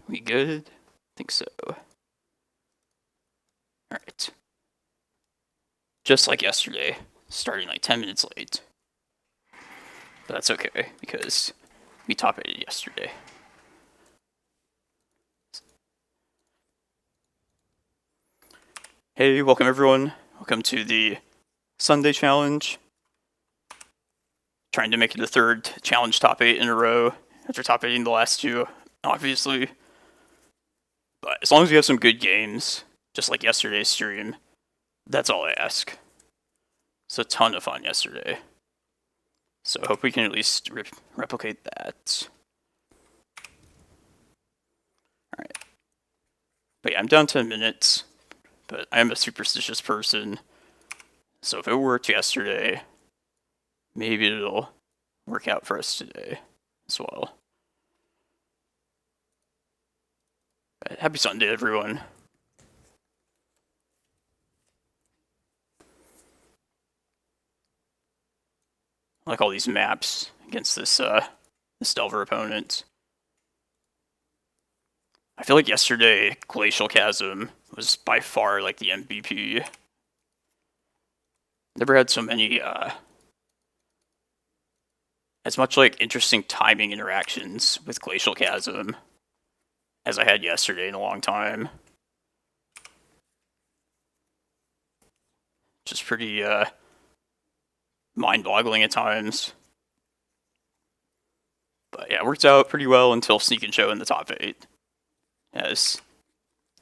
We good? I think so. Alright. Just like yesterday, starting like 10 minutes late. But that's okay, because we top 8'd yesterday. Hey, welcome everyone. Welcome to the Sunday challenge. Trying to make it the third challenge top 8 in a row after top 8ing the last two, obviously. But as long as we have some good games, just like yesterday's stream, that's all I ask. It's a ton of fun yesterday. So I hope we can at least replicate that. Alright. But yeah, I'm down 10 minutes. But I am a superstitious person. So if it worked yesterday, maybe it'll work out for us today as well. But happy Sunday, everyone. I like all these maps against this Delver opponent. I feel like yesterday, Glacial Chasm was by far like the MVP. Never had so many, as much like interesting timing interactions with Glacial Chasm as I had yesterday in a long time. Just pretty, mind-boggling at times. But yeah, it worked out pretty well until Sneak and Show in the top 8. As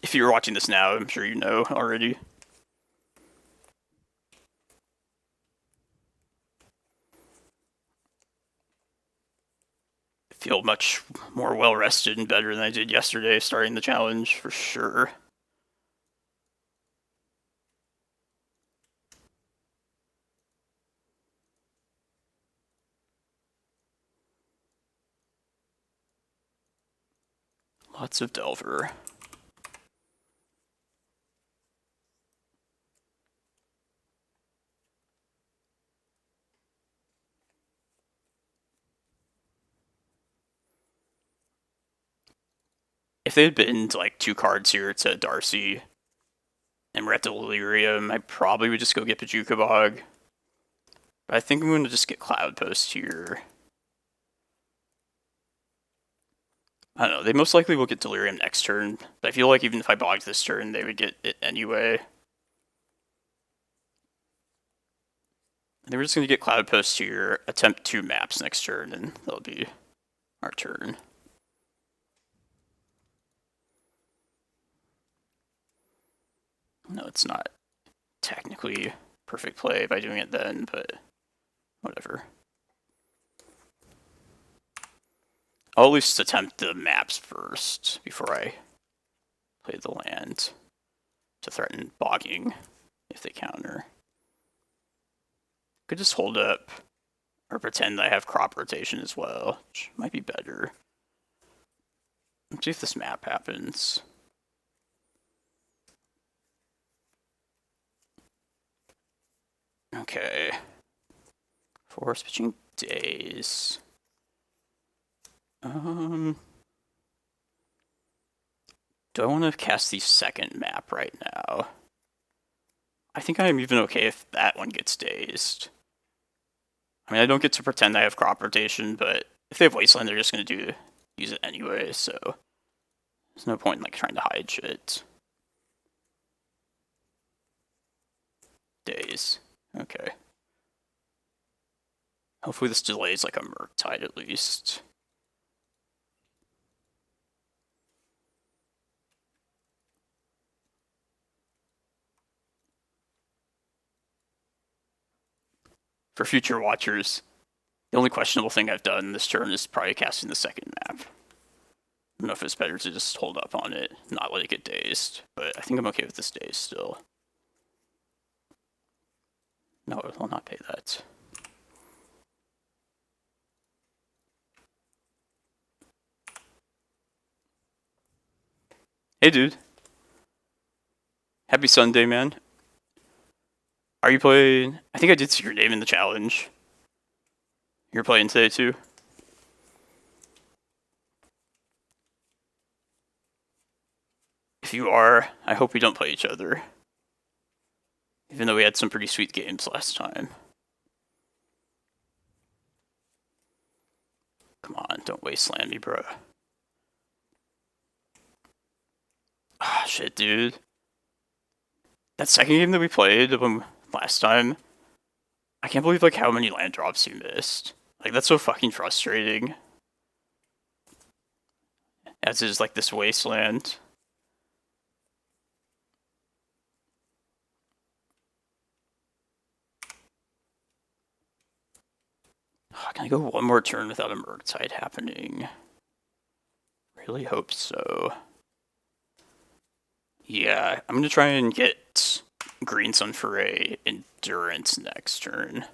if you're watching this now, I'm sure you know already. I feel much more well-rested and better than I did yesterday starting the challenge, for sure. Lots of Delver. If they had been like 2 cards here to Darcy and we're at Delirium, I probably would just go get Bojuka Bog. But I think I'm going to just get Cloudpost here. I don't know, they most likely will get Delirium next turn, but I feel like even if I bogged this turn, they would get it anyway. I think we're just going to get Cloudpost here, attempt 2 maps next turn, and that'll be our turn. No, it's not technically perfect play by doing it then, but whatever. I'll at least attempt the maps first before I play the land to threaten bogging if they counter. Could just hold up or pretend I have crop rotation as well, which might be better. Let's see if this map happens. Okay. Force pitching days. Do I want to cast the second map right now? I think I'm even okay if that one gets dazed. I mean, I don't get to pretend I have crop rotation, but if they have Wasteland, they're just going to use it anyway, so there's no point in like trying to hide shit. Daze. Okay. Hopefully this delays like a Murktide at least. For future watchers, the only questionable thing I've done this turn is probably casting the second map. I don't know if it's better to just hold up on it, not let it get dazed, but I think I'm okay with this daze still. No, I'll not pay that. Hey dude. Happy Sunday, man. Are you playing? I think I did see your name in the challenge. You're playing today too? If you are, I hope we don't play each other. Even though we had some pretty sweet games last time. Come on, don't wasteland me, bro. Ah, shit, dude. That second game that we played last time, I can't believe like how many land drops you missed. Like, that's so fucking frustrating. As is like this wasteland. Oh, can I go one more turn without a Murktide happening? Really hope so. Yeah, I'm gonna try and get Green Sun Foray Endurance next turn.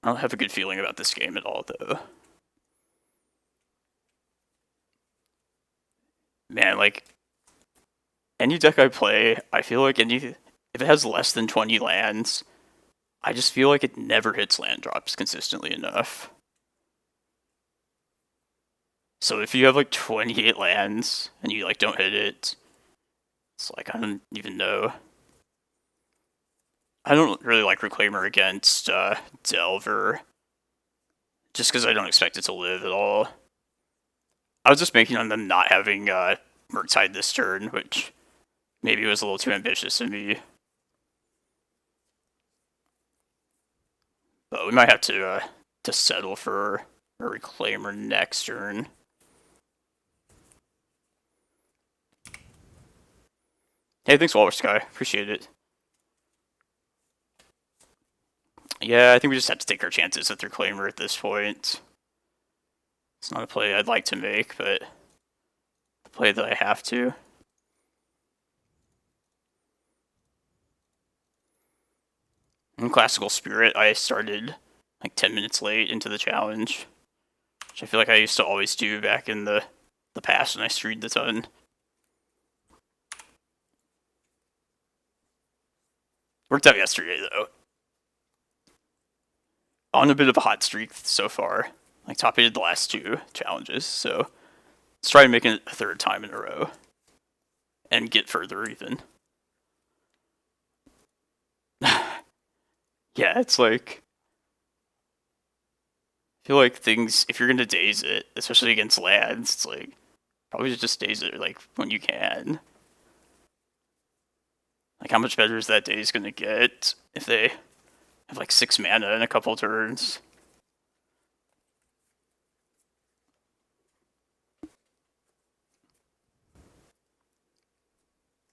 I don't have a good feeling about this game at all, though. Man, like, any deck I play, I feel like if it has less than 20 lands, I just feel like it never hits land drops consistently enough. So if you have like 28 lands and you like don't hit it, it's like, I don't even know. I don't really like Reclaimer against Delver, just because I don't expect it to live at all. I was just banking on them not having Murktide this turn, which maybe was a little too ambitious of me. But we might have to settle for a Reclaimer next turn. Hey, thanks, Walrus Sky. Appreciate it. Yeah, I think we just have to take our chances with Reclaimer at this point. It's not a play I'd like to make, but the play that I have to. In Classical Spirit, I started like 10 minutes late into the challenge, which I feel like I used to always do back in the past when I streamed a ton. Worked out yesterday, though. On a bit of a hot streak so far. Like, top 8 the last 2 challenges, so let's try and make it a third time in a row. And get further, even. Yeah, it's like, I feel like things, if you're gonna daze it, especially against lands, it's like, probably just daze it, like, when you can. Like, how much better is that daze gonna get if they have, like, 6 mana in a couple turns?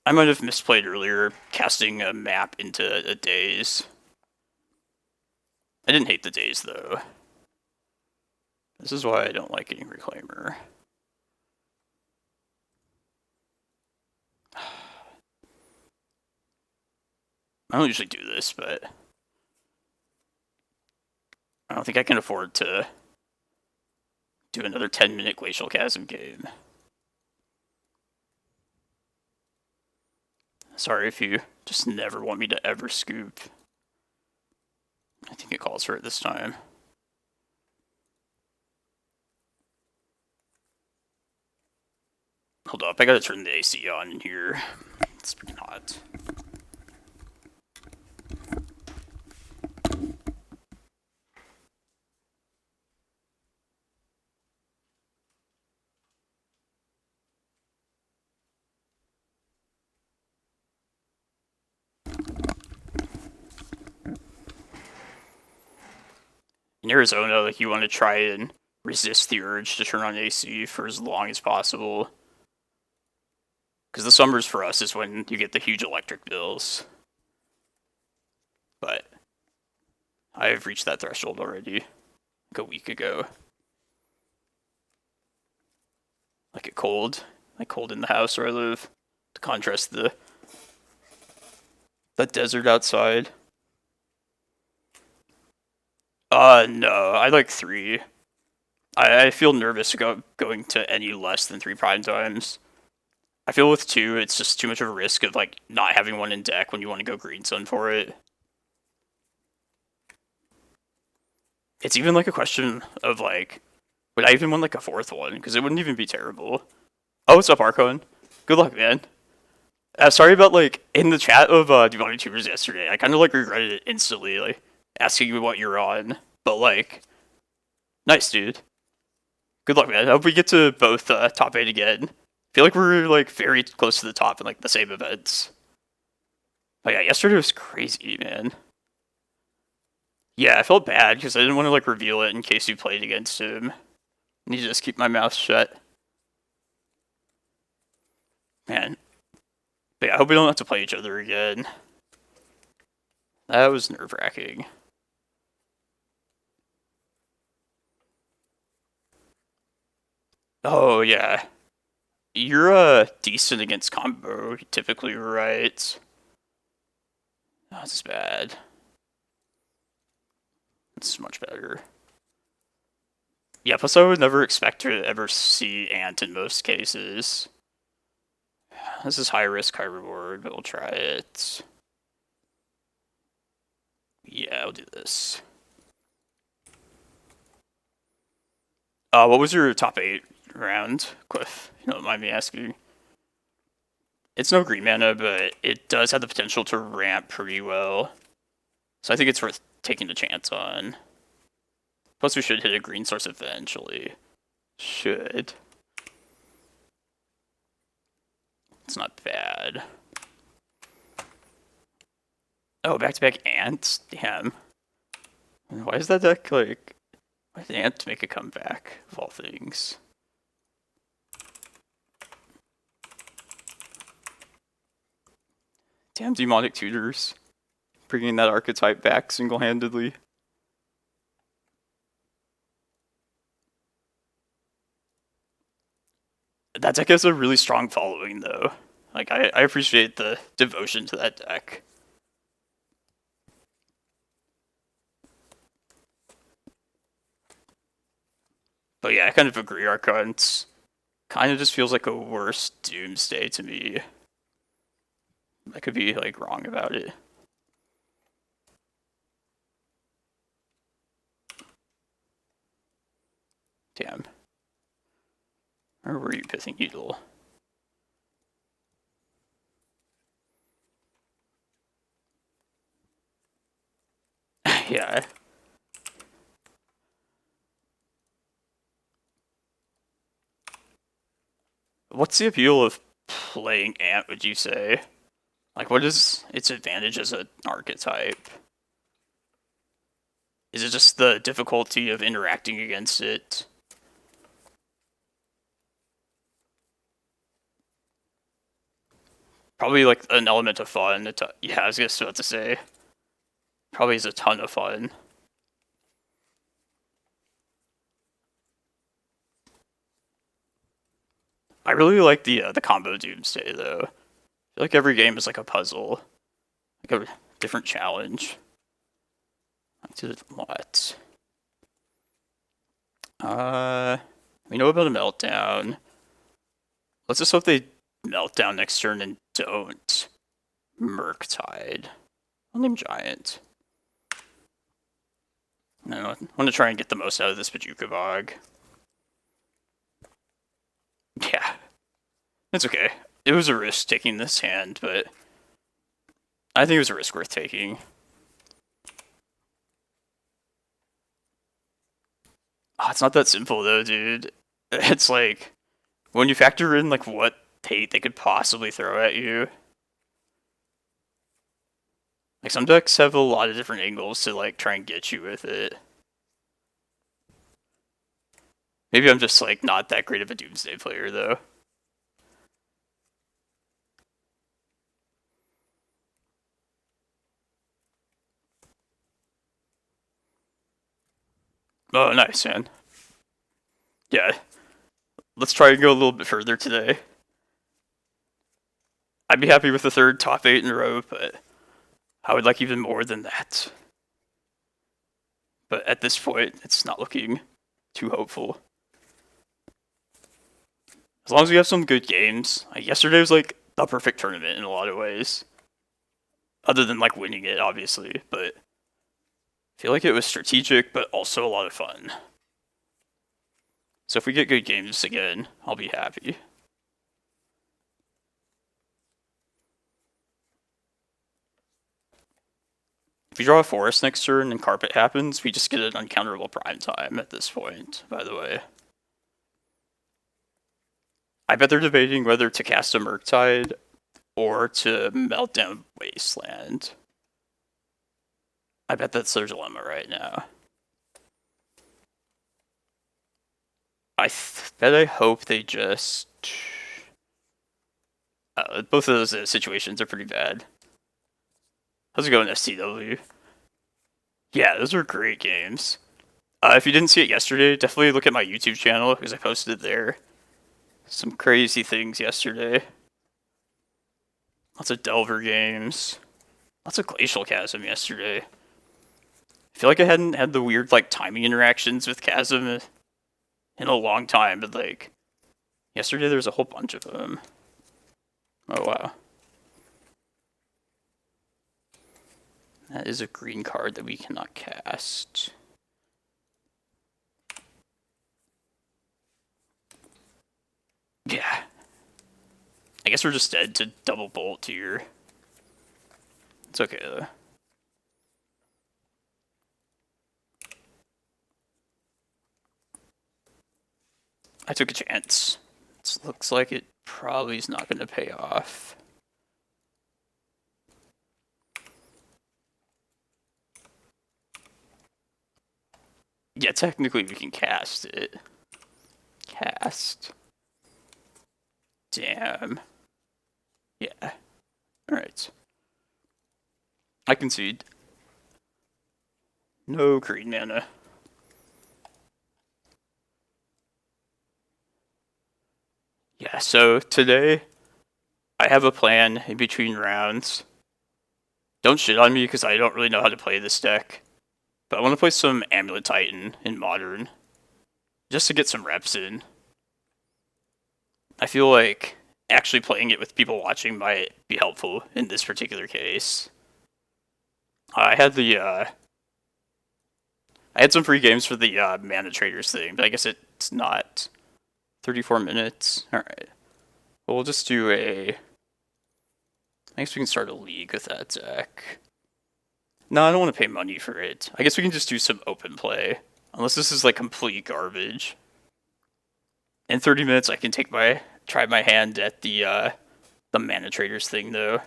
I might have misplayed earlier, casting a map into a daze. I didn't hate the daze, though. This is why I don't like getting Reclaimer. I don't usually do this, but I don't think I can afford to do another 10-minute Glacial Chasm game. Sorry if you just never want me to ever scoop. I think it calls for it this time. Hold up, I gotta turn the AC on in here. It's pretty hot. In Arizona, like, you want to try and resist the urge to turn on AC for as long as possible. Because the summers for us is when you get the huge electric bills. But I've reached that threshold already, like a week ago. Like it cold in the house where I live, to contrast the desert outside. No, I like 3. I feel nervous going to any less than 3 prime times. I feel with 2, it's just too much of a risk of like not having one in deck when you want to go Green Sun for it. It's even like a question of like, would I even want like a 4th one? Because it wouldn't even be terrible. Oh, what's up, Archon? Good luck, man. Sorry about, like, in the chat of Divine Tubers yesterday, I kind of, like, regretted it instantly, like, asking you what you're on. But, like, nice, dude. Good luck, man. I hope we get to both top 8 again. I feel like we're, like, very close to the top in, like, the same events. But yeah, yesterday was crazy, man. Yeah, I felt bad because I didn't want to, like, reveal it in case you played against him. I need to just keep my mouth shut. Man. But yeah, I hope we don't have to play each other again. That was nerve-wracking. Oh, yeah. You're, decent against combo, typically, right? That's bad. It's much better. Yeah, plus I would never expect to ever see Ant in most cases. This is high risk, high reward, but we'll try it. Yeah, I'll do this. What was your top 8 round, Cliff? You don't mind me asking. It's no green mana, but it does have the potential to ramp pretty well. So I think it's worth taking a chance on. Plus we should hit a green source eventually. Should. It's not bad. Oh, back-to-back Ants? Damn. Why is that deck, like... Why did Ant make a comeback, of all things? Damn Demonic Tutors. Bringing that archetype back single-handedly. That deck has a really strong following, though. Like, I appreciate the devotion to that deck. But yeah, I kind of agree, Archons kind of just feels like a worse Doomsday to me. I could be, like, wrong about it. Damn. Where were you, Pithing Needle? Yeah. What's the appeal of playing Ant, would you say? Like, what is its advantage as an archetype? Is it just the difficulty of interacting against it? Probably, like, an element of fun. Yeah, I was just about to say. Probably is a ton of fun. I really like the combo Doomsday, though. I feel like every game is like a puzzle. Like a different challenge. I did what? We know about a meltdown. Let's just hope they melt down next turn and don't Murktide. I'll name Giant. I want to try and get the most out of this Bojuka Bog. Yeah. It's okay. It was a risk taking this hand, but I think it was a risk worth taking. Oh, it's not that simple though, dude. It's like, when you factor in like what hate they could possibly throw at you. Like, some decks have a lot of different angles to like try and get you with it. Maybe I'm just like not that great of a Doomsday player though. Oh, nice, man. Yeah. Let's try and go a little bit further today. I'd be happy with the third top 8 in a row, but I would like even more than that. But at this point, it's not looking too hopeful. As long as we have some good games. Like, yesterday was like the perfect tournament in a lot of ways. Other than like winning it, obviously, but I feel like it was strategic, but also a lot of fun. So if we get good games again, I'll be happy. we draw a forest next turn and carpet happens, we just get an uncounterable prime time at this point, by the way. I bet they're debating whether to cast a Murktide or to melt down Wasteland. I bet that's their dilemma right now. I hope they just... both of those situations are pretty bad. How's it going, STW? Yeah, those are great games. If you didn't see it yesterday, definitely look at my YouTube channel, because I posted it there. Some crazy things yesterday. Lots of Delver games. Lots of Glacial Chasm yesterday. I feel like I hadn't had the weird, like, timing interactions with Chasm in a long time, but, like, yesterday there was a whole bunch of them. Oh, wow. That is a green card that we cannot cast. Yeah. I guess we're just dead to double bolt here. It's okay, though. I took a chance. It looks like it probably is not going to pay off. Yeah, technically we can cast it. Cast. Damn. Yeah. Alright. I concede. No green mana. Yeah, so today I have a plan in between rounds. Don't shit on me because I don't really know how to play this deck. But I want to play some Amulet Titan in Modern. Just to get some reps in. I feel like actually playing it with people watching might be helpful in this particular case. I had some free games for the Mana Traders thing, but I guess it's not 34 minutes. Alright. Well, we'll just do I guess we can start a league with that deck. No, I don't want to pay money for it. I guess we can just do some open play. Unless this is like complete garbage. In 30 minutes I can try my hand at the Mana Traders thing though.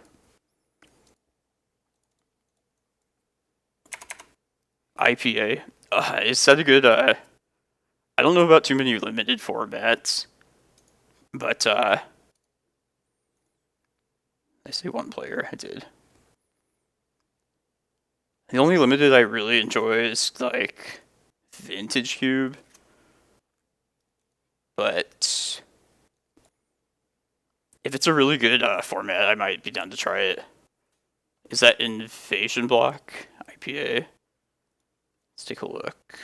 IPA. Is that a good I don't know about too many limited formats. But I say one player, I did. The only limited I really enjoy is like Vintage Cube. But if it's a really good format, I might be down to try it. Is that Invasion Block? IPA? Let's take a look.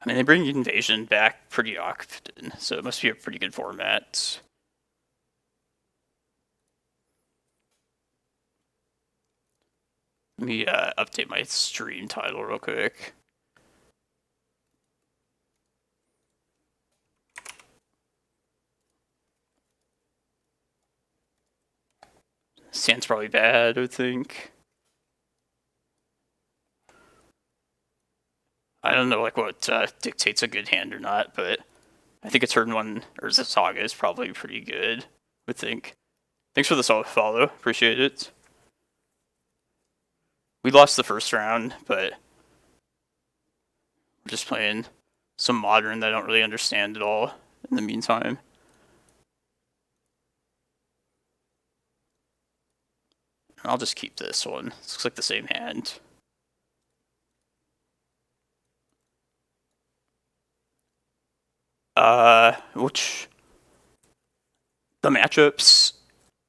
I mean, they bring Invasion back pretty often, so it must be a pretty good format. Let me update my stream title real quick. Sand's probably bad, I would think. I don't know like what dictates a good hand or not, but I think a turn 1 Urza Saga is probably pretty good, I would think. Thanks for the follow, appreciate it. We lost the first round, but we're just playing some Modern that I don't really understand at all in the meantime. I'll just keep this one. This looks like the same hand. Which the matchups,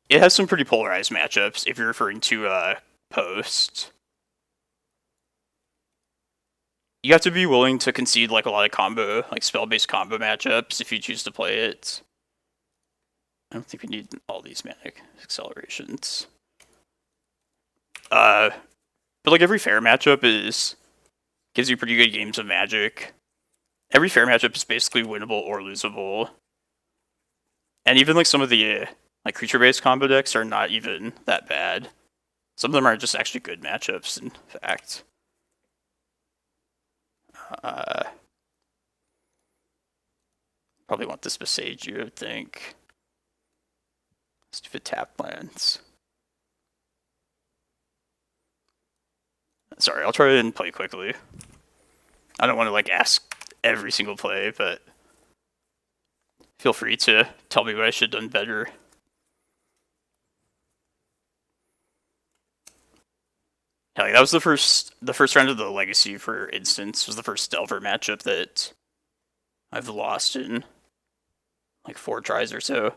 it has some pretty polarized matchups if you're referring to Post. You have to be willing to concede like a lot of spell-based combo matchups if you choose to play it. I don't think we need all these mana accelerations. But like every fair matchup gives you pretty good games of Magic. Every fair matchup is basically winnable or losable. And even like some of the like creature-based combo decks are not even that bad. Some of them are just actually good matchups, in fact. Probably want this Boseiju, I would think. Stupid tap lands. Sorry, I'll try and play quickly. I don't want to like ask every single play, but feel free to tell me what I should have done better. Yeah, like that was the first round of the Legacy, for instance, was the first Delver matchup that I've lost in like 4 tries or so.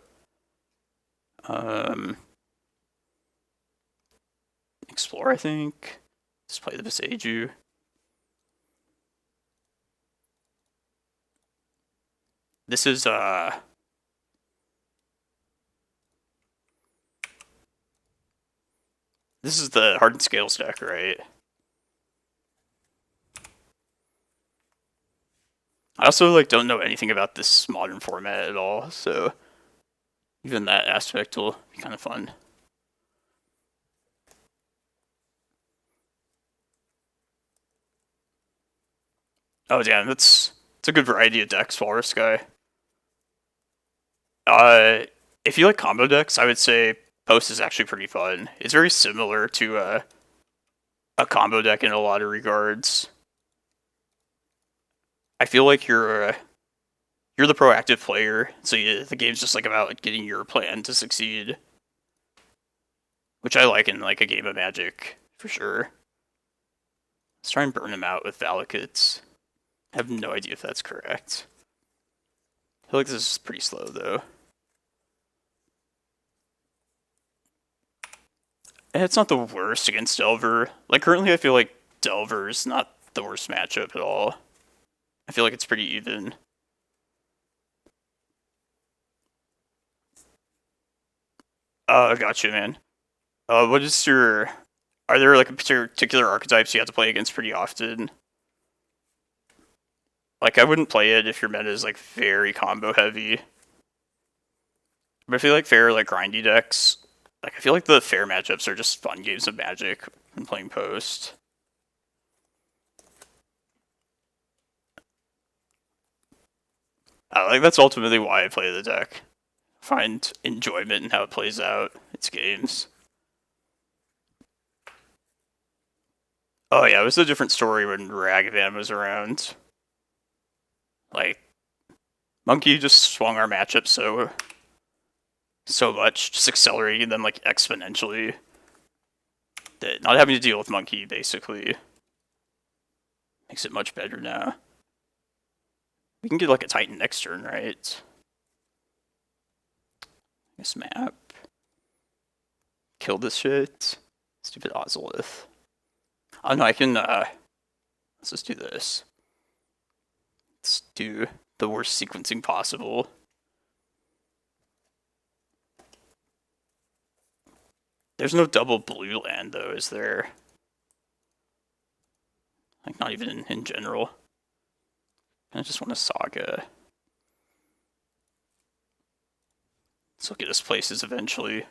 Explore, I think. Just play the Boseiju. This is this is the Hardened Scales deck, right? I also like don't know anything about this modern format at all, so even that aspect will be kind of fun. Oh damn, it's a good variety of decks, Walrus Guy. If you like combo decks, I would say Post is actually pretty fun. It's very similar to a combo deck in a lot of regards. I feel like you're the proactive player, so the game's just like about like, getting your plan to succeed, which I like in like a game of Magic for sure. Let's try and burn him out with Valakuts. I have no idea if that's correct. I feel like this is pretty slow though. It's not the worst against Delver. Like currently I feel like Delver's not the worst matchup at all. I feel like it's pretty even. Gotcha, man. What is your... Are there like particular archetypes you have to play against pretty often? Like, I wouldn't play it if your meta is like very combo heavy. But I feel like fair, like grindy decks, like I feel like the fair matchups are just fun games of Magic when playing Post. Like that's ultimately why I play the deck. Find enjoyment in how it plays out its games. Oh yeah, it was a different story when Ragavan was around. Like, Monkey just swung our matchup so much, just accelerating them like exponentially. That not having to deal with Monkey basically makes it much better now. We can get like a Titan next turn, right? This map. Kill this shit. Stupid Ozolith. Oh no, I can let's just do this. Let's do the worst sequencing possible. There's no double blue land though, is there? Like not even in general. I just want a Saga. This will get us places eventually.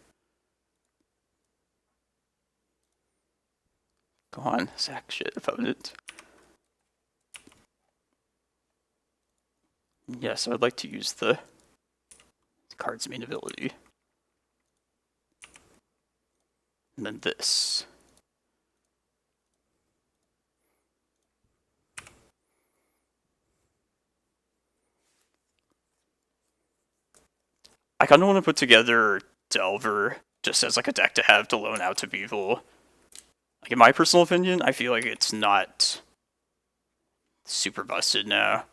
Go on, sack shit, opponent. Yes, I would like to use the card's main ability. And then this. I kind of want to put together Delver just as like a deck to have to loan out to people. Like in my personal opinion, I feel like it's not super busted now.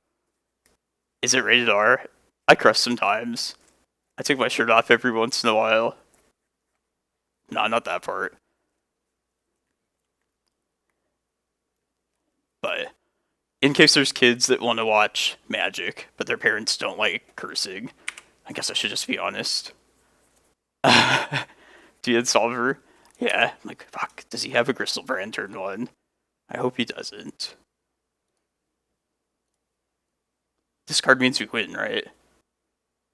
Is it rated R? I crush sometimes. I take my shirt off every once in a while. No, not that part. But in case there's kids that want to watch Magic, but their parents don't like cursing, I guess I should just be honest. Dead Solver? Yeah, I'm like, fuck, does he have a Crystal Brand turn 1? I hope he doesn't. This card means we win, right?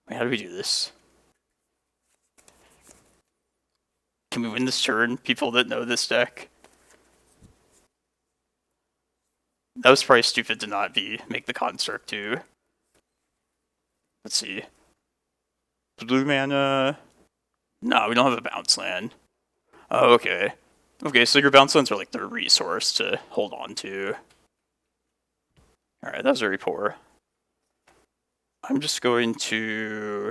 Wait, how do we do this? Can we win this turn? People that know this deck. That was probably stupid to not make the construct too. Let's see. Blue mana. No, we don't have a bounce land. Oh, okay. Okay, so your bounce lands are like the resource to hold on to. Alright, that was very poor. I'm just going to...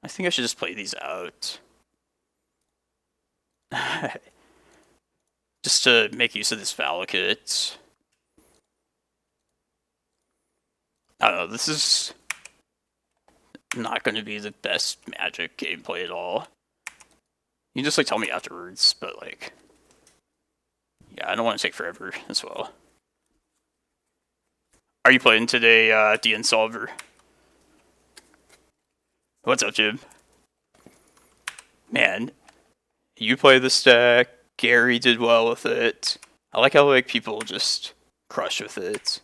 I think I should just play these out. Just to make use of this Vale kit. I don't know, this is not going to be the best Magic gameplay at all. You can just like tell me afterwards, but like... Yeah, I don't want to take forever as well. Are you playing today, DN Solver? What's up, Jim? Man, you play this deck. Gary did well with it. I like how like people just crush with it.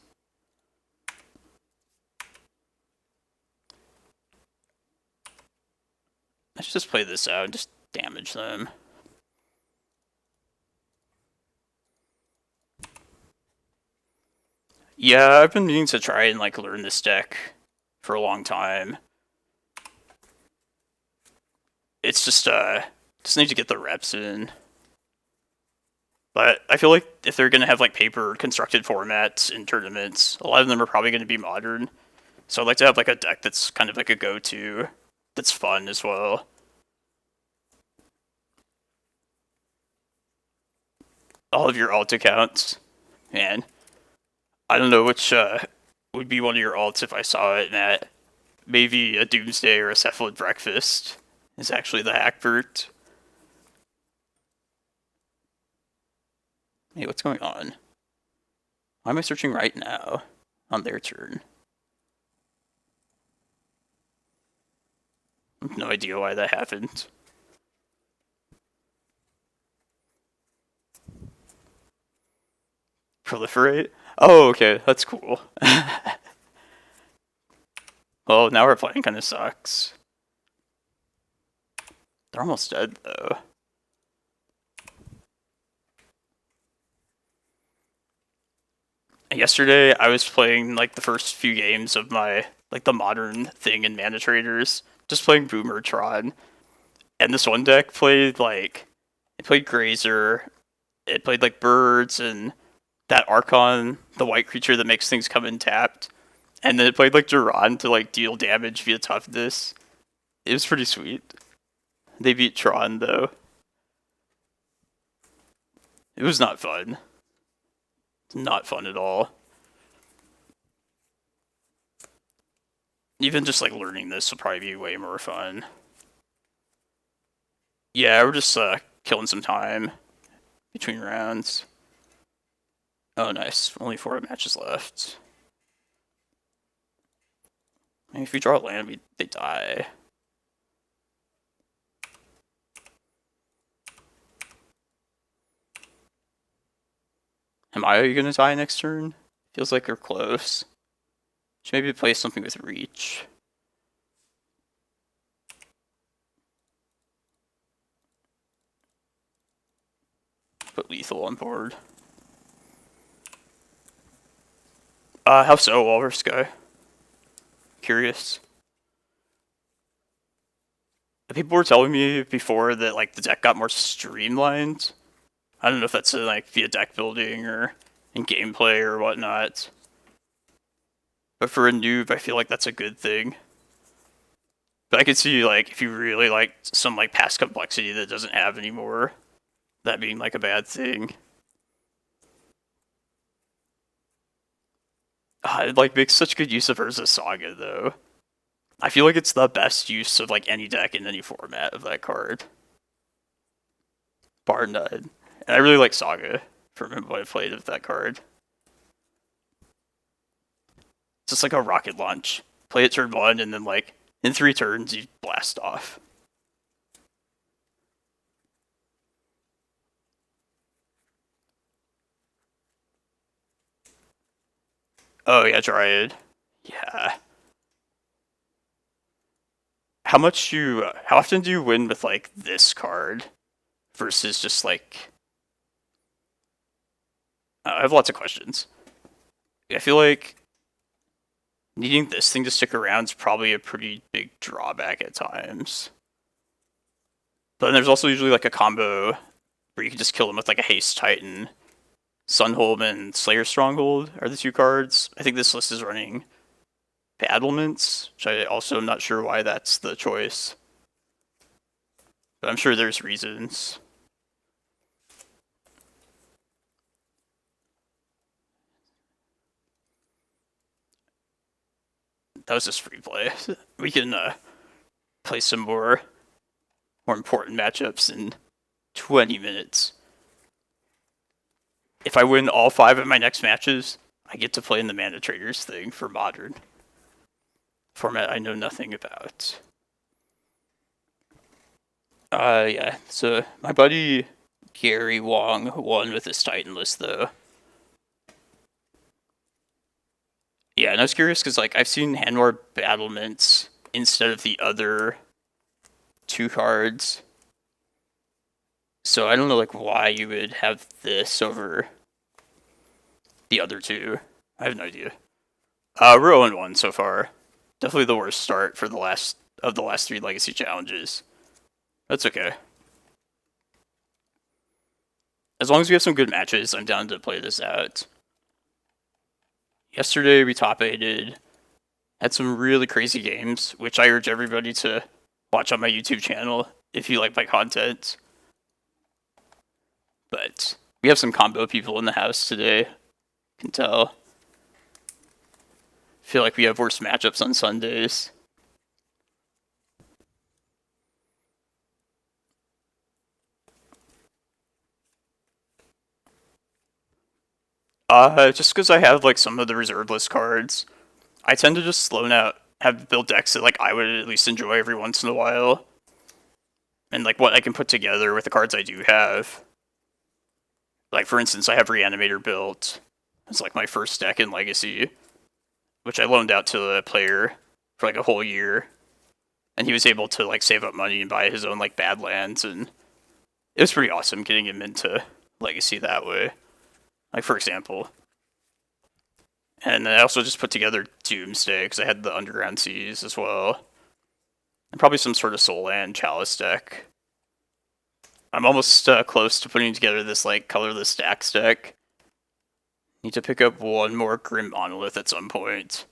I should just play this out and just damage them. Yeah, I've been meaning to try and like learn this deck for a long time. It's just need to get the reps in. But I feel like if they're gonna have like paper constructed formats in tournaments, a lot of them are probably gonna be modern. So I'd like to have like a deck that's kind of like a go-to, that's fun as well. All of your alt accounts, man. I don't know which would be one of your alts if I saw it, Matt. Maybe a Doomsday or a Cephalid Breakfast is actually the Hackbert. Hey, what's going on? Why am I searching right now on their turn? I have no idea why that happened. Proliferate? Oh, okay, that's cool. Well, now our playing kind of sucks. They're almost dead, though. Yesterday, I was playing, like, the first few games of my, like, the modern thing in Mana Traders. Just playing Boomertron. And this one deck played, like... It played Grazer. It played, like, Birds and... that Archon, the white creature that makes things come in tapped. And then it played like Duran to like deal damage via toughness. It was pretty sweet. They beat Tron though. It was not fun. Not fun at all. Even just like learning this will probably be way more fun. Yeah, we're just killing some time between rounds. Oh, nice. Only 4 matches left. I mean, if we draw a land, they die. Am I gonna die next turn? Feels like we're close. Should maybe play something with reach. Put lethal on board. How so, Walrus guy? Curious. People were telling me before that like the deck got more streamlined. I don't know if that's like via deck building or in gameplay or whatnot. But for a noob, I feel like that's a good thing. But I could see like if you really like some like past complexity that doesn't have anymore, that being like a bad thing. It like makes such good use of Urza Saga though. I feel like it's the best use of like any deck in any format of that card. Bar none. And I really like Saga from what I played of that card. It's just like a rocket launch. Play it turn 1 and then like in 3 turns you blast off. Oh yeah, Dryad. Yeah. how often do you win with like this card versus just like I have lots of questions. I feel like needing this thing to stick around is probably a pretty big drawback at times. But then there's also usually like a combo where you can just kill them with like a Haste Titan. Sunholm and Slayer Stronghold are the two cards. I think this list is running Battlements, which I also am not sure why that's the choice. But I'm sure there's reasons. That was just free play. We can play some more important matchups in 20 minutes. If I win all 5 of my next matches, I get to play in the Mana Traders thing for Modern. Format I know nothing about. Yeah, so my buddy Gary Wong won with his Titan list, though. Yeah, and I was curious because like I've seen Hanwar Battlements instead of the other 2 cards. So I don't know like why you would have this over the other 2. I have no idea. We're 0-1 so far. Definitely the worst start for the last 3 Legacy challenges. That's okay. As long as we have some good matches, I'm down to play this out. Yesterday we top 8'd, had some really crazy games, which I urge everybody to watch on my YouTube channel if you like my content. But we have some combo people in the house today, can tell. Feel like we have worse matchups on Sundays. Just because I have like some of the reserve list cards, I tend to just have build decks that like I would at least enjoy every once in a while. And like what I can put together with the cards I do have. Like for instance, I have Reanimator built. It's like my first deck in Legacy, which I loaned out to a player for like a whole year. And he was able to like save up money and buy his own like Badlands, and it was pretty awesome getting him into Legacy that way. Like for example. And I also just put together Doomsday because I had the Underground Seas as well. And probably some sort of Soul-Land Chalice deck. I'm almost close to putting together this like colorless stacks deck. Need to pick up one more Grim Monolith at some point.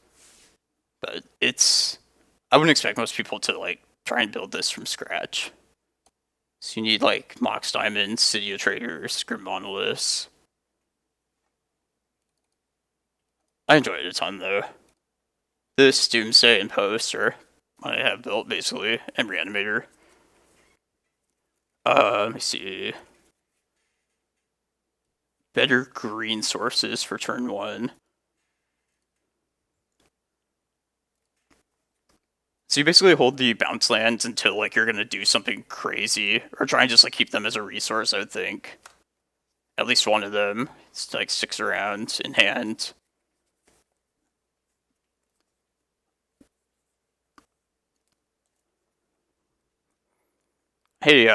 But I wouldn't expect most people to like try and build this from scratch. So you need like Mox Diamonds, City of Traders, Grim Monoliths. I enjoyed it a ton though. This, Doomsday, and Post are what I have built basically, and Reanimator. Let me see. Better green sources for turn 1. So you basically hold the bounce lands until like you're gonna do something crazy, or try and just like keep them as a resource, I would think. At least one of them. It's like 6 around in hand. Hey,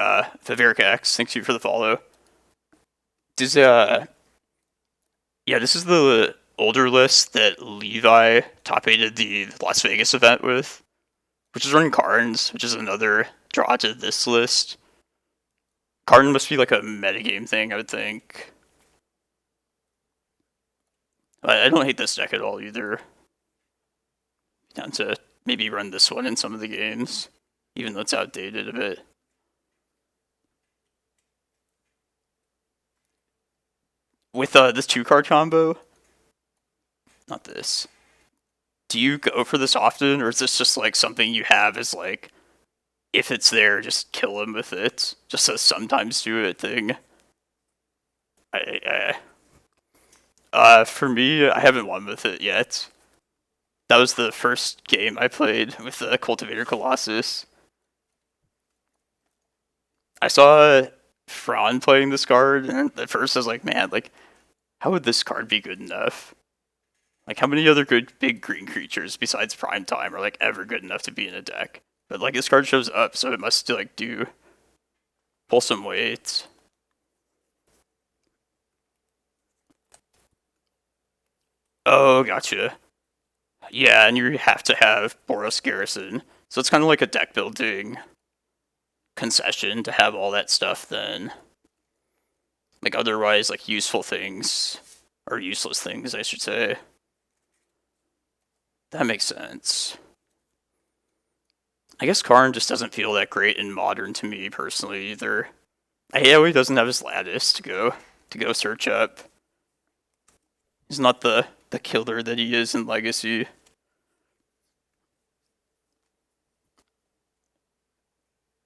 Viveric X, thanks you for the follow. Yeah, this is the older list that Levi top 8'd the Las Vegas event with, which is running Karns, which is another draw to this list. Karn must be like a metagame thing, I would think. I don't hate this deck at all either. Down to maybe run this one in some of the games, even though it's outdated a bit. With this 2-card combo, not this. Do you go for this often, or is this just like something you have as like, if it's there, just kill him with it? Just a sometimes do it thing. For me, I haven't won with it yet. That was the first game I played with the Cultivator Colossus. I saw Fran playing this card, and at first I was like, man, like, how would this card be good enough? Like, how many other good big green creatures besides Prime Time are like ever good enough to be in a deck? But like his card shows up, so it must like pull some weight. Oh, gotcha. Yeah, and you have to have Boros Garrison. So it's kind of like a deck building concession to have all that stuff then. Like otherwise, like useful things, or useless things, I should say. That makes sense. I guess Karn just doesn't feel that great in Modern to me personally either. I hate how he doesn't have his Lattice to go search up. He's not the killer that he is in Legacy.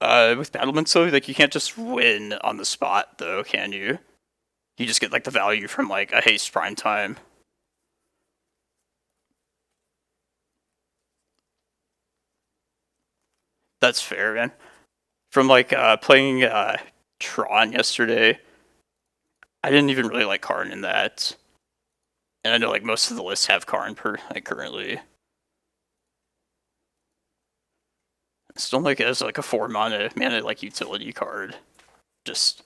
With Battlements though, like you can't just win on the spot though, can you? You just get like the value from like a haste prime time. That's fair, man. From like playing Tron yesterday, I didn't even really like Karn in that. And I know like most of the lists have Karn currently. I still like it as like a 4 mana like utility card. Just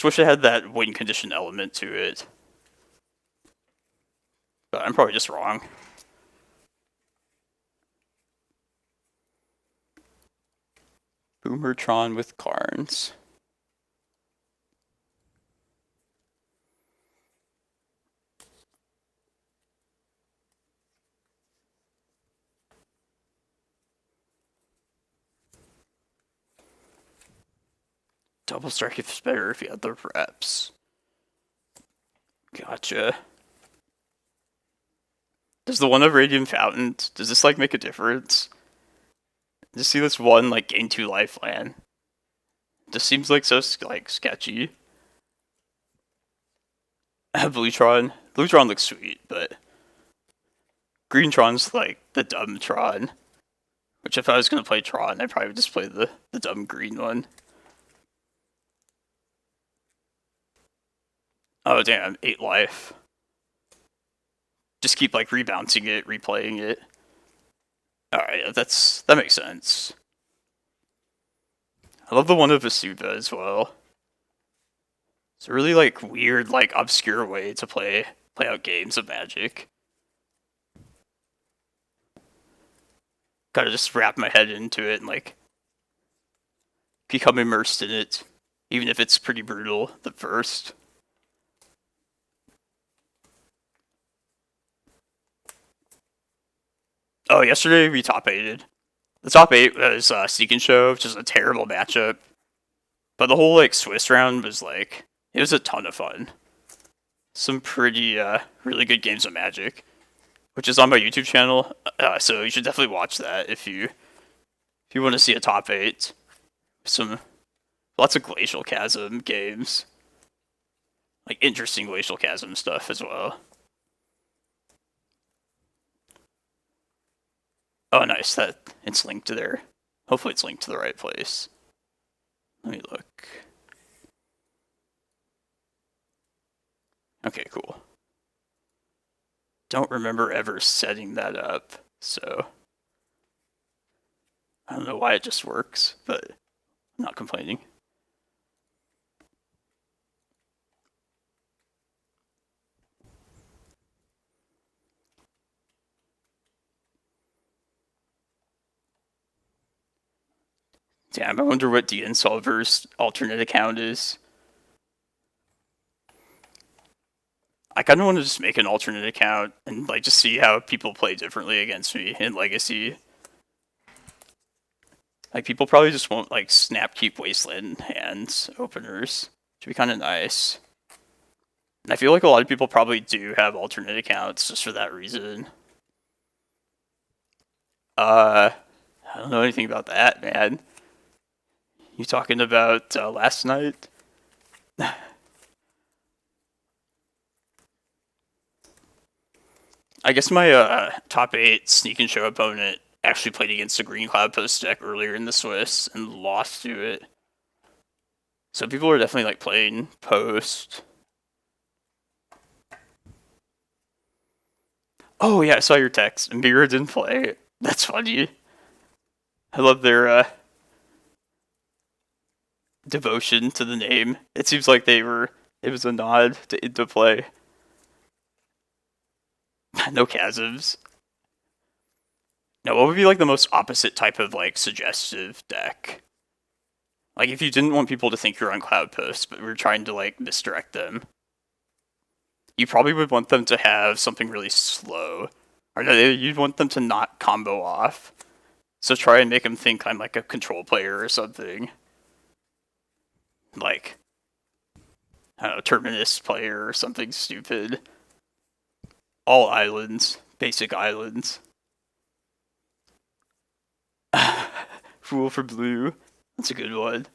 wish it had that win condition element to it. But I'm probably just wrong. Boomertron with Karns. Double Strike is better if you had the reps. Gotcha. Does the one of Radiant Fountain, does this like make a difference? Just see this one like gain 2 lifeline. This seems like so like sketchy. Bluetron looks sweet, but Greentron's like the dumb Tron. Which if I was gonna play Tron, I'd probably just play the dumb green one. Oh damn, 8 life. Just keep like rebouncing it, replaying it. Alright, that makes sense. I love the one of Vesuva as well. It's a really like weird, like obscure way to play out games of Magic. Gotta just wrap my head into it and like become immersed in it, even if it's pretty brutal at first. Oh, yesterday we top 8'd. The top 8 was Seek and Show, which is a terrible matchup. But the whole like Swiss round was like, it was a ton of fun. Some pretty really good games of Magic, which is on my YouTube channel. So you should definitely watch that if you want to see a top 8. Lots of Glacial Chasm games, like interesting Glacial Chasm stuff as well. Oh, nice. That it's linked to there. Hopefully, it's linked to the right place. Let me look. Okay, cool. Don't remember ever setting that up, so I don't know why it just works, but I'm not complaining. Damn, I wonder what DN Solver's alternate account is. I kind of want to just make an alternate account and like just see how people play differently against me in Legacy. Like people probably just won't like snap keep Wasteland hands openers, which would be kind of nice. And I feel like a lot of people probably do have alternate accounts just for that reason. I don't know anything about that, man. You talking about last night? I guess my top 8 Sneak and Show opponent actually played against a green Cloudpost deck earlier in the Swiss and lost to it. So people are definitely like playing Post. Oh yeah, I saw your text. Mira didn't play. That's funny. I love their devotion to the name. It seems like it was a nod to into play. No chasms. Now, what would be like the most opposite type of like suggestive deck? Like if you didn't want people to think you're on Cloudpost, but we're trying to like misdirect them, you probably would want them to have something really slow, or no, you'd want them to not combo off. So try and make them think I'm like a control player or something. Like, I don't know, Terminus player or something stupid. All islands, basic islands. Fool for blue. That's a good one.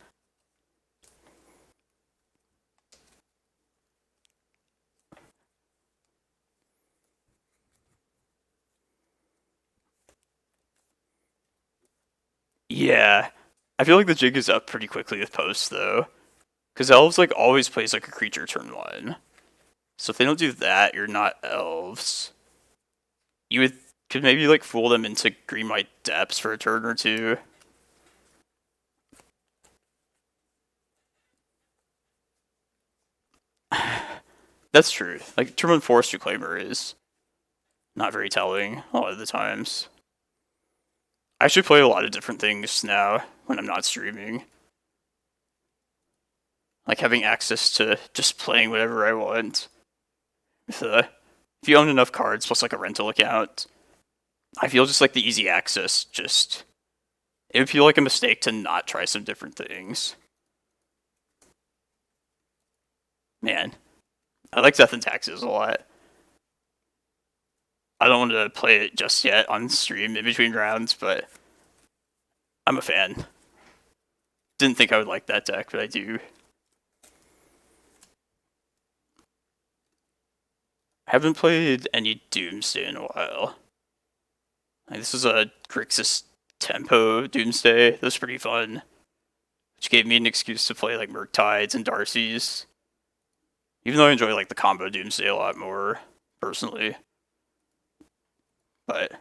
Yeah. I feel like the jig is up pretty quickly with post though. Because elves like always plays like a creature turn 1. So if they don't do that, you're not elves. You could maybe like fool them into green white depths for a turn or two. That's true. Like turn 1 Force Reclaimer is not very telling a lot of the times. I actually play a lot of different things now when I'm not streaming. Like having access to just playing whatever I want. If you own enough cards plus like a rental account, I feel just like the easy access it would feel like a mistake to not try some different things. Man, I like Death and Taxes a lot. I don't want to play it just yet on stream in between rounds, but I'm a fan. Didn't think I would like that deck, but I do. I haven't played any Doomsday in a while. Like, this is a Grixis Tempo Doomsday. That was pretty fun. Which gave me an excuse to play like Murktides and Darcy's. Even though I enjoy like the combo Doomsday a lot more, personally. But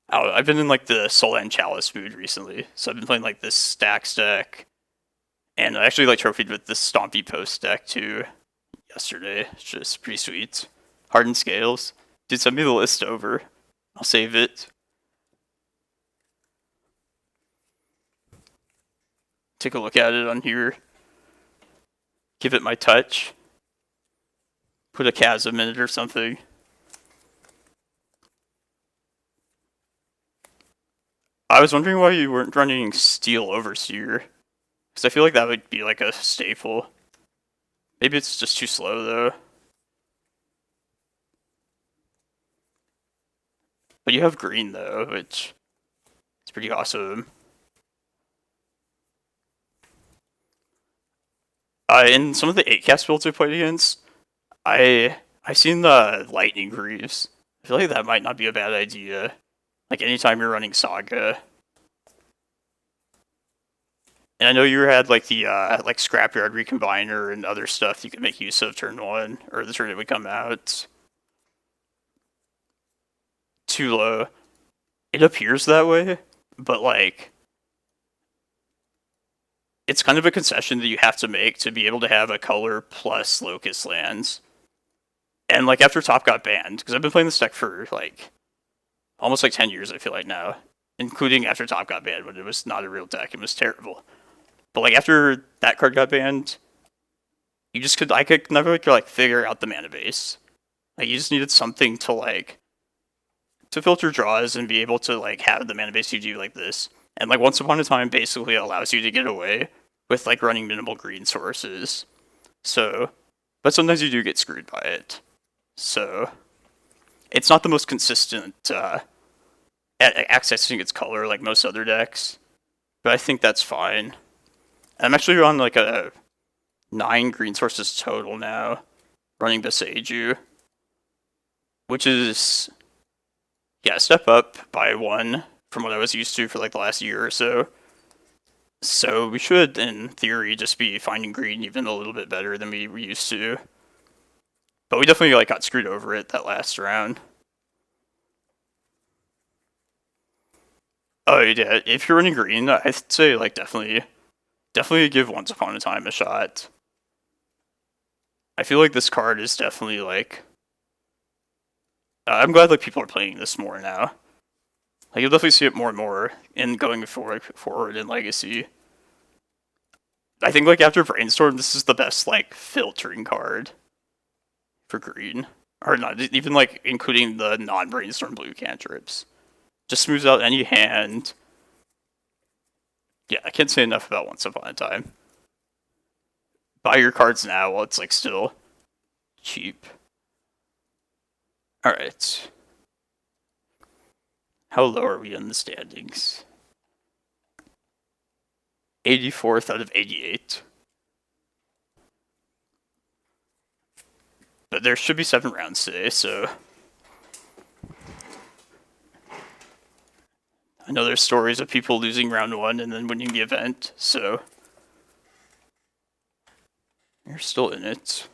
I've been in like the Solan Chalice mood recently. So I've been playing like this Stacks deck. And I actually like trophied with this Stompy Post deck too yesterday. It's just pretty sweet. Hardened Scales. Dude, send me the list over. I'll save it. Take a look at it on here. Give it my touch. Put a chasm in it or something. I was wondering why you weren't running Steel Overseer. Because I feel like that would be like a staple. Maybe it's just too slow though. But you have green though, which is pretty awesome. In some of the 8-cast builds I played against, I've seen the Lightning Greaves. I feel like that might not be a bad idea. Like anytime you're running Saga. And I know you had like the like Scrapyard Recombiner and other stuff you could make use of turn 1, or the turn it would come out. Too low. It appears that way, but like it's kind of a concession that you have to make to be able to have a color plus Locust lands. And like after Top got banned, because I've been playing this deck for like almost like 10 years, I feel like now, including after Top got banned when it was not a real deck, it was terrible. But like after that card got banned, I could never like figure out the mana base. Like you just needed something to like to filter draws and be able to like have the mana base you do like this. And like Once Upon a Time basically allows you to get away with like running minimal green sources. So, but sometimes you do get screwed by it. So, it's not the most consistent at accessing its color like most other decks. But I think that's fine. I'm actually on like a 9 green sources total now, running Boseiju, which is a step up by 1 from what I was used to for like the last year or so. So we should, in theory, just be finding green even a little bit better than we were used to. But we definitely like got screwed over it that last round. Oh yeah, if you're running green, I'd say like definitely give Once Upon a Time a shot. I feel like this card is definitely like. I'm glad like people are playing this more now. Like you'll definitely see it more and more in going forward in Legacy. I think like after Brainstorm, this is the best like filtering card for green, or not even like including the non-Brainstorm blue cantrips. Just smooths out any hand. Yeah, I can't say enough about Once Upon a Time. Buy your cards now while it's like still cheap. All right. How low are we in the standings? 84th out of 88. But there should be 7 rounds today, so I know there's stories of people losing round 1 and then winning the event, so you're still in it.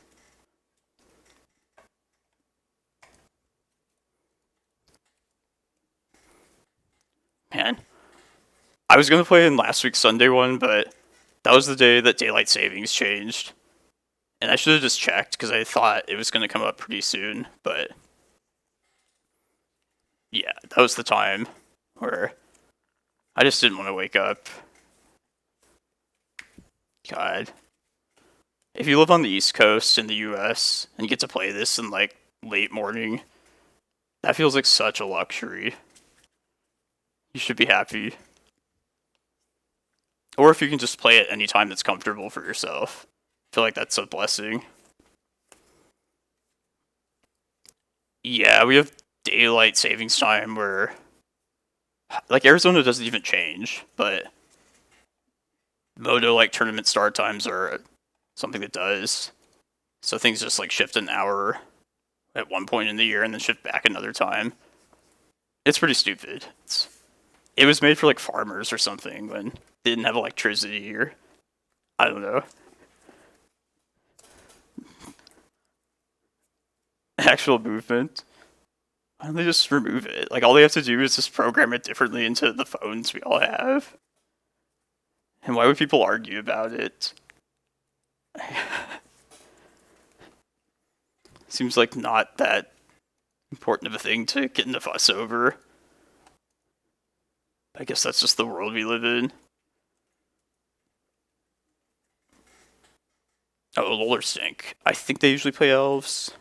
Man, I was going to play in last week's Sunday one, but that was the day that Daylight Savings changed. And I should have just checked, because I thought it was going to come up pretty soon, but yeah, that was the time where I just didn't want to wake up. God. If you live on the East Coast in the US and you get to play this in like late morning, that feels like such a luxury. You should be happy. Or if you can just play it anytime that's comfortable for yourself. I feel like that's a blessing. Yeah, we have daylight savings time where like Arizona doesn't even change, but Moto like tournament start times are something that does. So things just like shift an hour at one point in the year and then shift back another time. It's pretty stupid. It was made for like farmers or something when they didn't have electricity, or I don't know. Actual movement. Why don't they just remove it? Like all they have to do is just program it differently into the phones we all have. And why would people argue about it? Seems like not that important of a thing to get in a fuss over. I guess that's just the world we live in. Oh, Roller Stink. I think they usually play elves,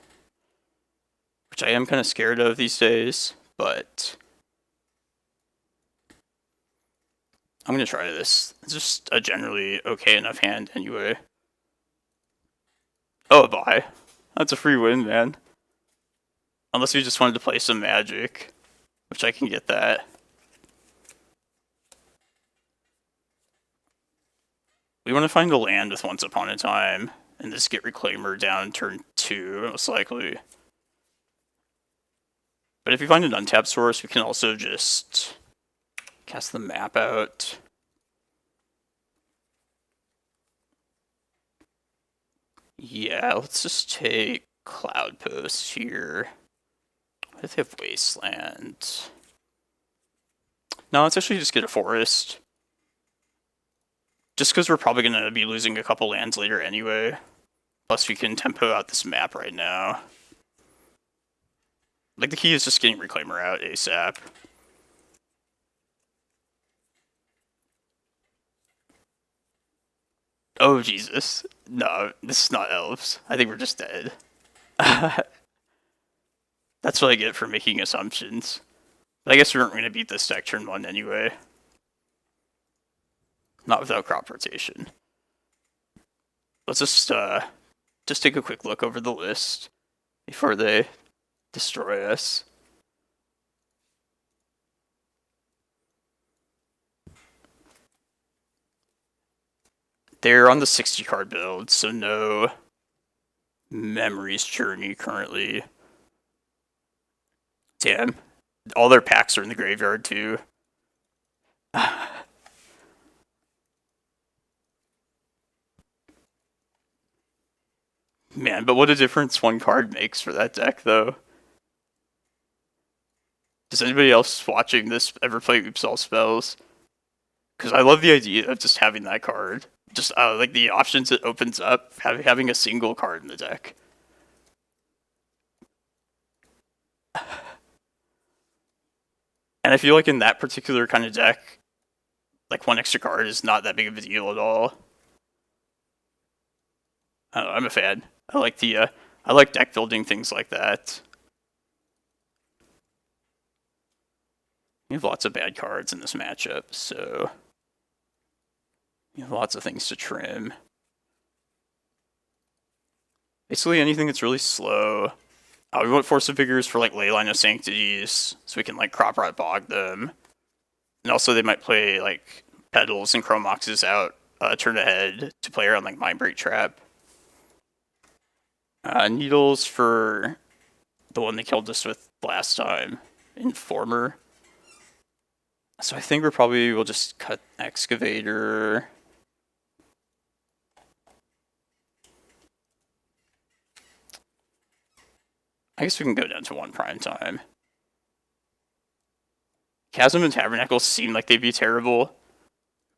which I am kind of scared of these days, but I'm going to try this. It's just a generally okay enough hand anyway. Oh, bye. That's a free win, man. Unless you just wanted to play some Magic, which I can get that. We want to find a land with Once Upon a Time, and just get Reclaimer down turn 2, most likely. But if we find an untapped source, we can also just cast the map out. Yeah, let's just take Cloudpost here. What if they have Wasteland? No, let's actually just get a forest. Just because we're probably going to be losing a couple lands later anyway. Plus we can tempo out this map right now. Like the key is just getting Reclaimer out ASAP. Oh Jesus. No, this is not elves. I think we're just dead. That's what I get for making assumptions. But I guess we weren't going to beat this deck turn 1 anyway. Not without crop rotation. Let's just take a quick look over the list before they destroy us. They're on the 60 card build, so no Memories Journey currently. Damn. All their packs are in the graveyard too. Man, but what a difference one card makes for that deck, though. Does anybody else watching this ever play Oops All Spells? Because I love the idea of just having that card. Just like the options it opens up, having a single card in the deck. And I feel like in that particular kind of deck, like one extra card is not that big of a deal at all. I don't know, I'm a fan. I like I like deck building things like that. We have lots of bad cards in this matchup, so you have lots of things to trim. Basically anything that's really slow. We want Force of Vigors for like Leyline of Sanctities, so we can like Crop Rot Bog them. And also they might play like Petals and Chromoxes out turn ahead to play around like Mindbreak Trap. Needles for the one they killed us with last time, Informer. So I think we'll just cut Excavator. I guess we can go down to 1 prime time. Chasm and Tabernacle seem like they'd be terrible,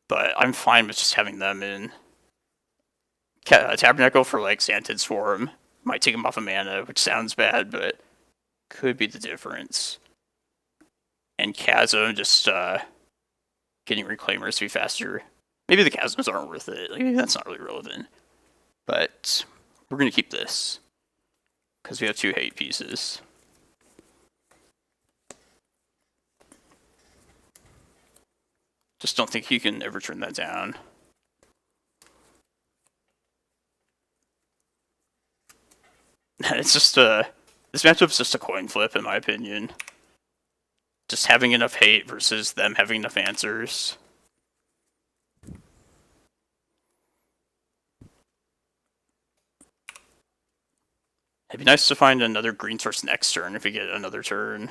but I'm fine with just having them in. Tabernacle for like Santid Swarm might take him off of mana, which sounds bad, but could be the difference. And Chasm just getting Reclaimers to be faster. Maybe the Chasms aren't worth it. Like, maybe that's not really relevant. But we're going to keep this, because we have 2 hate pieces. Just don't think you can ever turn that down. It's just this matchup's just a coin flip in my opinion. Just having enough hate versus them having enough answers. It'd be nice to find another green source next turn if we get another turn.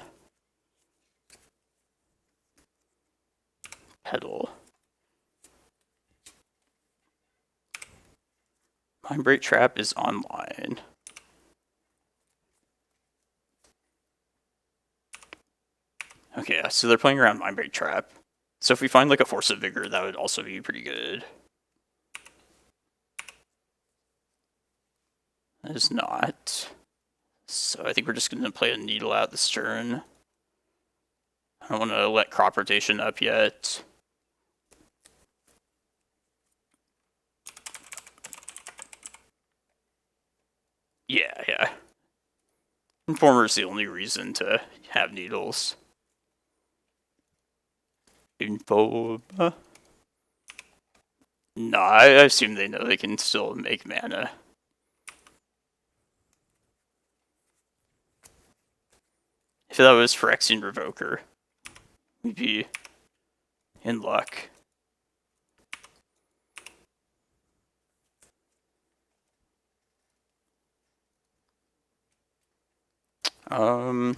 Petal. Mindbreak Trap is online. Okay, so they're playing around Mindbreak Trap. So if we find like a Force of Vigor, that would also be pretty good. That is not. So I think we're just going to play a Needle out this turn. I don't want to let Crop Rotation up yet. Yeah. Informer is the only reason to have Needles. Info. No, I assume they know they can still make mana. If that was Phyrexian Revoker, we'd be in luck. We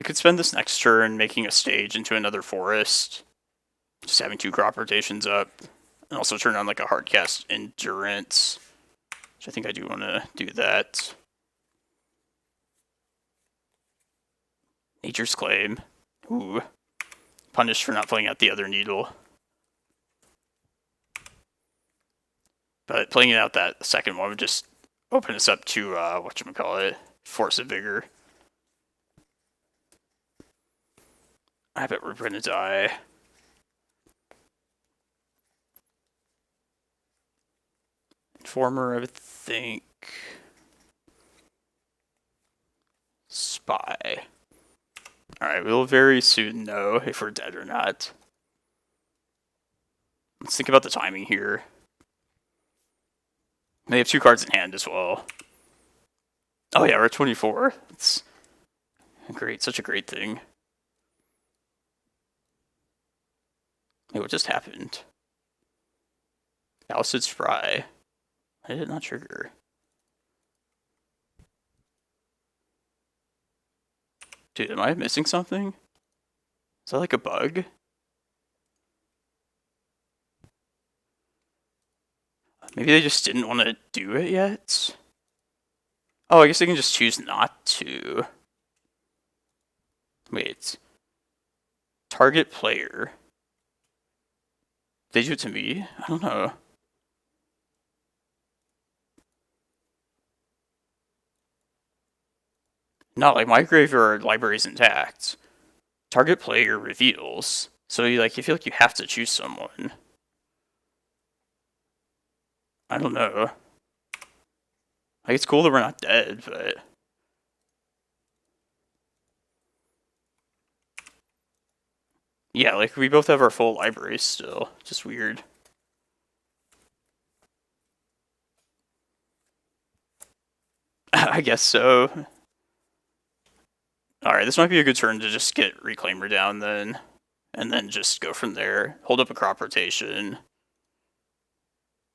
could spend this next turn making a stage into another forest. Just having 2 crop rotations up. And also turn on like a hardcast Endurance. Which I think I do want to do that. Nature's Claim. Ooh. Punished for not playing out the other Needle. But playing out that second one would just open us up to, whatchamacallit, Force of Vigor. I bet we're gonna die. Informer, I would think. Spy. Alright, we'll very soon know if we're dead or not. Let's think about the timing here. They have 2 cards in hand as well. Oh yeah, we're at 24. It's great, such a great thing. Hey, what just happened? Ballested Spry. I did not trigger. Dude, am I missing something? Is that like a bug? Maybe they just didn't want to do it yet? Oh, I guess they can just choose not to. Wait. Target player. They do it to me? I don't know. Not like my graveyard library's intact. Target player reveals. So you feel like you have to choose someone. I don't know. Like, it's cool that we're not dead, but... Yeah, like, we both have our full libraries still. Just weird. I guess so. Alright, this might be a good turn to just get Reclaimer down then. And then just go from there. Hold up a crop rotation.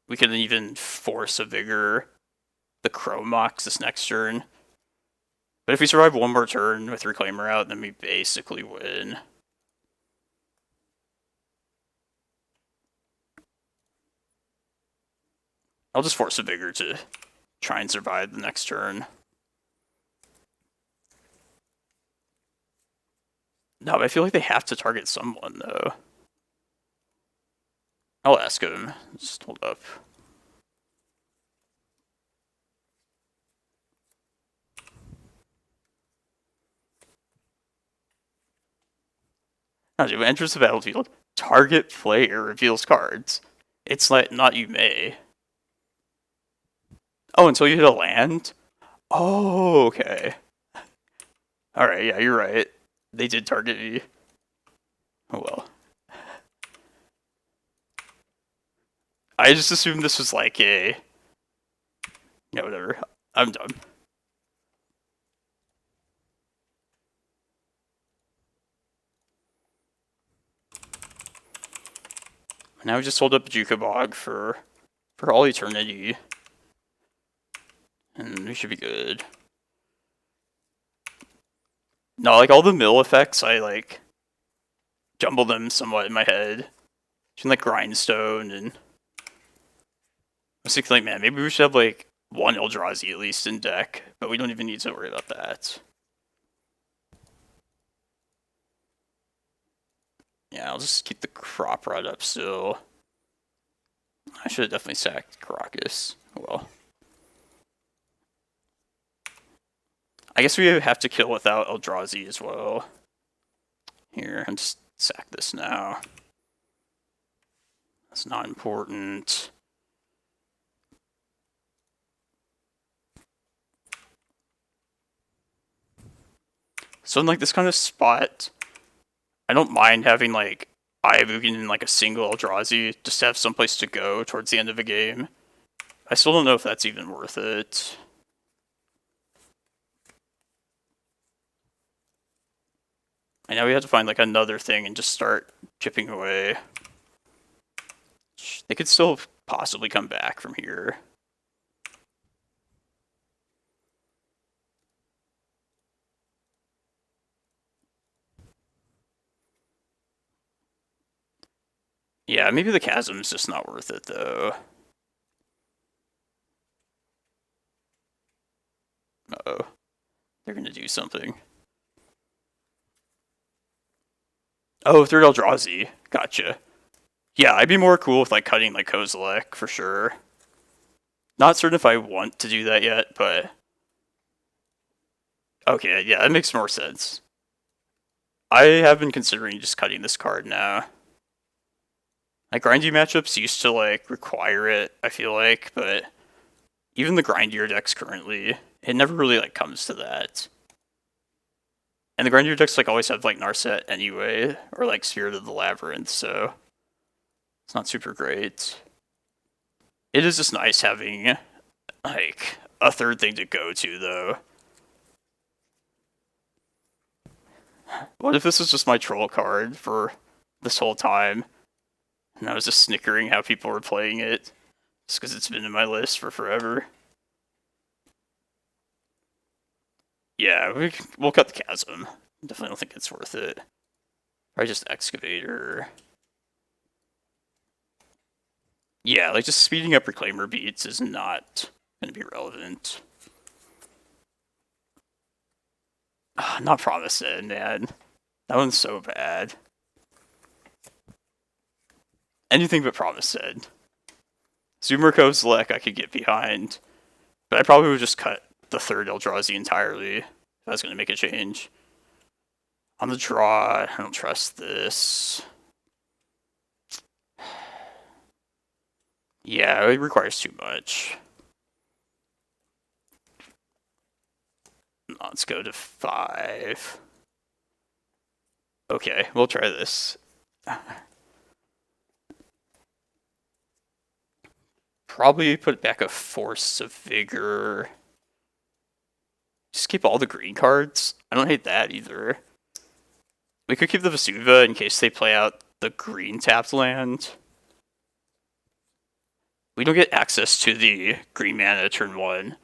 We could even Force of Vigor the Chromox this next turn. But if we survive one more turn with Reclaimer out, then we basically win. I'll just Force of Vigor to try and survive the next turn. No, but I feel like they have to target someone, though. I'll ask him. Just hold up. No, dude, when enters the battlefield, target player reveals cards. It's like, not you may. Oh, until you hit a land? Oh, okay. Alright, yeah, you're right. They did target me. Oh well. I just assumed this was like a... Yeah, whatever. I'm done. Now we just hold up Bojuka Bog for all eternity. And we should be good. No, like all the mill effects, I like jumble them somewhat in my head. Between like Grindstone and I was thinking like, man, maybe we should have like one Eldrazi at least in deck, but we don't even need to worry about that. Yeah, I'll just keep the crop rod up still. I should have definitely sacked Karakas. Well. I guess we have to kill without Eldrazi as well. Here, I'll just sack this now. That's not important. So in like this kind of spot, I don't mind having like Eye of Ugin in like a single Eldrazi just to have someplace to go towards the end of a game. I still don't know if that's even worth it. And now we have to find like another thing and just start chipping away. They could still possibly come back from here. Yeah, maybe the chasm's just not worth it though. Uh-oh. They're gonna do something. Oh, third Eldrazi. Gotcha. Yeah, I'd be more cool with like cutting like Kozilek for sure. Not certain if I want to do that yet, but okay, yeah, that makes more sense. I have been considering just cutting this card now. Like grindy matchups used to like require it, I feel like, but even the grindier decks currently, it never really like comes to that. And the grindier decks like always have like Narset anyway, or like Spirit of the Labyrinth, so it's not super great. It is just nice having like a third thing to go to though. What if this is just my troll card for this whole time? And I was just snickering how people were playing it, just because it's been in my list for forever. Yeah, we'll cut the chasm. Definitely don't think it's worth it. Probably just Excavator. Yeah, like just speeding up Reclaimer beats is not going to be relevant. Not Promise It, man. That one's so bad. Anything but Promise Said. Zoomer Kozilek I could get behind, but I probably would just cut the third Eldrazi entirely if I was going to make a change. On the draw, I don't trust this. Yeah, it requires too much. Let's go to 5. Okay, we'll try this. Probably put back a Force of Vigor. Just keep all the green cards. I don't hate that either. We could keep the Vesuva in case they play out the green tapped land. We don't get access to the green mana turn 1.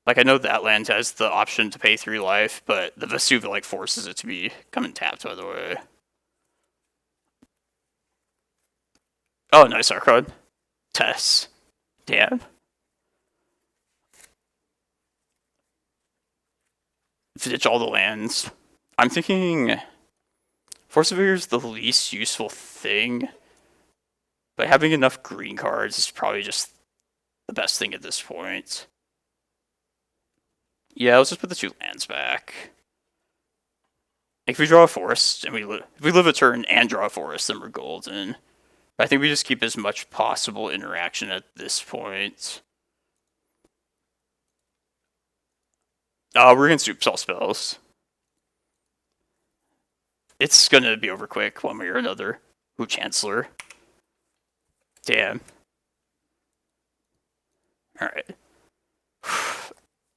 Like, I know that land has the option to pay 3 life, but the Vesuva, like, forces it to be coming tapped, by the way. Oh, nice Archon. Tess. Damn. Ditch all the lands. I'm thinking Force of Vigor is the least useful thing, but having enough green cards is probably just the best thing at this point. Yeah, let's just put the 2 lands back. If we draw a forest, and if we live a turn and draw a forest, then we're golden. But I think we just keep as much possible interaction at this point. We're gonna soup all spells. It's gonna be over quick, one way or another. Ooh, Chancellor. Damn. Alright.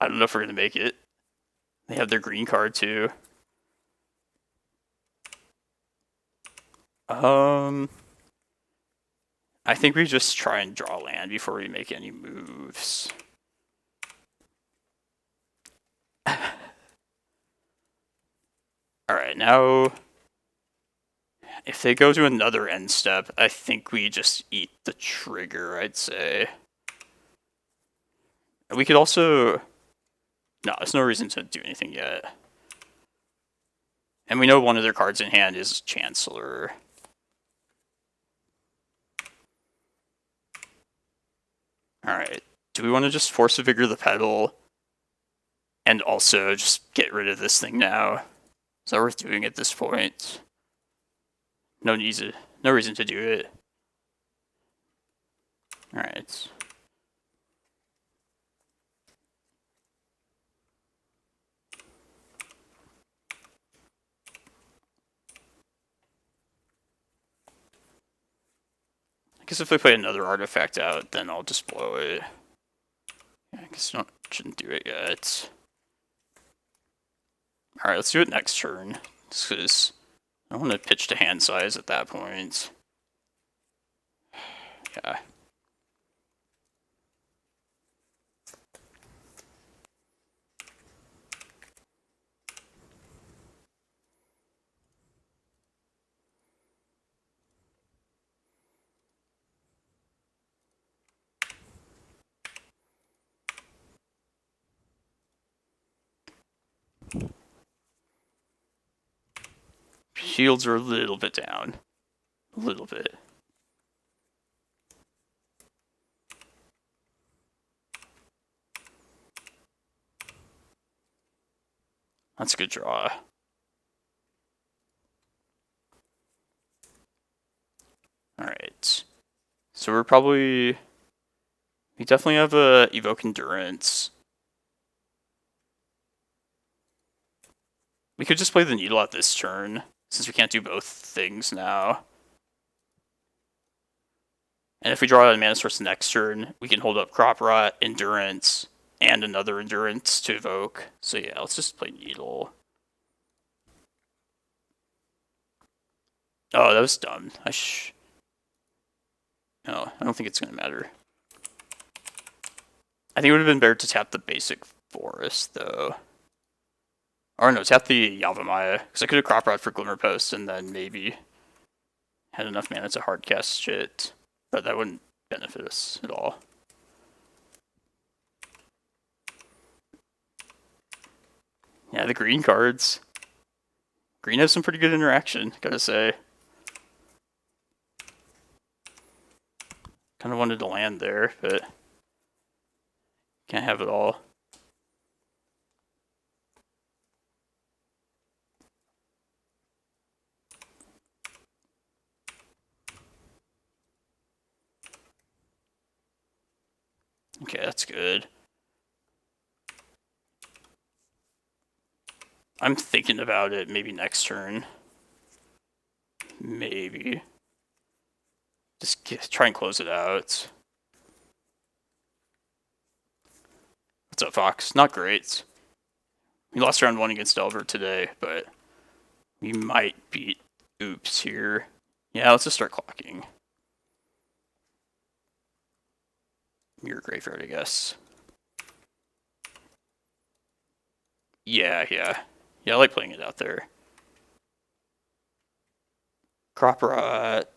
I don't know if we're gonna make it. They have their green card too. I think we just try and draw land before we make any moves. Alright, now if they go to another end step, I think we just eat the trigger, I'd say. We could also... No, there's no reason to do anything yet. And we know one of their cards in hand is Chancellor. Alright, do we want to just Force of Vigor the pedal and also just get rid of this thing now? Is that worth doing at this point? No reason to do it. Alright. I guess if they play another artifact out, then I'll just blow it. Yeah, I guess shouldn't do it yet. Alright, let's do it next turn. Just because I want to pitch to hand size at that point. Yeah. Shields are a little bit down. A little bit. That's a good draw. Alright. So we're probably... We definitely have a Evoke Endurance. We could just play the Needle at this turn, since we can't do both things now. And if we draw a mana source next turn, we can hold up Crop Rot, Endurance, and another Endurance to evoke. So yeah, let's just play Needle. Oh, that was dumb. No, I don't think it's going to matter. I think it would have been better to tap the basic Forest, though. Or no, tap the Yavimaya, because I could have Crop Rot for Glimmerpost and then maybe had enough mana to hardcast shit. But that wouldn't benefit us at all. Yeah, the green cards. Green has some pretty good interaction, gotta say. Kind of wanted to land there, but can't have it all. Okay, that's good. I'm thinking about it maybe next turn. Maybe. Just try and close it out. What's up, Fox? Not great. We lost round 1 against Delver today, but we might beat Oops here. Yeah, let's just start clocking. Mirror Graveyard, I guess. Yeah. Yeah, I like playing it out there. Crop Rot.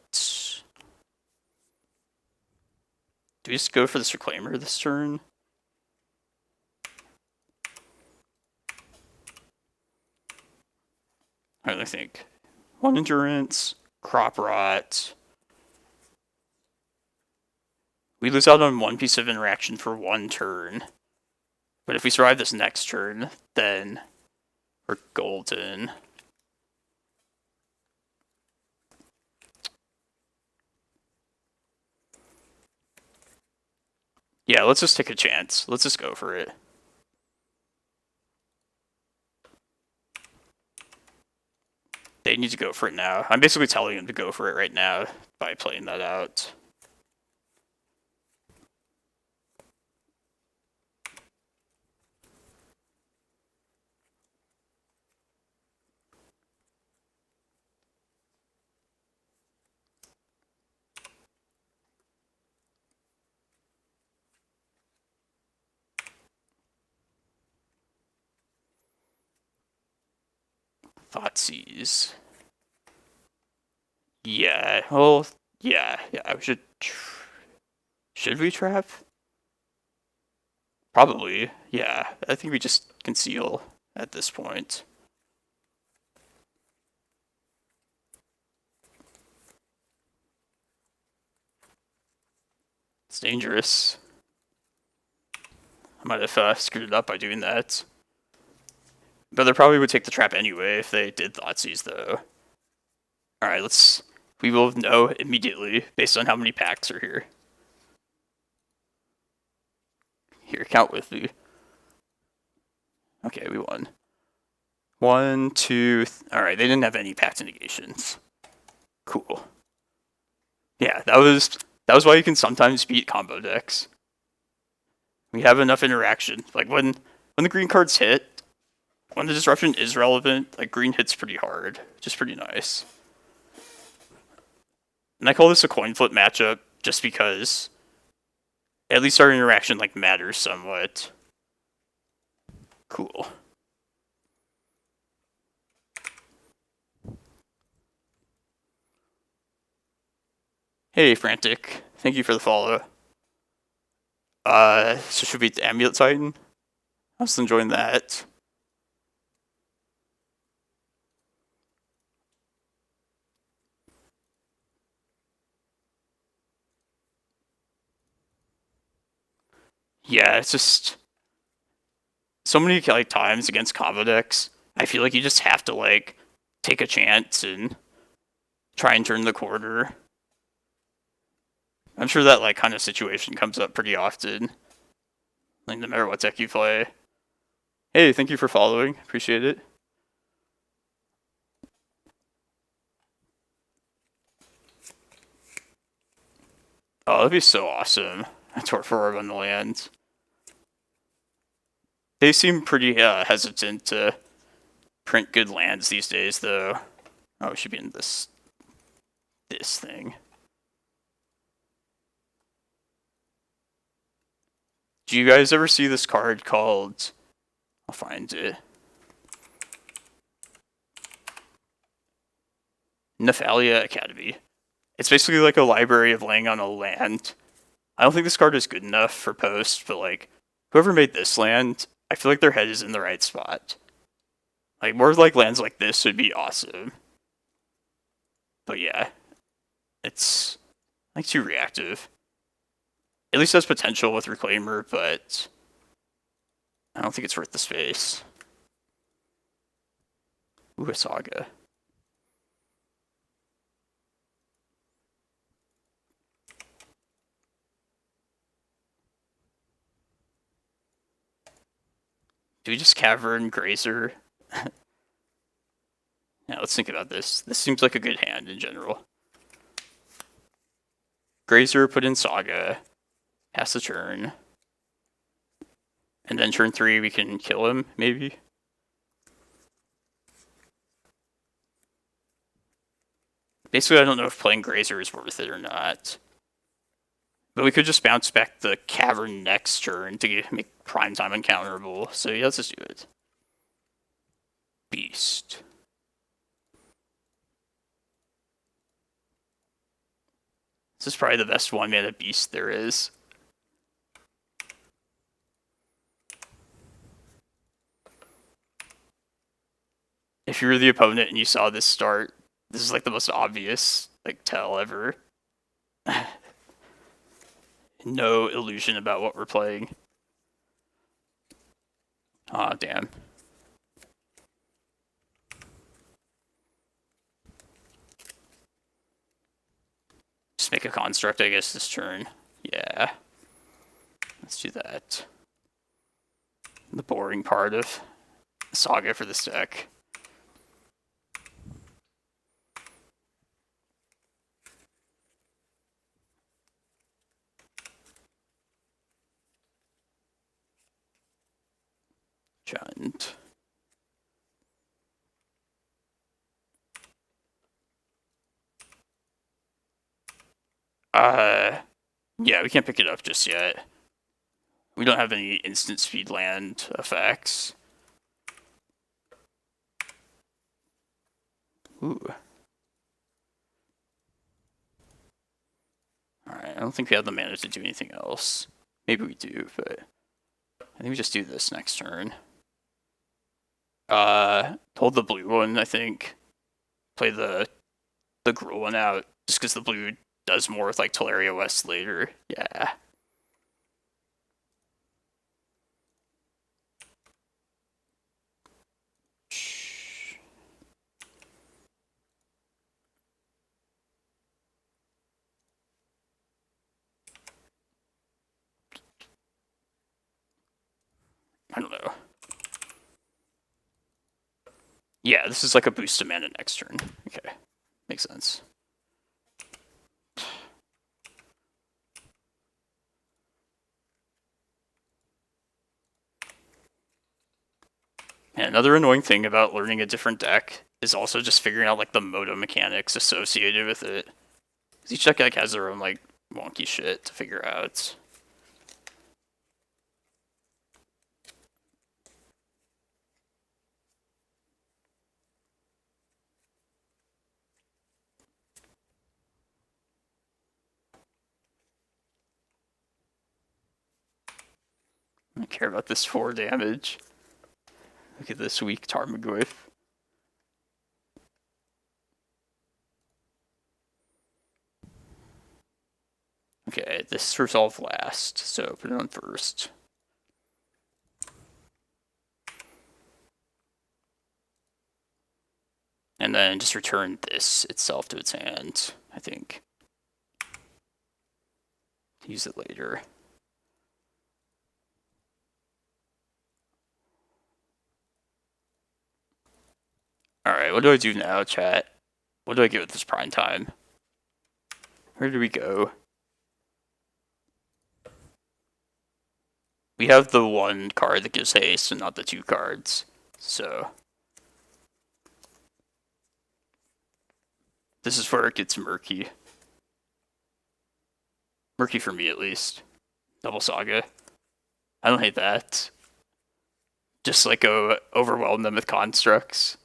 Do we just go for this Reclaimer this turn? I don't think. 1 Endurance, Crop Rot. We lose out on 1 piece of interaction for 1 turn. But if we survive this next turn, then we're golden. Yeah, let's just take a chance. Let's just go for it. They need to go for it now. I'm basically telling them to go for it right now by playing that out. Thoughtseize. Yeah, well, yeah, we should... Should we trap? Probably, yeah. I think we just conceal at this point. It's dangerous. I might have screwed it up by doing that. But they probably would take the trap anyway if they did Thoughtseize, though. Alright, we will know immediately based on how many packs are here. Here, count with me. Okay, we won. 1, 2... Alright, they didn't have any packed negations. Cool. Yeah, that was why you can sometimes beat combo decks. We have enough interaction. Like, when the green cards hit, when the disruption is relevant, like, green hits pretty hard, which is pretty nice. And I call this a coin flip matchup just because at least our interaction, like, matters somewhat. Cool. Hey, Frantic. Thank you for the follow. So should we beat the Amulet Titan? I was enjoying that. Yeah, it's just so many like times against combo decks. I feel like you just have to like take a chance and try and turn the corner. I'm sure that like kind of situation comes up pretty often. Like no matter what deck you play. Hey, thank you for following. Appreciate it. Oh, that'd be so awesome. A Torpor Orb on the land. They seem pretty hesitant to print good lands these days, though. Oh, it should be in this thing. Do you guys ever see this card called... I'll find it. Nephalia Academy. It's basically like a library of laying on a land. I don't think this card is good enough for post, but like, whoever made this land, I feel like their head is in the right spot. Like, more like lands like this would be awesome. But yeah, it's like too reactive. At least has potential with Reclaimer, but I don't think it's worth the space. Ooh, a Saga. Do we just Cavern Grazer? Yeah, let's think about this. This seems like a good hand in general. Grazer, put in Saga. Pass the turn. And then turn 3 we can kill him, maybe? Basically, I don't know if playing Grazer is worth it or not. But we could just bounce back the Cavern next turn to make Primetime uncounterable. So yeah, let's just do it. Beast. This is probably the best 1-mana beast there is. If you were the opponent and you saw this start, this is like the most obvious like tell ever. No illusion about what we're playing. Aw, damn. Just make a construct, I guess, this turn. Yeah. Let's do that. The boring part of Saga for this deck. Giant. Yeah, we can't pick it up just yet. We don't have any instant speed land effects. Ooh. Alright, I don't think we have the mana to do anything else. Maybe we do, but I think we just do this next turn. Hold the blue one, I think. Play the Gruul one out, just because the blue does more with like Teleria West later. Yeah. I don't know. Yeah, this is like a boost to mana next turn. Okay, makes sense. And another annoying thing about learning a different deck is also just figuring out like the moto mechanics associated with it. Because each deck has their own like wonky shit to figure out. I don't care about this 4 damage. Look at this weak Tarmogoyf. Okay, this resolve last, so put it on first. And then just return this itself to its hand, I think. Use it later. Alright, what do I do now, chat? What do I get with this prime time? Where do we go? We have the 1 card that gives haste and not the 2 cards, so this is where it gets murky. Murky for me, at least. Double Saga. I don't hate that. Just like go overwhelm them with constructs.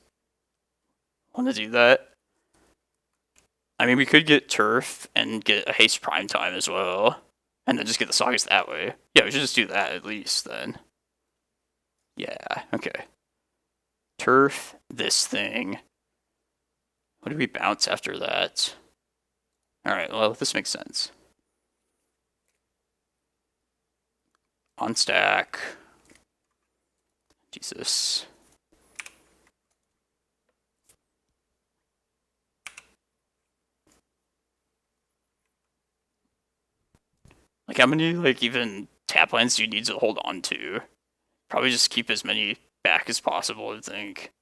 Want to do that? I mean, we could get Turf and get a haste prime time as well. And then just get the Sagas that way. Yeah, we should just do that at least then. Yeah, okay. Turf this thing. What do we bounce after that? Alright, well, this makes sense. On stack. Jesus. Like, how many, like, even tap lands do you need to hold on to? Probably just keep as many back as possible, I think.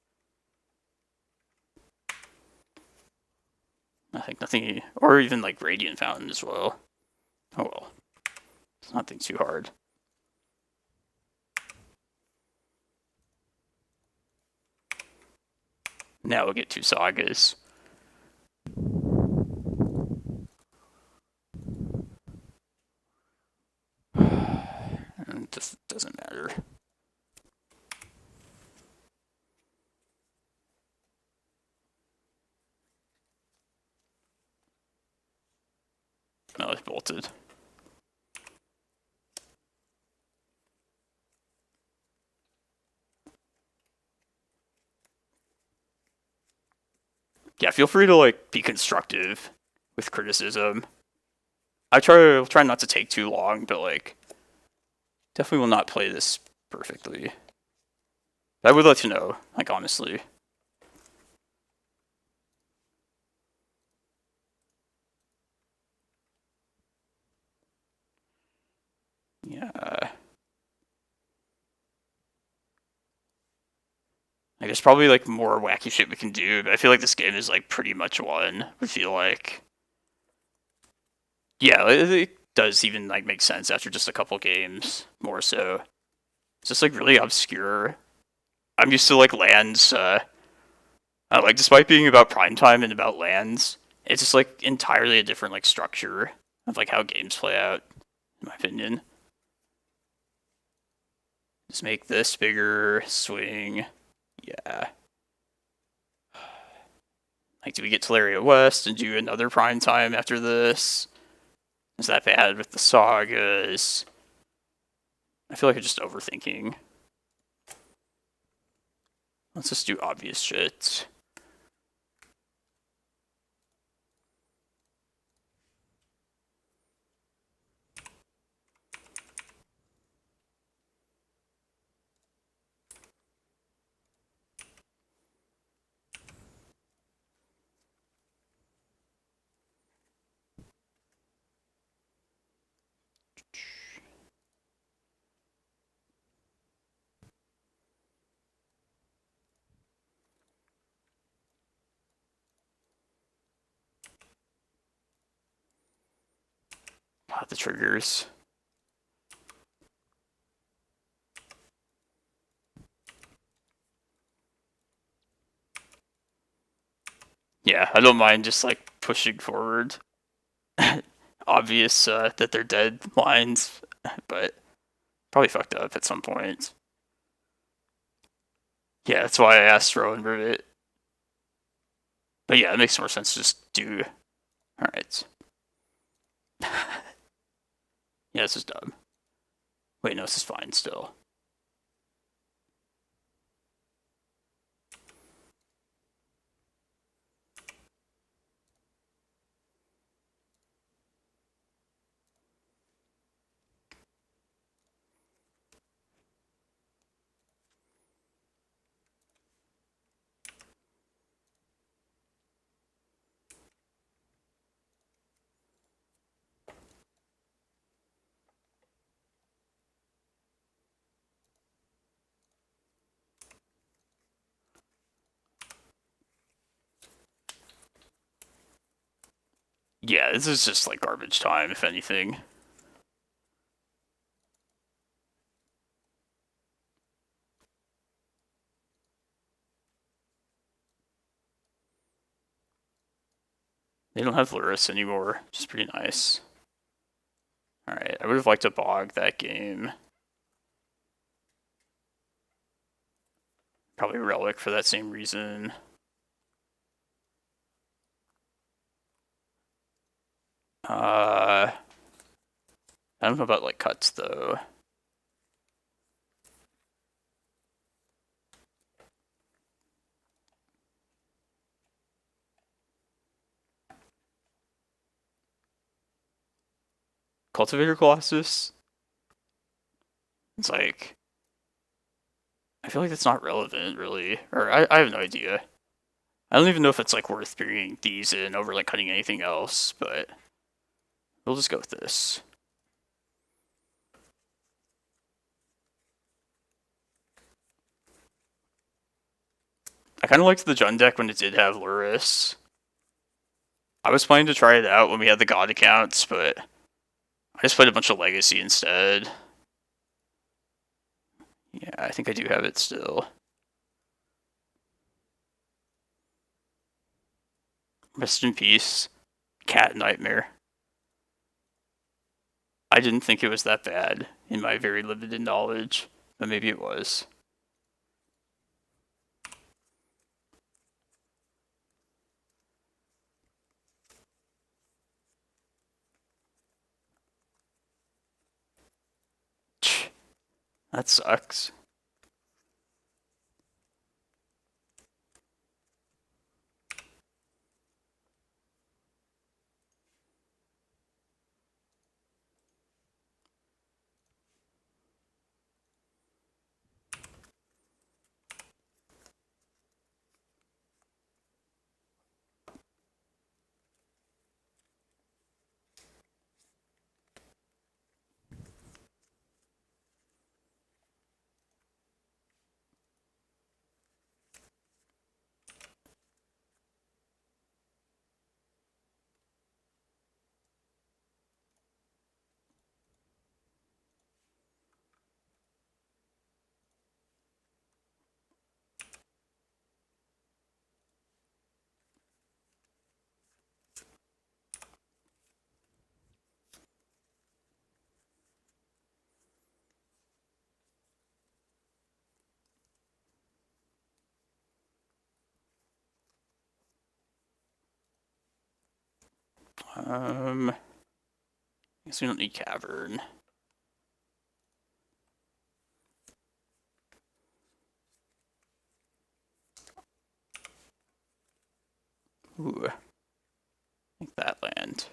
I think nothing, or even, like, Radiant Fountain as well. Oh well. It's nothing too hard. Now we'll get 2 sagas. And this doesn't matter. No, it's bolted. Yeah, feel free to like be constructive with criticism. I try not to take too long, but like definitely will not play this perfectly. I would let you know, like honestly. Yeah. I guess probably like more wacky shit we can do, but I feel like this game is like pretty much won. I feel like, yeah, it does even like make sense after just a couple games. More so, it's just like really obscure. I'm used to like lands. Like despite being about prime time and about lands, it's just like entirely a different like structure of like how games play out, in my opinion. Just make this bigger, swing. Yeah. Like, do we get Teleria West and do another prime time after this? Is that bad with the sagas? I feel like I'm just overthinking. Let's just do obvious shit. The triggers. Yeah, I don't mind just like pushing forward. Obvious that they're dead lines, but probably fucked up at some point. Yeah, that's why I asked Rowan Rivet. But yeah, it makes more sense to just do. Alright. Yeah, this is dumb. Wait, no, this is fine still. Yeah, this is just like garbage time, if anything. They don't have Luris anymore, which is pretty nice. Alright, I would have liked to bog that game. Probably Relic for that same reason. I don't know about like cuts though. Cultivator Colossus. It's like, I feel like that's not relevant, really. Or I have no idea. I don't even know if it's like worth bringing these in over like cutting anything else, but we'll just go with this. I kind of liked the Jund deck when it did have Luris. I was planning to try it out when we had the God accounts, but I just played a bunch of Legacy instead. Yeah, I think I do have it still. Rest in peace, Cat Nightmare. I didn't think it was that bad in my very limited knowledge, but maybe it was. That sucks. I guess we don't need Cavern. Ooh. I think that land.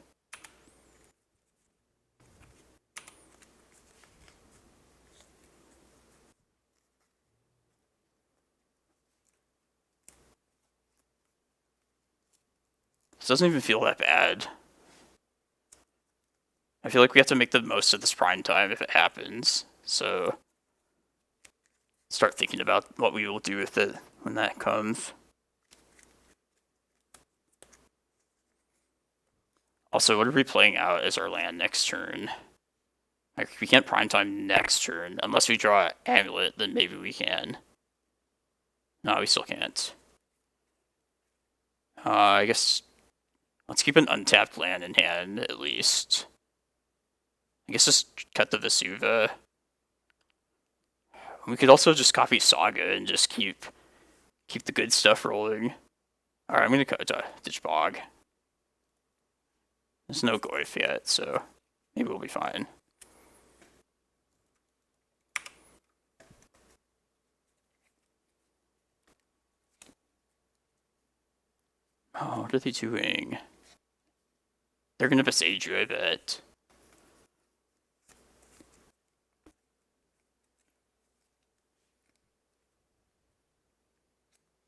This doesn't even feel that bad. I feel like we have to make the most of this prime time if it happens, so start thinking about what we will do with it when that comes. Also, what are we playing out as our land next turn? Like, we can't prime time next turn unless we draw Amulet, then maybe we can. No, we still can't. I guess let's keep an untapped land in hand at least. I guess just cut the Vesuva. We could also just copy Saga and just keep the good stuff rolling. Alright, I'm gonna cut Ditch Bog. There's no Goyf yet, so maybe we'll be fine. Oh, what are they doing? They're gonna Boseiju, I bet.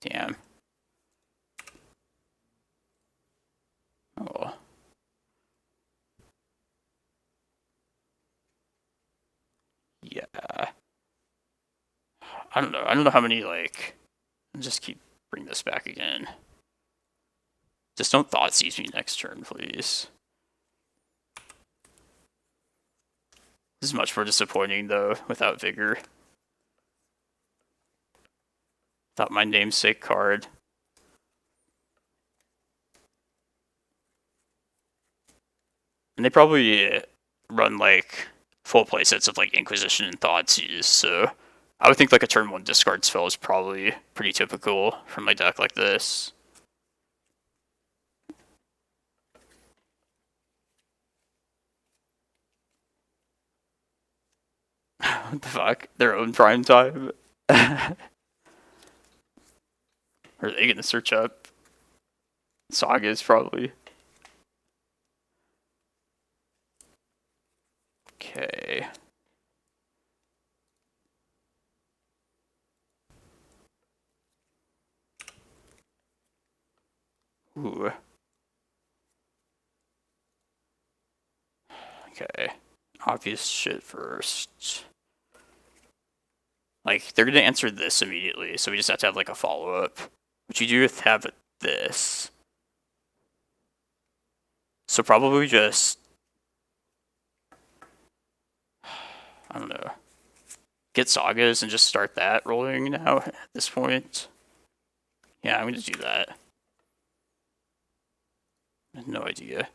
Damn. Oh. Yeah. I don't know. I don't know how many, like... I'll just bring this back again. Just don't Thought Seize me next turn, please. This is much more disappointing, though, without Vigor. Without my namesake card. And they probably run, like, full playsets of, like, Inquisition and Thoughtseize, so... I would think, like, a turn 1 discard spell is probably pretty typical from my deck like this. What the fuck? Their own prime time? Are they gonna search up Sagas, probably? Okay. Ooh. Okay. Obvious shit first. Like, they're gonna answer this immediately, so we just have to have, like, a follow-up. Which you do have this. So probably just... I don't know. Get Sagas and just start that rolling now at this point. Yeah, I'm gonna do that. No idea.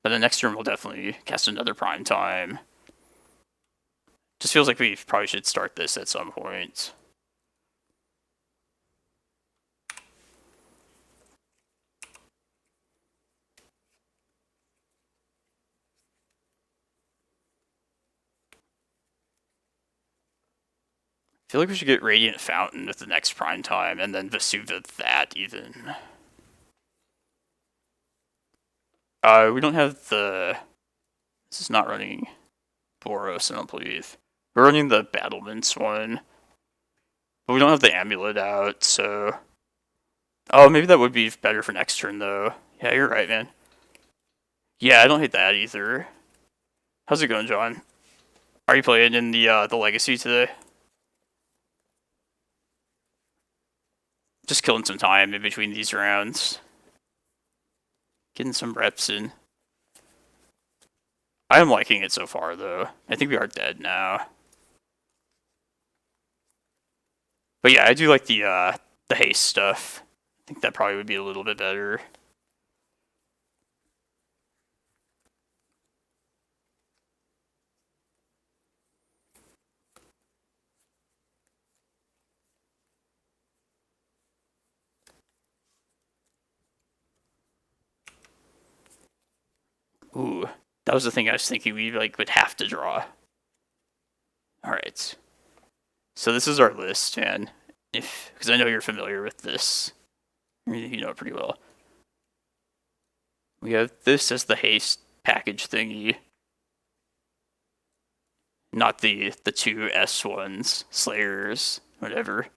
But the next turn we'll definitely cast another Prime Time. Just feels like we probably should start this at some point. I feel like we should get Radiant Fountain with the next Prime Time, and then Vesuva that even. We don't have the... This is not running Boros, I don't believe. We're running the Battlements one. But we don't have the Amulet out, so... Oh, maybe that would be better for next turn, though. Yeah, you're right, man. Yeah, I don't hate that either. How's it going, John? Are you playing in the Legacy today? Just killing some time in between these rounds. Getting some reps in. I am liking it so far, though. I think we are dead now. But yeah, I do like the haste stuff. I think that probably would be a little bit better. Ooh, that was the thing I was thinking we would have to draw. All right. So this is our list, man. Because I know you're familiar with this. You know it pretty well. We have this as the haste package thingy. Not the two S ones, Slayers, whatever.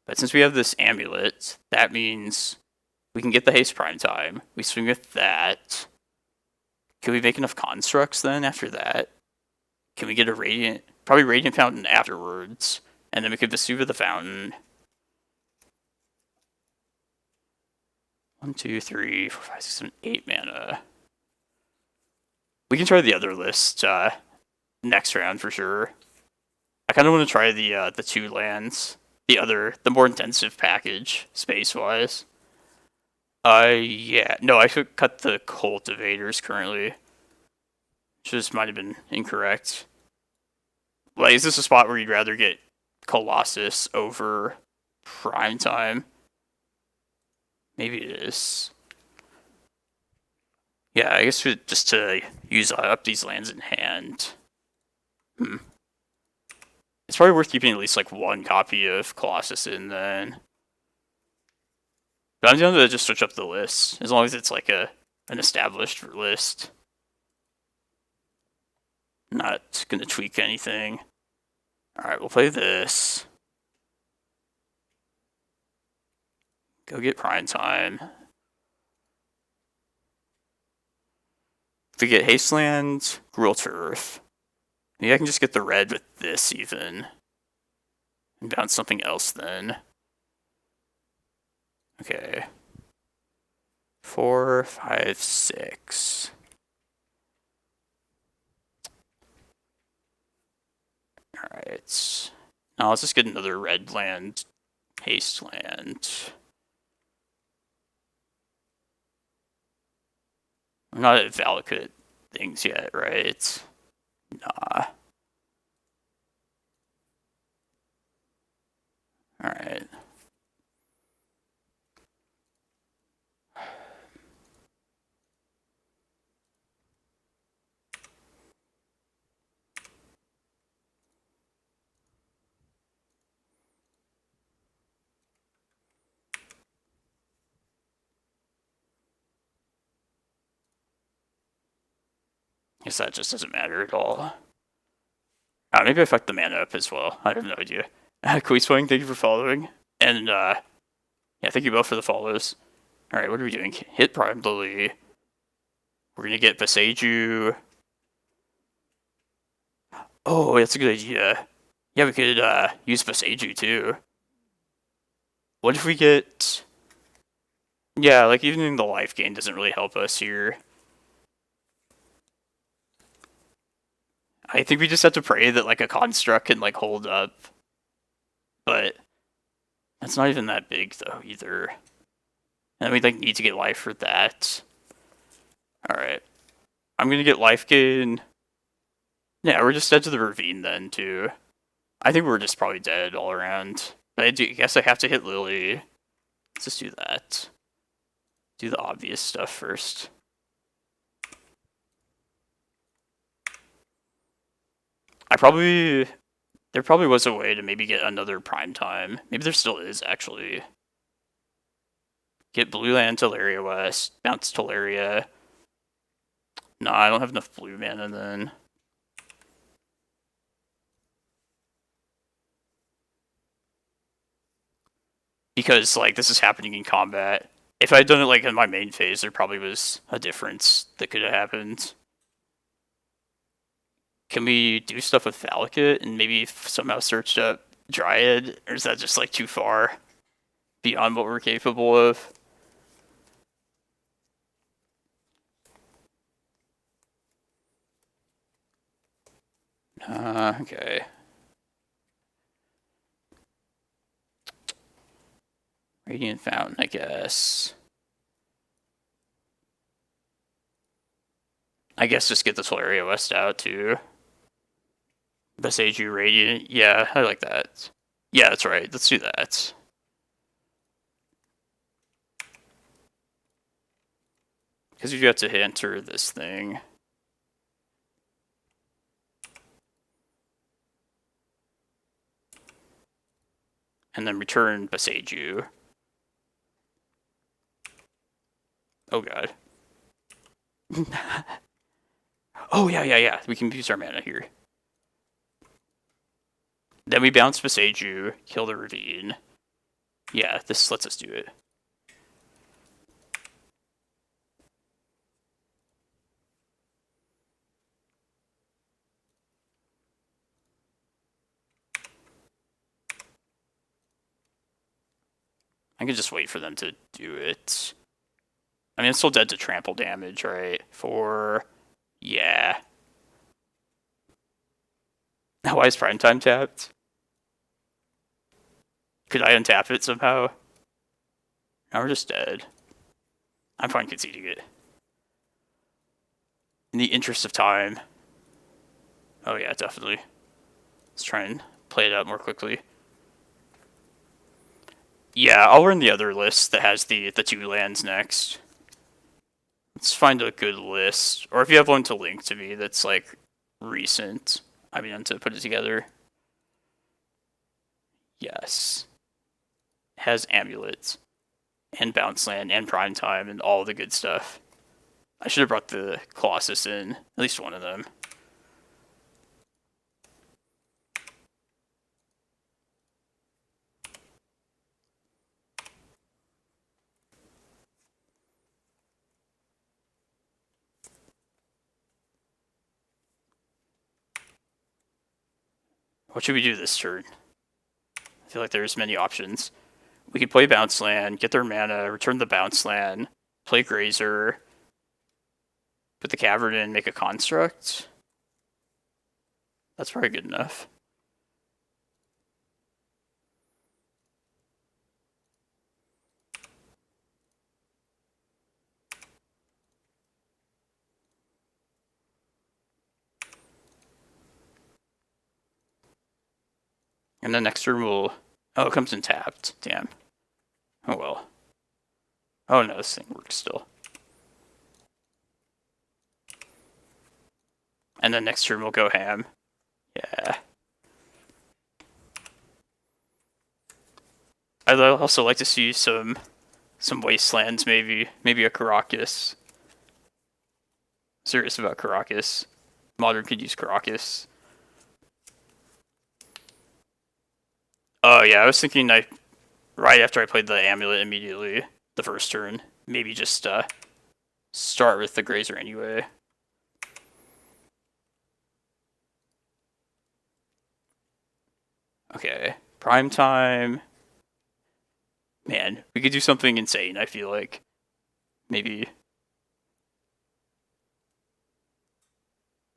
But since we have this amulet, that means we can get the haste prime time. We swing with that. Can we make enough constructs then after that? Can we get a Radiant? Probably Radiant Fountain afterwards. And then we could Vesuva the Fountain. 1, 2, 3, 4, 5, 6, 7, 8 mana. We can try the other list next round for sure. I kind of want to try the 2 lands. The more intensive package, space-wise. Yeah. No, I should cut the cultivators currently. Just might have been incorrect. Like, is this a spot where you'd rather get Colossus over Prime Time? Maybe it is. Yeah, I guess just to use up these lands in hand. It's probably worth keeping at least like 1 copy of Colossus in then. But I'm down to just switch up the list, as long as it's like an established list. Not gonna tweak anything. Alright, we'll play this. Go get Prime Time. If we get Hasteland, Gruul Turf. Maybe I can just get the red with this even. And bounce something else then. Okay. 4, 5, 6. Alright. Now let's just get another red land. Haste land. We're not at Valakut things yet, right? Nah. Alright. Guess that just doesn't matter at all. Maybe I fucked the mana up as well. I have no idea. Queeswing, thank you for following. And, yeah, thank you both for the follows. Alright, what are we doing? Hit Prime Lily. We're gonna get Boseiju. Oh, that's a good idea. Yeah, we could, use Boseiju too. What if we get... Yeah, like, even the life gain doesn't really help us here. I think we just have to pray that, like, a construct can, like, hold up. But that's not even that big, though, either. And we, like, need to get life for that. Alright. I'm gonna get life gain. Yeah, we're just dead to the ravine then, too. I think we're just probably dead all around. But I guess I have to hit Lily. Let's just do that. Do the obvious stuff first. There probably was a way to maybe get another prime time. Maybe there still is, actually. Get blue land Teleria West, bounce Teleria. No, I don't have enough blue mana then. Because, like, this is happening in combat. If I had done it, like, in my main phase, there probably was a difference that could have happened. Can we do stuff with Valakut and maybe somehow search up Dryad? Or is that just, like, too far beyond what we're capable of? Okay. Radiant Fountain, I guess. I guess just get the Teleria West out, too. Boseiju Radiant. Yeah, I like that. Yeah, that's right. Let's do that. Because you have to enter this thing. And then return Boseiju. Oh god. Oh yeah. We can use our mana here. Then we bounce Boseiju, kill the ravine. Yeah, this lets us do it. I can just wait for them to do it. I mean, it's still dead to trample damage, right? Yeah. Why is Prime Time tapped? Could I untap it somehow? Now we're just dead. I'm fine conceding it. In the interest of time. Oh yeah, definitely. Let's try and play it out more quickly. Yeah, I'll run the other list that has the 2 lands next. Let's find a good list. Or if you have one to link to me that's, like, recent. I mean, to put it together. Yes. It has amulets. And bounce land, and prime time, and all the good stuff. I should have brought the Colossus in. At least one of them. What should we do this turn? I feel like there's many options. We could play bounce land, get their mana, return the bounce land, play Grazer, put the Cavern in, make a construct. That's probably good enough. And then next turn we'll... Oh, it comes in tapped. Damn. Oh well. Oh no, this thing works still. And then next turn we'll go ham. Yeah. I'd also like to see some wastelands, maybe a Karakas. Serious about Karakas. Modern could use Karakas. Oh yeah, I was thinking right after I played the Amulet immediately, the first turn, maybe just start with the Grazer anyway. Okay, prime time. Man, we could do something insane, I feel like. Maybe.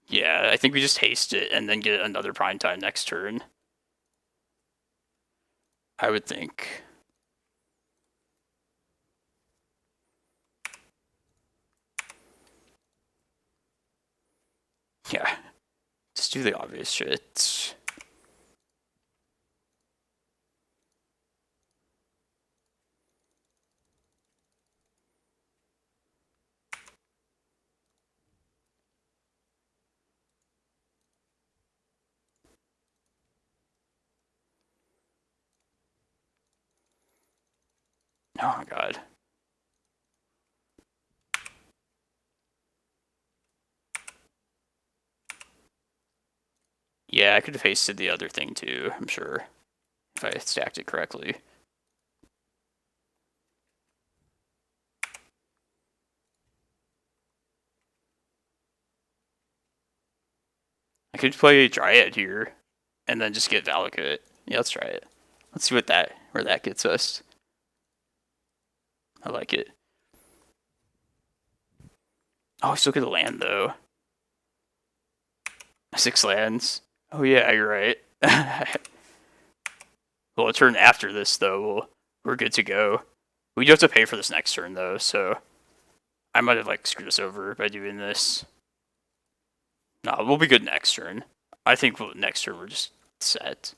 Yeah, I think we just haste it and then get another prime time next turn. I would think. Yeah. Just do the obvious shit. Oh my god. Yeah, I could have hasted the other thing too, I'm sure. If I stacked it correctly. I could play a Dryad here, and then just get Valakut. Yeah, let's try it. Let's see where that gets us. I like it. Oh, I still get a land though. 6 lands. Oh yeah, you're right. Well, a turn after this though, we're good to go. We do have to pay for this next turn though, so I might have screwed us over by doing this. No, we'll be good next turn. I think next turn we're just set.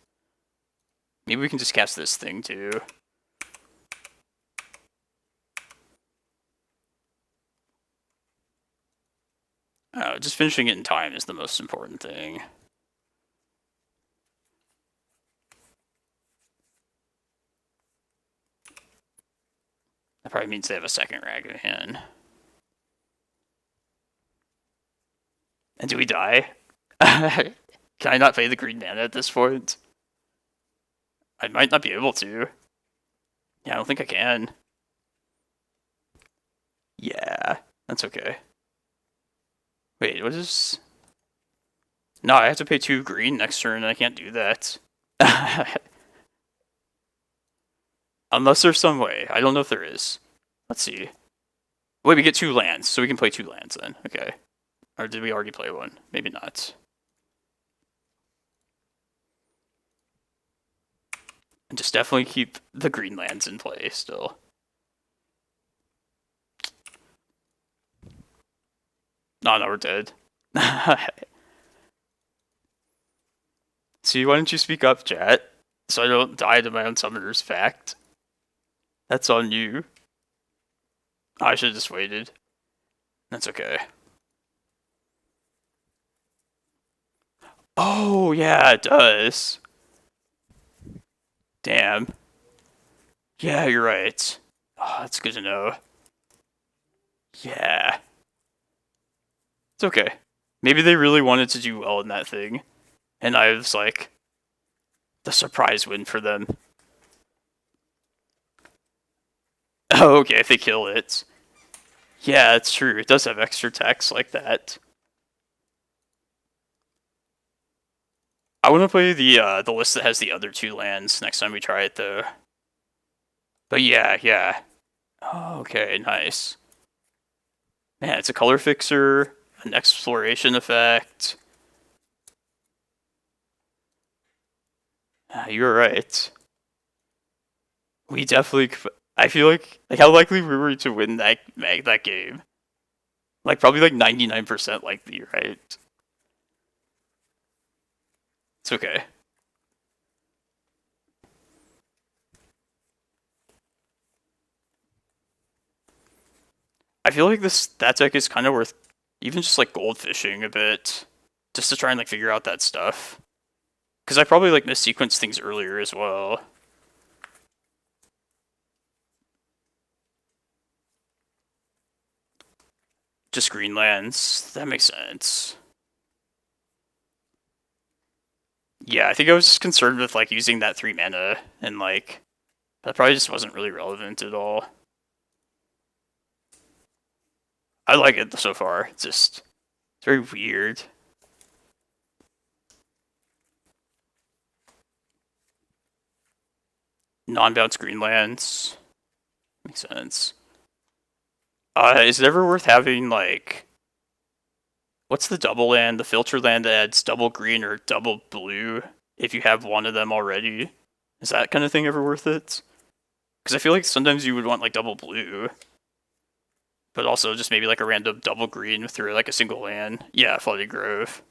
Maybe we can just cast this thing too. Just finishing it in time is the most important thing. That probably means they have a second Ragavan. And do we die? Can I not pay the green mana at this point? I might not be able to. Yeah, I don't think I can. Yeah, that's okay. Wait, what is... No, I have to pay 2 green next turn, and I can't do that. Unless there's some way. I don't know if there is. Let's see. Wait, we get 2 lands, so we can play 2 lands then. Okay. Or did we already play one? Maybe not. And just definitely keep the green lands in play still. No, we're dead. See, why don't you speak up, chat? So I don't die to my own summoner's fact. That's on you. I should have just waited. That's okay. Oh, yeah, it does. Damn. Yeah, you're right. Oh, that's good to know. Yeah. It's okay. Maybe they really wanted to do well in that thing. And I was like, the surprise win for them. Oh, okay, if they kill it. Yeah, it's true. It does have extra text like that. I want to play the list that has the other 2 lands next time we try it, though. But yeah. Oh, okay, nice. Man, it's a color fixer, an exploration effect. You're right. We definitely... I feel like how likely we were to win that game? Probably 99% likely, right? It's okay. I feel like that deck is kind of worth even just goldfishing a bit, just to try and figure out that stuff. Because I probably missequenced things earlier as well. Just green lands. That makes sense. Yeah, I think I was just concerned with like using that 3 mana, and like that probably just wasn't really relevant at all. I like it so far. It's very weird. Non-bounce Greenlands. Makes sense. Is it ever worth having like what's the double land? The filter land that adds double green or double blue if you have one of them already. Is that kind of thing ever worth it? Because I feel like sometimes you would want like double blue. But also just maybe like a random double green through like a single land. Yeah, Flooded Grove.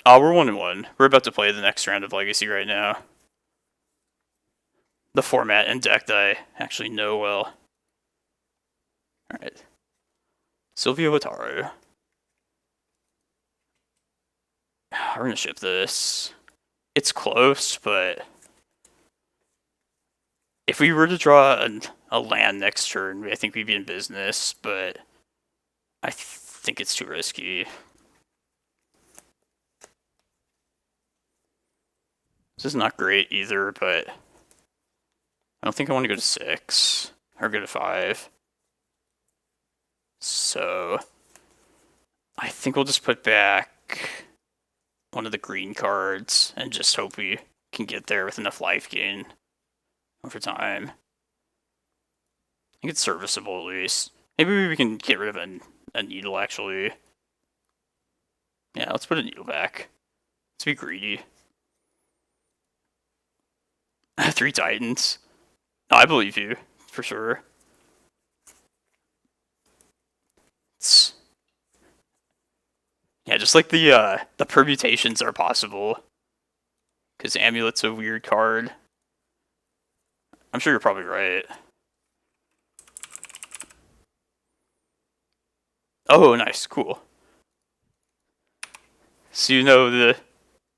We're 1-1. We're about to play the next round of Legacy right now. The format and deck that I actually know well. Alright. Sylvia Wataru. We're gonna ship this. It's close, but if we were to draw a land next turn, I think we'd be in business, but I think it's too risky. This is not great either, but I don't think I want to go to 6 or go to 5. So I think we'll just put back one of the green cards and just hope we can get there with enough life gain over time. I think it's serviceable at least. Maybe we can get rid of a needle actually. Yeah, let's put a needle back. Let's be greedy. 3 Titans. No, I believe you, for sure. Yeah, just like the permutations are possible. Because Amulet's a weird card. I'm sure you're probably right. Oh, nice, cool. So you know the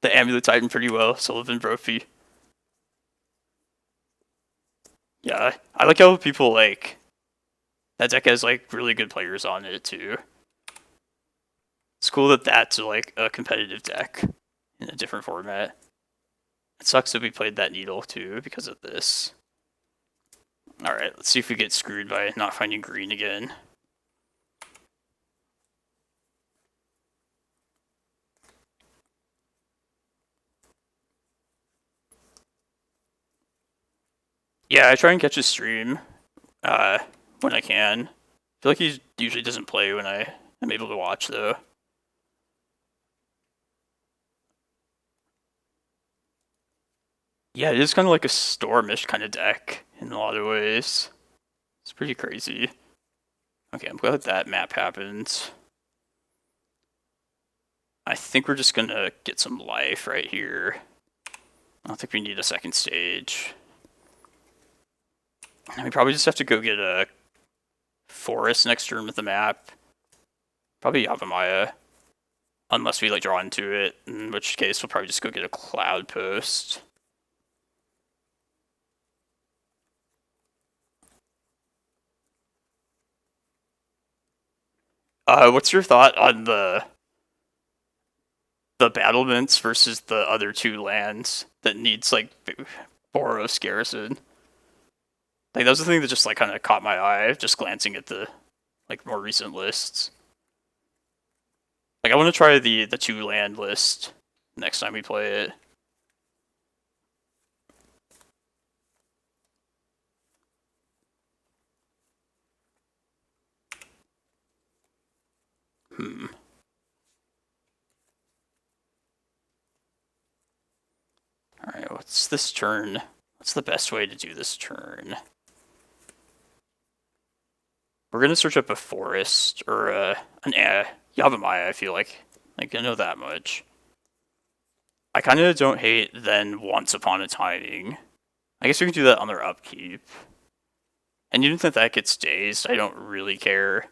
Amulet Titan pretty well, Sullivan Brophy. Yeah, I like how people like that deck has like really good players on it too. It's cool that that's like a competitive deck in a different format. It sucks that we played that needle too because of this. Alright, let's see if we get screwed by not finding green again. Yeah, I try and catch his stream when I can. I feel like he usually doesn't play when I'm able to watch though. Yeah, it is kind of like a Stormish kind of deck in a lot of ways. It's pretty crazy. Okay, I'm glad that map happened. I think we're just gonna get some life right here. I don't think we need a second stage. We probably just have to go get a forest next turn with the map. Probably Yavimaya. Unless we like draw into it, in which case we'll probably just go get a Cloudpost. What's your thought on the battlements versus the other 2 lands that needs like Boros Garrison? Like that was the thing that just like kind of caught my eye, just glancing at the like more recent lists. Like I want to try the 2 land list next time we play it. Alright, what's this turn? What's the best way to do this turn? We're gonna search up a forest or an Yavimaya, I feel like. Like, I know that much. I kind of don't hate then Once Upon a Timing. I guess we can do that on their upkeep. And even if that gets dazed, I don't really care.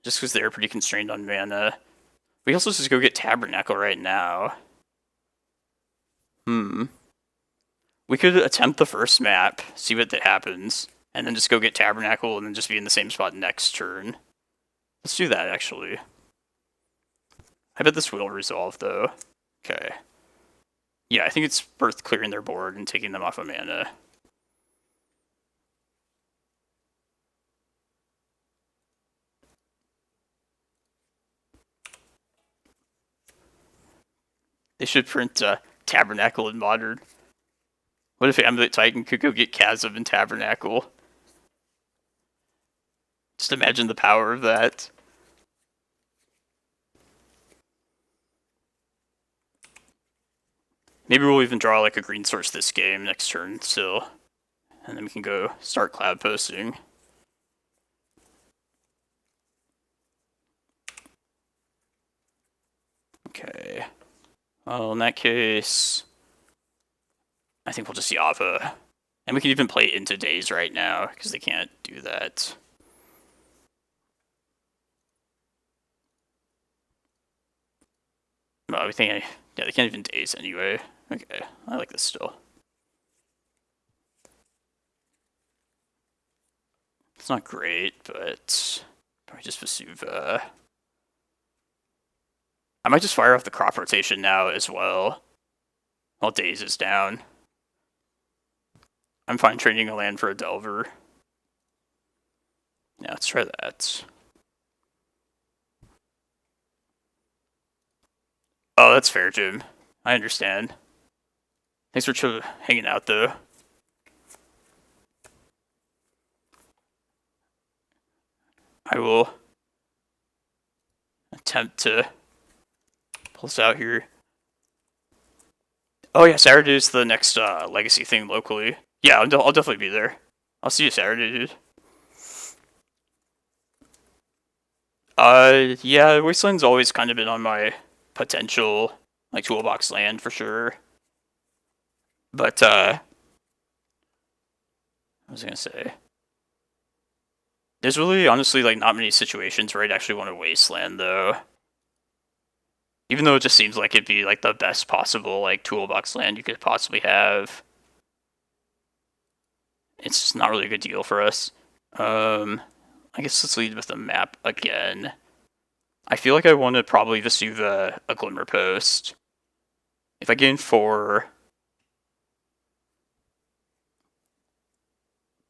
Just because they're pretty constrained on mana. We also just go get Tabernacle right now. We could attempt the first map, see what that happens, and then just go get Tabernacle and then just be in the same spot next turn. Let's do that, actually. I bet this will resolve, though. Okay. Yeah, I think it's worth clearing their board and taking them off of mana. They should print Tabernacle in Modern. What if Amulet Titan could go get Chasm and Tabernacle? Just imagine the power of that. Maybe we'll even draw like a green source this game next turn still. And then we can go start Cloudposting. Okay. Well, in that case, I think we'll just Yava. And we can even play into Days right now, because they can't do that. Well, we think, yeah, they can't even Days anyway. Okay, I like this still. It's not great, but probably just Vesuva. I might just fire off the crop rotation now as well, while Days is down. I'm fine trading a land for a Delver. Yeah, let's try that. Oh, that's fair, Jim. I understand. Thanks for hanging out, though. I will attempt to pull this out here. Oh yeah, Saturday is the next Legacy thing locally. Yeah, I'll definitely be there. I'll see you Saturday, dude. Yeah, Wasteland's always kind of been on my potential, like, toolbox land for sure. But, what was I gonna say? There's really, honestly, like, not many situations where I'd actually want to Wasteland, though. Even though it just seems like it'd be, like, the best possible, like, toolbox land you could possibly have. It's just not really a good deal for us. I guess let's lead with the map again. I feel like I want to probably Vesuva a Glimmerpost. If I gain 4...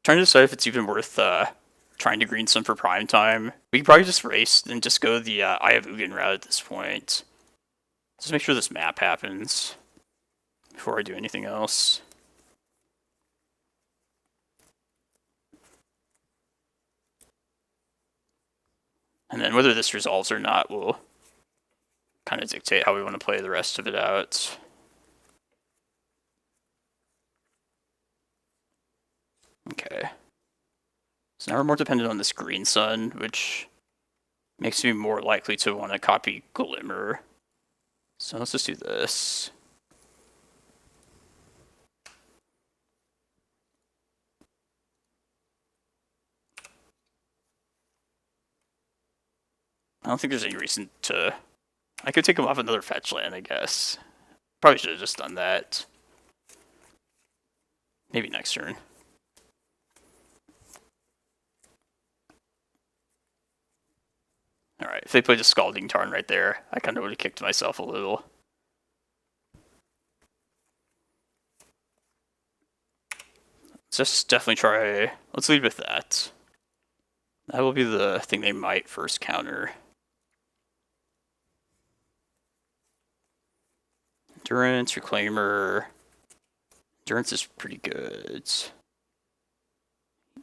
Trying to decide if it's even worth trying to green some for prime time. We could probably just race and just go the Eye of Ugin route at this point. Just make sure this map happens before I do anything else. And then whether this resolves or not will kind of dictate how we want to play the rest of it out. Okay. So now we're more dependent on this green sun, which makes me more likely to want to copy Glimmer. So let's just do this. I don't think there's any reason to... I could take him off another fetch land, I guess. Probably should have just done that. Maybe next turn. Alright, if they played a Scalding Tarn right there, I kind of would have kicked myself a little. Let's just definitely try... Let's lead with that. That will be the thing they might first counter. Endurance, Reclaimer. Endurance is pretty good.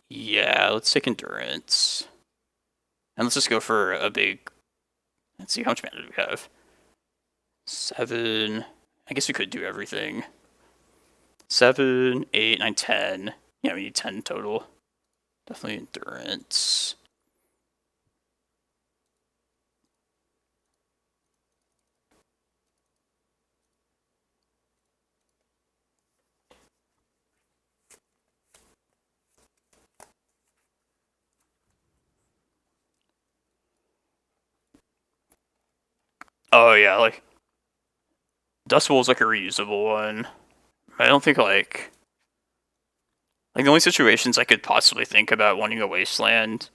Yeah, let's take Endurance. And let's just go for a big... Let's see, how much mana do we have? 7... I guess we could do everything. 7, 8, 9, 10. Yeah, we need 10 total. Definitely Endurance. Oh yeah, like... Dust Bowl is like a reusable one. I don't think like the only situations I could possibly think about wanting a Wasteland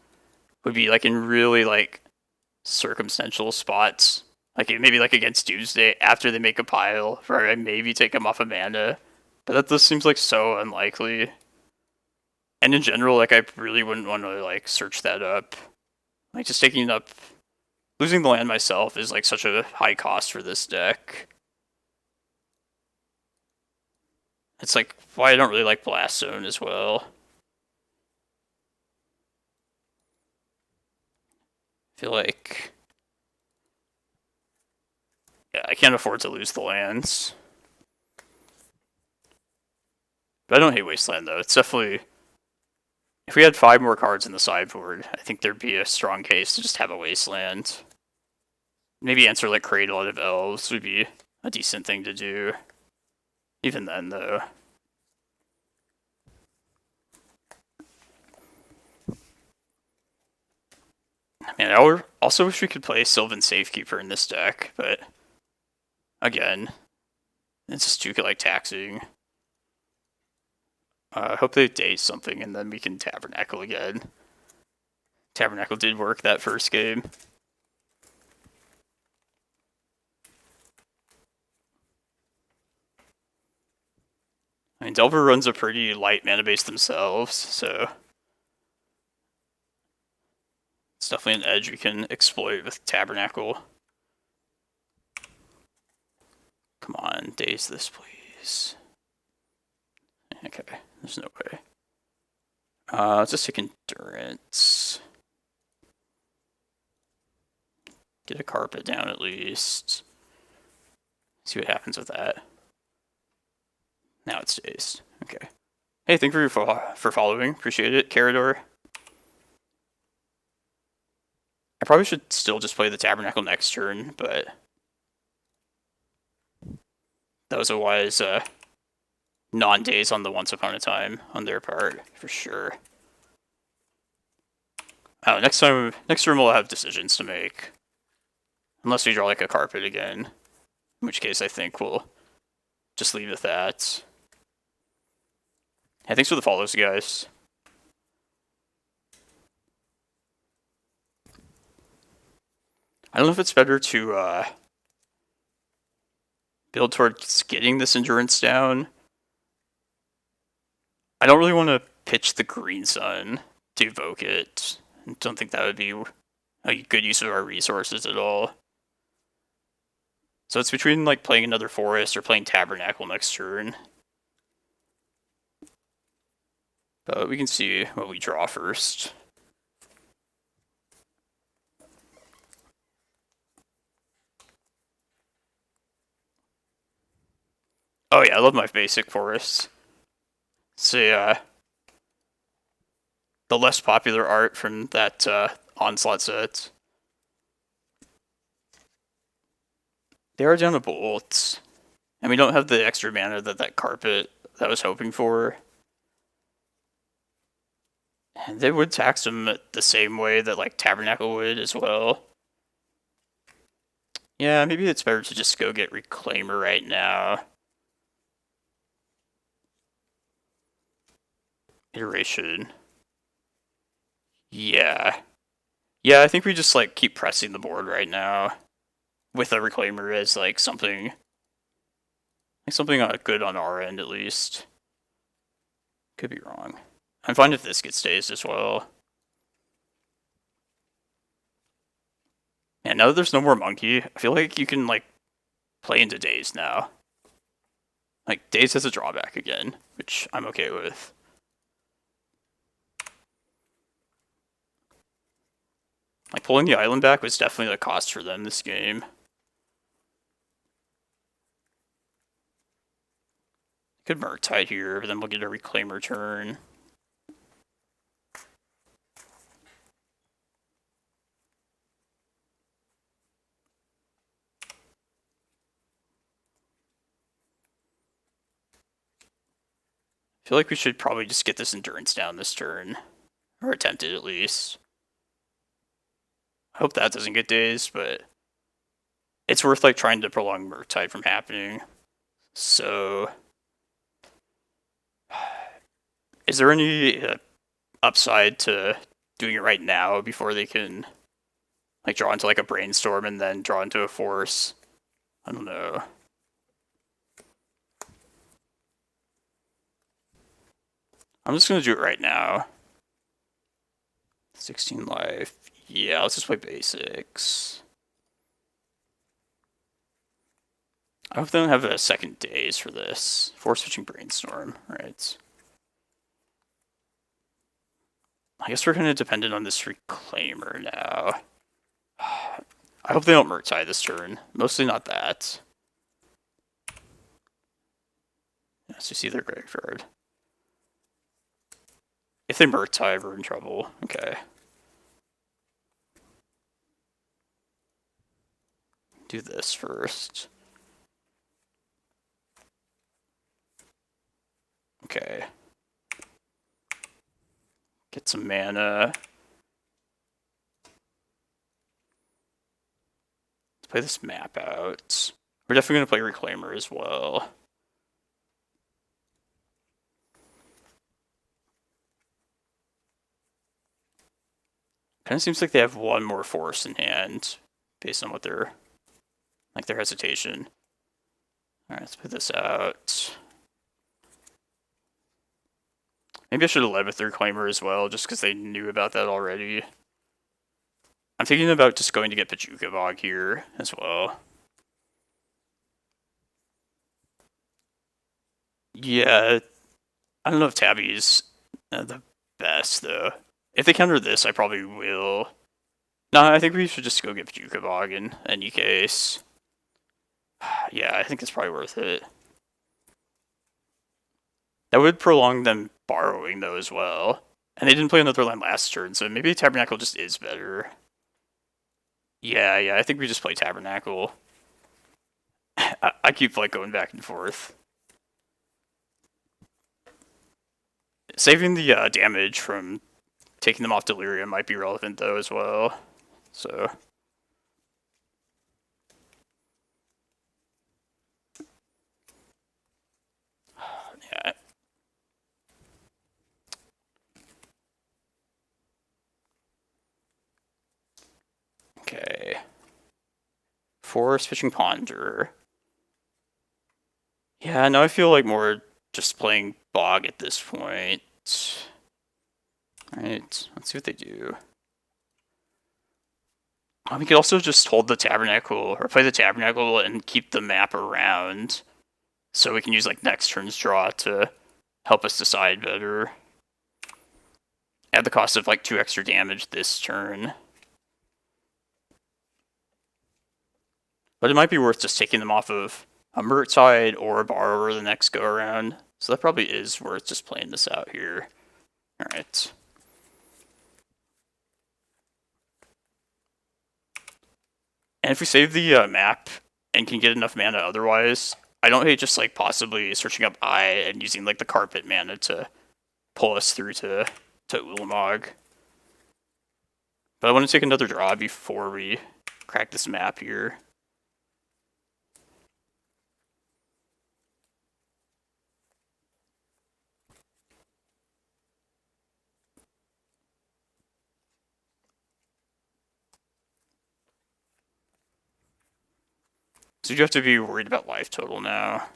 would be like in really like circumstantial spots. Like maybe like against Doomsday after they make a pile, where I maybe take them off a mana. But that just seems like so unlikely. And in general, like I really wouldn't want to like search that up. Like just taking up, losing the land myself is like such a high cost for this deck. It's like why I don't really like Blast Zone as well. I feel like, yeah, I can't afford to lose the lands. But I don't hate Wasteland though. It's definitely, if we had 5 more cards in the sideboard, I think there'd be a strong case to just have a Wasteland. Maybe answer like Cradle out of Elves would be a decent thing to do. Even then though. Man, I also wish we could play Sylvan Safekeeper in this deck, but again, it's just too like taxing. I hope they date something and then we can Tabernacle again. Tabernacle did work that first game. I mean, Delver runs a pretty light mana base themselves, so it's definitely an edge we can exploit with Tabernacle. Come on, daze this, please. Okay, there's no way. Let's just take Endurance. Get a carpet down at least. See what happens with that. Now it's dazed. Okay. Hey, thank you for following. Appreciate it, Carador. I probably should still just play the Tabernacle next turn, but that was a wise non-daze on the Once Upon a Time on their part, for sure. Next turn we'll have decisions to make. Unless we draw like a carpet again. In which case I think we'll just leave it at that. Hey, thanks for the follows, guys. I don't know if it's better to build towards getting this endurance down. I don't really want to pitch the Green Sun to evoke it. I don't think that would be a good use of our resources at all. So it's between like playing another forest or playing Tabernacle next turn. But we can see what we draw first. Oh yeah, I love my basic forests. See, the less popular art from that Onslaught set. They are down to bolts. And we don't have the extra mana that carpet that I was hoping for. And they would tax them the same way that like Tabernacle would as well. Yeah, maybe it's better to just go get Reclaimer right now. Iteration. Yeah. Yeah, I think we just like keep pressing the board right now. With a Reclaimer as like something good on our end at least. Could be wrong. I'm fine if this gets dazed as well. And now that there's no more monkey, I feel like you can like play into daze now. Like daze has a drawback again, which I'm okay with. Like pulling the island back was definitely a cost for them this game. Could Murktide here, but then we'll get a Reclaimer turn. I feel like we should probably just get this endurance down this turn. Or attempt it at least. I hope that doesn't get dazed, but it's worth like trying to prolong Murktide from happening. So is there any upside to doing it right now before they can Like draw into like a brainstorm and then draw into a force. I don't know. I'm just gonna do it right now. 16 life. Yeah, let's just play basics. I hope they don't have a second days for this. Force switching brainstorm, right? I guess we're kind of dependent on this Reclaimer now. I hope they don't Murktide this turn. Mostly not that. Yeah, so you see their graveyard. If they Murktide, we're in trouble. Okay. Do this first. Okay. Get some mana. Let's play this map out. We're definitely going to play Reclaimer as well. Kind of seems like they have one more force in hand, based on what their hesitation. Alright, let's put this out. Maybe I should have led with their Reclaimer as well, just because they knew about that already. I'm thinking about just going to get Bojuka Bog here as well. Yeah, I don't know if Tabby's the best, though. If they counter this, I probably will. No, I think we should just go get Bojuka Bog in any case. Yeah, I think it's probably worth it. That would prolong them borrowing, though, as well. And they didn't play another line last turn, so maybe Tabernacle just is better. Yeah, I think we just play Tabernacle. I keep like going back and forth. Saving the damage from taking them off Delirium might be relevant, though, as well. So... yeah. Okay. Force Fishing Ponder. Yeah, now I feel like more just playing Bog at this point. Alright, let's see what they do. We could also just hold the Tabernacle, or play the Tabernacle and keep the map around. So we can use like next turn's draw to help us decide better. At the cost of like 2 extra damage this turn. But it might be worth just taking them off of a Murktide or a Borrower the next go around. So that probably is worth just playing this out here. Alright. And if we save the map and can get enough mana otherwise, I don't hate just like possibly searching up Eye and using like the carpet mana to pull us through to Ulamog. But I want to take another draw before we crack this map here. So you have to be worried about life total now.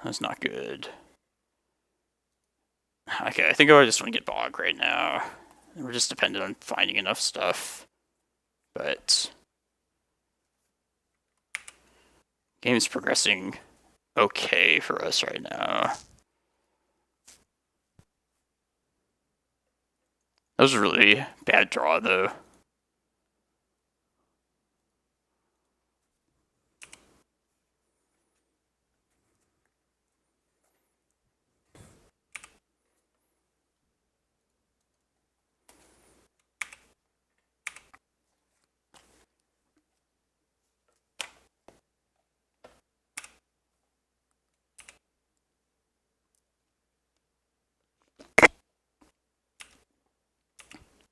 That's not good. Okay, I think I just want to get Bog right now. We're just dependent on finding enough stuff. But... game is progressing okay for us right now. That was a really bad draw, though.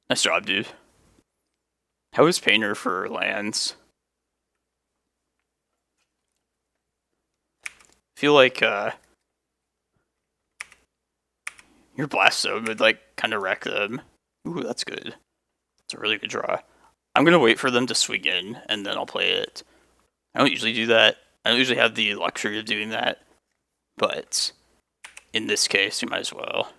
Nice job, dude. How is Painter for lands? I feel like your Blast Zone would like kind of wreck them. Ooh, that's good. It's a really good draw. I'm gonna wait for them to swing in, and then I'll play it. I don't usually do that. I don't usually have the luxury of doing that, but in this case, you might as well.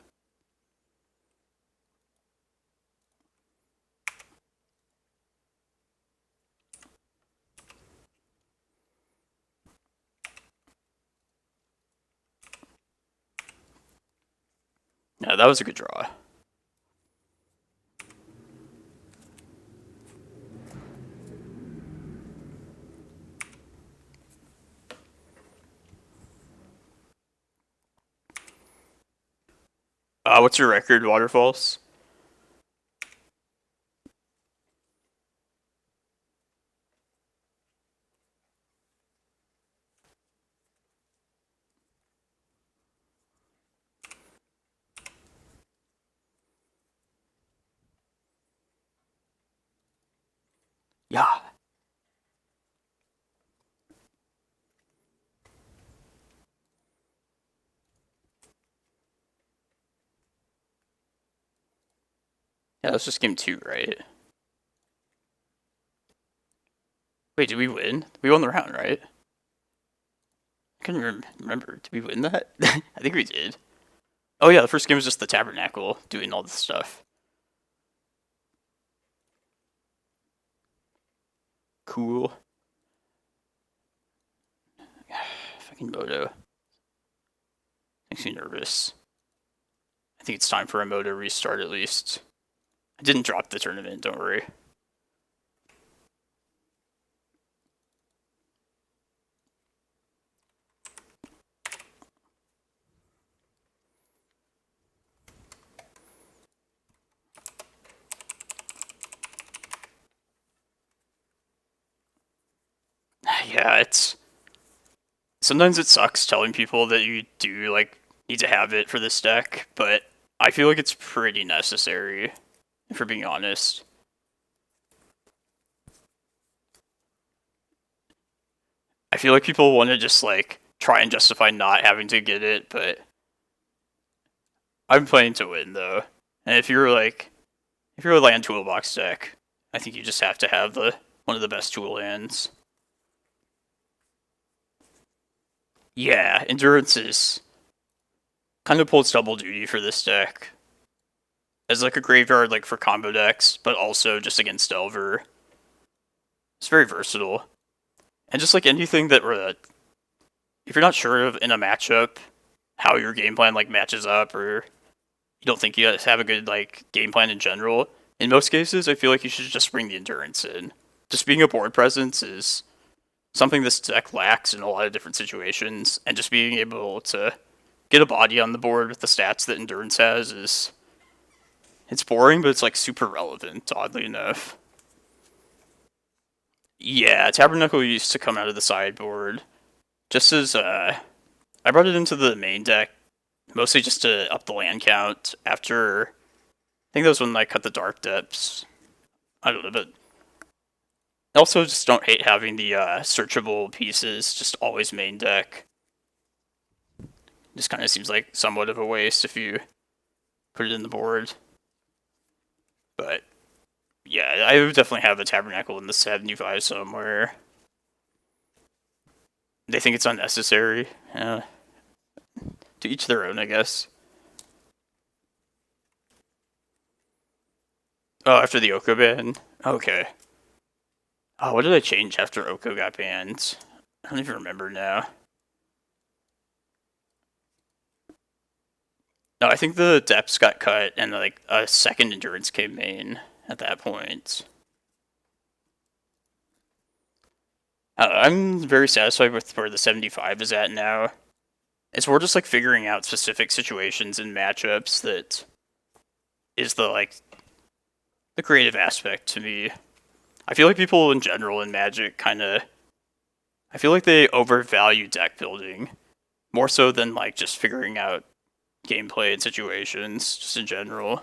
Yeah, that was a good draw. What's your record, Waterfalls? Yeah. Yeah, that's just game 2, right? Wait, did we win? We won the round, right? I couldn't remember. Did we win that? I think we did. Oh yeah, the first game was just the Tabernacle doing all this stuff. Cool. Fucking Moto. Makes me nervous. I think it's time for a Moto restart at least. I didn't drop the tournament, don't worry. Yeah, it's... Sometimes it sucks telling people that you do, like, need to have it for this deck, but I feel like it's pretty necessary, if we're being honest. I feel like people want to just, like, try and justify not having to get it, but I'm playing to win, though. And if you're a land toolbox deck, I think you just have to have one of the best tool hands. Yeah, Endurance is kind of pulls double duty for this deck. As like a graveyard like for combo decks, but also just against Delver. It's very versatile. And just like anything that if you're not sure of in a matchup how your game plan like matches up, or you don't think you guys have a good like game plan in general, in most cases I feel like you should just bring the Endurance in. Just being a board presence is something this deck lacks in a lot of different situations, and just being able to get a body on the board with the stats that Endurance has is... It's boring, but it's like super relevant, oddly enough. Yeah, Tabernacle used to come out of the sideboard. Just as, I brought it into the main deck, mostly just to up the land count after... I think that was when I cut the Dark Depths. I don't know, but... I also just don't hate having the searchable pieces just always main deck. Just kind of seems like somewhat of a waste if you put it in the board. But yeah, I would definitely have a Tabernacle in the 75 somewhere. They think it's unnecessary. To each their own, I guess. Oh, after the Oko ban? Okay. Oh, what did I change after Oko got banned? I don't even remember now. No, I think the depths got cut and like a second Endurance came main at that point. I'm very satisfied with where the 75 is at now. It's more just like figuring out specific situations and matchups that is the creative aspect to me. I feel like people in general in Magic I feel like they overvalue deck building more so than like just figuring out gameplay and situations just in general. I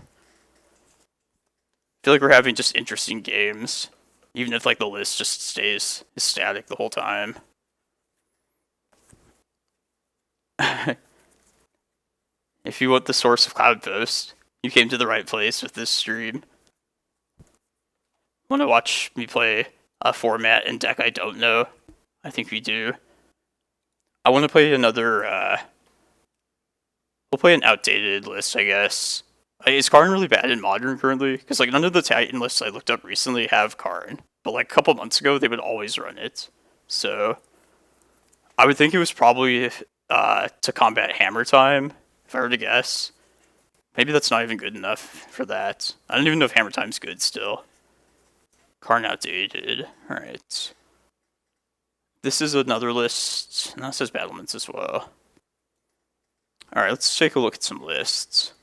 feel like we're having just interesting games, even if like the list just stays static the whole time. If you want the source of Cloudpost, you came to the right place with this stream. Want to watch me play a format and deck I don't know? I think we do. I want to play another, we'll play an outdated list, I guess. Is Karn really bad in Modern currently? Because like none of the Titan lists I looked up recently have Karn. But like a couple months ago, they would always run it. So I would think it was probably to combat Hammer Time, if I were to guess. Maybe that's not even good enough for that. I don't even know if Hammer Time's good still. Karn outdated. Alright. This is another list. And that says Battlements as well. Alright, let's take a look at some lists.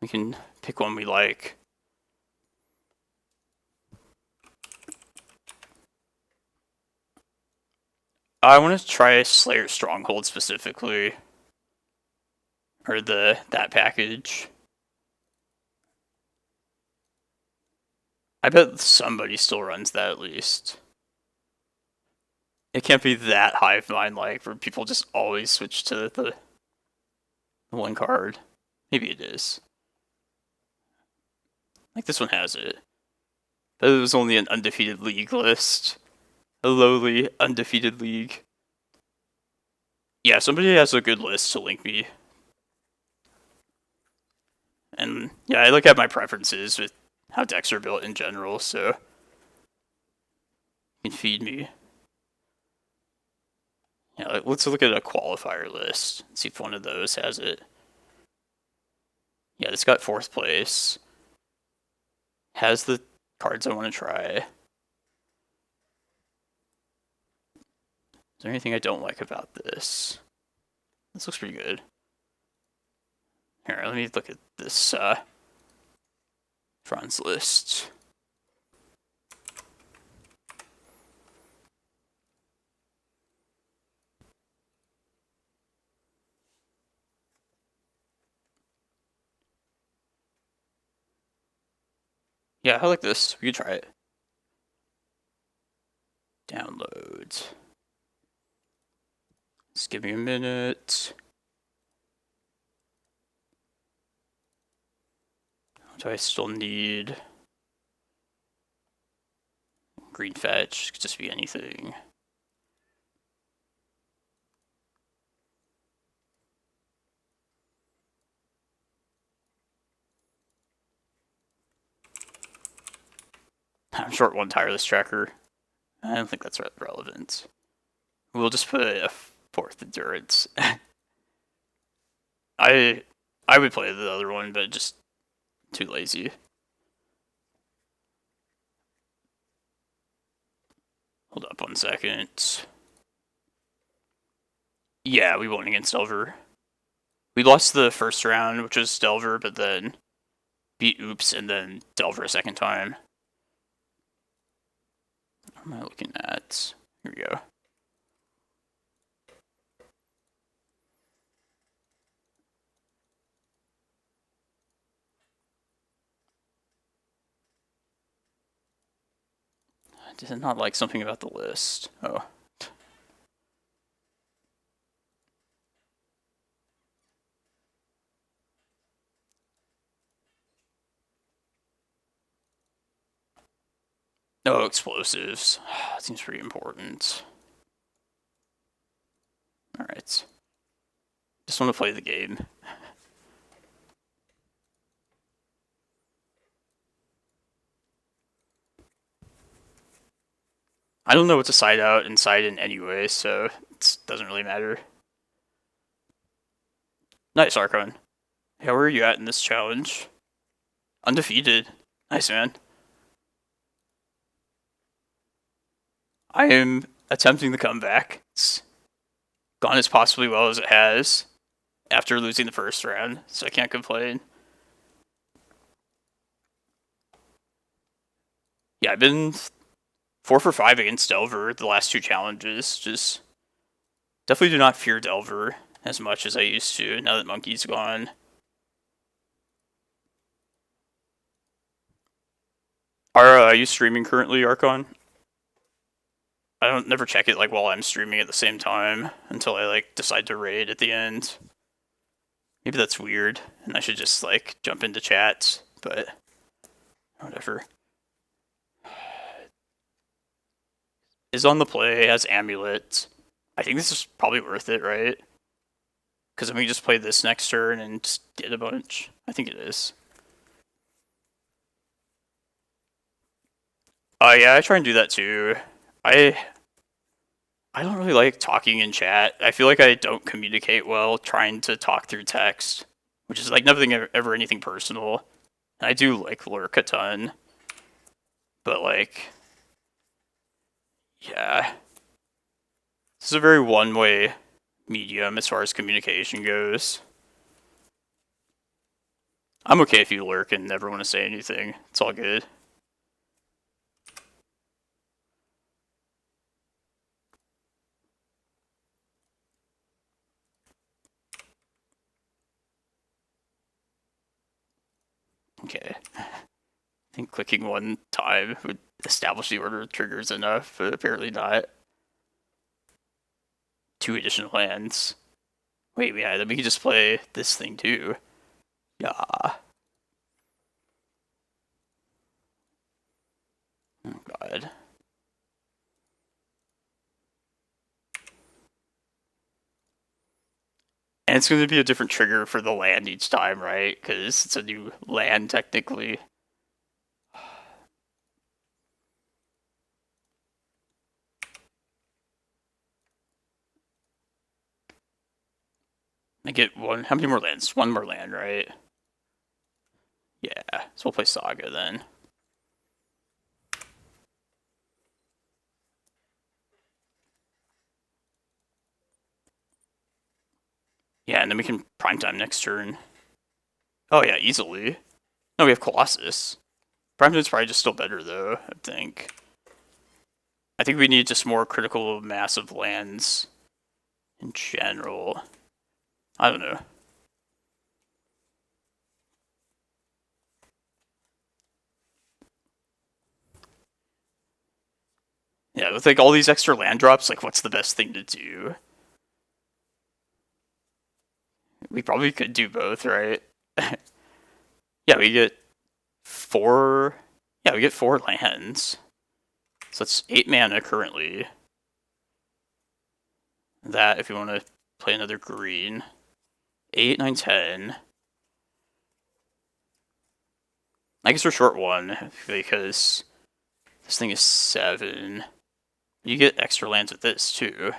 We can pick one we like. I want to try Slayer Stronghold specifically. Or that package. I bet somebody still runs that at least. It can't be that hive mind like where people just always switch to the one card. Maybe it is. Like this one has it. But it was only an undefeated league list. A lowly undefeated league. Yeah, somebody has a good list to link me. And yeah, I look at my preferences with how decks are built in general, so you can feed me. Yeah, let's look at a qualifier list. See if one of those has it. Yeah, this got 4th place. Has the cards I want to try. Is there anything I don't like about this? This looks pretty good. Here, let me look at this Franz list. Yeah, I like this. We could try it. Download. Just give me a minute. Do I still need green fetch? Could just be anything. I'm short 1 tireless tracker. I don't think that's relevant. We'll just put a 4th endurance. I would play the other one, but just too lazy. Hold up 1 second. Yeah, we won against Delver. We lost the first round, which was Delver, but then beat Oops and then Delver a second time. What am I looking at? Here we go. Did I not like something about the list? Oh. Oh, explosives. Seems pretty important. Alright. Just want to play the game. I don't know what to side out and side in anyway, so it doesn't really matter. Nice, Archon. Yeah, where are you at in this challenge? Undefeated. Nice, man. I am attempting the comeback. It's gone as possibly well as it has after losing the first round, so I can't complain. Yeah, I've been 4 for 5 against Delver the last 2 challenges. Just definitely do not fear Delver as much as I used to now that Monkey's gone. Are you streaming currently, Archon? I don't never check it like while I'm streaming at the same time until I like decide to raid at the end. Maybe that's weird, and I should just like jump into chats, but whatever. Is on the play, has Amulet. I think this is probably worth it, right? Because then we just play this next turn and just get a bunch. I think it is. Yeah, I try and do that too. I don't really like talking in chat. I feel like I don't communicate well trying to talk through text, which is like nothing ever anything personal. And I do like lurk a ton, but like, yeah, this is a very one-way medium as far as communication goes. I'm okay if you lurk and never want to say anything. It's all good. Okay. I think clicking one time would establish the order of triggers enough, but apparently not. 2 additional lands. Wait, yeah, then we can just play this thing too. Yeah. Oh god. And it's going to be a different trigger for the land each time, right? Because it's a new land, technically. I get one. How many more lands? One more land, right? Yeah. So we'll play Saga then. Yeah, and then we can primetime next turn. Oh yeah, easily. No, we have Colossus. Primetime's probably just still better though, I think. I think we need just more critical mass of lands in general. I don't know. Yeah, with like all these extra land drops, like what's the best thing to do? We probably could do both, right? Yeah, we get 4. Yeah, we get 4 lands. So it's 8 mana currently. That if you want to play another green. 8, 9, 10. I guess we're short 1 because this thing is 7. You get extra lands with this too.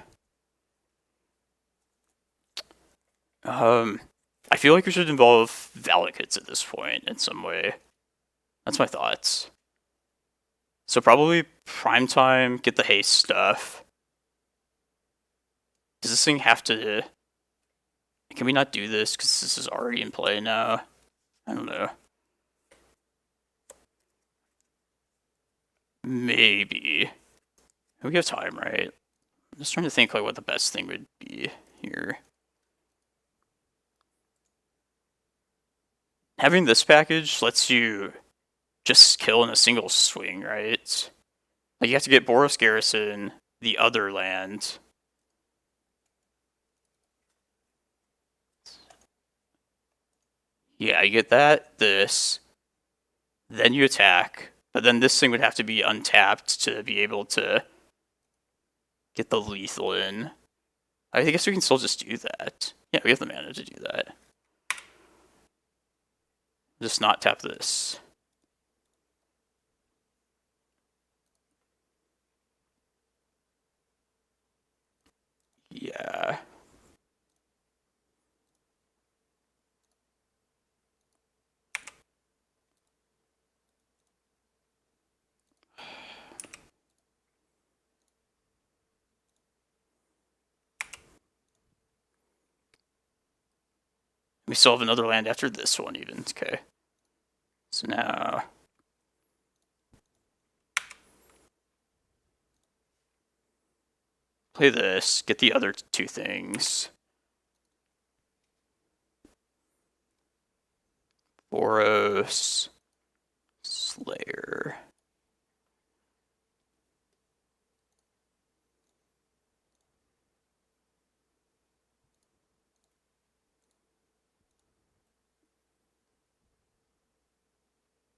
I feel like we should involve Valakuts at this point in some way. That's my thoughts. So probably primetime, get the haste stuff. Does this thing have to... Can we not do this because this is already in play now? I don't know. Maybe. We have time, right? I'm just trying to think like what the best thing would be here. Having this package lets you just kill in a single swing, right? Like you have to get Boros Garrison, the other land. Yeah, you get that, this, then you attack, but then this thing would have to be untapped to be able to get the lethal in. I guess we can still just do that. Yeah, we have the mana to do that. Just not tap this. Yeah. We still have another land after this one even. Okay. So now... play this, get the other 2 things. Boros... Slayer...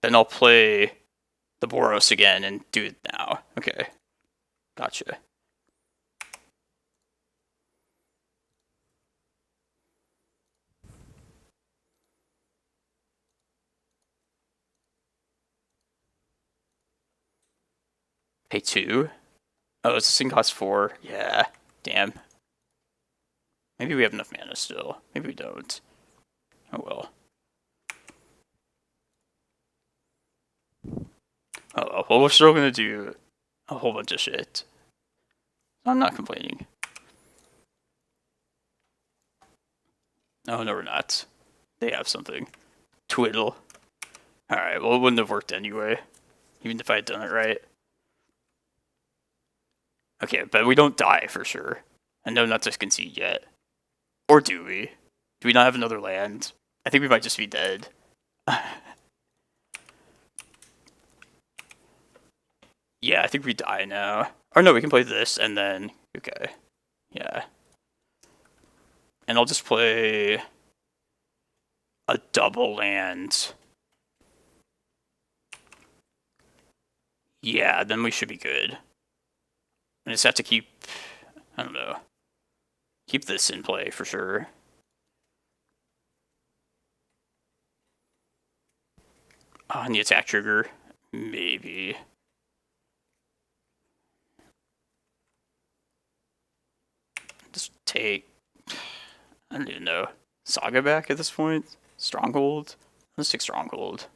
Then I'll play the Boros again and do it now. Okay. Gotcha. Pay 2? Oh, it's a thing costs 4. Yeah. Damn. Maybe we have enough mana still. Maybe we don't. Oh well. Oh well, we're still gonna do a whole bunch of shit. I'm not complaining. Oh, no, we're not. They have something. Twiddle. Alright, well, it wouldn't have worked anyway. Even if I had done it right. Okay, but we don't die for sure. And no, not to concede yet. Or do we? Do we not have another land? I think we might just be dead. Yeah, I think we die now. Or no, we can play this and then... Okay. Yeah. And I'll just play... a double land. Yeah, then we should be good. I just have to keep... I don't know. Keep this in play for sure. On the attack trigger. Maybe. Just take... I don't even know. Saga back at this point? Stronghold? Let's take Stronghold.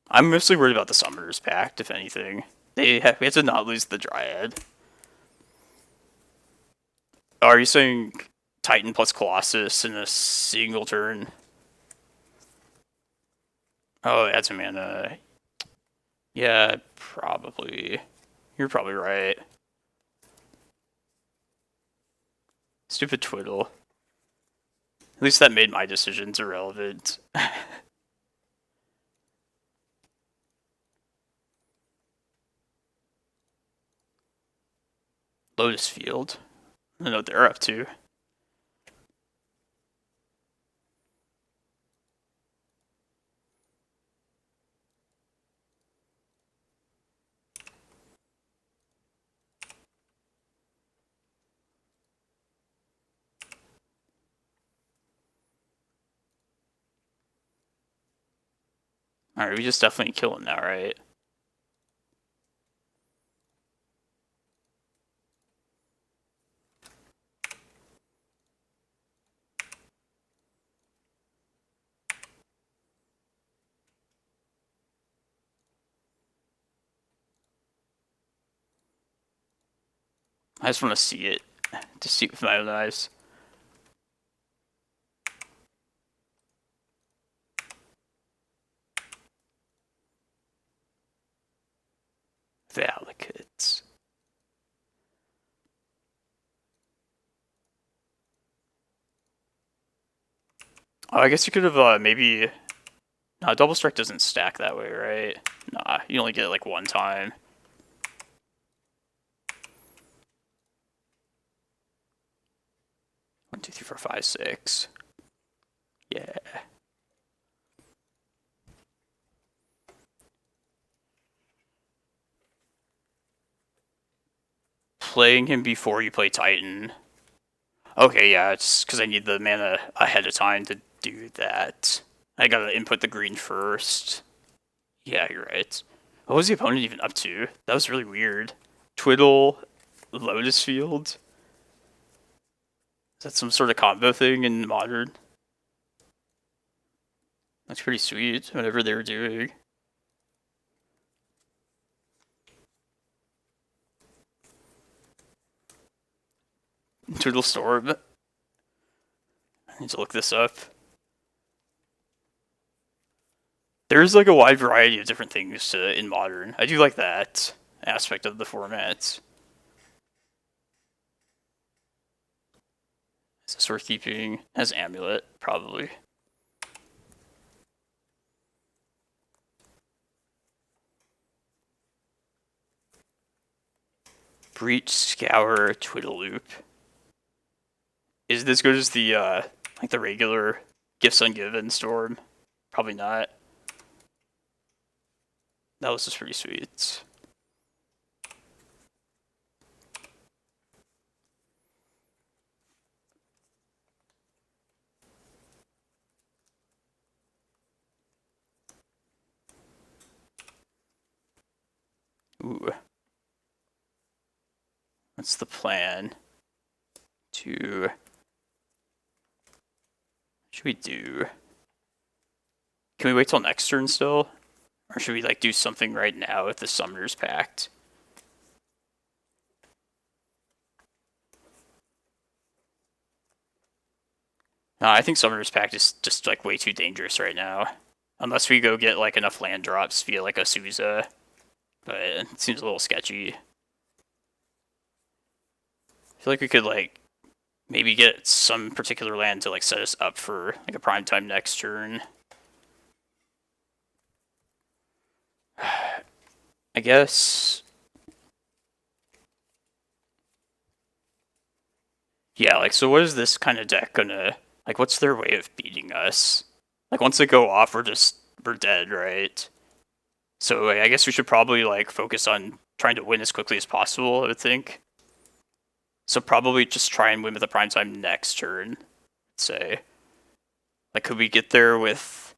I'm mostly worried about the Summoner's Pact, if anything. We have to not lose the Dryad. Oh, are you saying Titan plus Colossus in a single turn? Oh, add some mana. Yeah, probably. You're probably right. Stupid twiddle. At least that made my decisions irrelevant. Lotus Field. I don't know what they're up to. Alright, we just definitely kill him now, right? I just want to see it. To see it with my own eyes. Valicates. Oh, I guess you could have maybe... Nah, Double Strike doesn't stack that way, right? Nah, you only get it like one time. One, two, three, four, five, six. Yeah. Playing him before you play Titan. Okay, yeah, it's because I need the mana ahead of time to do that. I gotta input the green first. Yeah, you're right. What was the opponent even up to? That was really weird. Twiddle, Lotus Field? Is that some sort of combo thing in Modern? That's pretty sweet, whatever they were doing. Twiddle Storm. I need to look this up. There's like a wide variety of different things in Modern. I do like that aspect of the format. Is this worth keeping? As Amulet, probably. Breach, Scour, Twiddle Loop. Is this good as the like the regular Gifts Ungiven Storm? Probably not. That was just pretty sweet. Ooh. What's the plan? What should we do? Can we wait till next turn still? Or should we like do something right now with the Summoner's Pact? No, I think Summoner's Pact is just like way too dangerous right now. Unless we go get like enough land drops via like a Sousa. But it seems a little sketchy. I feel like we could like maybe get some particular land to like set us up for like a prime time next turn. I guess. Yeah, like, so what is this kind of deck gonna, like, what's their way of beating us? Like, once they go off, we're dead, right? So I guess we should probably, like, focus on trying to win as quickly as possible, I would think. So probably just try and win with a prime time next turn, let's say. Like, could we get there with,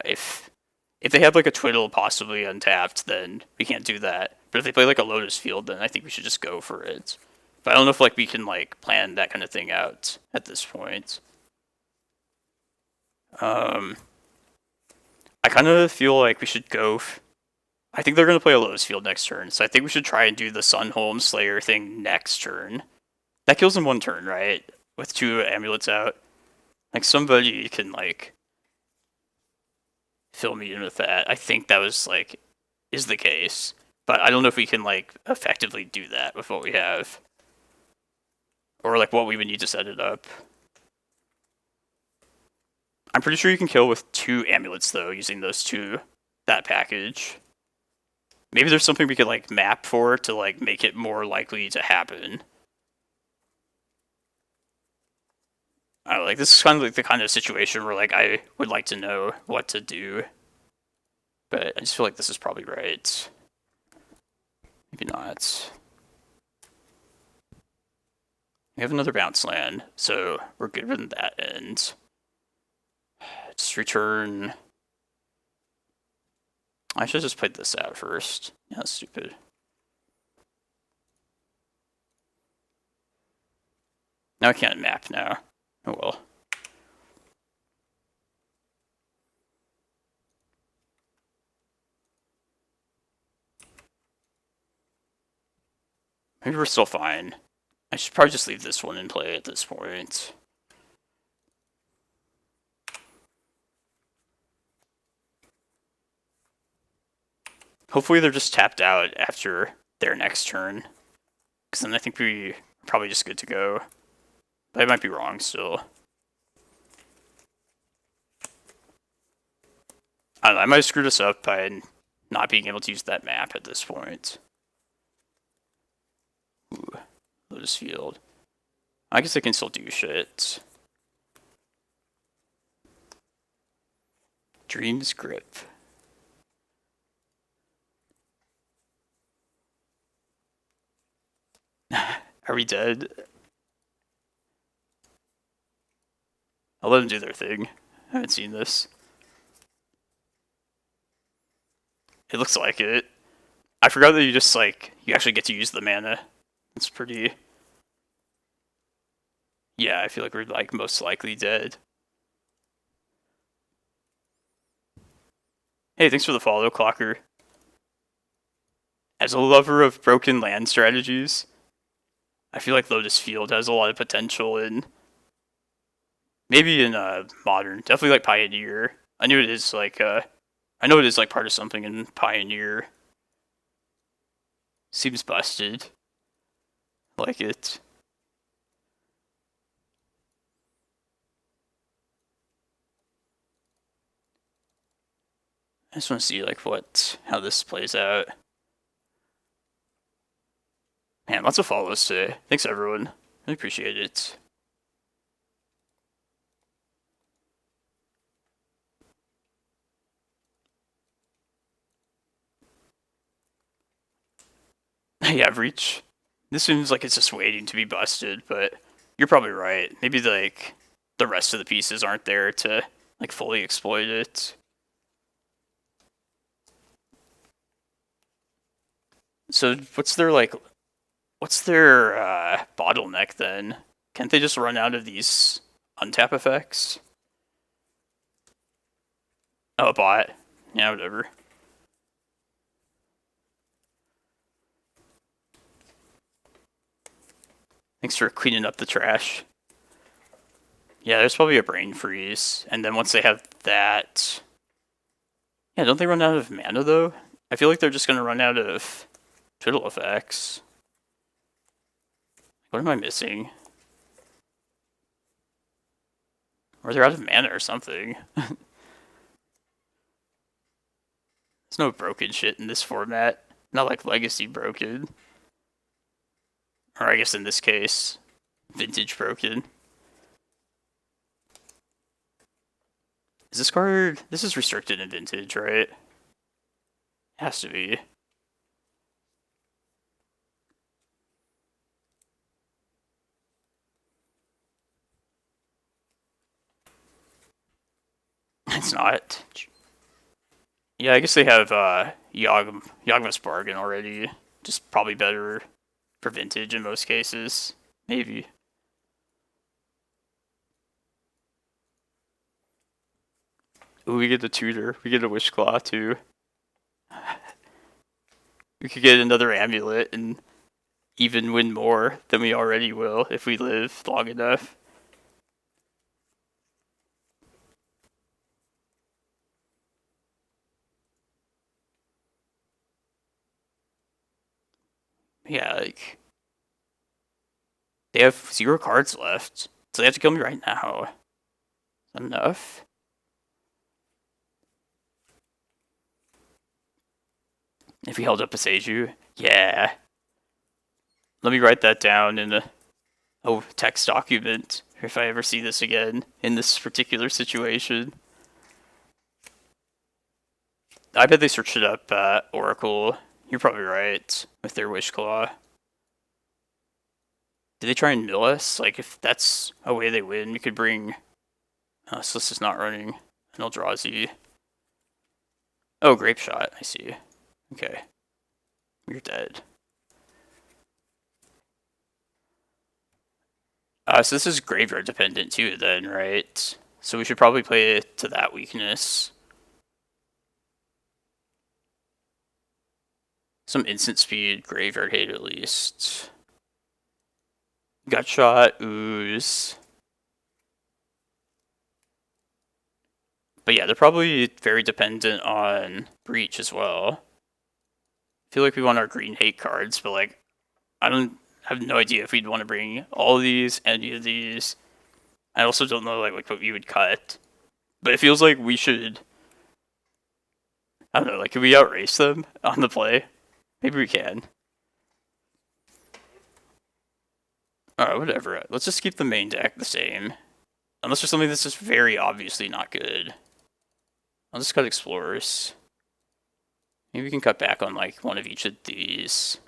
if they have, like, a Twiddle possibly untapped, then we can't do that. But if they play, like, a Lotus Field, then I think we should just go for it. But I don't know if like we can like plan that kind of thing out at this point. I kind of feel like we should go. I think they're gonna play a Lotus Field next turn, so I think we should try and do the Sunholm Slayer thing next turn. That kills in one turn, right? With 2 amulets out. Like somebody can like fill me in with that. I think that was like is the case, but I don't know if we can like effectively do that with what we have. Or like what we would need to set it up. I'm pretty sure you can kill with 2 amulets though, using that package. Maybe there's something we could like map for to like make it more likely to happen. I don't know, like this is kind of like the kind of situation where like I would like to know what to do. But I just feel like this is probably right. Maybe not. We have another bounce land, so we're good with that end. Just return. I should have just played this out first. Yeah, that's stupid. Now I can't map now. Oh well. Maybe we're still fine. I should probably just leave this one in play at this point. Hopefully they're just tapped out after their next turn. Because then I think we're probably just good to go. But I might be wrong still. I don't know, I might have screwed us up by not being able to use that map at this point. Ooh, Lotus Field. I guess I can still do shit. Dream's Grip. Are we dead? I'll let them do their thing. I haven't seen this. It looks like it. I forgot that you just like, you actually get to use the mana. It's pretty... Yeah, I feel like we're like most likely dead. Hey, thanks for the follow, Clocker. As a lover of broken land strategies, I feel like Lotus Field has a lot of potential in... Maybe in Modern. Definitely like Pioneer. I knew it is like... I know it is like part of something in Pioneer. Seems busted. Like it. I just want to see like how this plays out. Man, lots of follows today. Thanks everyone. Really appreciate it. Yeah, Reach. This seems like it's just waiting to be busted, but you're probably right. Maybe like the rest of the pieces aren't there to like fully exploit it. So what's their bottleneck then? Can't they just run out of these untap effects? Oh, bot. Yeah, whatever. Thanks for cleaning up the trash. Yeah, there's probably a brain freeze, and then once they have that... Yeah, don't they run out of mana, though? I feel like they're just gonna run out of twiddle effects. What am I missing? Or they're out of mana or something. There's no broken shit in this format. Not like Legacy broken. Or I guess in this case, Vintage broken. Is this card... This is restricted in Vintage, right? Has to be. It's not. Yeah, I guess they have Yawgmoth's Bargain already. Just probably better for Vintage in most cases. Maybe. Ooh, we get a Tutor. We get a Wishclaw, too. We could get another Amulet and even win more than we already will if we live long enough. Yeah, like... They have 0 cards left, so they have to kill me right now. Is that enough? If we held up Boseiju, yeah. Let me write that down in a text document if I ever see this again in this particular situation. I bet they searched it up at Oracle. You're probably right with their Wishclaw. Did they try and mill us? Like, if that's a way they win, we could bring... so this is not running an Eldrazi. Oh, Grape Shot, I see. Okay. You're dead. So this is graveyard dependent too then, right? So we should probably play it to that weakness. Some instant speed graveyard hate at least. Gutshot, Ooze. But yeah, they're probably very dependent on Breach as well. I feel like we want our green hate cards, but like, I have no idea if we'd want to bring all of these, any of these. I also don't know like what we would cut. But it feels like we should... I don't know, like, can we outrace them on the play? Maybe we can. Alright, whatever. Let's just keep the main deck the same. Unless there's something that's just very obviously not good. I'll just cut Explorers. Maybe we can cut back on, like, one of each of these.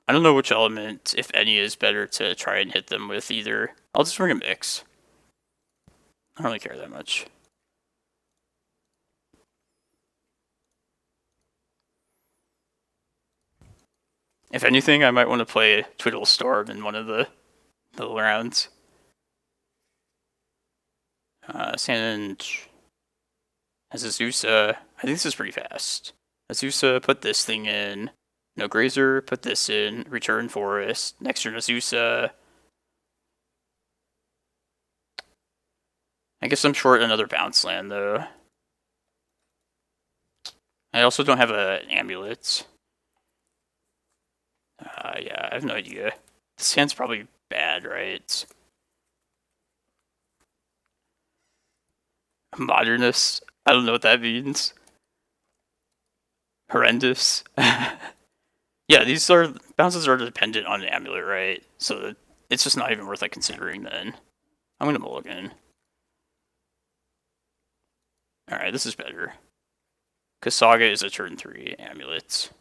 I don't know which element, if any, is better to try and hit them with either. I'll just bring a mix. I don't really care that much. If anything, I might want to play Twiddle Storm in one of the rounds. Sand has Azusa. I think this is pretty fast. Azusa, put this thing in. No Grazer, put this in. Return Forest. Next turn Azusa. I guess I'm short another bounce land though. I also don't have an amulet. Yeah, I have no idea. This hand's probably bad, right? Modernist? I don't know what that means. Horrendous? Yeah, these are... Bounces are dependent on an amulet, right? So it's just not even worth like considering then. I'm gonna mulligan. Alright, this is better. Because Saga is a turn 3 amulet.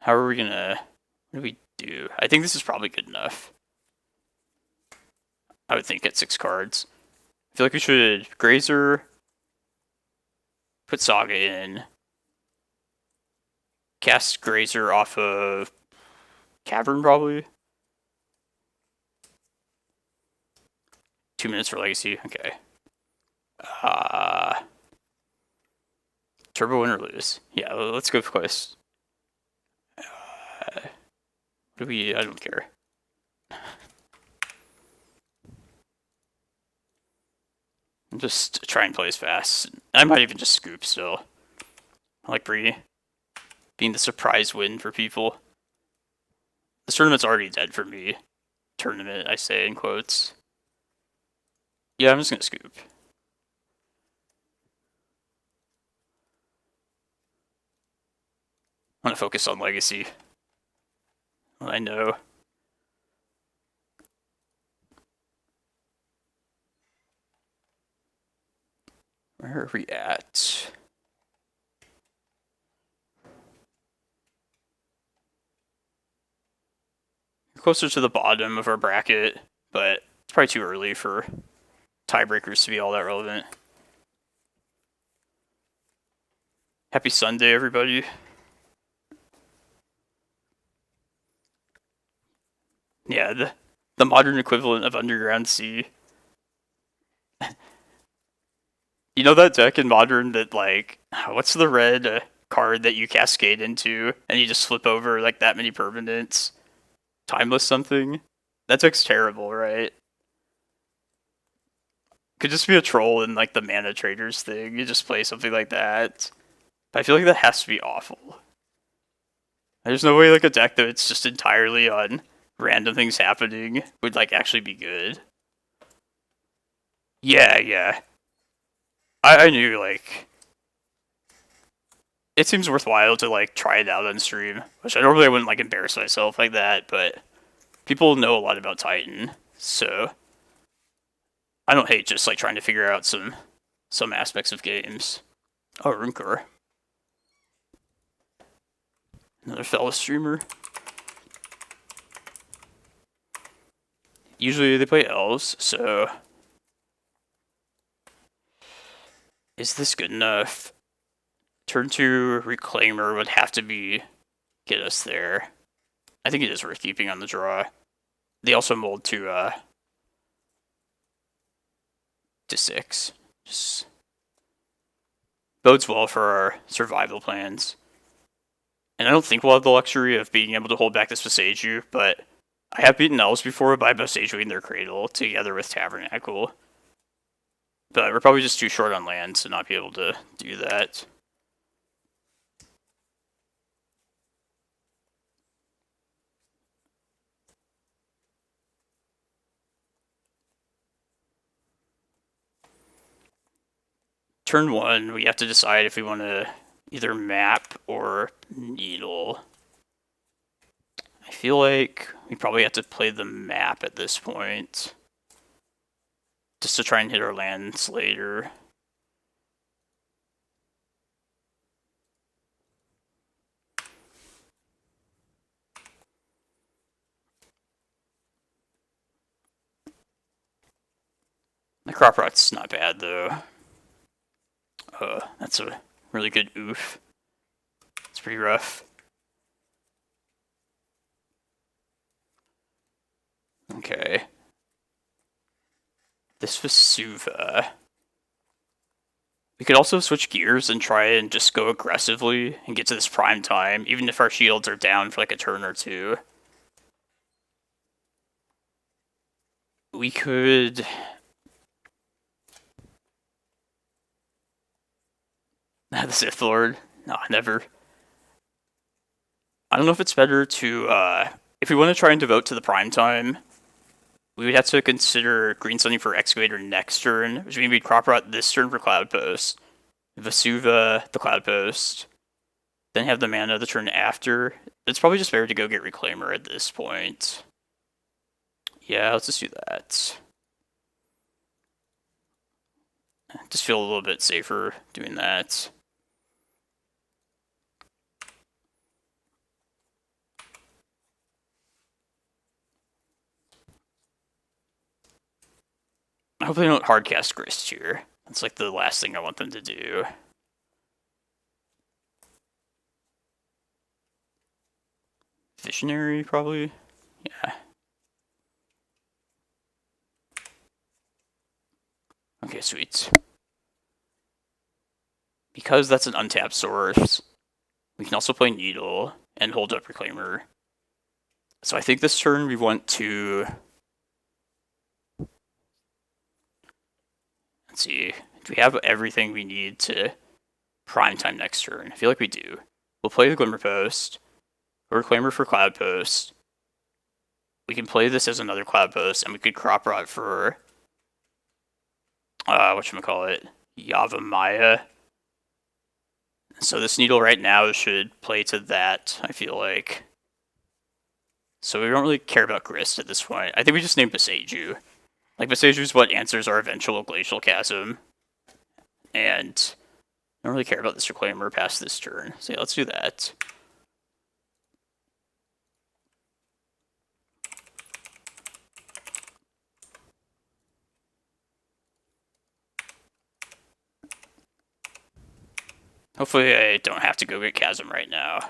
How are we gonna... What do we do? I think this is probably good enough. I would think at 6 cards. I feel like we should Grazer, put Saga in, cast Grazer off of Cavern probably. 2 minutes for Legacy, okay. Turbo win or lose? Yeah, let's go for Quest. What do we... I don't care. Just try and play as fast. I might even just scoop still. I like being the surprise win for people. This tournament's already dead for me. Tournament, I say in quotes. Yeah, I'm just gonna scoop. I'm gonna focus on Legacy. I know. Where are we at? We're closer to the bottom of our bracket, but it's probably too early for tiebreakers to be all that relevant. Happy Sunday, everybody. Yeah, the modern equivalent of Underground Sea. You know that deck in Modern that, like, what's the red card that you cascade into and you just flip over, like, that many permanents? Timeless something? That deck's terrible, right? Could just be a troll in, like, the Mana Traders thing. You just play something like that. But I feel like that has to be awful. There's no way, like, a deck that's just entirely on random things happening would, like, actually be good. Yeah. I knew, like... It seems worthwhile to, like, try it out on stream. Which I normally wouldn't, like, embarrass myself like that, but... People know a lot about Titan, so... I don't hate just, like, trying to figure out some aspects of games. Oh, Runkar. Another fellow streamer. Usually they play elves, so... Is this good enough? Turn 2 Reclaimer would have to be... get us there. I think it is worth keeping on the draw. They also mold to 6. Just bodes well for our survival plans. And I don't think we'll have the luxury of being able to hold back this Boseiju, but I have beaten elves before by Boseijuing their Cradle together with Tabernacle. But we're probably just too short on land to not be able to do that. Turn 1, we have to decide if we want to either map or needle. I feel like we probably have to play the map at this point. Just to try and hit our lands later. The crop rot's not bad though. That's a really good oof. It's pretty rough. Okay. This Vesuva. We could also switch gears and try and just go aggressively and get to this prime time, even if our shields are down for like a turn or two. We could... The Sith Lord? No, never. I don't know if it's better to, if we want to try and devote to the prime time, we would have to consider green sunning for Excavator next turn, which means we'd crop rot this turn for Cloudpost, Vesuva, the Cloudpost, then have the mana the turn after. It's probably just better to go get Reclaimer at this point. Yeah, let's just do that. Just feel a little bit safer doing that. hope they don't hardcast Grist here. That's like the last thing I want them to do. Visionary, probably? Yeah. Okay, sweet. Because that's an untapped source, we can also play Needle and hold up Reclaimer. So I think this turn we want to... Let's see. Do we have everything we need to prime time next turn? I feel like we do. We'll play the Glimmerpost. Reclaimer for Cloudpost. We can play this as another Cloudpost, and we could crop rot for... whatchamacallit? Yavimaya. So this Needle right now should play to that, I feel like. So we don't really care about Grist at this point. I think we just name Boseiju. Like, Boseiju is what answers our eventual Glacial Chasm. And I don't really care about this Reclaimer past this turn. So yeah, let's do that. Hopefully I don't have to go get Chasm right now.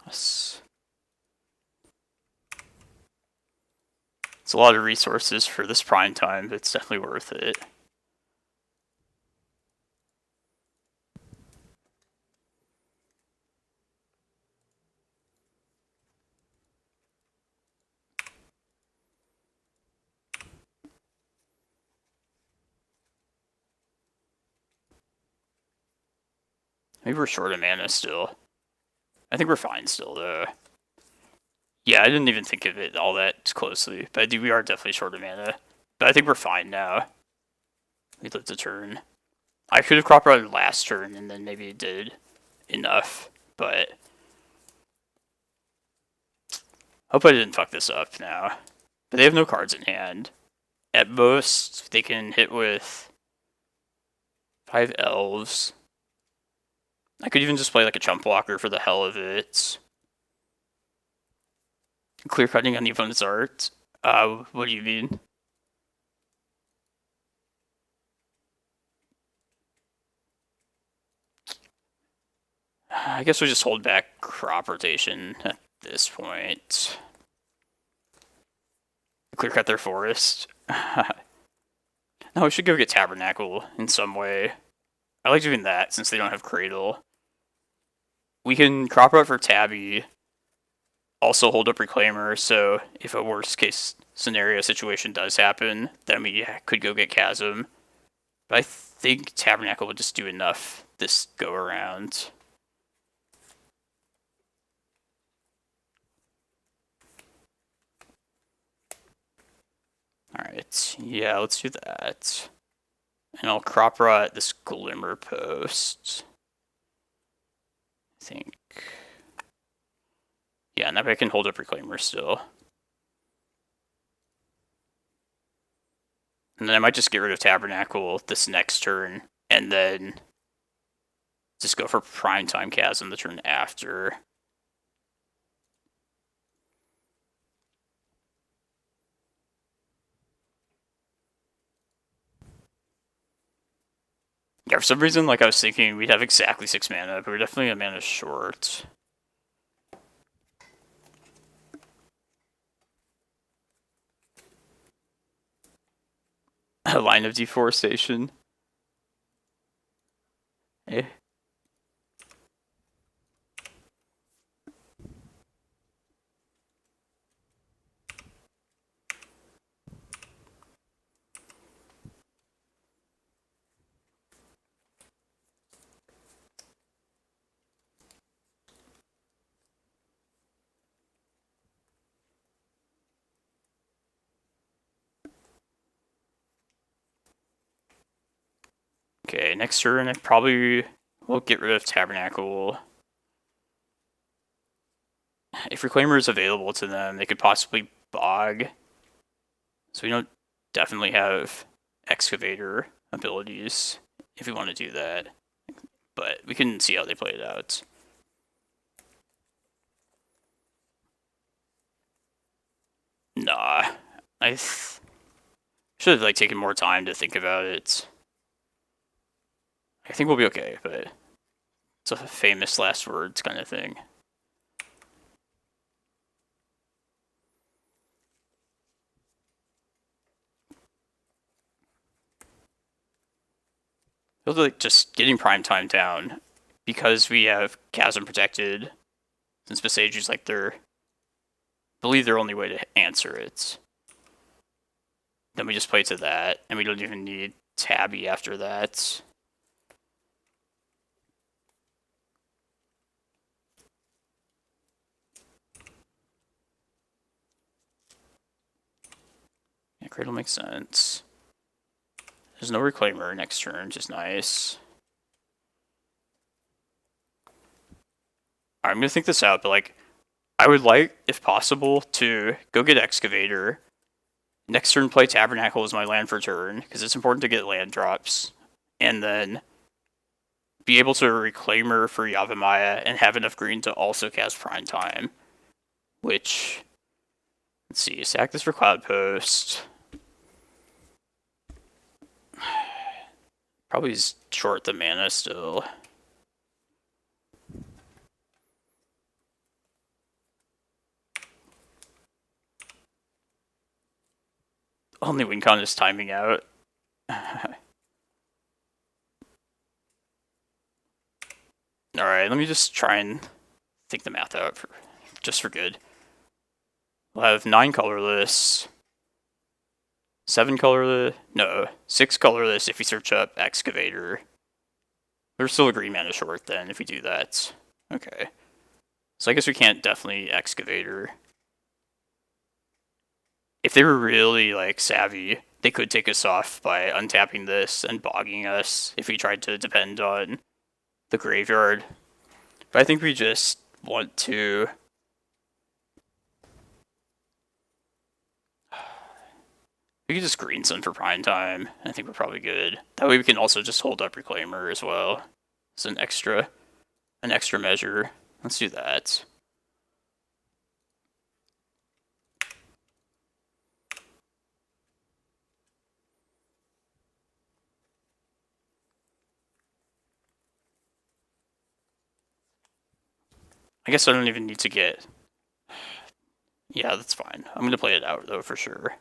It's a lot of resources for this prime time, but it's definitely worth it. Maybe we're short of mana still. I think we're fine still, though. Yeah, I didn't even think of it all that closely, but we are definitely short of mana. But I think we're fine now. We lived a turn. I could have crop rotted last turn, and then maybe it did enough, but... Hope I didn't fuck this up now. But they have no cards in hand. At most, they can hit with 5 elves. I could even just play like a chump blocker for the hell of it. Clear cutting on the opponent's art? What do you mean? I guess we just hold back crop rotation at this point. Clear cut their forest. No, we should go get Tabernacle in some way. I like doing that since they don't have Cradle. We can crop out for Tabby. Also hold up Reclaimer, so if a worst case scenario situation does happen, then we could go get Chasm. But I think Tabernacle would just do enough this go around. Alright, yeah, let's do that. And I'll crop rot this Glimmerpost. I think. Yeah, now I can hold up Reclaimer still. And then I might just get rid of Tabernacle this next turn, and then just go for Primetime Chasm the turn after. Yeah, for some reason, like I was thinking we'd have exactly 6 mana, but we're definitely a mana short. A line of deforestation. Eh. Okay, next turn I probably will get rid of Tabernacle. If Reclaimer is available to them, they could possibly Bog. So we don't definitely have Excavator abilities if we want to do that. But we can see how they play it out. Nah. I should have like taken more time to think about it. I think we'll be okay, but it's a famous last words kind of thing. Feels like just getting prime time down because we have Chasm protected. Since Boseiju's like I believe their only way to answer it. Then we just play to that, and we don't even need Tabby after that. Yeah, Cradle makes sense. There's no Reclaimer next turn, which is nice. Alright, I'm gonna think this out, but like, I would like, if possible, to go get Excavator. Next turn, play Tabernacle as my land for turn, because it's important to get land drops. And then be able to Reclaimer for Yavimaya and have enough green to also cast Prime Time. Which, let's see, sack this for Cloudpost. Probably is short the mana still. Only WinCon is timing out. Alright, let me just try and think the math out just for good. We'll have 9 colorless, 7 colorless, no, 6 colorless if we search up Excavator. There's still a green mana short then if we do that. Okay. So I guess we can't definitely Excavator. If they were really like savvy, they could take us off by untapping this and bogging us if we tried to depend on the graveyard. But I think we just want to we can just green sun for prime time. I think we're probably good. That way we can also just hold up Reclaimer as well. It's an extra measure. Let's do that. I guess I don't even need to get... Yeah, that's fine. I'm going to play it out, though, for sure.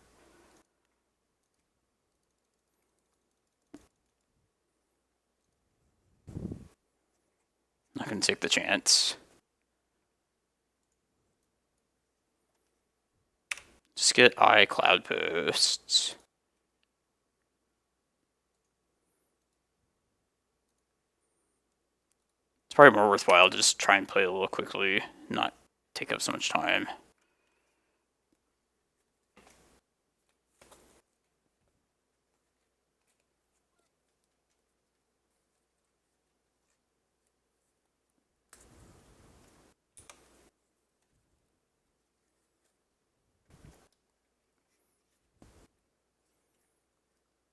Not going to take the chance. Just get Cloudposts. It's probably more worthwhile to just try and play a little quickly, not take up so much time.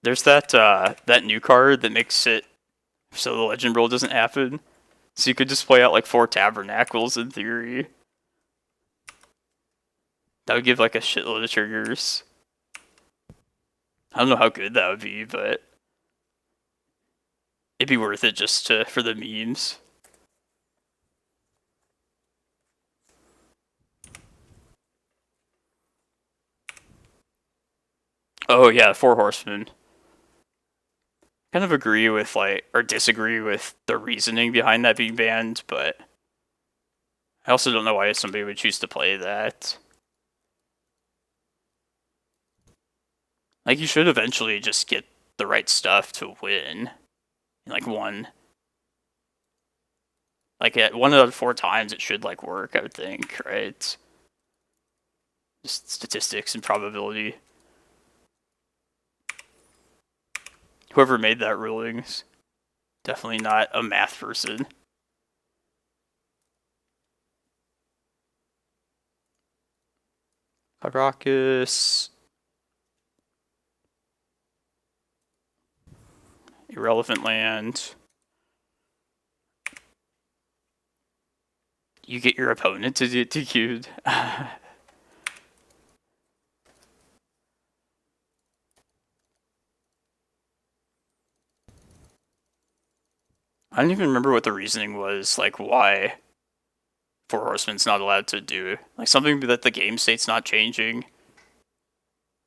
There's that new card that makes it so the legend roll doesn't happen. So you could just play out like 4 Tabernacles in theory. That would give like a shitload of triggers. I don't know how good that would be, but it'd be worth it just for the memes. Oh yeah, 4 Horsemen. Kind of agree with or disagree with the reasoning behind that being banned, but I also don't know why somebody would choose to play that. Like, you should eventually just get the right stuff to win. Like, at 1 out of 4 times it should, work, I would think, right? Just statistics and probability. Whoever made that rulings. Definitely not a math person. Karakas. Irrelevant land. You get your opponent to do queued. I don't even remember what the reasoning was, like why Four Horsemen's not allowed to do. Like something that the game state's not changing.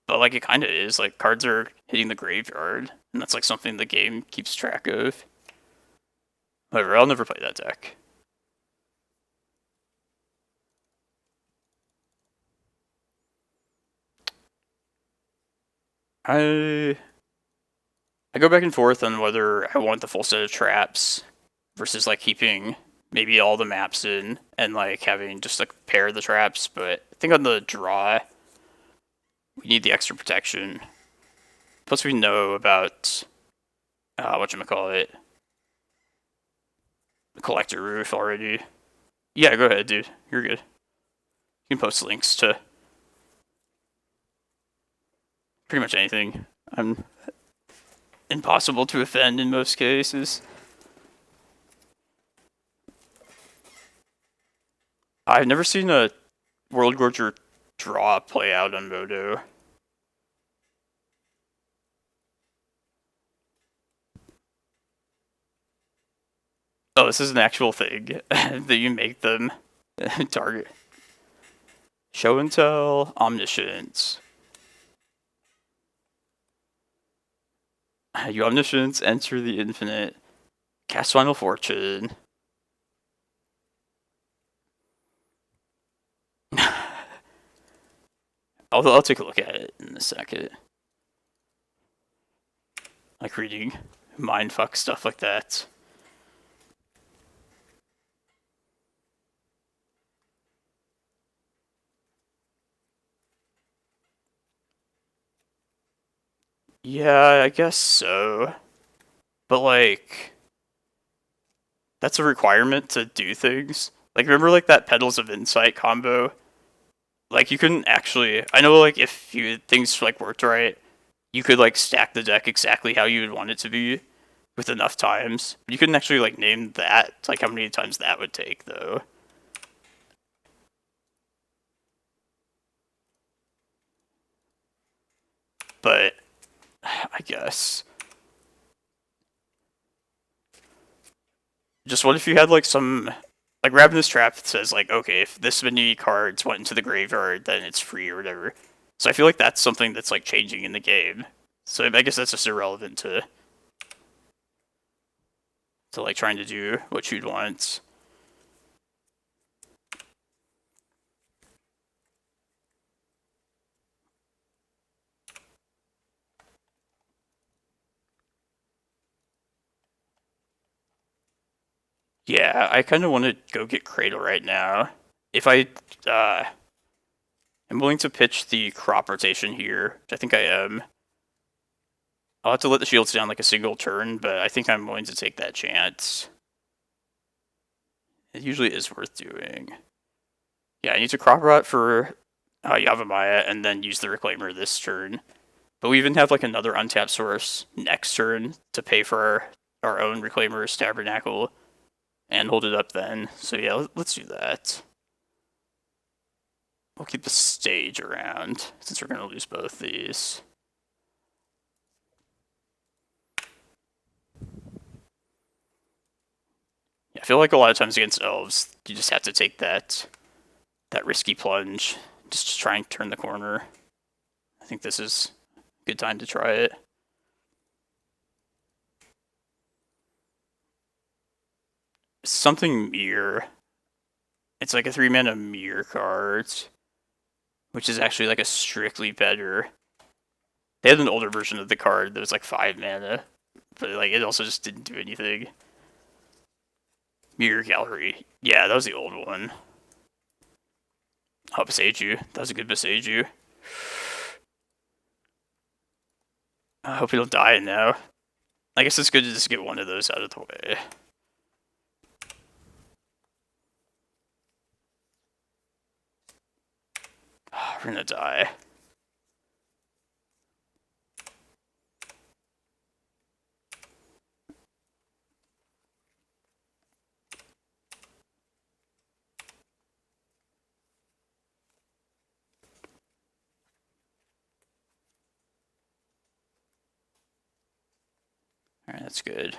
But like it kinda is, like cards are hitting the graveyard, and that's like something the game keeps track of. Whatever, I'll never play that deck. I go back and forth on whether I want the full set of traps versus like keeping maybe all the maps in and like having just a pair of the traps, but I think on the draw we need the extra protection. Plus we know about whatchamacallit, the collector roof already. Yeah, go ahead, dude. You're good. You can post links to pretty much anything. I'm impossible to offend in most cases. I've never seen a World Gorger draw play out on Modo. Oh, this is an actual thing that you make them target. Show and tell, omniscience. You omniscience, enter the infinite, cast Final Fortune. I'll take a look at it in a second. Like reading mindfuck stuff like that. Yeah, I guess so. But like, that's a requirement to do things. Like, remember like that Petals of Insight combo? Like, you couldn't actually. I know like if things like worked right, you could like stack the deck exactly how you would want it to be with enough times. You couldn't actually like name that, like how many times that would take though. But I guess. Just what if you had like some, like Ravenous Trap says like, okay, if this many cards went into the graveyard, then it's free or whatever. So I feel like that's something that's like changing in the game. So I guess that's just irrelevant to like trying to do what you'd want. Yeah, I kind of want to go get Cradle right now. If I am willing to pitch the crop rotation here, which I think I am. I'll have to let the shields down like a single turn, but I think I'm willing to take that chance. It usually is worth doing. Yeah, I need to crop rot for Yavimaya and then use the Reclaimer this turn. But we even have like another untapped source next turn to pay for our own Reclaimer's Tabernacle and hold it up then. So yeah, let's do that. We'll keep the stage around since we're going to lose both these. Yeah, I feel like a lot of times against elves, you just have to take that risky plunge just to try and turn the corner. I think this is a good time to try it. Something Mirror. It's like a 3-mana Mirror card, which is actually like a strictly better. They had an older version of the card that was like 5 mana, but like it also just didn't do anything. Mirror Gallery. Yeah, that was the old one. Oh, Boseiju. That was a good Boseiju. I hope we don't die now. I guess it's good to just get one of those out of the way. We're gonna die. Alright, that's good.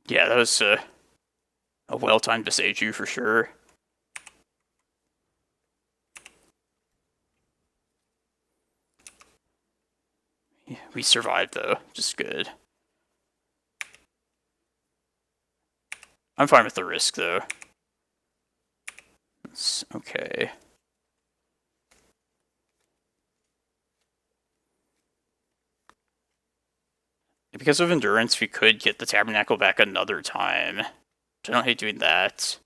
Yeah, that was a well-timed Boseiju for sure. Yeah, we survived though, just good. I'm fine with the risk though. It's okay. Because of endurance, we could get the Tabernacle back another time. I don't hate doing that.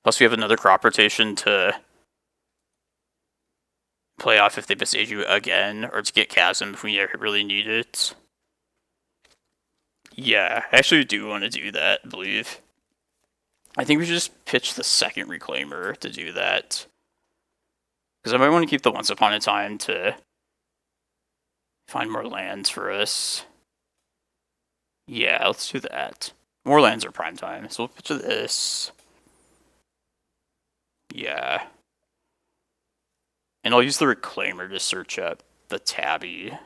Plus, we have another crop rotation to play off if they Boseiju again, or to get Chasm if we really need it. Yeah, I actually do want to do that, I believe. I think we should just pitch the second Reclaimer to do that. Because I might want to keep the Once Upon a Time to find more lands for us. Yeah, let's do that. More lands are prime time, so we'll pitch this. Yeah. And I'll use the Reclaimer to search up the Tabby.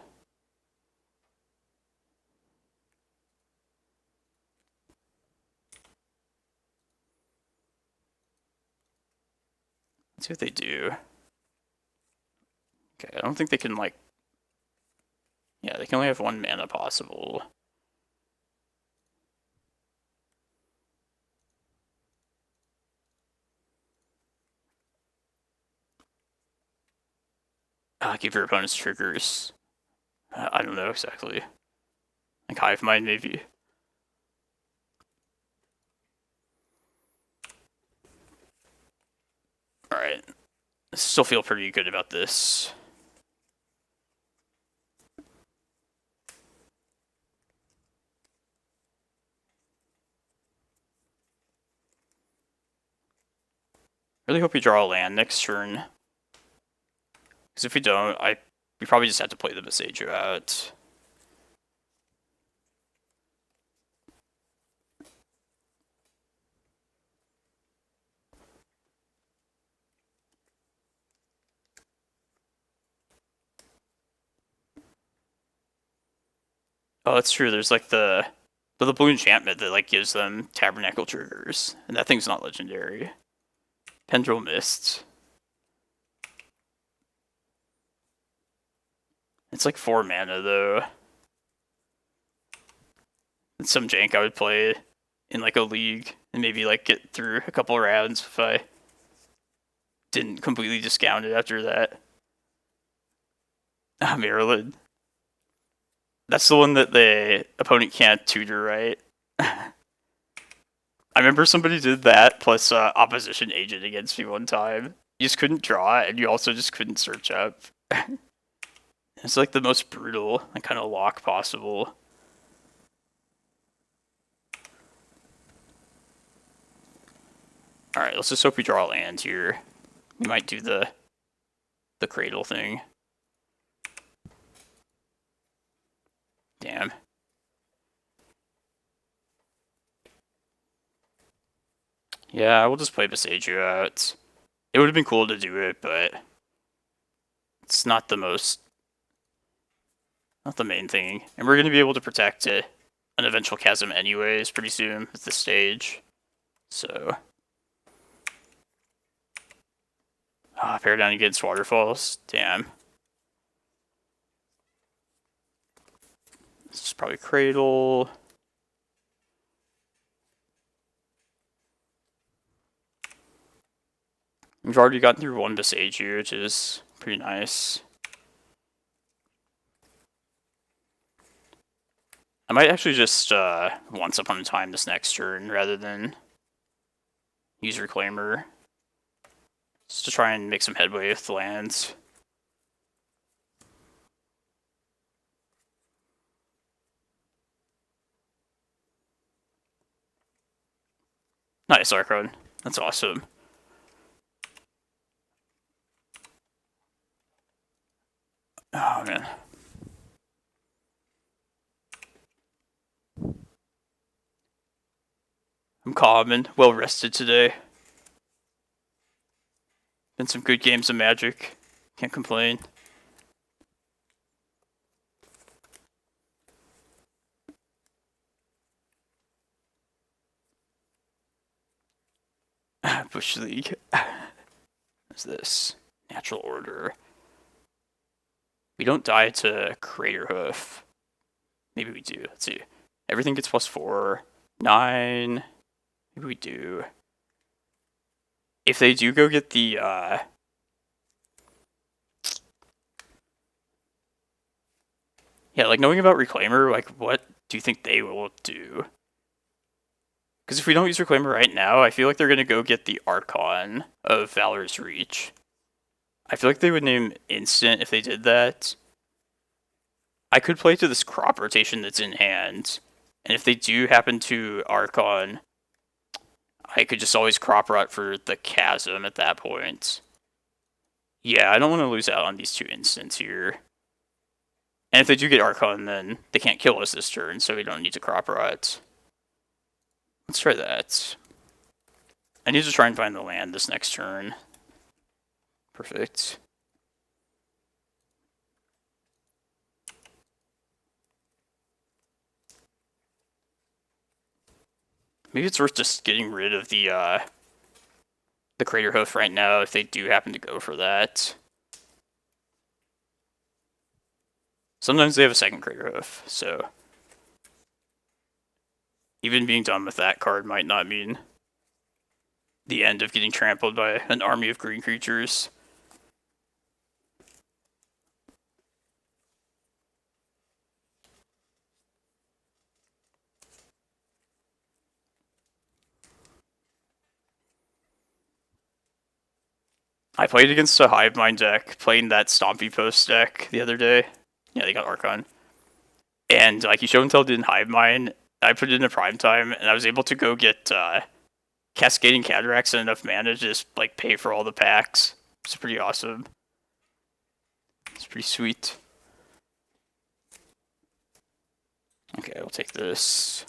Let's see what they do. Okay, I don't think they can, like... Yeah, they can only have one mana possible. Give your opponent's triggers. I don't know exactly. Like Hive Mind, maybe. Alright. I still feel pretty good about this. Really hope we draw a land next turn. Because if we don't, we probably just have to play the Boseiju out. Oh, that's true. There's like the blue enchantment that like gives them Tabernacle triggers, and that thing's not legendary. Pendrell Mist. It's like 4 mana though. It's some jank I would play in like a league and maybe like get through a couple rounds if I didn't completely discount it after that. Maryland. That's the one that the opponent can't tutor, right? I remember somebody did that plus opposition agent against me one time. You just couldn't draw and you also just couldn't search up. It's like the most brutal and kind of lock possible. Alright, let's just hope we draw land here. We might do the Cradle thing. Damn. Yeah, I will just play Boseiju out. It would have been cool to do it, but it's not the main thing. And we're going to be able to protect an eventual Chasm anyways pretty soon at this stage. So... Pair down against Waterfalls. Damn. This is probably Cradle. We've already gotten through one Boseiju, which is pretty nice. I might actually just Once Upon a Time this next turn rather than use Reclaimer just to try and make some headway with the lands. Nice, Archon. That's awesome. Oh, man. I'm calm and well rested today. Been some good games of Magic. Can't complain. Bush League. What's this? Natural Order. We don't die to Craterhoof. Maybe we do. Let's see. Everything gets +4. 9. Maybe we do. If they do go get the, yeah, like, knowing about Reclaimer, like, what do you think they will do? Because if we don't use Reclaimer right now, I feel like they're going to go get the Archon of Valor's Reach. I feel like they would name Instant if they did that. I could play to this crop rotation that's in hand, and if they do happen to Archon, I could just always crop rot for the Chasm at that point. Yeah, I don't want to lose out on these 2 instants here. And if they do get Archon, then they can't kill us this turn, so we don't need to crop rot. Let's try that. I need to try and find the land this next turn. Perfect. Maybe it's worth just getting rid of the Craterhoof right now if they do happen to go for that. Sometimes they have a second Craterhoof, so even being done with that card might not mean the end of getting trampled by an army of green creatures. I played against a Hive Mind deck, playing that Stompy Post deck the other day. Yeah, they got Archon. And, like, he showed and tell didn't Hive Mind. I put it in a prime time, and I was able to go get Cascading Cataracts and enough mana to just, like, pay for all the packs. It's pretty awesome. It's pretty sweet. Okay, we'll take this.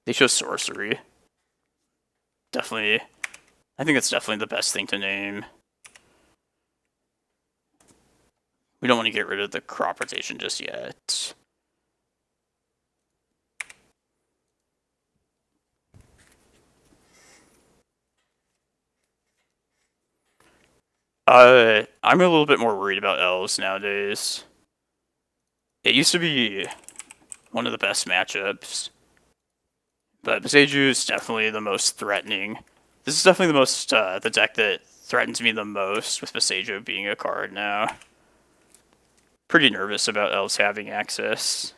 They show Sorcery. Definitely. I think that's definitely the best thing to name. We don't want to get rid of the crop rotation just yet. I'm a little bit more worried about elves nowadays. It used to be one of the best matchups, but Boseiju is definitely the most threatening. This is definitely the most, the deck that threatens me the most, with Boseiju being a card now. Pretty nervous about elves having access.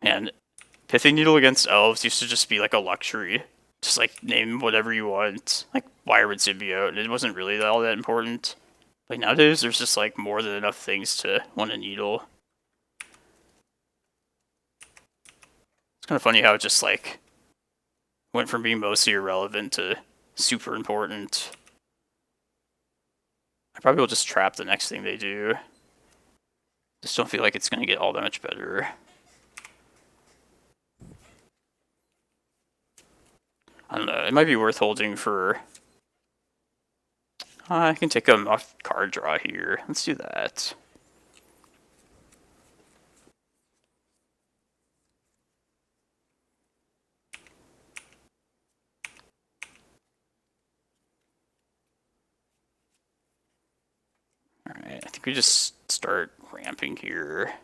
And Pithing Needle against elves used to just be like a luxury. Just like name whatever you want. Like Wirewood Symbiote. It wasn't really all that important. Like nowadays there's just like more than enough things to want a needle. It's kind of funny how it just like went from being mostly irrelevant to super important. I probably will just trap the next thing they do. Just don't feel like it's going to get all that much better. I don't know, it might be worth holding for... I can take them off card draw here. Let's do that. Alright, I think we just start ramping here.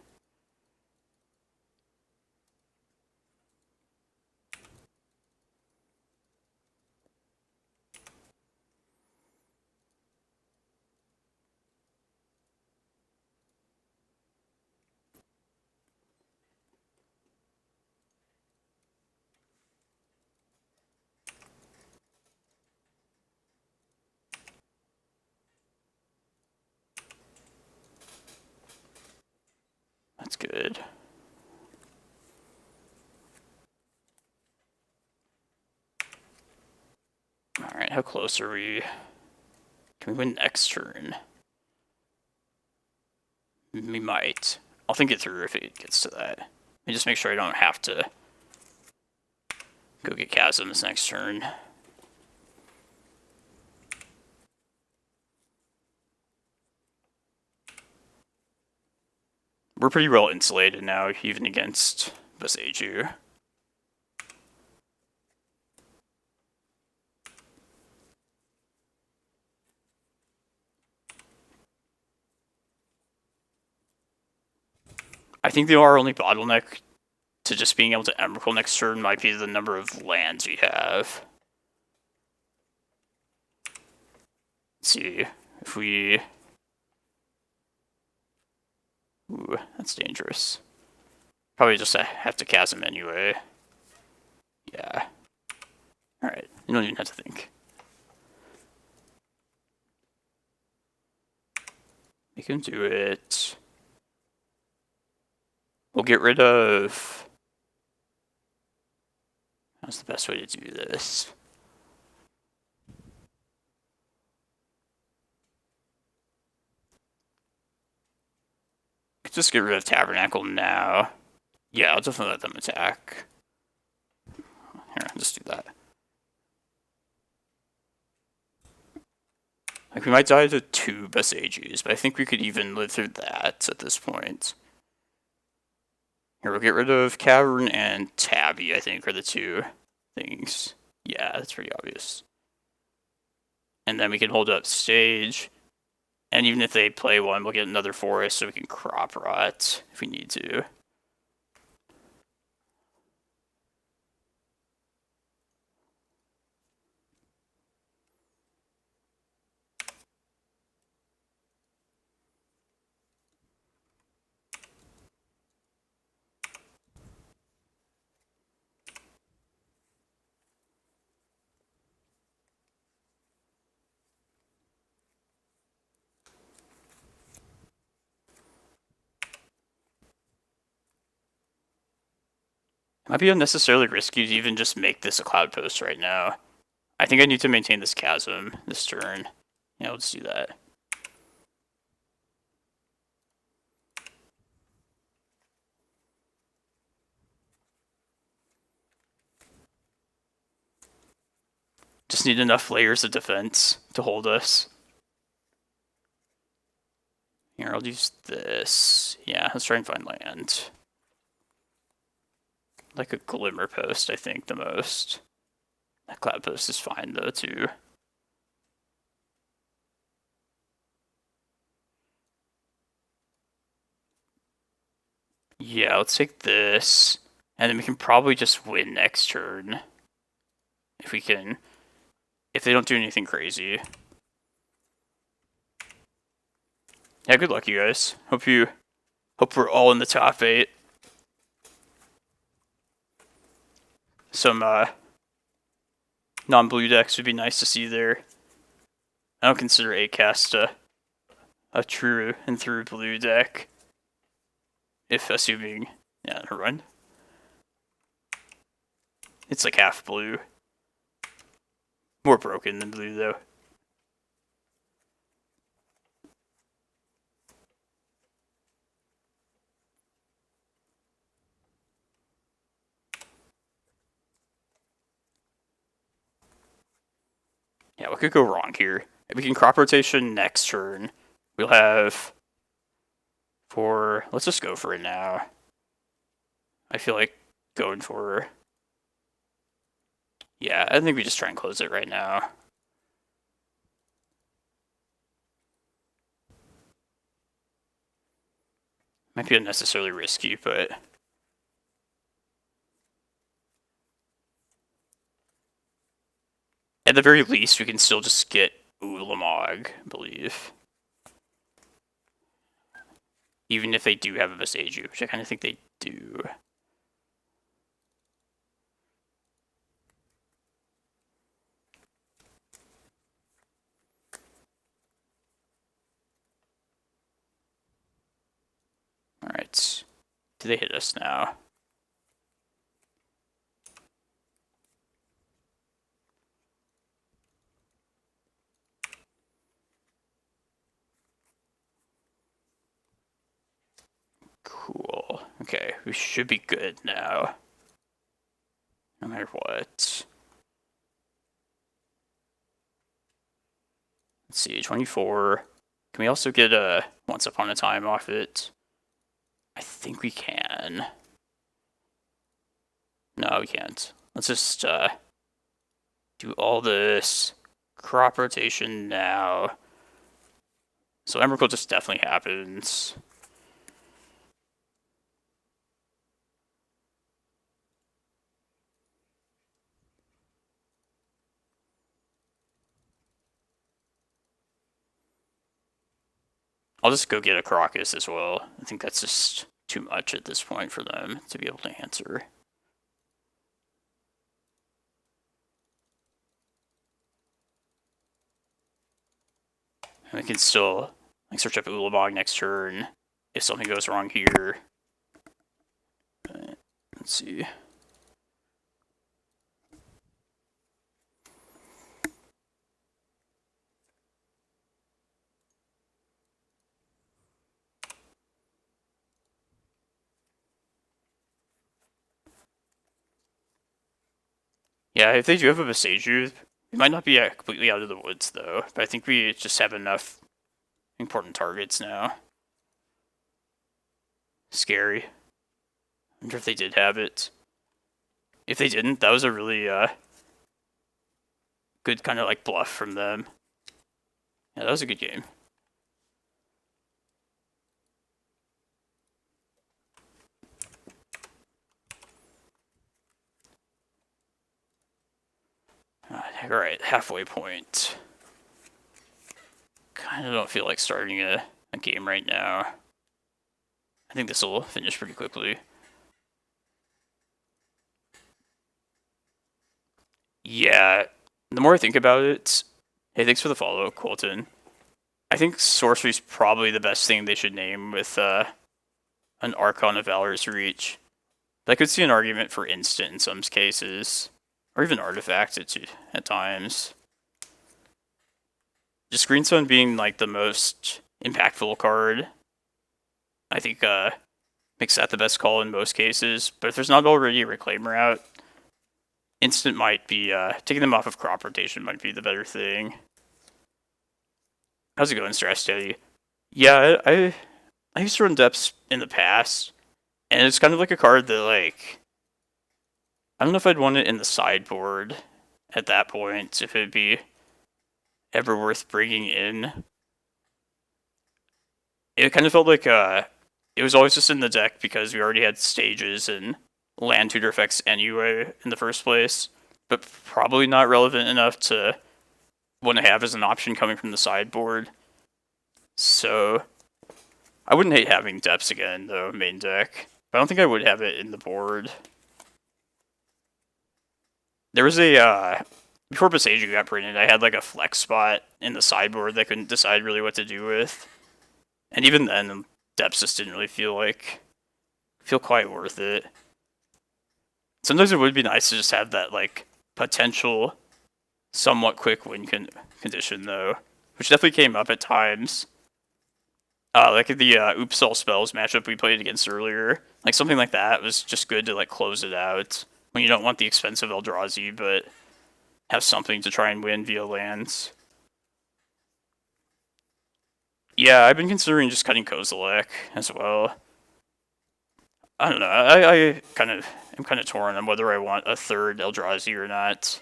good. Alright, how close are we? Can we win next turn? We might. I'll think it through if it gets to that. Let me just make sure I don't have to go get Chasms next turn. We're pretty well insulated now, even against Boseiju. I think our only bottleneck to just being able to Emrakul next turn might be the number of lands we have. Let's see if we... Ooh, that's dangerous. Probably just have to cast him anyway. Yeah. Alright, you don't even have to think. We can do it. We'll get rid of... How's the best way to do this? Could just get rid of Tabernacle now. Yeah, I'll definitely let them attack. Here, I'll just do that. Like, we might die to 2 Boseijus, but I think we could even live through that at this point. Here, we'll get rid of Cavern and Tabby, I think, are the 2 things. Yeah, that's pretty obvious. And then we can hold up Stage. And even if they play one, we'll get another Forest so we can Crop Rot if we need to. Might be unnecessarily risky to even just make this a Cloudpost right now. I think I need to maintain this Chasm this turn. Yeah, let's do that. Just need enough layers of defense to hold us. Here, I'll use this. Yeah, let's try and find land. Like a Glimmerpost, I think, the most. That Cloudpost is fine, though, too. Yeah, let's take this. And then we can probably just win next turn. If we can. If they don't do anything crazy. Yeah, good luck, you guys. Hope we're all in the top 8. Some non-blue decks would be nice to see there. I don't consider Acast a true and through blue deck. If assuming, yeah, never mind. It's like half blue. More broken than blue, though. Yeah, what could go wrong here? If we can crop rotation next turn, we'll have 4. Let's just go for it now. I feel like going for... Yeah, I think we just try and close it right now. Might be unnecessarily risky, but... At the very least, we can still just get Ulamog, I believe. Even if they do have a Boseiju, which I kind of think they do. Alright. Do they hit us now? Cool. Okay, we should be good now. No matter what. Let's see, 24. Can we also get a Once Upon a Time off it? I think we can. No, we can't. Let's just do all this crop rotation now. So Emrakul just definitely happens. I'll just go get a Karakas as well. I think that's just too much at this point for them to be able to answer. And we can still like search up Ulamog next turn if something goes wrong here. Let's see. Yeah, if they do have a Boseiju, we might not be completely out of the woods, though. But I think we just have enough important targets now. Scary. I wonder if they did have it. If they didn't, that was a really good kind of like bluff from them. Yeah, that was a good game. Alright, halfway point. Kind of don't feel like starting a game right now. I think this will finish pretty quickly. Yeah, the more I think about it... Hey, thanks for the follow, Colton. I think Sorcery's probably the best thing they should name with an Archon of Valor's Reach. But I could see an argument for Instant in some cases. Or even Artifact at times. Just Greenstone being like the most impactful card, I think makes that the best call in most cases. But if there's not already a Reclaimer out, Instant might be, taking them off of crop rotation might be the better thing. How's it going, Stress Daddy? Yeah, I used to run depths in the past, and it's kind of like a card that, like, I don't know if I'd want it in the sideboard at that point, if it'd be ever worth bringing in. It kind of felt like it was always just in the deck because we already had stages and land tutor effects anyway in the first place, but probably not relevant enough to want to have as an option coming from the sideboard. So I wouldn't hate having depths again, though, main deck. But I don't think I would have it in the board. There was a, before Boseiju got printed, I had like a flex spot in the sideboard that I couldn't decide really what to do with. And even then, depths just didn't really feel quite worth it. Sometimes it would be nice to just have that like potential somewhat quick win condition though, which definitely came up at times. Like the Oops All Spells matchup we played against earlier, like something like that was just good to like close it out when you don't want the expensive Eldrazi, but have something to try and win via lands. Yeah, I've been considering just cutting Kozilek as well. I don't know. I'm kind of torn on whether I want a third Eldrazi or not.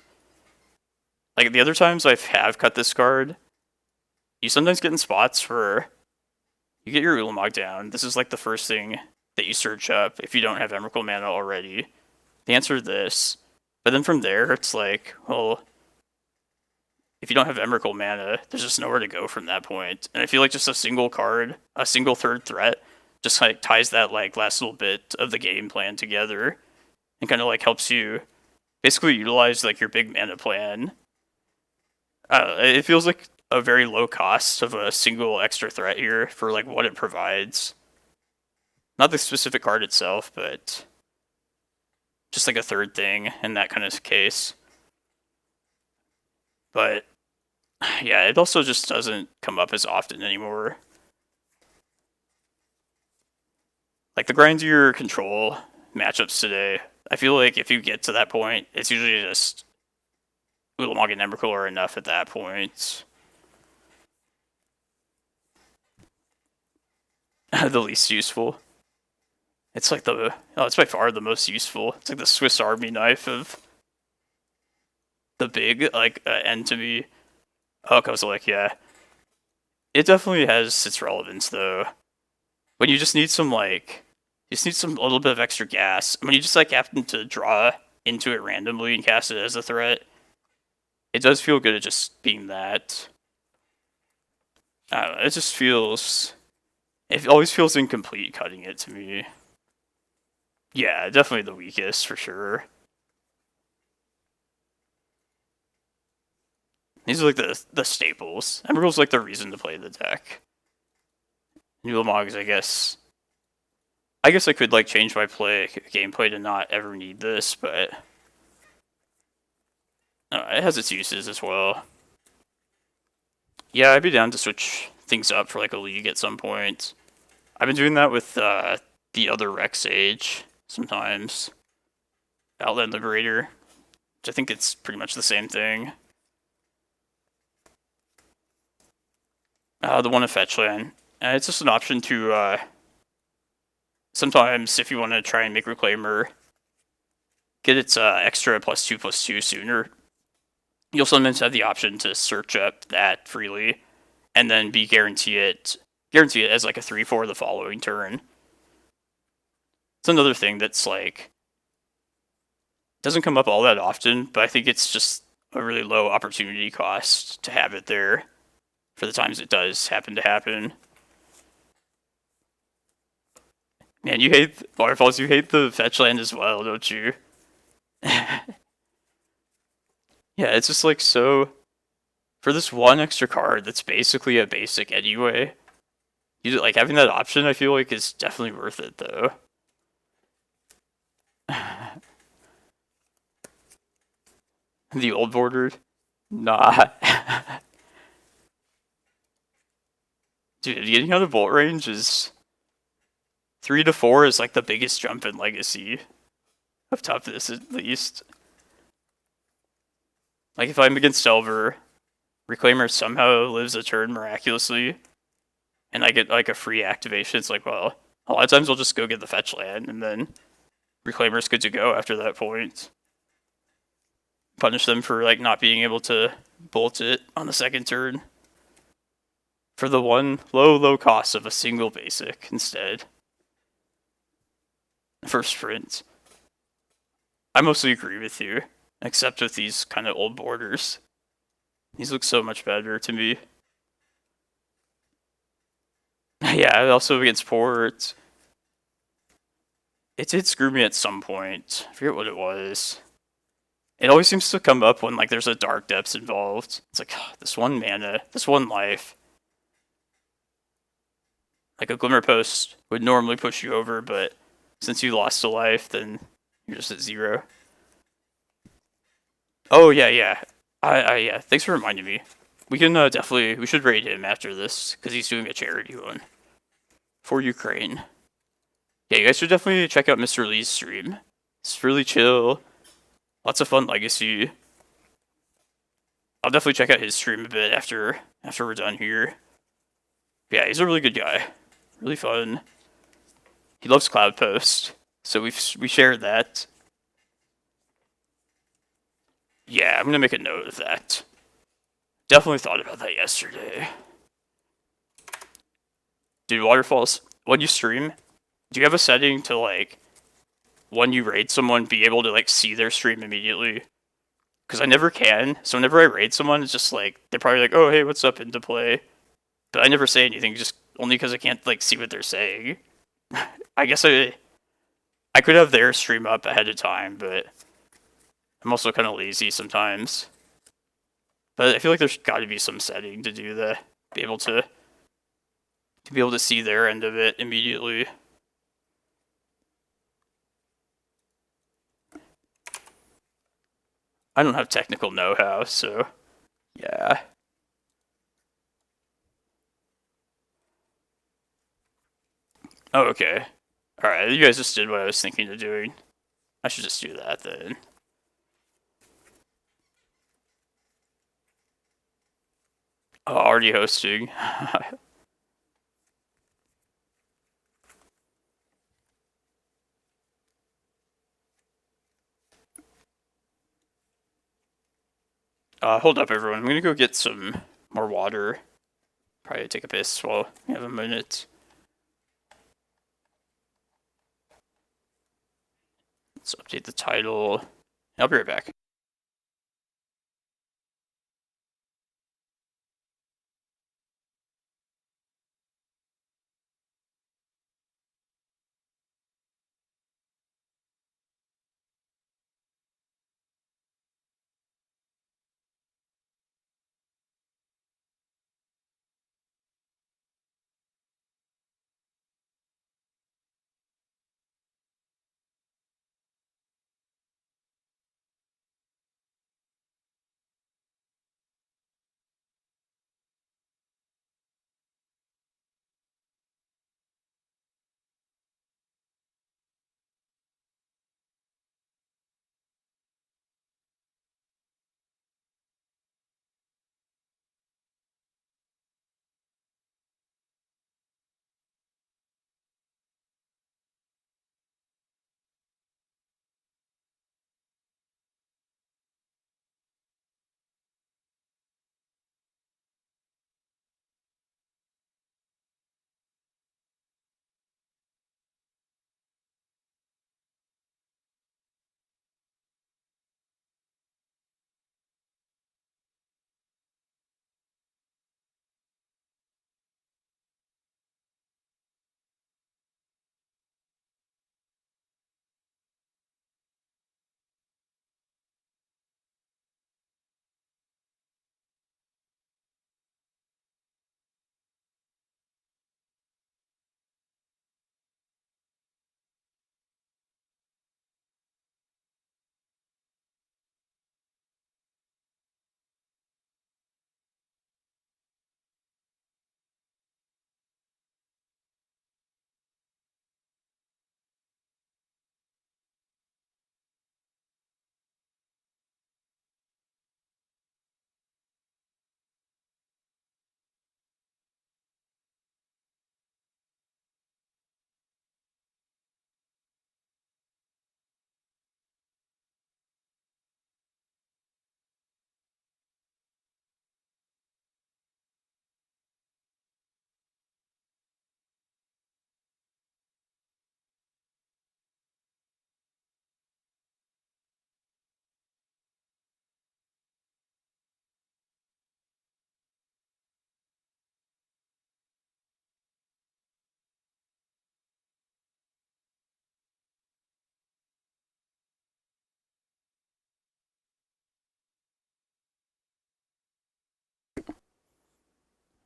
Like the other times I have cut this card, you sometimes get in spots where you get your Ulamog down. This is like the first thing that you search up if you don't have Emrakul mana already. The answer is this. But then from there, it's like, well, if you don't have Emrakul mana, there's just nowhere to go from that point. And I feel like just a single card, a single third threat, just like ties that like last little bit of the game plan together and kind of like helps you basically utilize like your big mana plan. It feels like a very low cost of a single extra threat here for like what it provides. Not the specific card itself, but just like a third thing in that kind of case. But yeah, it also just doesn't come up as often anymore. Like the grindier control matchups today, I feel like if you get to that point, it's usually just Ulamog and Emrakul are enough at that point. The least useful. It's like it's by far the most useful. It's like the Swiss Army knife of the big, end to me. Oh, Kozilek, yeah. It definitely has its relevance, though. When you just need a little bit of extra gas. When you just, happen to draw into it randomly and cast it as a threat, it does feel good at just being that. I don't know, it always feels incomplete cutting it to me. Yeah, definitely the weakest, for sure. These are like the staples. Emrakul's like the reason to play the deck. Ulamogs, I guess I could change my gameplay to not ever need this, but it has its uses as well. Yeah, I'd be down to switch things up for a league at some point. I've been doing that with the other Rec Sage sometimes. Outland Liberator, which I think it's pretty much the same thing. The one at Fetchland. It's just an option to sometimes, if you want to try and make Reclaimer get its extra +2/+2 sooner, you'll sometimes have the option to search up that freely and then be guarantee it as a 3/4 the following turn. It's another thing that's doesn't come up all that often, but I think it's just a really low opportunity cost to have it there for the times it does happen to happen. Man, you hate waterfalls. You hate the fetch land as well, don't you? Yeah, it's just so. For this one extra card that's basically a basic anyway, having that option, I feel is definitely worth it though. The old bordered? Nah. Dude, getting out of bolt range is 3 to 4 is the biggest jump in Legacy of toughness, at least. If I'm against Delver, Reclaimer somehow lives a turn miraculously, and I get a free activation. It's well, a lot of times I'll just go get the fetch land, and then Reclaimer's good to go after that point. Punish them for not being able to bolt it on the second turn. For the one low cost of a single basic instead. For sprint. I mostly agree with you, except with these kind of old borders. These look so much better to me. Yeah, also against port. It did screw me at some point. I forget what it was. It always seems to come up when there's a Dark Depths involved. It's this one mana, this one life. A Glimmerpost would normally push you over, but since you lost a life, then you're just at 0. Oh yeah. Yeah. Thanks for reminding me. We can we should raid him after this because he's doing a charity one for Ukraine. Yeah, you guys should definitely check out Mr. Lee's stream. It's really chill. Lots of fun Legacy. I'll definitely check out his stream a bit after we're done here. Yeah, he's a really good guy. Really fun. He loves Cloudpost, so we shared that. Yeah, I'm gonna make a note of that. Definitely thought about that yesterday. Dude, Waterfalls, when you stream, do you have a setting to when you raid someone, be able to see their stream immediately? Because I never can, so whenever I raid someone, it's just they're probably oh hey, what's up, into play? But I never say anything, just only because I can't see what they're saying. I guess I could have their stream up ahead of time, but I'm also kind of lazy sometimes. But I feel there's got to be some setting to do that, be able to see their end of it immediately. I don't have technical know-how, so yeah. Oh, okay. Alright, you guys just did what I was thinking of doing. I should just do that then. Oh, already hosting. Hold up, everyone. I'm gonna go get some more water. Probably take a piss while we have a minute. Let's update the title. I'll be right back.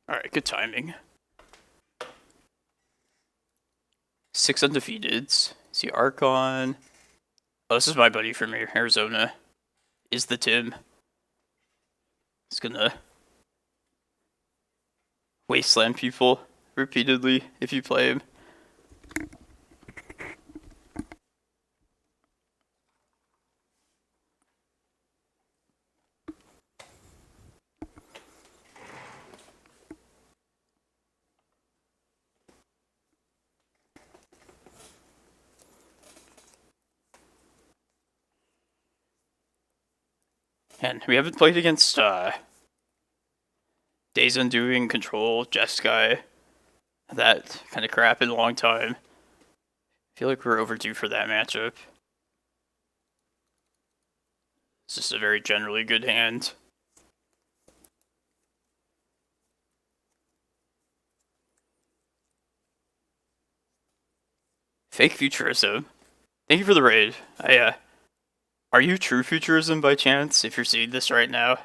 Alright, good timing. 6 undefeateds. See Archon. Oh, this is my buddy from Arizona. Is the Tim. He's gonna wasteland people repeatedly if you play him. And we haven't played against Days Undoing, Control, Jeskai, that kind of crap in a long time. I feel like we're overdue for that matchup. It's just a very generally good hand. Fake Futurism. Thank you for the raid. Are you True Futurism by chance, if you're seeing this right now?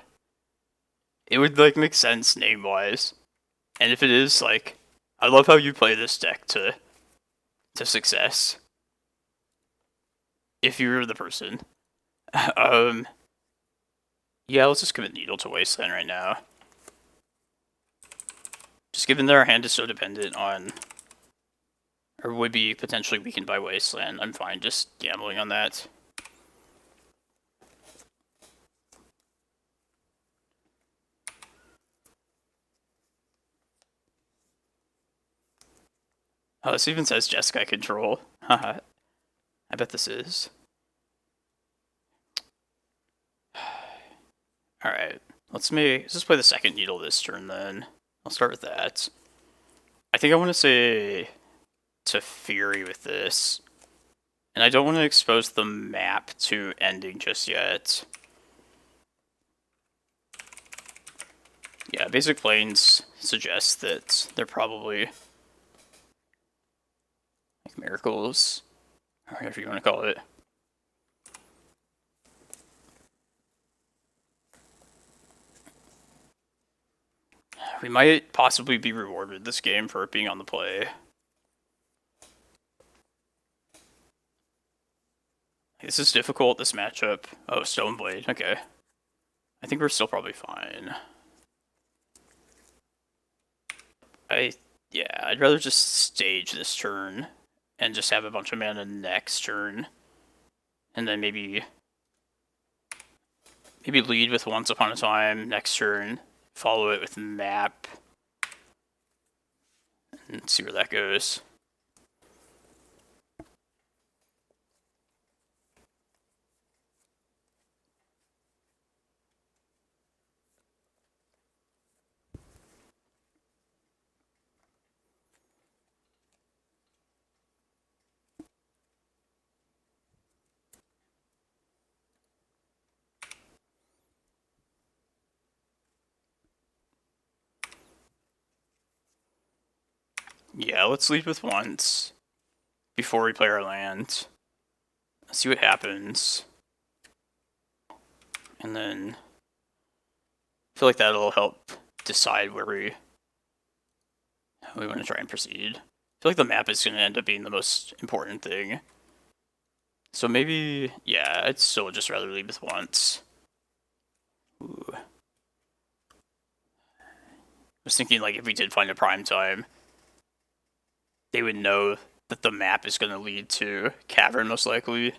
It would, like, make sense name-wise. And if it is, like, I love how you play this deck to success. If you're the person. Yeah, let's just commit Needle to Wasteland right now. Just given that our hand is so dependent on, or would be potentially weakened by Wasteland, I'm fine just gambling on that. Oh, this even says Jeskai control. Haha. I bet this is. Alright, let's just play the second Needle this turn then. I'll start with that. I think I want to say Teferi with this. And I don't want to expose the map to ending just yet. Yeah, basic planes suggest that they're probably like miracles, or whatever you want to call it. We might possibly be rewarded this game for it being on the play. This is difficult, this matchup. Oh, Stoneblade, okay. I think we're still probably fine. Yeah, I'd rather just stage this turn and just have a bunch of mana next turn. And then maybe lead with Once Upon a Time next turn, follow it with Map, and see where that goes. Yeah, let's lead with Once before we play our land. Let's see what happens. And then I feel like that'll help decide where we want to try and proceed. I feel like the map is going to end up being the most important thing. So maybe, yeah, I'd still just rather lead with Once. Ooh. I was thinking, like, if we did find a prime time, they would know that the map is going to lead to Cavern, most likely.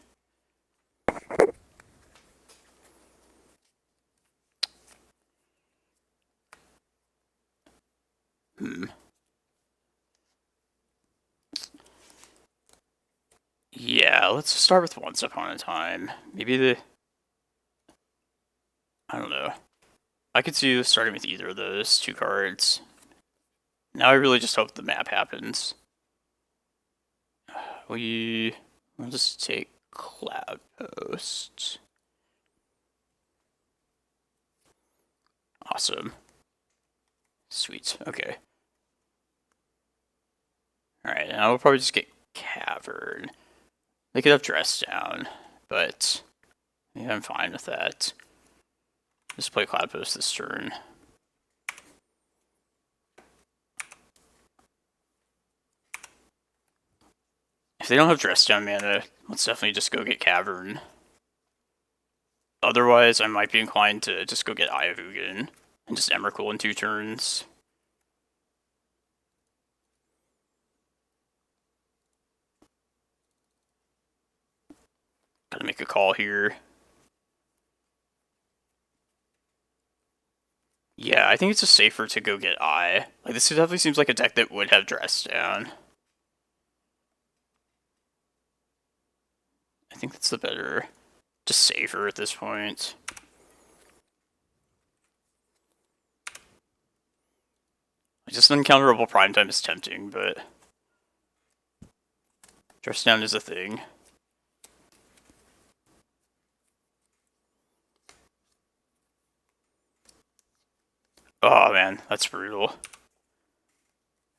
Yeah, let's start with Once Upon a Time. Maybe I don't know. I could see starting with either of those two cards. Now I really just hope the map happens. We'll just take Cloudpost. Awesome. Sweet. Okay. Alright, now we'll probably just get Cavern. They could have Dress Down, but yeah, I'm fine with that. Just play Cloudpost this turn. If they don't have Dress Down mana, let's definitely just go get Cavern. Otherwise, I might be inclined to just go get Eye of Ugin and just Emrakul in 2 turns. Gotta make a call here. Yeah, I think it's just safer to go get Eye. Like, this definitely seems like a deck that would have Dress Down. I think that's the better, just safer at this point. Just uncounterable prime time is tempting, but Dress Down is a thing. Oh man, that's brutal.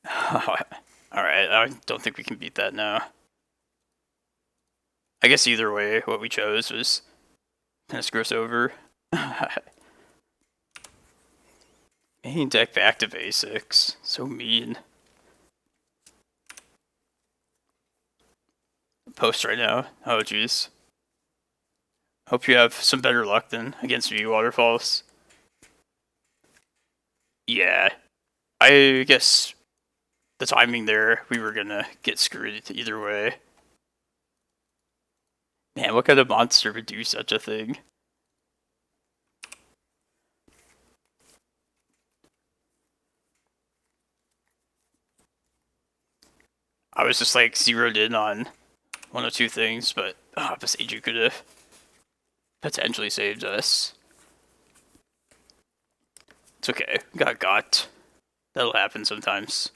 Alright, I don't think we can beat that now. I guess either way, what we chose was kind of screw us over. Main deck back to basics. So mean. Post right now. Oh jeez. Hope you have some better luck than against me, Waterfalls. Yeah, I guess the timing there, we were gonna get screwed either way. Man, what kind of monster would do such a thing? I was just like zeroed in on one of two things, but Boseiju could have potentially saved us. It's okay. Got. That'll happen sometimes.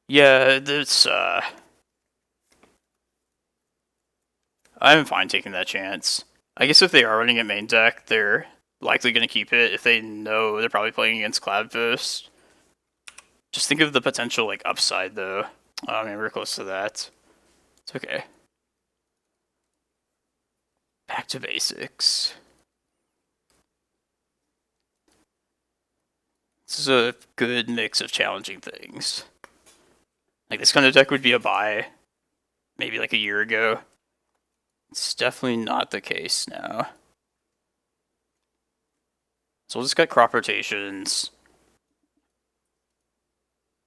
Yeah, this I'm fine taking that chance. I guess if they are running a main deck, they're likely going to keep it if they know they're probably playing against Cloudpost. Just think of the potential like upside though. I mean, we're close to that. It's okay. Back to basics. This is a good mix of challenging things. Like this kind of deck would be a buy maybe like a year ago. It's definitely not the case now. So we'll just get crop rotations.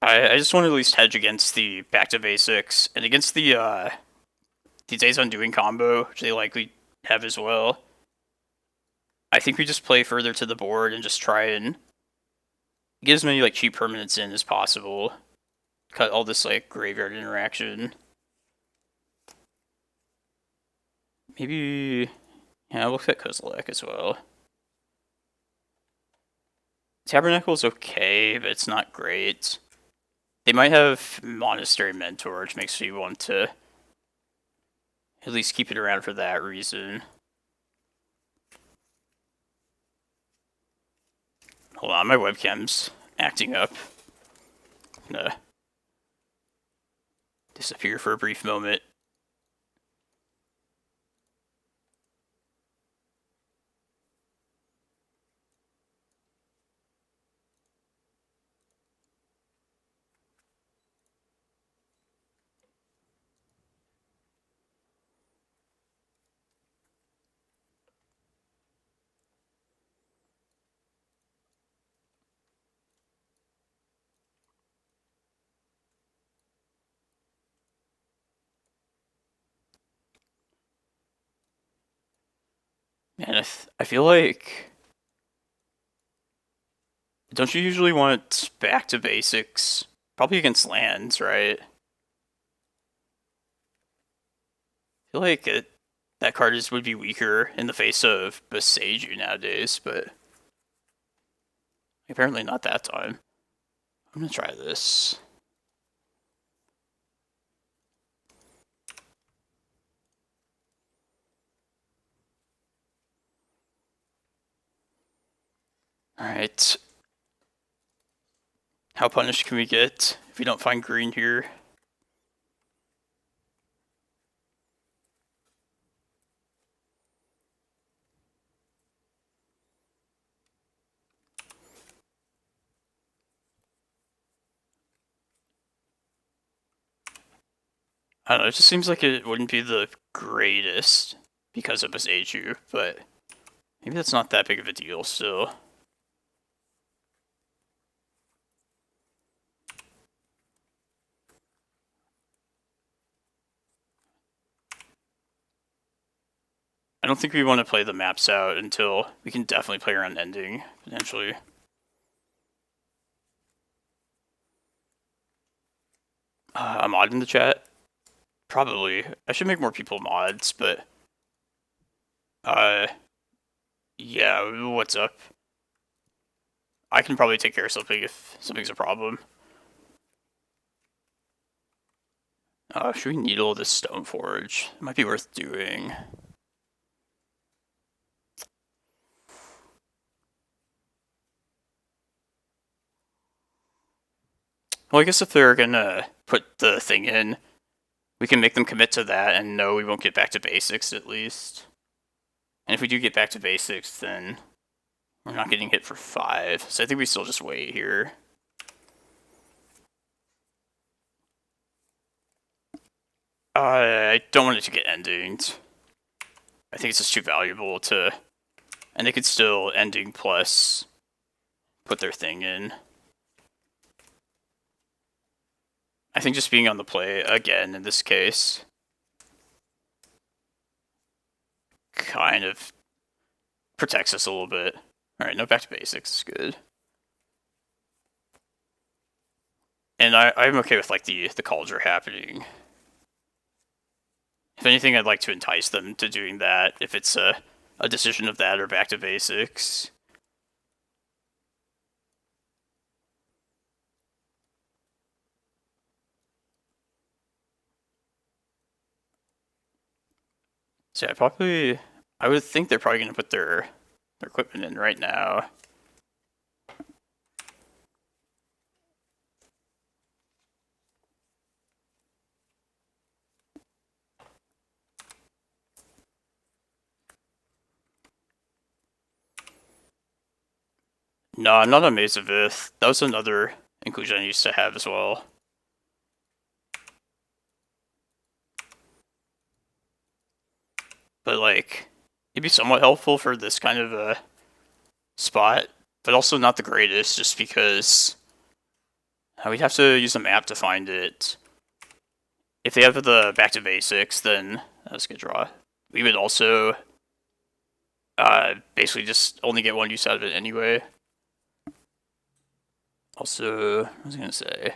I just want to at least hedge against the back to basics and against the Days Undoing combo, which they likely have as well. I think we just play further to the board and just try and get as many like cheap permanents in as possible. Cut all this like graveyard interaction. Maybe, yeah, we'll cut Kozilek as well. Tabernacle is okay, but it's not great. They might have Monastery Mentor, which makes me want to at least keep it around for that reason. Hold on, my webcam's acting up. I'm gonna disappear for a brief moment. Man, I feel like... Don't you usually want back to basics? Probably against lands, right? I feel like that card would be weaker in the face of Boseiju nowadays, but apparently not that time. I'm gonna try this. Alright. How punished can we get if we don't find green here? I don't know, it just seems like it wouldn't be the greatest because of Boseiju, but maybe that's not that big of a deal still. I don't think we want to play the maps out until we can definitely play around ending, potentially. A mod in the chat? Probably. I should make more people mods, but... yeah, what's up? I can probably take care of something if something's a problem. Should we needle this stone forge? It might be worth doing. Well, I guess if they're gonna put the thing in, we can make them commit to that and know we won't get back to basics at least. And if we do get back to basics, then we're not getting hit for 5. So I think we still just wait here. I don't want it to get endings. I think it's just too valuable to... And they could still ending plus put their thing in. I think just being on the play, again, in this case, kind of protects us a little bit. Alright, no, back to basics is good. And I'm okay with, like, the Cauldron happening. If anything, I'd like to entice them to doing that, if it's a decision of that or back to basics. So yeah, I would think they're probably going to put their equipment in right now. No, I'm not on Maze of Ith. That was another inclusion I used to have as well. But, like, it'd be somewhat helpful for this kind of a spot, but also not the greatest, just because we'd have to use a map to find it. If they have the back to basics, then that's a good draw. We would also basically just only get one use out of it anyway. Also, what was I going to say?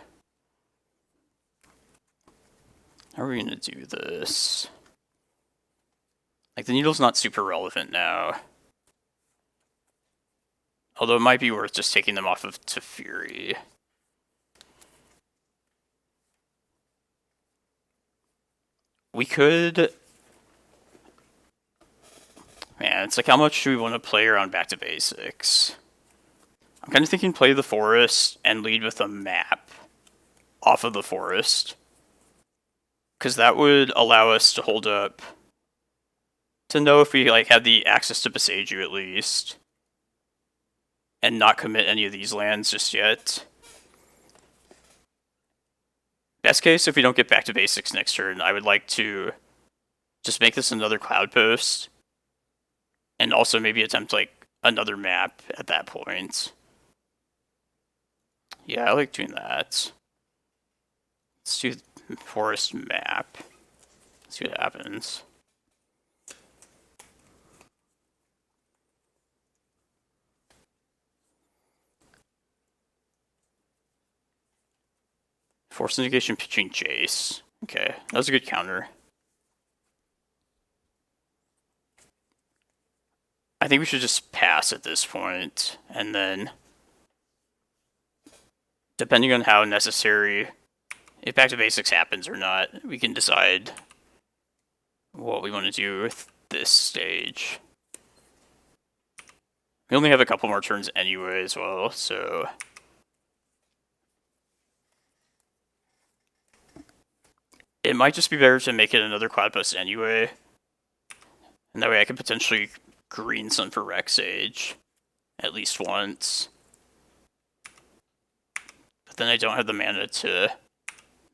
How are we going to do this? Like, the needle's not super relevant now. Although it might be worth just taking them off of Teferi. We could... Man, it's like, how much do we want to play around back to basics? I'm kind of thinking play the forest and lead with a map off of the forest. Because that would allow us to hold up... To know if we, like, have the access to Boseiju at least. And not commit any of these lands just yet. Best case, if we don't get back to basics next turn, I would like to just make this another Cloudpost. And also maybe attempt, like, another map at that point. Yeah, I like doing that. Let's do the forest map. See what happens. Force indication pitching Jace. Okay, that was a good counter. I think we should just pass at this point, and then, depending on how necessary, if back to basics happens or not, we can decide what we want to do with this stage. We only have a couple more turns anyway as well, so... It might just be better to make it another Cloudpost anyway. And that way I could potentially green sun for Rec Sage at least once. But then I don't have the mana to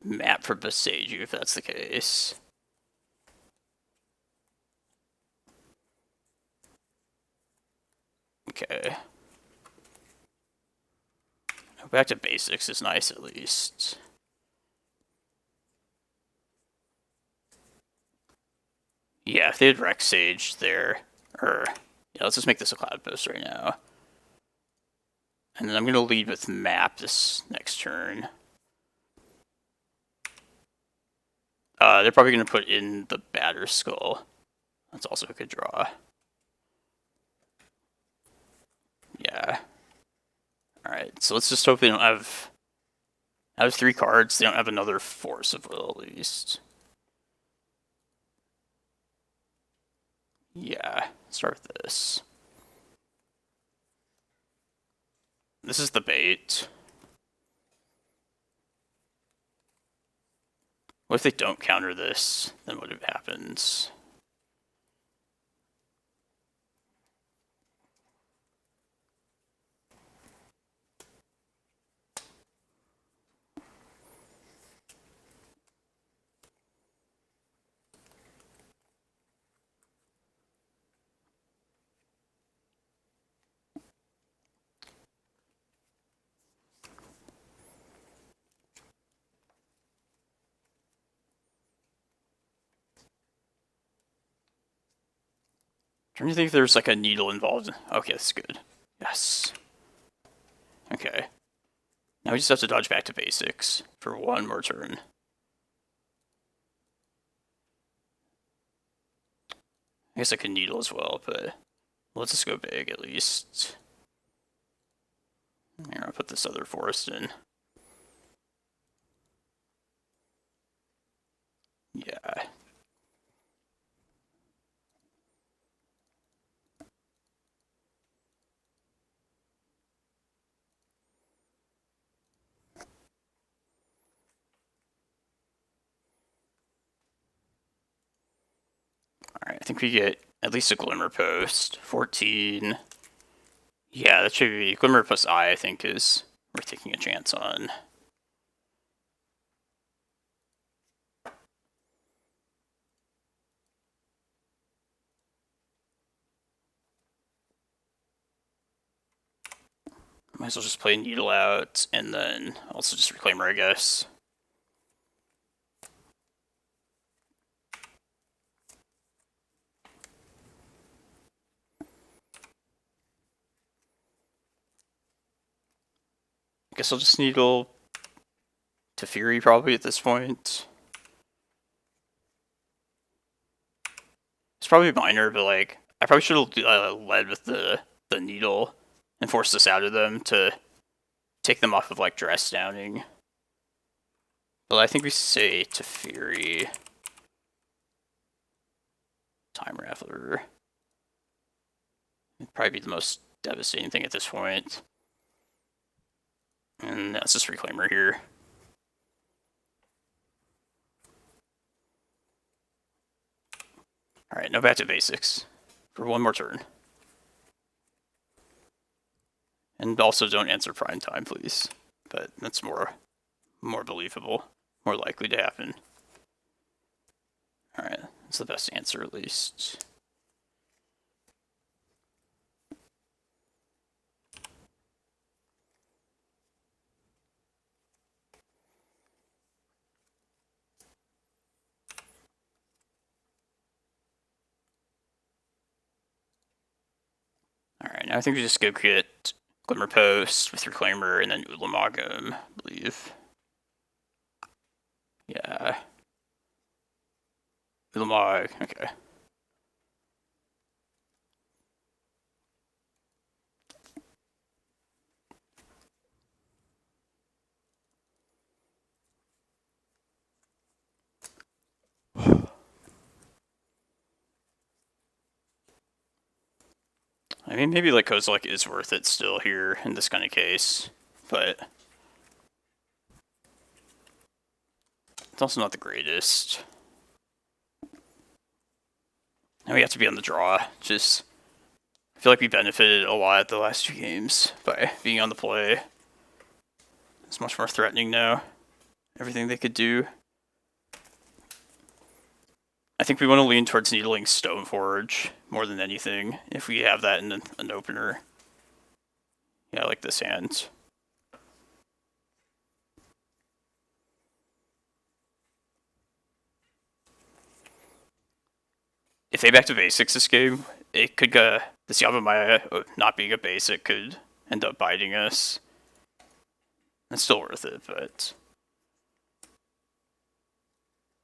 map for Boseiju if that's the case. Okay. Back to basics is nice at least. Yeah, if they had Rec Sage there, yeah, let's just make this a Cloudpost right now. And then I'm going to lead with map this next turn. They're probably going to put in the Batter Skull. That's also a good draw. Yeah. Alright, so let's just hope they don't have... I have 3 cards, they don't have another Force of Will at least. Yeah, start with this. This is the bait. What if they don't counter this? Then what happens? Trying to think if there's like a needle involved. Okay, that's good. Yes. Okay. Now we just have to dodge back to basics for one more turn. I guess I could needle as well, but let's just go big at least. Here, I'll put this other forest in. Yeah. Alright, I think we get at least a Glimmerpost. 14. Yeah, that should be... Glimmerpost Eye, I think, is worth taking a chance on. Might as well just play Needle out, and then also just Reclaimer, I guess. I guess I'll just Needle to Fury probably at this point. It's probably minor, but like, I probably should have led with the Needle and forced this out of them to take them off of like Dress Downing. But I think we say to Fury. Time Raffler. It'd probably be the most devastating thing at this point. And that's just Reclaimer here. Alright, now back to basics. For one more turn. And also don't answer prime time, please. But that's more believable. More likely to happen. Alright, that's the best answer at least. Alright, now I think we just go get Glimmerpost with Reclaimer and then Ulamog, I believe. Yeah. Ulamog, okay. I mean, maybe like Kozilek is worth it still here in this kind of case, but it's also not the greatest. Now we have to be on the draw. Just, I feel like we benefited a lot the last 2 games by being on the play. It's much more threatening now. Everything they could do. I think we want to lean towards needling Stoneforge more than anything, if we have that in an opener. Yeah, I like this hand. If they back to basics this game, it could go... This Yavimaya not being a basic could end up biting us. It's still worth it, but...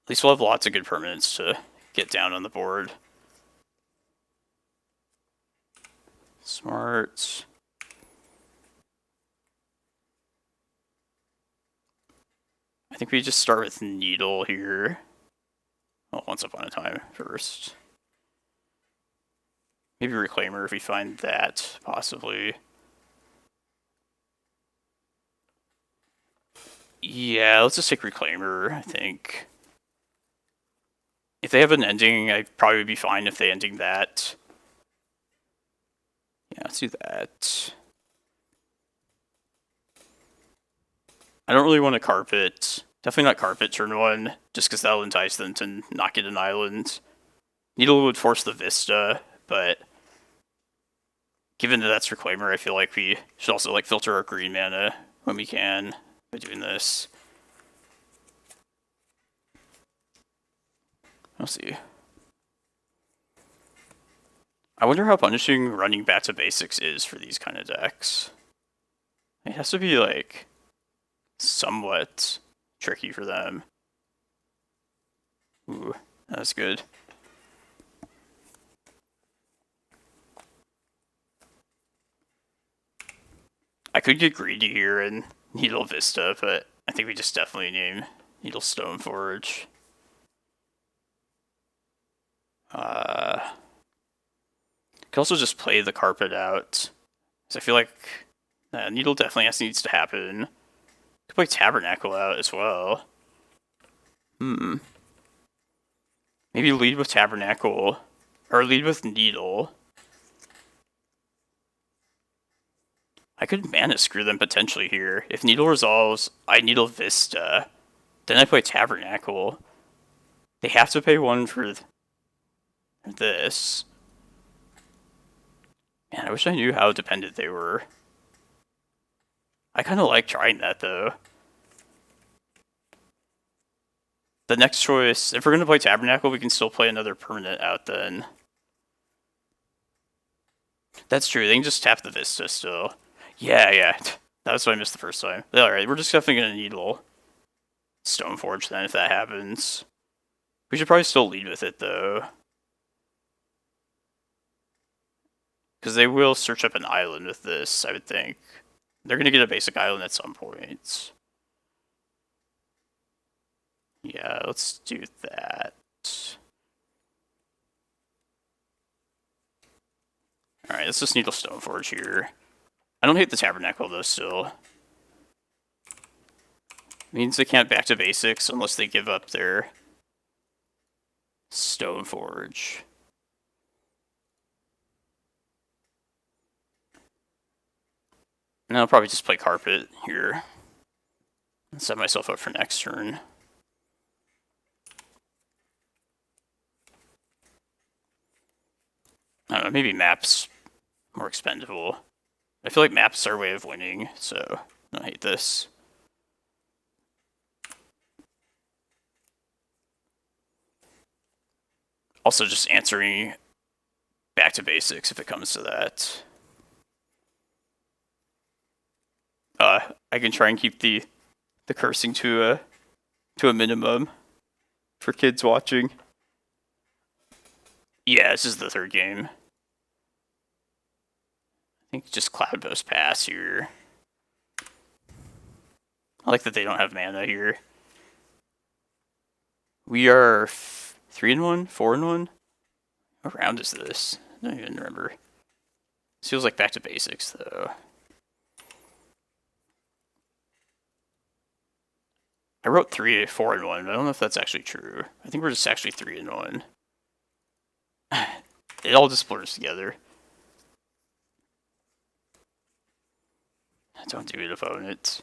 At least we'll have lots of good permanents to get down on the board. Smart. I think we just start with Needle here. Well, Once Upon a Time first. Maybe Reclaimer if we find that, possibly. Yeah, let's just take Reclaimer, I think. If they have an ending, I'd probably be fine if they ending that. Yeah, let's do that. I don't really want to carpet. Definitely not carpet turn 1, just because that'll entice them to not get an island. Needle would force the Vista, but given that that's Reclaimer, I feel like we should also like filter our green mana when we can by doing this. We'll see. I wonder how punishing running back to basics is for these kind of decks. It has to be, like, somewhat tricky for them. Ooh, that's good. I could get greedy here and Needle Vista, but I think we just definitely name Needle Stoneforge. Could also just play the carpet out. Because I feel like Needle definitely needs to happen. Could play Tabernacle out as well. Maybe lead with Tabernacle. Or lead with Needle. I could mana screw them potentially here. If Needle resolves, I Needle Vista. Then I play Tabernacle. They have to pay one for this. Man, I wish I knew how dependent they were. I kind of like trying that, though. The next choice, if we're going to play Tabernacle, we can still play another permanent out then. That's true, they can just tap the Vista still. Yeah. That was what I missed the first time. Alright, we're just definitely going to Needle Stoneforge then, if that happens. We should probably still lead with it, though. Because they will search up an island with this, I would think. They're going to get a basic island at some point. Yeah, let's do that. Alright, let's just Needle Stoneforge here. I don't hate the Tabernacle, though, still. Means they can't back to basics unless they give up their Stoneforge. And I'll probably just play Carpet here. And set myself up for next turn. I don't know, maybe Map's more expendable. I feel like Map's our way of winning, so I don't hate this. Also just answering back to basics if it comes to that. I can try and keep the cursing to a minimum for kids watching. Yeah, this is the third game. I think just Cloudpost pass here. I like that they don't have mana here. We are 3-1, 4-1. What round is this? I don't even remember. This feels like back to basics, though. I wrote 4-1, but I don't know if that's actually true. I think we're just actually 3-1. It all just blurs together. Don't do it, opponent.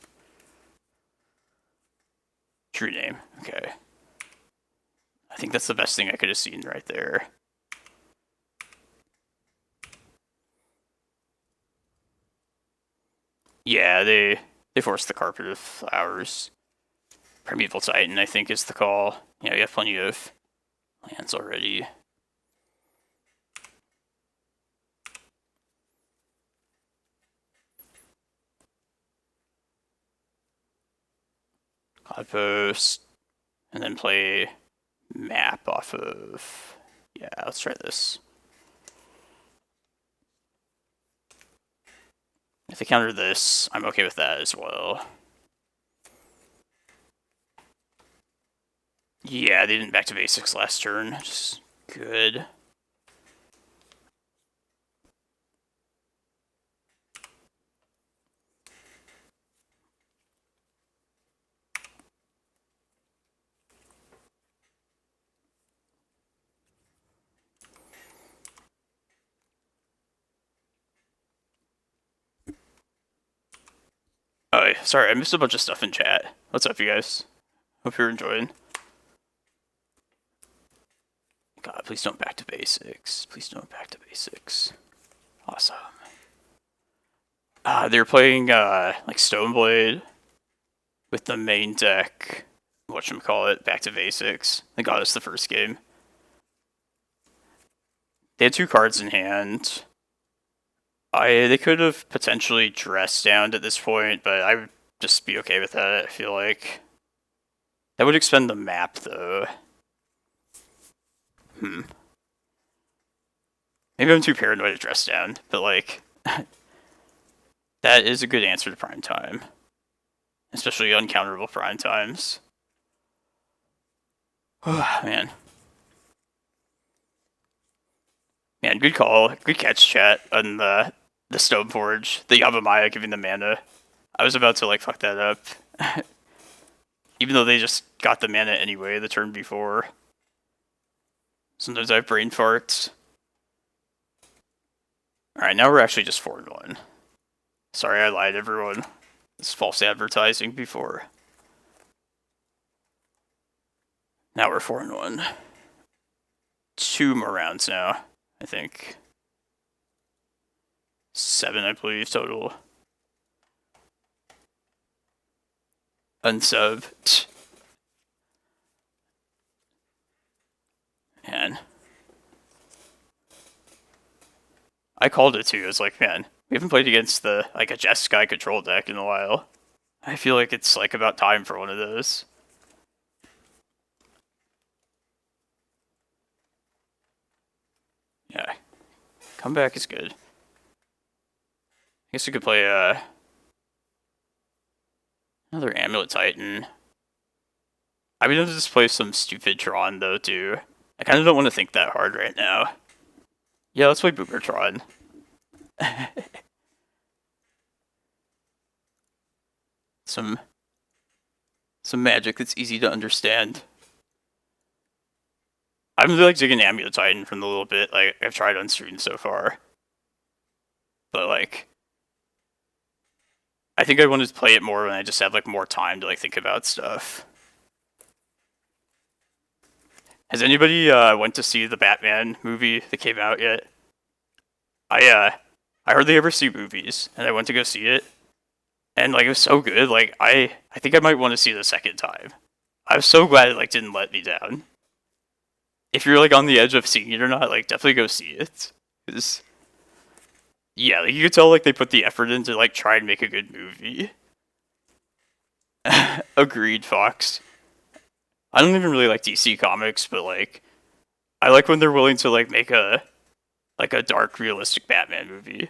True name. Okay. I think that's the best thing I could have seen right there. Yeah, they forced the Carpet of Flowers. Primeval Titan, I think, is the call. Yeah, we have plenty of lands already. Cloudpost, and then play Map off of... Yeah, let's try this. If they counter this, I'm okay with that as well. Yeah, they didn't back to basics last turn, which is good. Oh, sorry, I missed a bunch of stuff in chat. What's up, you guys? Hope you're enjoying. God, please don't back to basics. Please don't back to basics. Awesome. They're playing, like, Stoneblade with the main deck. Whatchamacallit, back to basics. They got us the first game. They had 2 cards in hand. They could have potentially dressed down at this point, but I would just be okay with that, I feel like. That would expend the map, though. Maybe I'm too paranoid to dress down, but, like, that is a good answer to prime time. Especially uncounterable prime times. Oh, man. Man, good call. Good catch, chat, on the Stoneforge. The Yavimaya giving the mana. I was about to, like, fuck that up. Even though they just got the mana anyway the turn before. Sometimes I have brain farts. Alright, now we're actually just 4-1. Sorry, I lied, everyone. It's false advertising before. Now we're 4-1. 2 more rounds now, I think. 7, I believe, total. Unsub. Man. I called it too. I was like, man, we haven't played against a Jeskai control deck in a while. I feel like it's like about time for one of those. Yeah. Comeback is good. I guess we could play another Amulet Titan. I mean, I'll just play some stupid Tron though too. I kind of don't want to think that hard right now. Yeah, let's play Boomer Tron. Some magic that's easy to understand. I'm really like digging Amulet Titan from the little bit like I've tried on stream so far. But like I think I wanted to play it more when I just had like more time to like think about stuff. Has anybody went to see the Batman movie that came out yet? I hardly ever see movies, and I went to go see it, and like it was so good. Like I think I might want to see it a second time. I was so glad it like didn't let me down. If you're like on the edge of seeing it or not, like definitely go see it. 'Cause yeah, like you could tell like they put the effort in to like try and make a good movie. Agreed, Fox. I don't even really like DC comics, but like I like when they're willing to like make a dark, realistic Batman movie.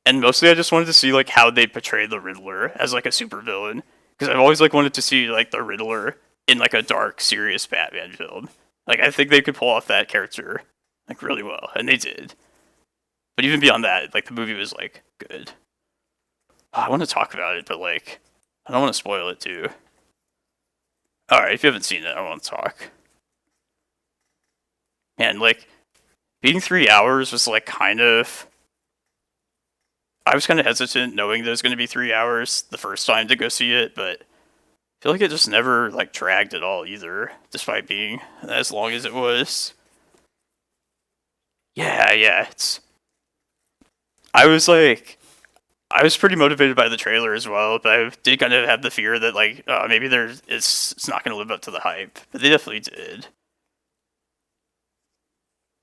And mostly I just wanted to see like how they portray the Riddler as like a supervillain. Because I've always like wanted to see like the Riddler in like a dark, serious Batman film. Like I think they could pull off that character like really well, and they did. But even beyond that, like the movie was like good. I want to talk about it, but like I don't want to spoil it too. Alright, if you haven't seen it, I want to talk. Man, like being 3 hours was like kind of... I was kind of hesitant knowing that it was going to be 3 hours the first time to go see it, but I feel like it just never like dragged at all either, despite being as long as it was. Yeah, it's... I was pretty motivated by the trailer as well, but I did kind of have the fear that like maybe it's not going to live up to the hype, but they definitely did.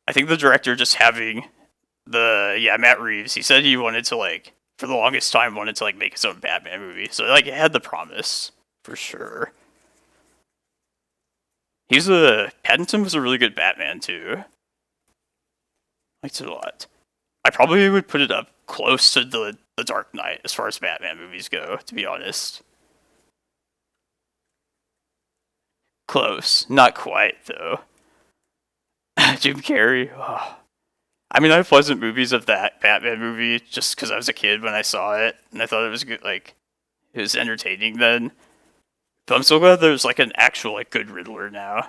I think the director just having Matt Reeves, he said he wanted to like, for the longest time, wanted to like make his own Batman movie. So like it had the promise, for sure. Pattinson was a really good Batman too. Liked it a lot. I probably would put it up close to the Dark Knight as far as Batman movies go, to be honest. Close. Not quite, though. Jim Carrey. Oh. I mean, I have pleasant movies of that Batman movie just because I was a kid when I saw it, and I thought it was good. Like, it was entertaining then. But I'm so glad there's like an actual like good Riddler now.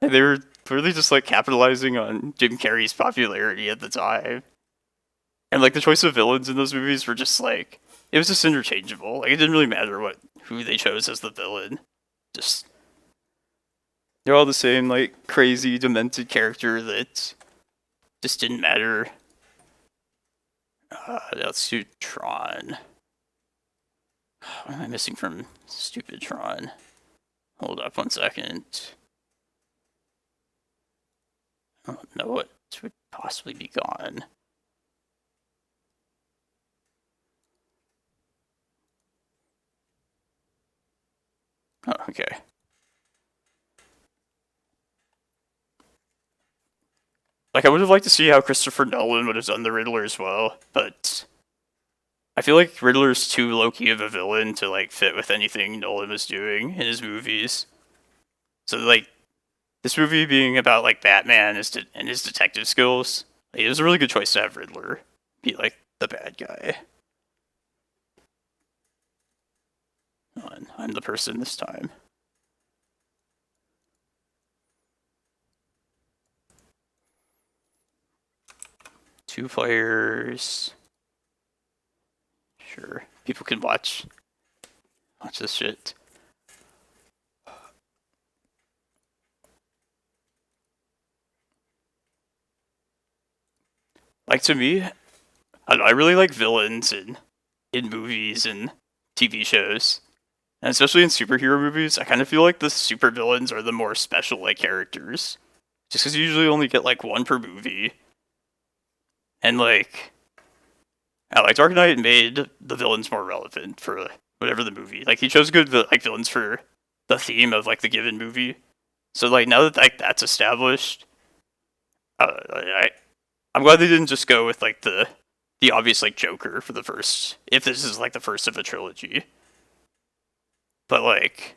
And they were really just like capitalizing on Jim Carrey's popularity at the time. And like the choice of villains in those movies were just like, it was just interchangeable. Like it didn't really matter who they chose as the villain. Just they're all the same like crazy demented character that just didn't matter. Let's do Tron. What am I missing from stupid Tron? Hold up 1 second. I don't know what would possibly be gone. Oh, okay. Like, I would have liked to see how Christopher Nolan would have done the Riddler as well, but I feel like Riddler's too low-key of a villain to, like, fit with anything Nolan was doing in his movies. So, like, this movie being about, like, Batman and his detective skills, like, it was a really good choice to have Riddler be, like, the bad guy. I'm the person this time. Two players. Sure. People can watch this shit. Like, to me, I don't know, I really like villains in movies and TV shows. And especially in superhero movies, I kind of feel like the supervillains are the more special, like, characters. Just because you usually only get, like, one per movie. And, like, Dark Knight made the villains more relevant for whatever the movie. Like, he chose good, like, villains for the theme of, like, the given movie. So, like, now that, like, that's established, I'm glad they didn't just go with, like, the obvious, like, Joker for the first, if this is, like, the first of a trilogy. But, like,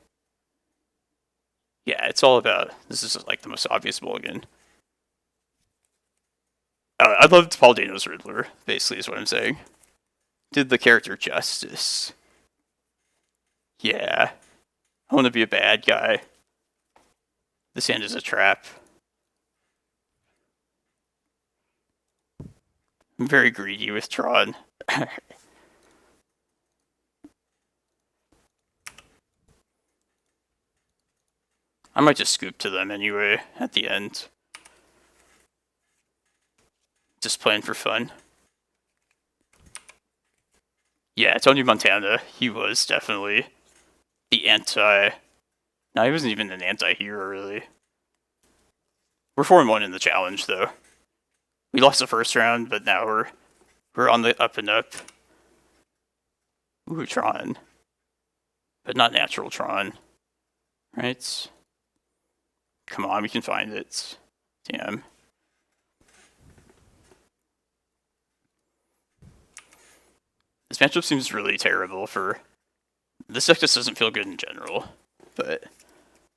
yeah, it's all about, this is, like, the most obvious mulligan. I loved Paul Dano's Riddler, basically, is what I'm saying. Did the character justice. Yeah. I want to be a bad guy. This hand is a trap. I'm very greedy with Tron. I might just scoop to them anyway at the end. Just playing for fun. Yeah, Tony Montana, he was definitely the anti... No, he wasn't even an anti-hero, really. We're 4-1 in the challenge, though. We lost the first round, but now we're on the up and up. Ooh, Tron. But not natural Tron. Right? Come on, we can find it. Damn. This matchup seems really terrible for... This deck just doesn't feel good in general, but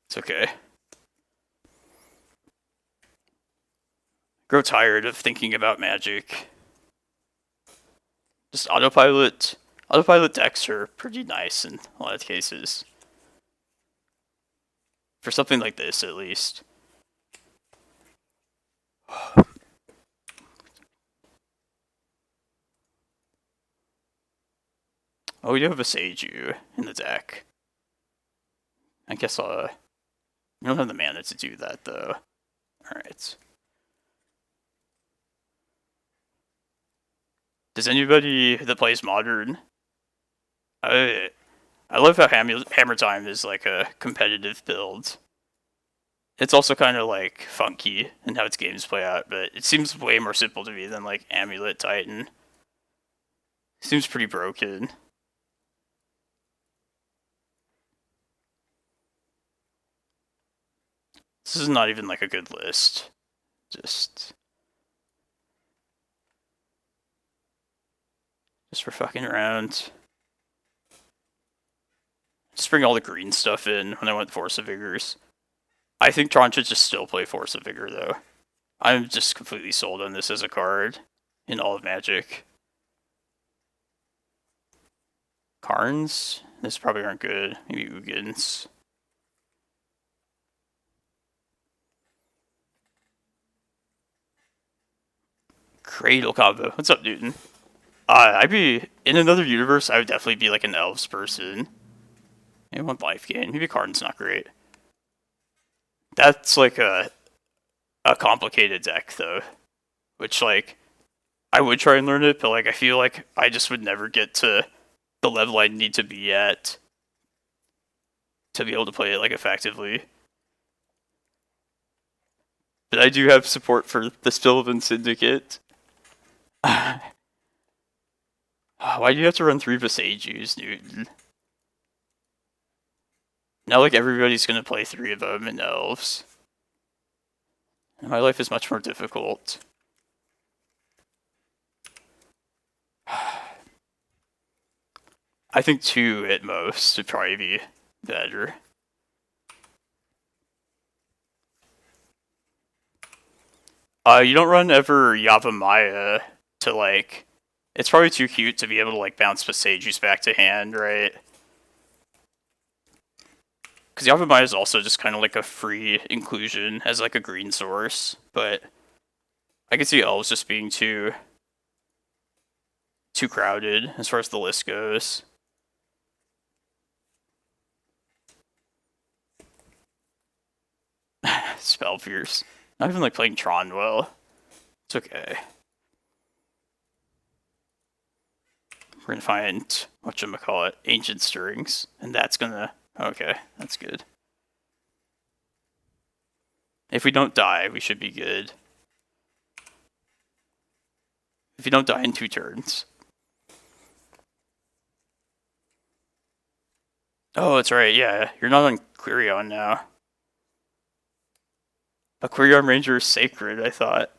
it's okay. Grow tired of thinking about Magic. Just autopilot decks are pretty nice in a lot of cases. For something like this, at least. Oh, we do have a Boseiju in the deck. I guess we don't have the mana to do that, though. Alright. Does anybody that plays Modern... I love how Hammer Time is like a competitive build. It's also kind of like funky in how its games play out, but it seems way more simple to me than like Amulet Titan. It seems pretty broken. This is not even like a good list. Just for fucking around. Just bring all the green stuff in when I want Force of Vigors. I think Tron should just still play Force of Vigor, though. I'm just completely sold on this as a card in all of Magic. Karns? This probably aren't good. Maybe Ugins. Cradle combo. What's up, Newton? I'd be... In another universe, I would definitely be like an Elves person. Maybe one life gain. Maybe Karn's not great. That's like a complicated deck, though. Which, like, I would try and learn it, but, like, I feel like I just would never get to the level I'd need to be at to be able to play it, like, effectively. But I do have support for the Sylvan Syndicate. Why do you have to run 3 Boseijus, dude? Now, like, everybody's gonna play 3 of them in Elves. And my life is much more difficult. I think 2 at most would probably be better. You don't run ever Yavimaya to, like... It's probably too cute to be able to, like, bounce Boseijus back to hand, right? Because Yavimaya is also just kind of like a free inclusion as, like, a green source. But I could see Elves just being too crowded as far as the list goes. Spell Pierce. Not even like playing Tron well. It's okay. We're gonna find whatchamacallit, Ancient Stirrings, and that's gonna okay, that's good. If we don't die, we should be good. If you don't die in 2 turns. Oh, that's right, yeah. You're not on Quirion now. A Quirion Ranger is sacred, I thought.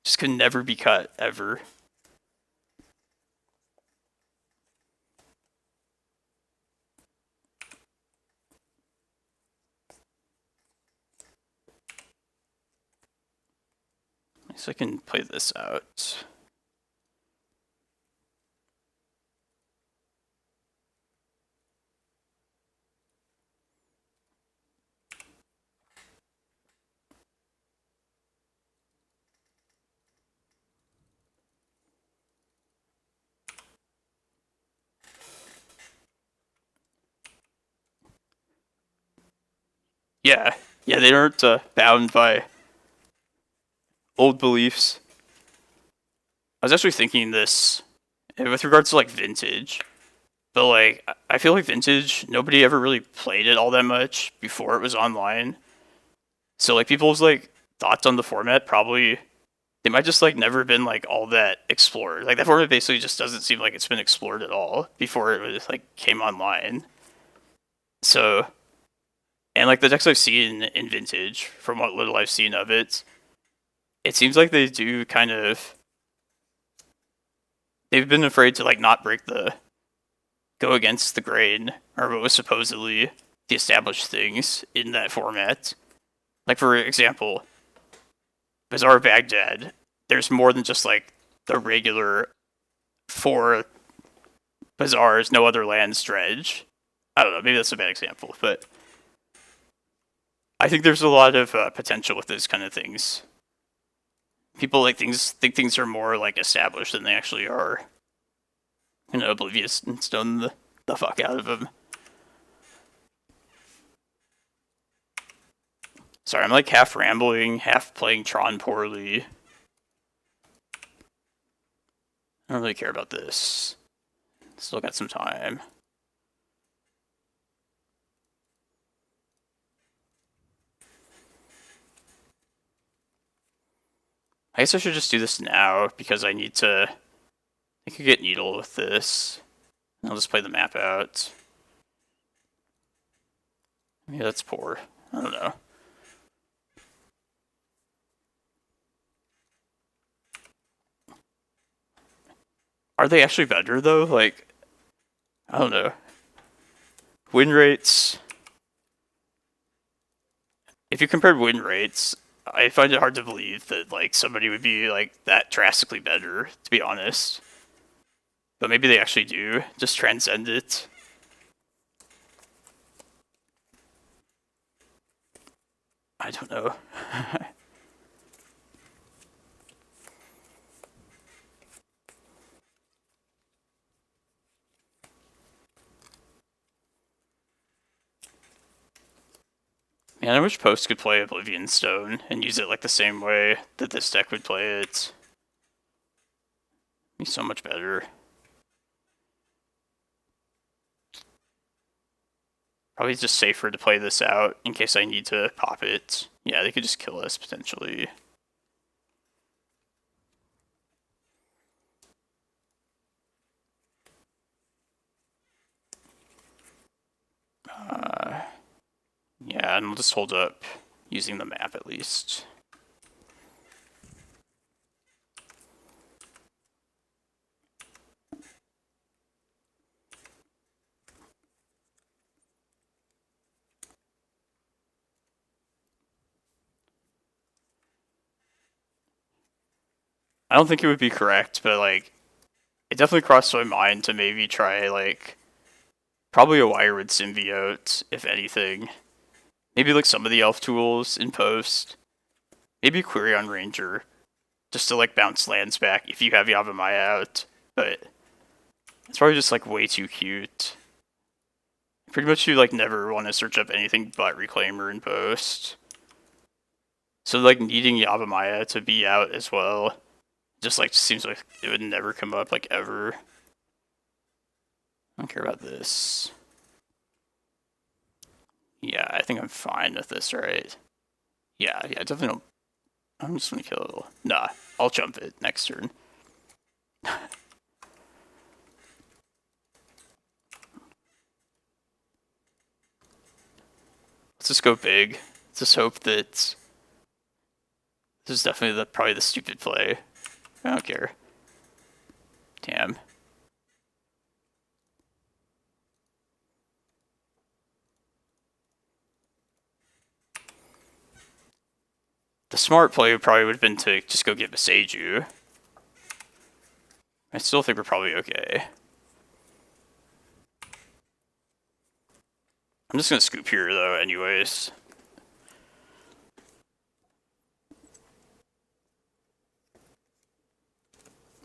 Just could never be cut, ever. So I can play this out. Yeah, they aren't bound by old beliefs. I was actually thinking this with regards to like Vintage, but like I feel like Vintage, nobody ever really played it all that much before it was online. So like people's like thoughts on the format probably they might just like never been like all that explored. Like that format basically just doesn't seem like it's been explored at all before it was like came online. So and like the decks I've seen in Vintage, from what little I've seen of it, it seems like they do kind of they've been afraid to like not go against the grain or what was supposedly the established things in that format. Like for example, Bazaar of Baghdad, there's more than just like the regular 4 Bazaars, no other lands dredge. I don't know, maybe that's a bad example, but I think there's a lot of potential with those kind of things. People think things are more like established than they actually are. Oblivious and stone the fuck out of them. Sorry, I'm like half rambling, half playing Tron poorly. I don't really care about this. Still got some time. I guess I should just do this now because I need to. I could get Needle with this. I'll just play the map out. Yeah, that's poor. I don't know. Are they actually better though? Like, I don't know. Win rates. If you compared win rates, I find it hard to believe that like somebody would be like that drastically better, to be honest. But maybe they actually do just transcend it. I don't know. Man, I wish Post could play Oblivion Stone and use it like the same way that this deck would play it. It'd be so much better. Probably just safer to play this out in case I need to pop it. Yeah, they could just kill us potentially. Yeah, and we'll just hold up using the map at least. I don't think it would be correct, but like, it definitely crossed my mind to maybe try like, probably a Wirewood Symbiote, if anything. Maybe like some of the elf tools in post. Maybe Quirion Ranger, just to like bounce lands back if you have Yavimaya out. But it's probably just like way too cute. Pretty much you like never want to search up anything but Reclaimer in post. So like needing Yavimaya to be out as well, just like seems like it would never come up like ever. I don't care about this. Yeah, I think I'm fine with this, right? Yeah, definitely don't. I'm just gonna kill. Nah, I'll jump it next turn. Let's just go big. Let's just hope that this is definitely probably the stupid play. I don't care. Damn. The smart play probably would have been to just go get Boseiju. I still think we're probably okay. I'm just gonna scoop here though, anyways.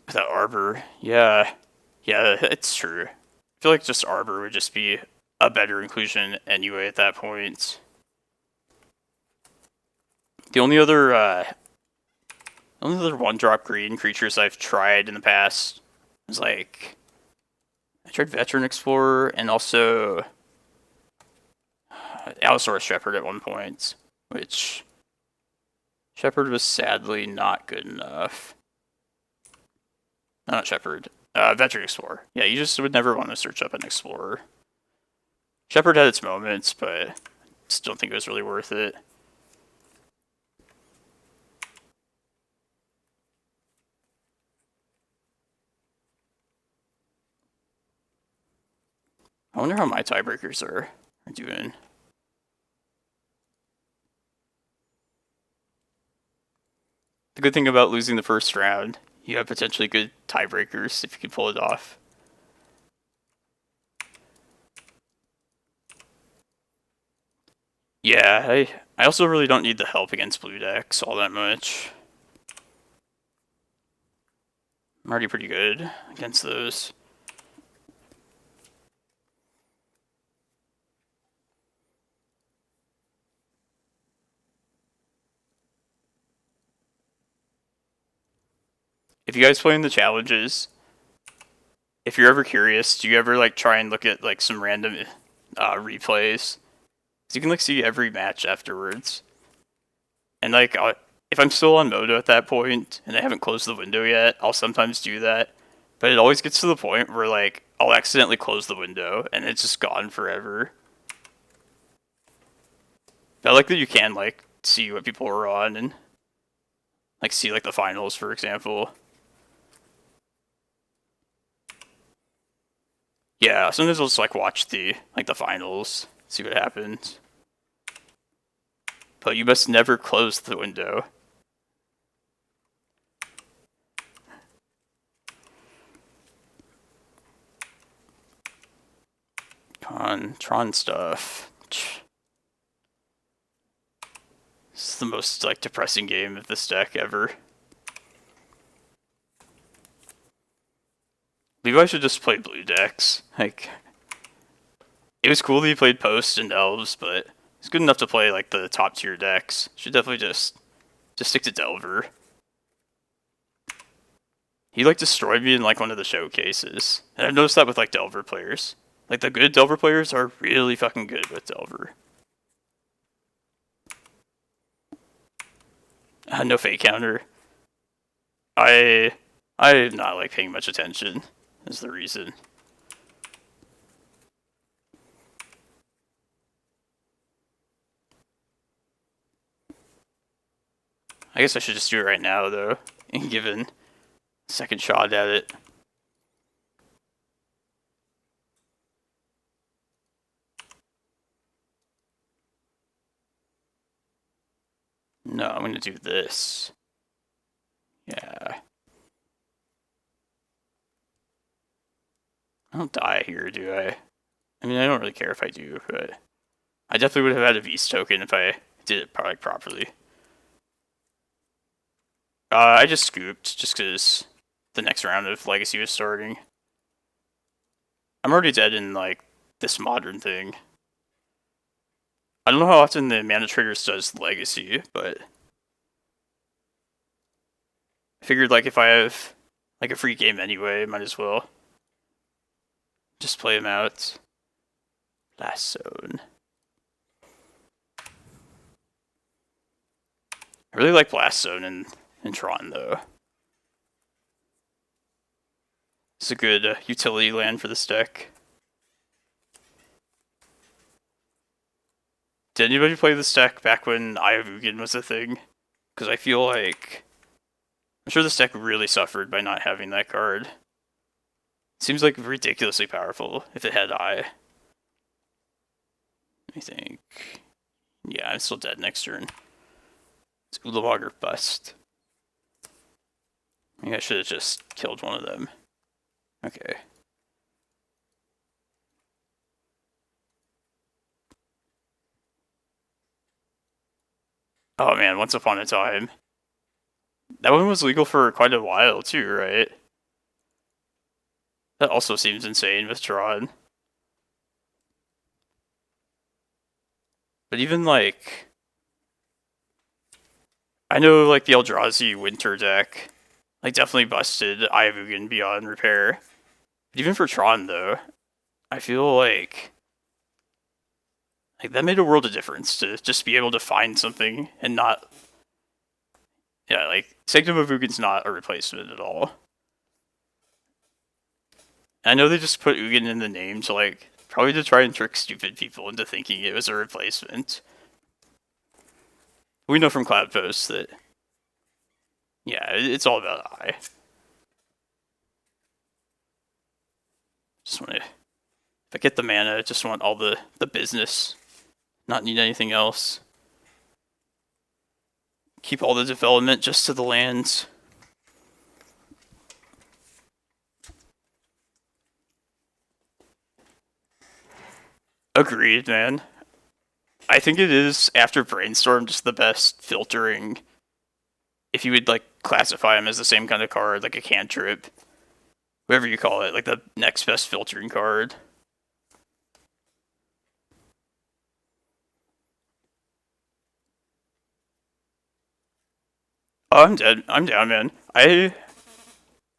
That Arbor, yeah, it's true. I feel like just Arbor would just be a better inclusion anyway at that point. The only other one-drop green creatures I've tried in the past is like I tried Veteran Explorer and also Allosaurus Shepherd at one point, which Shepherd was sadly not good enough. No, not Shepherd. Veteran Explorer. Yeah, you just would never want to search up an Explorer. Shepherd had its moments, but I just don't think it was really worth it. I wonder how my tiebreakers are doing. The good thing about losing the first round, you have potentially good tiebreakers if you can pull it off. Yeah, I also really don't need the help against blue decks all that much. I'm already pretty good against those. If you guys play in the challenges, if you're ever curious, do you ever like try and look at like some random replays? So you can like see every match afterwards. And like if I'm still on Moto at that point and I haven't closed the window yet, I'll sometimes do that. But it always gets to the point where like I'll accidentally close the window and it's just gone forever. But I like that you can like see what people are on and like see like the finals, for example. Yeah, sometimes I'll just like watch the finals, see what happens. But you must never close the window. Tron stuff. This is the most like depressing game of this deck ever. Levi should just play blue decks. Like, it was cool that he played Post and Elves, but it's good enough to play like the top tier decks. Should definitely just stick to Delver. He like destroyed me in like one of the showcases, and I've noticed that with like Delver players. Like, the good Delver players are really fucking good with Delver. No fake counter. I'm not, like, paying much attention, is the reason. I guess I should just do it right now, though, and give a second shot at it. No, I'm gonna do this. Yeah. I don't die here, do I? I mean, I don't really care if I do, but I definitely would have had a Beast token if I did it properly. I just scooped, just because the next round of Legacy was starting. I'm already dead in, like, this modern thing. I don't know how often the Mana Traders does Legacy, but I figured, like, if I have, like, a free game anyway, might as well just play them out. Last Zone. I really like Blast Zone in Tron, though. It's a good utility land for this deck. Did anybody play this deck back when Eye of Ugin was a thing? Because I feel like I'm sure this deck really suffered by not having that card. It seems like ridiculously powerful if it had Eye. Let me think. Yeah, I'm still dead next turn. It's Ulamog or bust. I think I should have just killed one of them. Okay. Oh man, Once Upon a Time. That one was legal for quite a while too, right? That also seems insane with Tron. But even like, I know like the Eldrazi Winter deck, like definitely busted Eye of Ugin beyond repair. But even for Tron though, I feel like that made a world of difference to just be able to find something and not. Yeah, like Sanctum of Ugin's not a replacement at all. I know they just put Ugin in the name to like probably to try and trick stupid people into thinking it was a replacement. We know from Cloudpost that yeah, it's all about Eye. Just want to, if I get the mana, I just want all the business, not need anything else. Keep all the development just to the lands. Agreed, man. I think it is, after Brainstorm, just the best filtering. If you would, like, classify them as the same kind of card, like a cantrip. Whatever you call it, like the next best filtering card. Oh, I'm dead. I'm down, man. I'd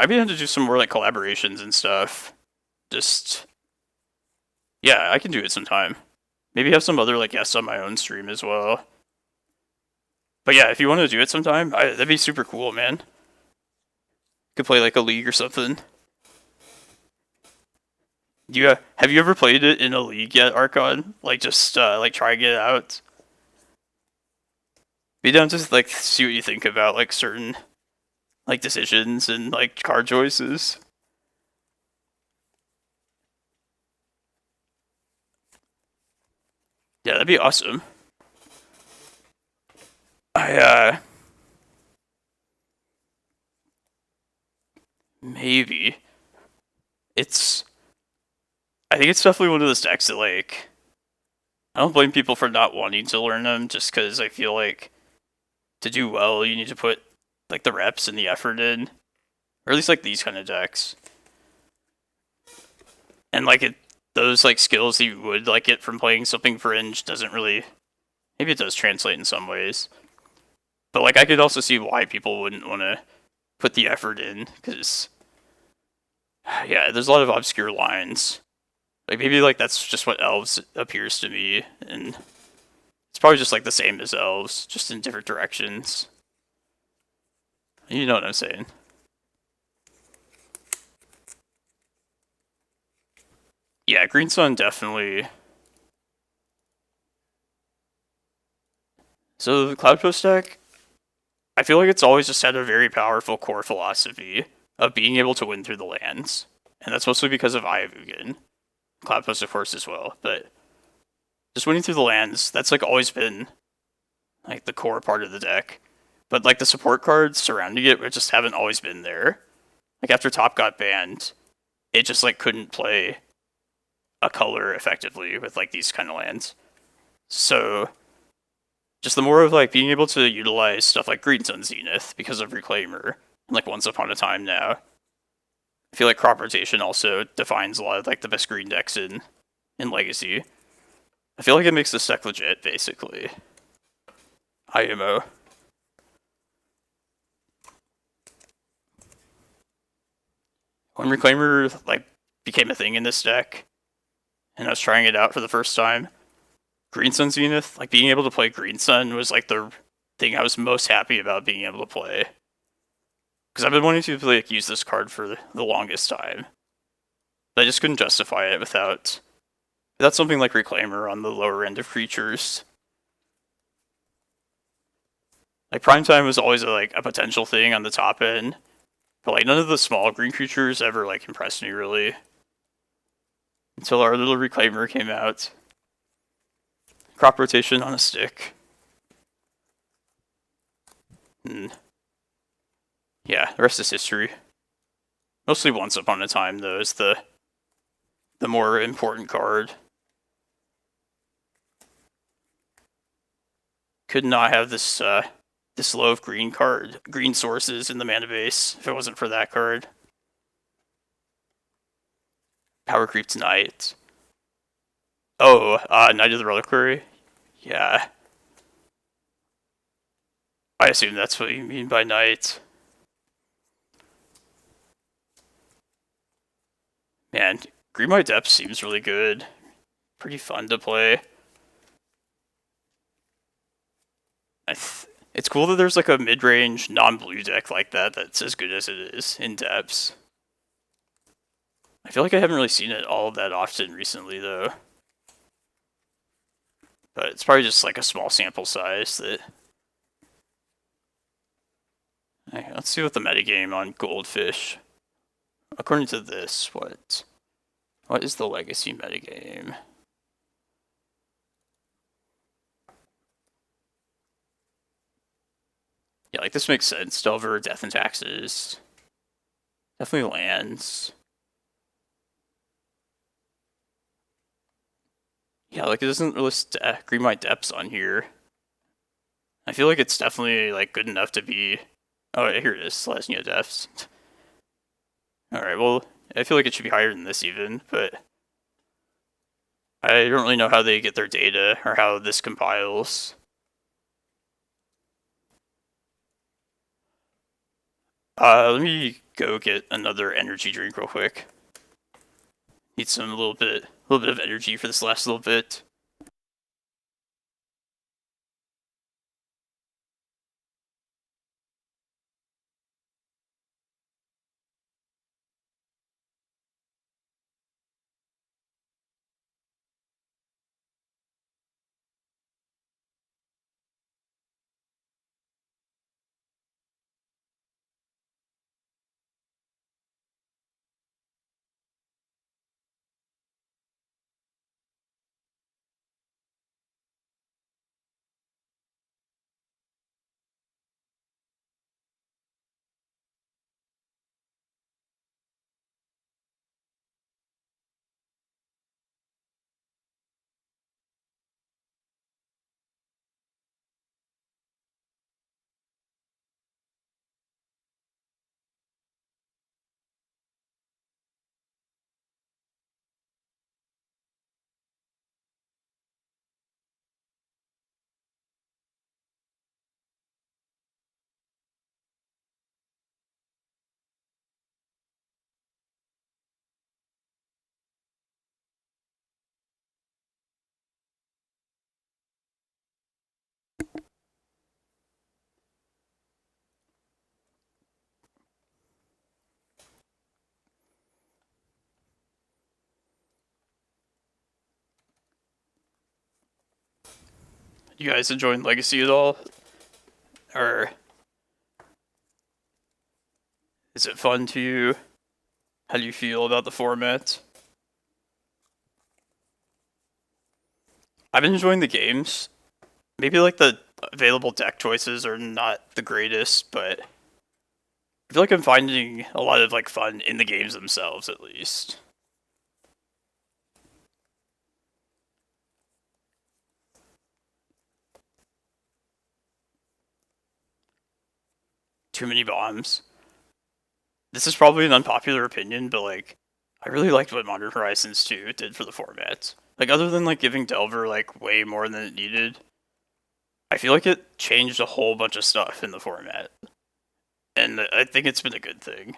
be able to do some more, like, collaborations and stuff. Just... yeah, I can do it sometime. Maybe have some other, like, guests on my own stream as well. But yeah, if you want to do it sometime, that'd be super cool, man. Could play, like, a league or something. Have you ever played it in a league yet, Archon? Like, just, like, try and get it out? Be down to, like, see what you think about, like, certain, like, decisions and, like, card choices. Yeah, that'd be awesome. Maybe. I think it's definitely one of those decks that, like, I don't blame people for not wanting to learn them, just because I feel like to do well, you need to put, like, the reps and the effort in. Or at least, like, these kind of decks. And, like, those, like, skills that you would, like, get from playing something Fringe doesn't really... maybe it does translate in some ways. But, like, I could also see why people wouldn't want to put the effort in, because... yeah, there's a lot of obscure lines. Like maybe like that's just what elves appears to me, and it's probably just like the same as elves, just in different directions. You know what I'm saying? Yeah, Green Sun definitely. So the Cloudpost deck, I feel like it's always just had a very powerful core philosophy of being able to win through the lands, and that's mostly because of Eye of Ugin. Cloudpost, of course, as well, but just winning through the lands, that's like always been like the core part of the deck. But like the support cards surrounding it just haven't always been there. Like after Top got banned, it just like couldn't play a color effectively with like these kind of lands. So just the more of like being able to utilize stuff like Green Sun Zenith because of Reclaimer, and like Once Upon a Time now. I feel like crop rotation also defines a lot of like the best green decks in Legacy. I feel like it makes this deck legit, basically. IMO. When Reclaimer like became a thing in this deck, and I was trying it out for the first time, Green Sun Zenith, like being able to play Green Sun was like the thing I was most happy about being able to play. Because I've been wanting to like use this card for the longest time. But I just couldn't justify it without something like Reclaimer on the lower end of creatures. Like Prime Time was always like a potential thing on the top end, but like none of the small green creatures ever like impressed me really. Until our little Reclaimer came out. Crop rotation on a stick. And yeah, the rest is history. Mostly Once Upon a Time though is the more important card. Could not have this this low of green sources in the mana base if it wasn't for that card. Power creep tonight. Oh, Knight of the Reliquary? Yeah. I assume that's what you mean by Knight. Man, Greenlight Depth seems really good. Pretty fun to play. It's cool that there's like a mid-range non-blue deck like that that's as good as it is in Depths. I feel like I haven't really seen it all that often recently though. But it's probably just like a small sample size that... Okay, let's see what the metagame on Goldfish. According to this, what is the Legacy metagame? Yeah, like this makes sense. Delver, Death and Taxes. Definitely lands. Yeah, like it doesn't really Greenlight Depths on here. I feel like it's definitely like good enough to be... Oh, here it is, Selesnya Depths. Alright, well, I feel like it should be higher than this even, but... I don't really know how they get their data, or how this compiles. Let me go get another energy drink real quick. Need some little bit of energy for this last little bit. You guys enjoying Legacy at all? Or is it fun to you? How do you feel about the format? I've been enjoying the games. Maybe like the available deck choices are not the greatest, but I feel like I'm finding a lot of like fun in the games themselves, at least. Too many bombs. This is probably an unpopular opinion, but like, I really liked what Modern Horizons 2 did for the format. Like, other than like giving Delver like way more than it needed, I feel like it changed a whole bunch of stuff in the format, and I think it's been a good thing.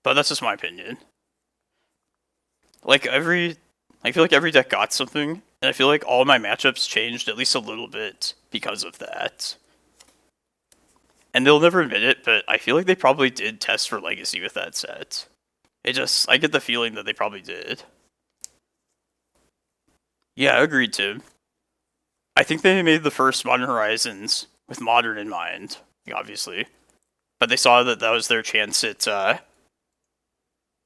But that's just my opinion. Like I feel like every deck got something, and I feel like all my matchups changed at least a little bit because of that. And they'll never admit it, but I feel like they probably did test for Legacy with that set. I get the feeling that they probably did. Yeah, agreed, Tim. I think they made the first Modern Horizons with Modern in mind, obviously. But they saw that that was their chance at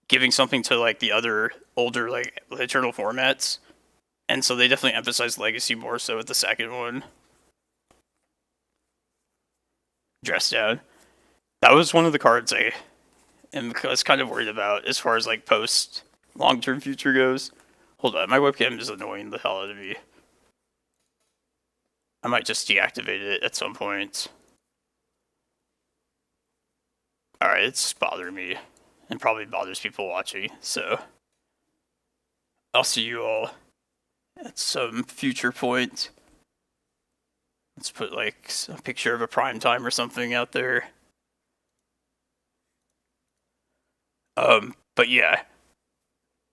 giving something to like the other older like Eternal formats. And so they definitely emphasized Legacy more so with the second one. Dress Down. That was one of the cards I was kind of worried about as far as like post long-term future goes. Hold on, my webcam is annoying the hell out of me. I might just deactivate it at some point. Alright, it's bothering me. And probably bothers people watching, so I'll see you all at some future point. Let's put like a picture of a prime time or something out there. But yeah,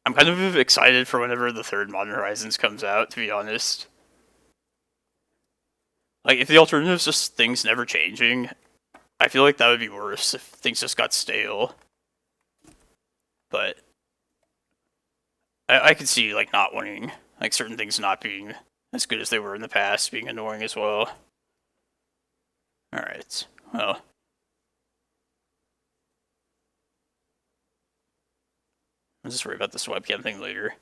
I'm kind of excited for whenever the third Modern Horizons comes out, to be honest. Like, if the alternative is just things never changing, I feel like that would be worse if things just got stale. But I could see, like, not wanting, like, certain things not being as good as they were in the past, being annoying as well. Alright, well. I'll just worry about this webcam thing later.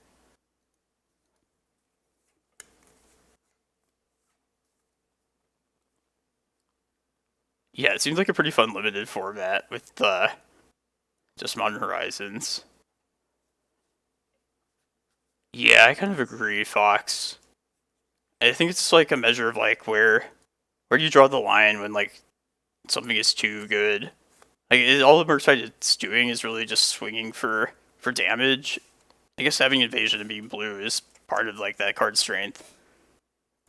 Yeah, it seems like a pretty fun limited format with just Modern Horizons. Yeah, I kind of agree, Fox. I think it's like a measure of like where do you draw the line when like something is too good? Like all the Murktide is doing is really just swinging for damage. I guess having evasion and being blue is part of like that card's strength,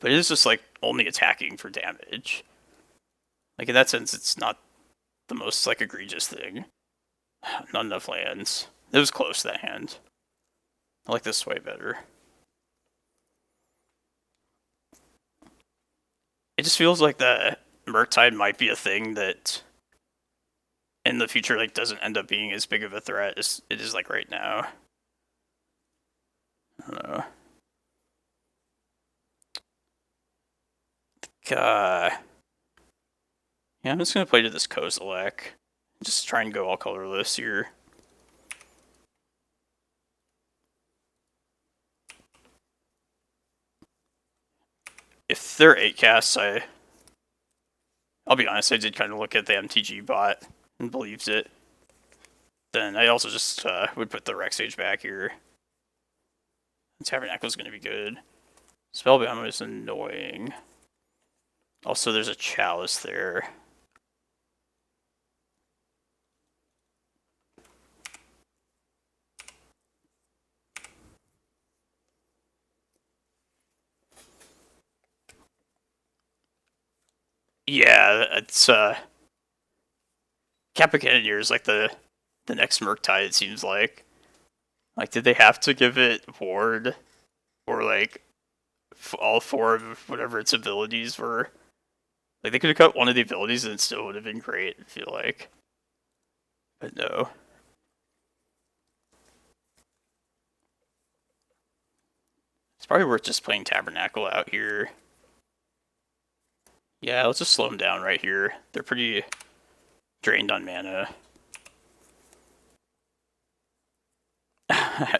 but it is just like only attacking for damage. Like in that sense, it's not the most like egregious thing. Not enough lands. It was close, that hand. I like this way better. It just feels like the Murktide might be a thing that in the future like doesn't end up being as big of a threat as it is like right now. I don't know. Yeah, I'm just gonna play to this Kozilek. Just try and go all colorless here. If they're 8 casts, I'll be honest, I did kind of look at the MTG bot and believed it. Then I also just would put the Rec Sage back here. Tabernacle is going to be good. Spellbound is annoying. Also, there's a Chalice there. Yeah, it's Kappa Cannoneer is like the next Murktide, it seems like. Like, did they have to give it Ward? Or like all 4 of whatever its abilities were? Like, they could have cut one of the abilities and it still would have been great, I feel like. But no. It's probably worth just playing Tabernacle out here. Yeah, let's just slow them down right here. They're pretty drained on mana. I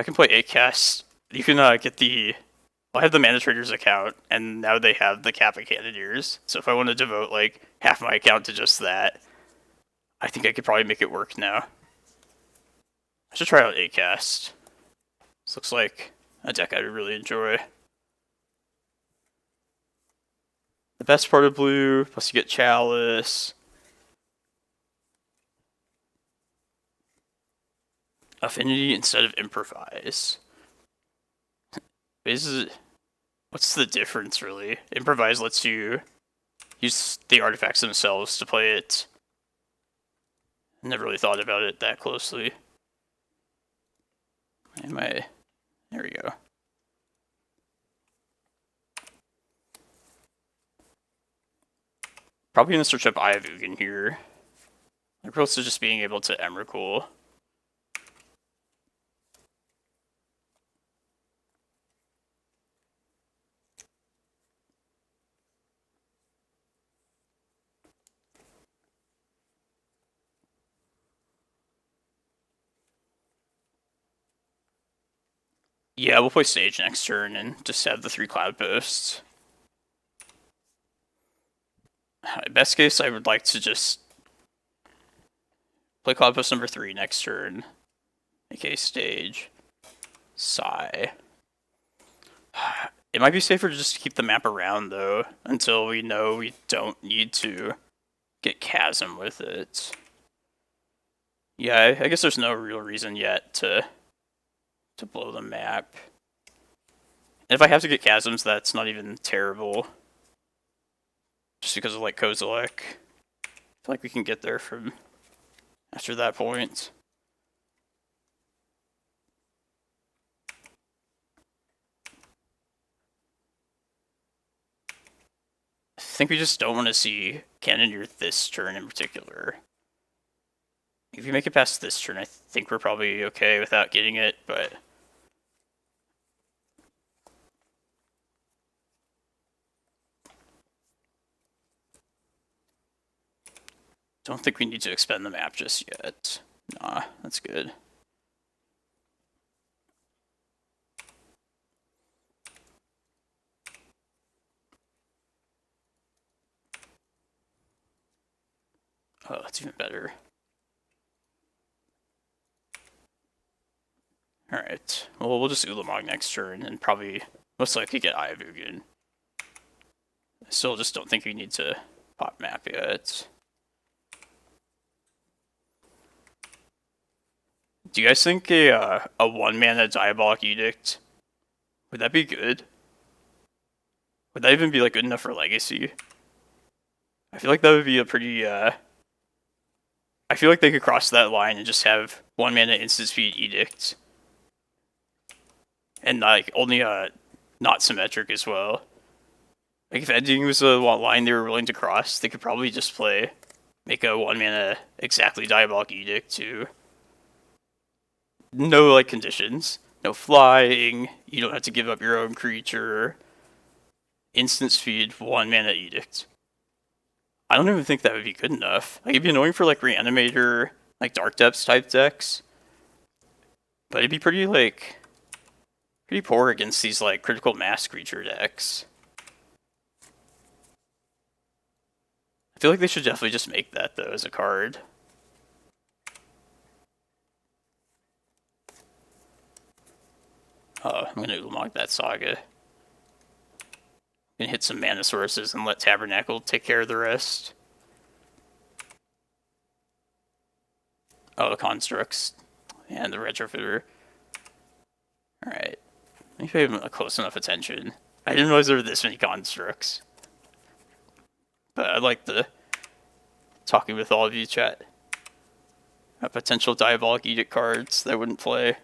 can play 8 cast. You can get the... I have the Mana Traders account, and now they have the Kappa Cannoneers. So if I want to devote like half my account to just that, I think I could probably make it work now. I should try out 8 cast. This looks like a deck I would really enjoy. The best part of blue, plus you get Chalice. Affinity instead of Improvise. What's the difference, really? Improvise lets you use the artifacts themselves to play it. Never really thought about it that closely. There we go. Probably gonna search up Eye of Ugin here. As opposed to just being able to Emrakul. Yeah, we'll play Sage next turn and just have the 3 Cloudposts. Best case, I would like to just play Cloudpost number 3 next turn. AK Stage. Sigh. It might be safer to just keep the map around, though, until we know we don't need to get Chasm with it. Yeah, I guess there's no real reason yet to blow the map. And if I have to get Chasms, that's not even terrible. Just because of, like, Kozilek. I feel like we can get there from after that point. I think we just don't want to see Cannoneer this turn in particular. If you make it past this turn, I think we're probably okay without getting it, but... Don't think we need to expend the map just yet. Nah, that's good. Oh, that's even better. Alright, well, we'll just Ulamog next turn and probably most likely get Eye of Ugin. I still just don't think we need to pop map yet. Do you guys think a 1-mana Diabolic Edict, would that be good? Would that even be like good enough for Legacy? I feel like that would be a pretty, I feel like they could cross that line and just have 1-mana instant speed Edict. And like only not symmetric as well. Like if ending was a line they were willing to cross, they could probably just make a 1-mana exactly Diabolic Edict to no like conditions. No flying, you don't have to give up your own creature. Instant speed, 1-mana Edict. I don't even think that would be good enough. Like, it'd be annoying for like Reanimator, like Dark Depths type decks. But it'd be pretty poor against these like critical mass creature decks. I feel like they should definitely just make that though as a card. I'm gonna Ulamog that Saga. Gonna hit some mana sources and let Tabernacle take care of the rest. Oh, the Constructs. And the Retrofitter. Alright. Let me pay close enough attention. I didn't realize there were this many Constructs. But I like the talking with all of you, chat. Potential Diabolic Edict cards that I wouldn't play.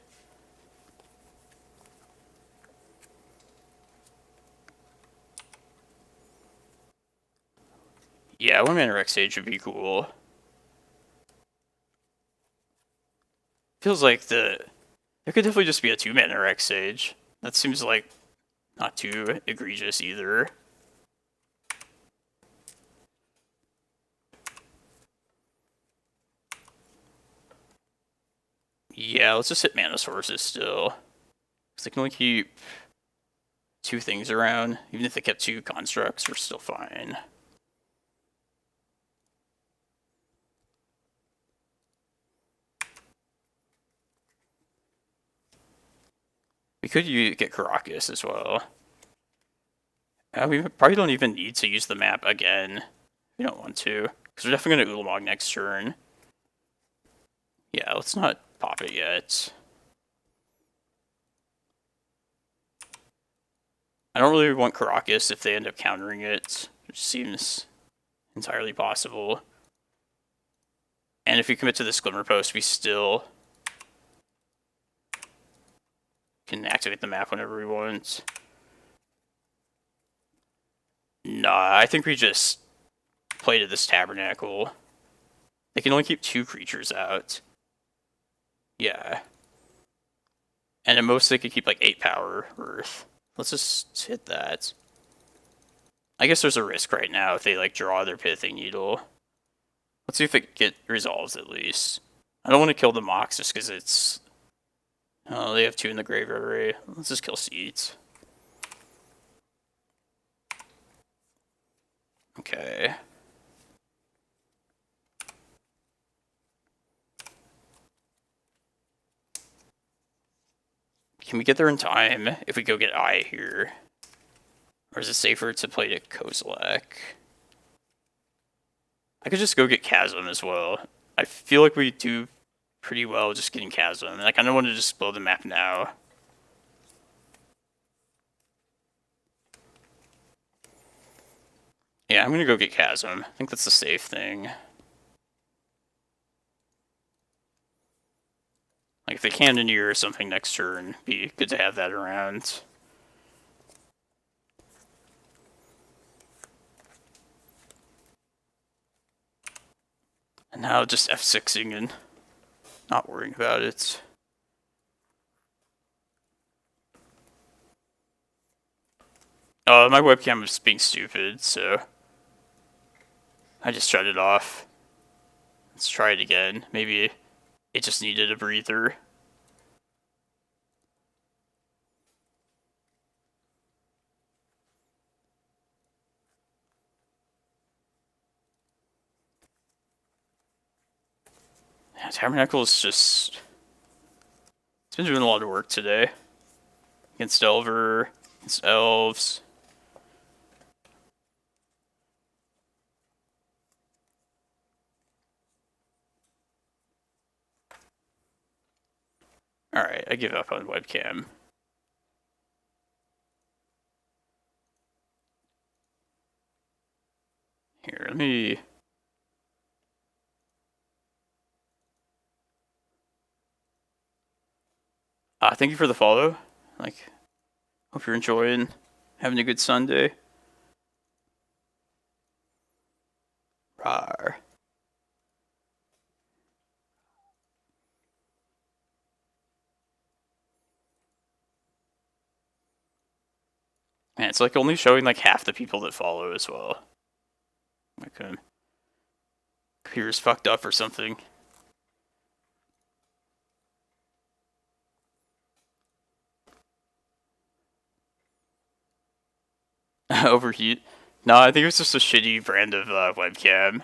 Yeah, 1-mana Rex Sage would be cool. Feels like the It could definitely just be a 2-mana Rex Sage. That seems like not too egregious either. Yeah, let's just hit mana sources still. Because they can only keep 2 things around. Even if they kept 2 constructs, we're still fine. We could get Karakas as well. We probably don't even need to use the map again. We don't want to. Because we're definitely going to Ulamog next turn. Yeah, let's not pop it yet. I don't really want Karakas if they end up countering it, which seems entirely possible. And if we commit to this Glimmerpost, we still can activate the map whenever we want. Nah, I think we just play to this Tabernacle. They can only keep 2 creatures out. Yeah. And at most they could keep like 8 power worth. Let's just hit that. I guess there's a risk right now if they like draw their Pithing Needle. Let's see if it resolves at least. I don't want to kill the Mox just because it's... Oh, they have 2 in the graveyard already. Let's just kill Seeds. Okay. Can we get there in time if we go get Eye here? Or is it safer to play to Kozilek? I could just go get Chasm as well. I feel like we do pretty well just getting Chasm. And I kind of want to just blow the map now. Yeah, I'm going to go get Chasm. I think that's the safe thing. Like, if they Cannoneer or something next turn, be good to have that around. And now just F6ing and not worrying about it. My webcam was being stupid, so I just shut it off. Let's try it again. Maybe it just needed a breather. Yeah, Tabernacle is just... It's been doing a lot of work today. Against Elver, against Elves. Alright, I give up on webcam. Here, let me... Thank you for the follow. Like, hope you're enjoying, having a good Sunday. Rawr. Man, it's like only showing like half the people that follow as well. My computer's fucked up or something. Overheat. No, I think it was just a shitty brand of webcam.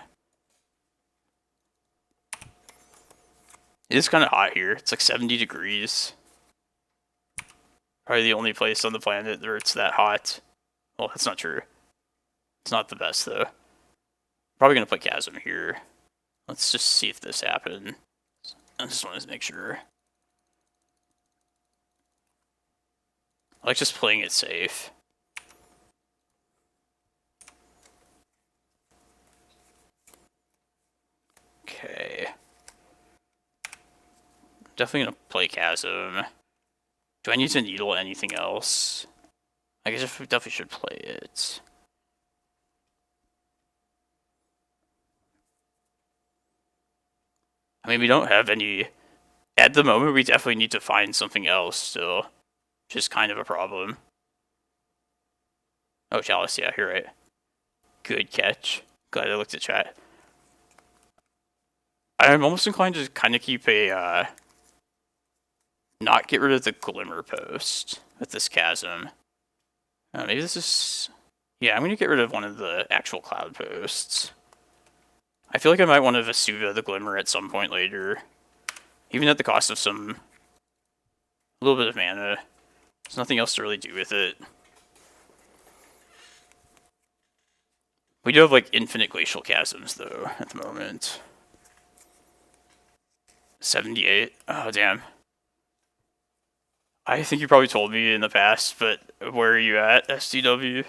It is kind of hot here. It's like 70 degrees. Probably the only place on the planet where it's that hot. Well, that's not true. It's not the best, though. Probably going to play Chasm here. Let's just see if this happens. I just wanted to make sure. I like just playing it safe. Okay. Definitely going to play Chasm. Do I need to needle anything else? I guess I definitely should play it. I mean, we don't have any At the moment, we definitely need to find something else still, which is kind of a problem. Oh, Chalice, yeah, you're right. Good catch. Glad I looked at chat. I'm almost inclined to kind of keep a, not get rid of the Glimmerpost with this Chasm. Maybe this is... Yeah, I'm going to get rid of one of the actual Cloudposts. I feel like I might want to Vesuva the Glimmer at some point later. Even at the cost of a little bit of mana. There's nothing else to really do with it. We do have, like, infinite Glacial Chasms, though, at the moment. 78. Oh, damn. I think you probably told me in the past, but where are you at, STW?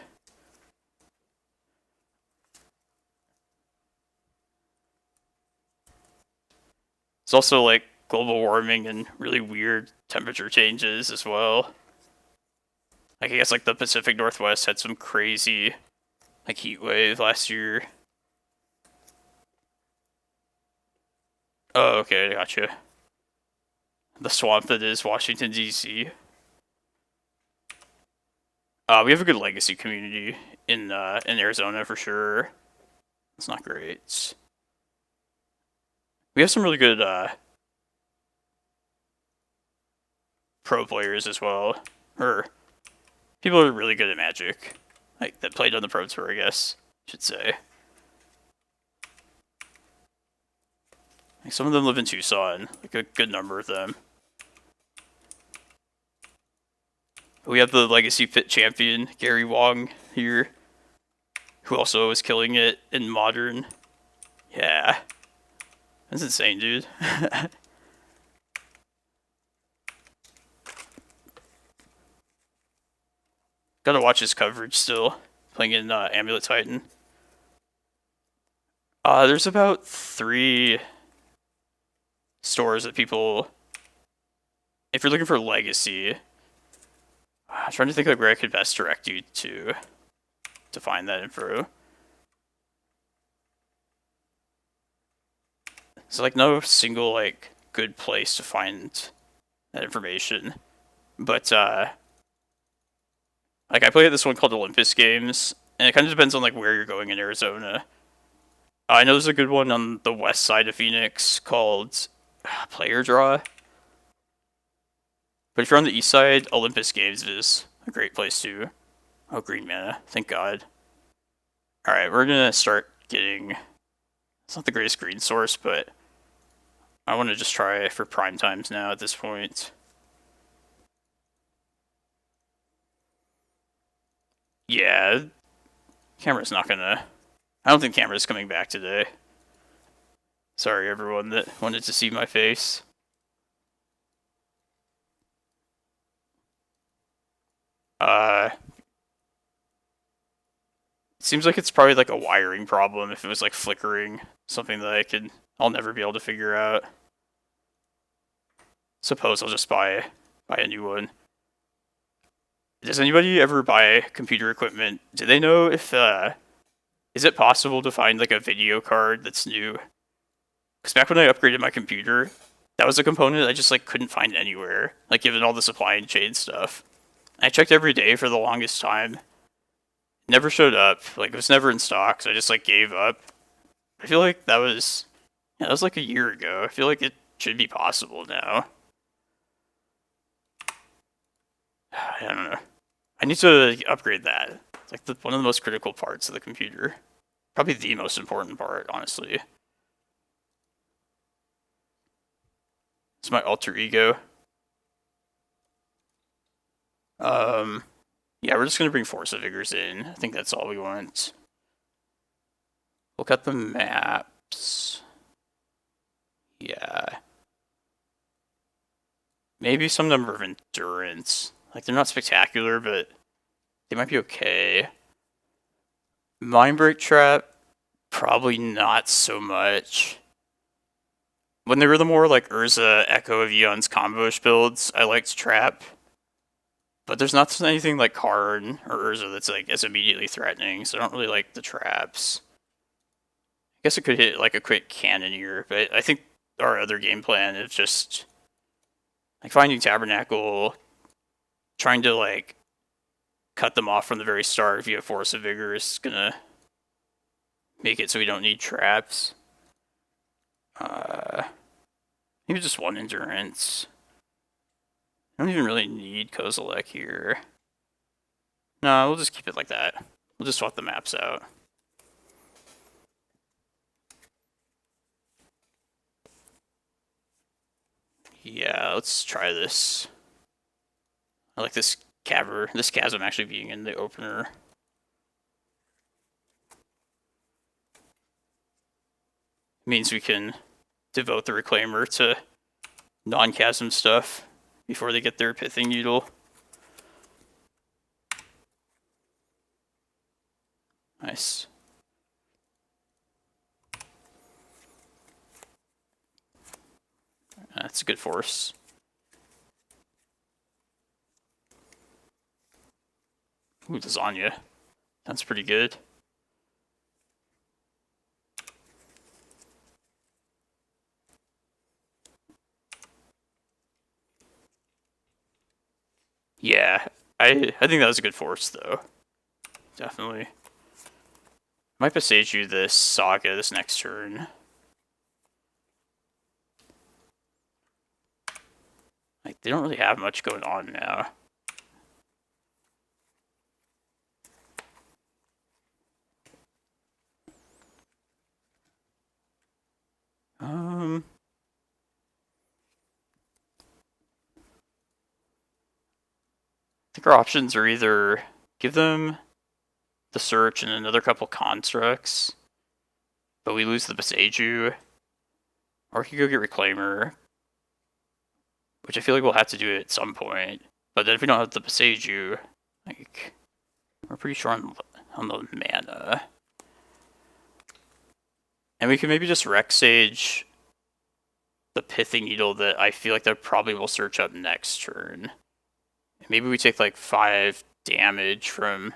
It's also, like, global warming and really weird temperature changes as well. Like, I guess, like, the Pacific Northwest had some crazy, like, heat wave last year. Oh, okay, gotcha. The swamp that is Washington, D.C. We have a good legacy community in Arizona for sure. It's not great. We have some really good pro players as well, or people who are really good at Magic, like that played on the Pro Tour, I guess I should say. Like some of them live in Tucson, like a good number of them. We have the Legacy Pit champion, Gary Wong, here, who also is killing it in Modern. Yeah. That's insane, dude. Gotta watch his coverage still, playing in Amulet Titan. There's about 3 stores that people... If you're looking for Legacy... I'm trying to think like where I could best direct you to find that info. It's like no single like good place to find that information. But like I play at this one called Olympus Games, and it kind of depends on like where you're going in Arizona. I know there's a good one on the west side of Phoenix called Player Draw. But if you're on the east side, Olympus Games is a great place too. Oh, green mana. Thank God. Alright, we're gonna start getting... It's not the greatest green source, but I want to just try for prime times now at this point. Yeah, camera's not gonna... I don't think camera's coming back today. Sorry everyone that wanted to see my face. It seems like it's probably like a wiring problem if it was like flickering, something that I'll never be able to figure out. Suppose I'll just buy a new one. Does anybody ever buy computer equipment? Do they know if is it possible to find like a video card that's new? Because back when I upgraded my computer, that was a component I just like couldn't find anywhere, like given all the supply chain stuff. I checked every day for the longest time. Never showed up. Like it was never in stock, so I just like gave up. I feel like that was like a year ago. I feel like it should be possible now. I don't know. I need to upgrade that. It's like one of the most critical parts of the computer. Probably the most important part, honestly. It's my alter ego. Yeah, we're just gonna bring Force of Vigors in. I think that's all we want. Look at the maps. Yeah. Maybe some number of endurance. Like, they're not spectacular, but they might be okay. Mindbreak Trap, probably not so much. When they were the more, like, Urza, Echo of Eons combo-ish builds, I liked Trap. But there's not anything like Karn or Urza that's, like, as immediately threatening, so I don't really like the traps. I guess it could hit, like, a quick Cannoneer, but I think our other game plan is just like finding Tabernacle, trying to like cut them off from the very start if you have Force of Vigor is gonna make it so we don't need traps. Maybe just one endurance. I don't even really need Kozilek here. No, we'll just keep it like that. We'll just swap the maps out. Yeah, let's try this. I like this chasm actually being in the opener. Means we can devote the Reclaimer to non-chasm stuff before they get their Pithing Needle. Nice. That's a good force. Ooh, lasagna. That's pretty good. Yeah, I think that was a good force, though. Definitely. Might Boseiju this Saga this next turn. Like, they don't really have much going on now. I think our options are either give them the search and another couple constructs, but we lose the Boseiju, or we could go get Reclaimer, which I feel like we'll have to do it at some point. But then if we don't have the Boseiju, like, we're pretty sure on the mana. And we can maybe just Rec Sage the Pithing Needle that I feel like that probably will search up next turn. Maybe we take like 5 damage from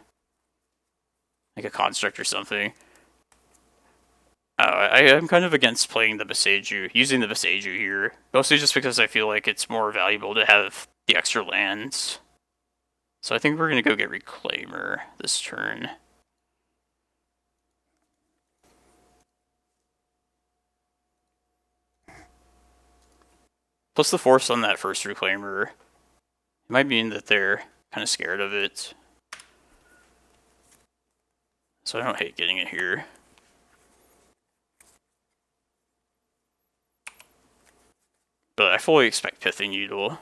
like a construct or something. I'm kind of against playing the Boseiju, using the Boseiju here. Mostly just because I feel like it's more valuable to have the extra lands. So I think we're going to go get Reclaimer this turn. Plus the force on that first Reclaimer, it might mean that they're kind of scared of it. So I don't hate getting it here. But I fully expect Pithing Needle.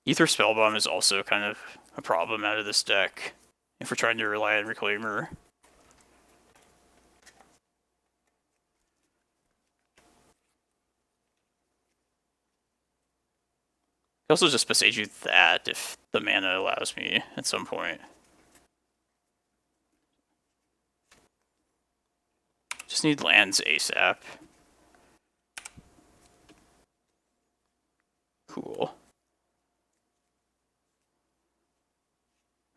Ether Spellbomb is also kind of a problem out of this deck if we're trying to rely on Reclaimer. I also just Boseiju that if the mana allows me at some point. Just need lands ASAP. Cool.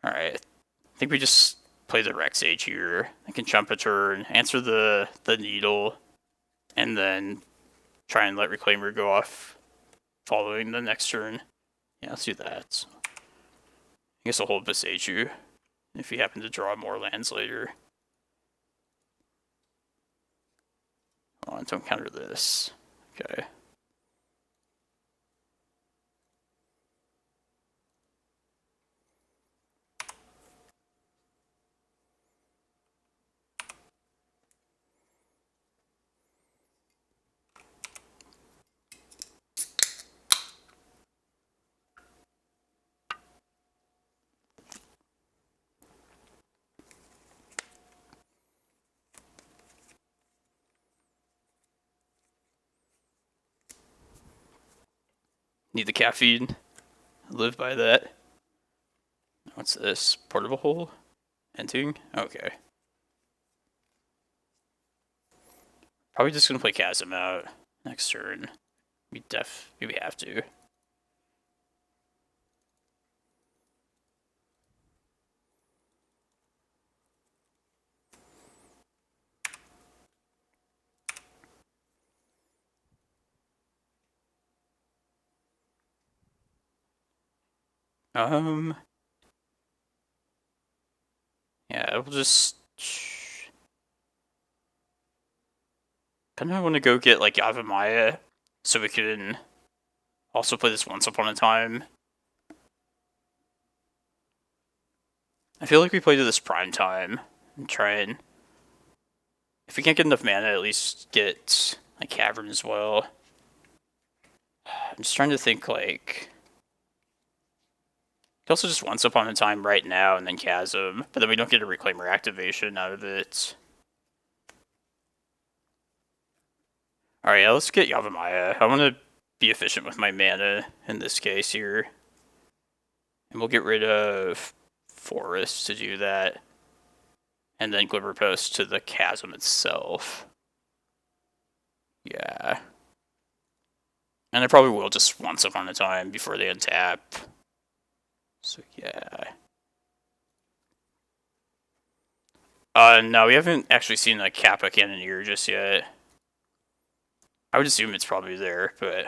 Alright. I think we just play the Rec Sage here. I can jump a turn, answer the Needle, and then try and let Reclaimer go off following the next turn. Yeah, let's do that. I guess I'll hold Boseiju if we happen to draw more lands later. Oh, don't counter this. Okay. Need the caffeine. Live by that. What's this? Portable hole? Ending? Okay. Probably just gonna play Chasm out next turn. We have to. Um, yeah, we'll just kind of want to go get like Yavimaya, so we can also play this Once Upon a Time. I feel like we play to this prime time and try and, if we can't get enough mana, at least get a Cavern as well. I'm just trying to think like. Also just Once Upon a Time right now and then Chasm, but then we don't get a Reclaimer activation out of it. Alright, yeah, let's get Yavimaya. I want to be efficient with my mana in this case here. And we'll get rid of Forest to do that. And then Glimmerpost to the Chasm itself. Yeah. And I probably will just Once Upon a Time before they untap. So yeah. No, we haven't actually seen a Kappa Cannoneer just yet. I would assume it's probably there, but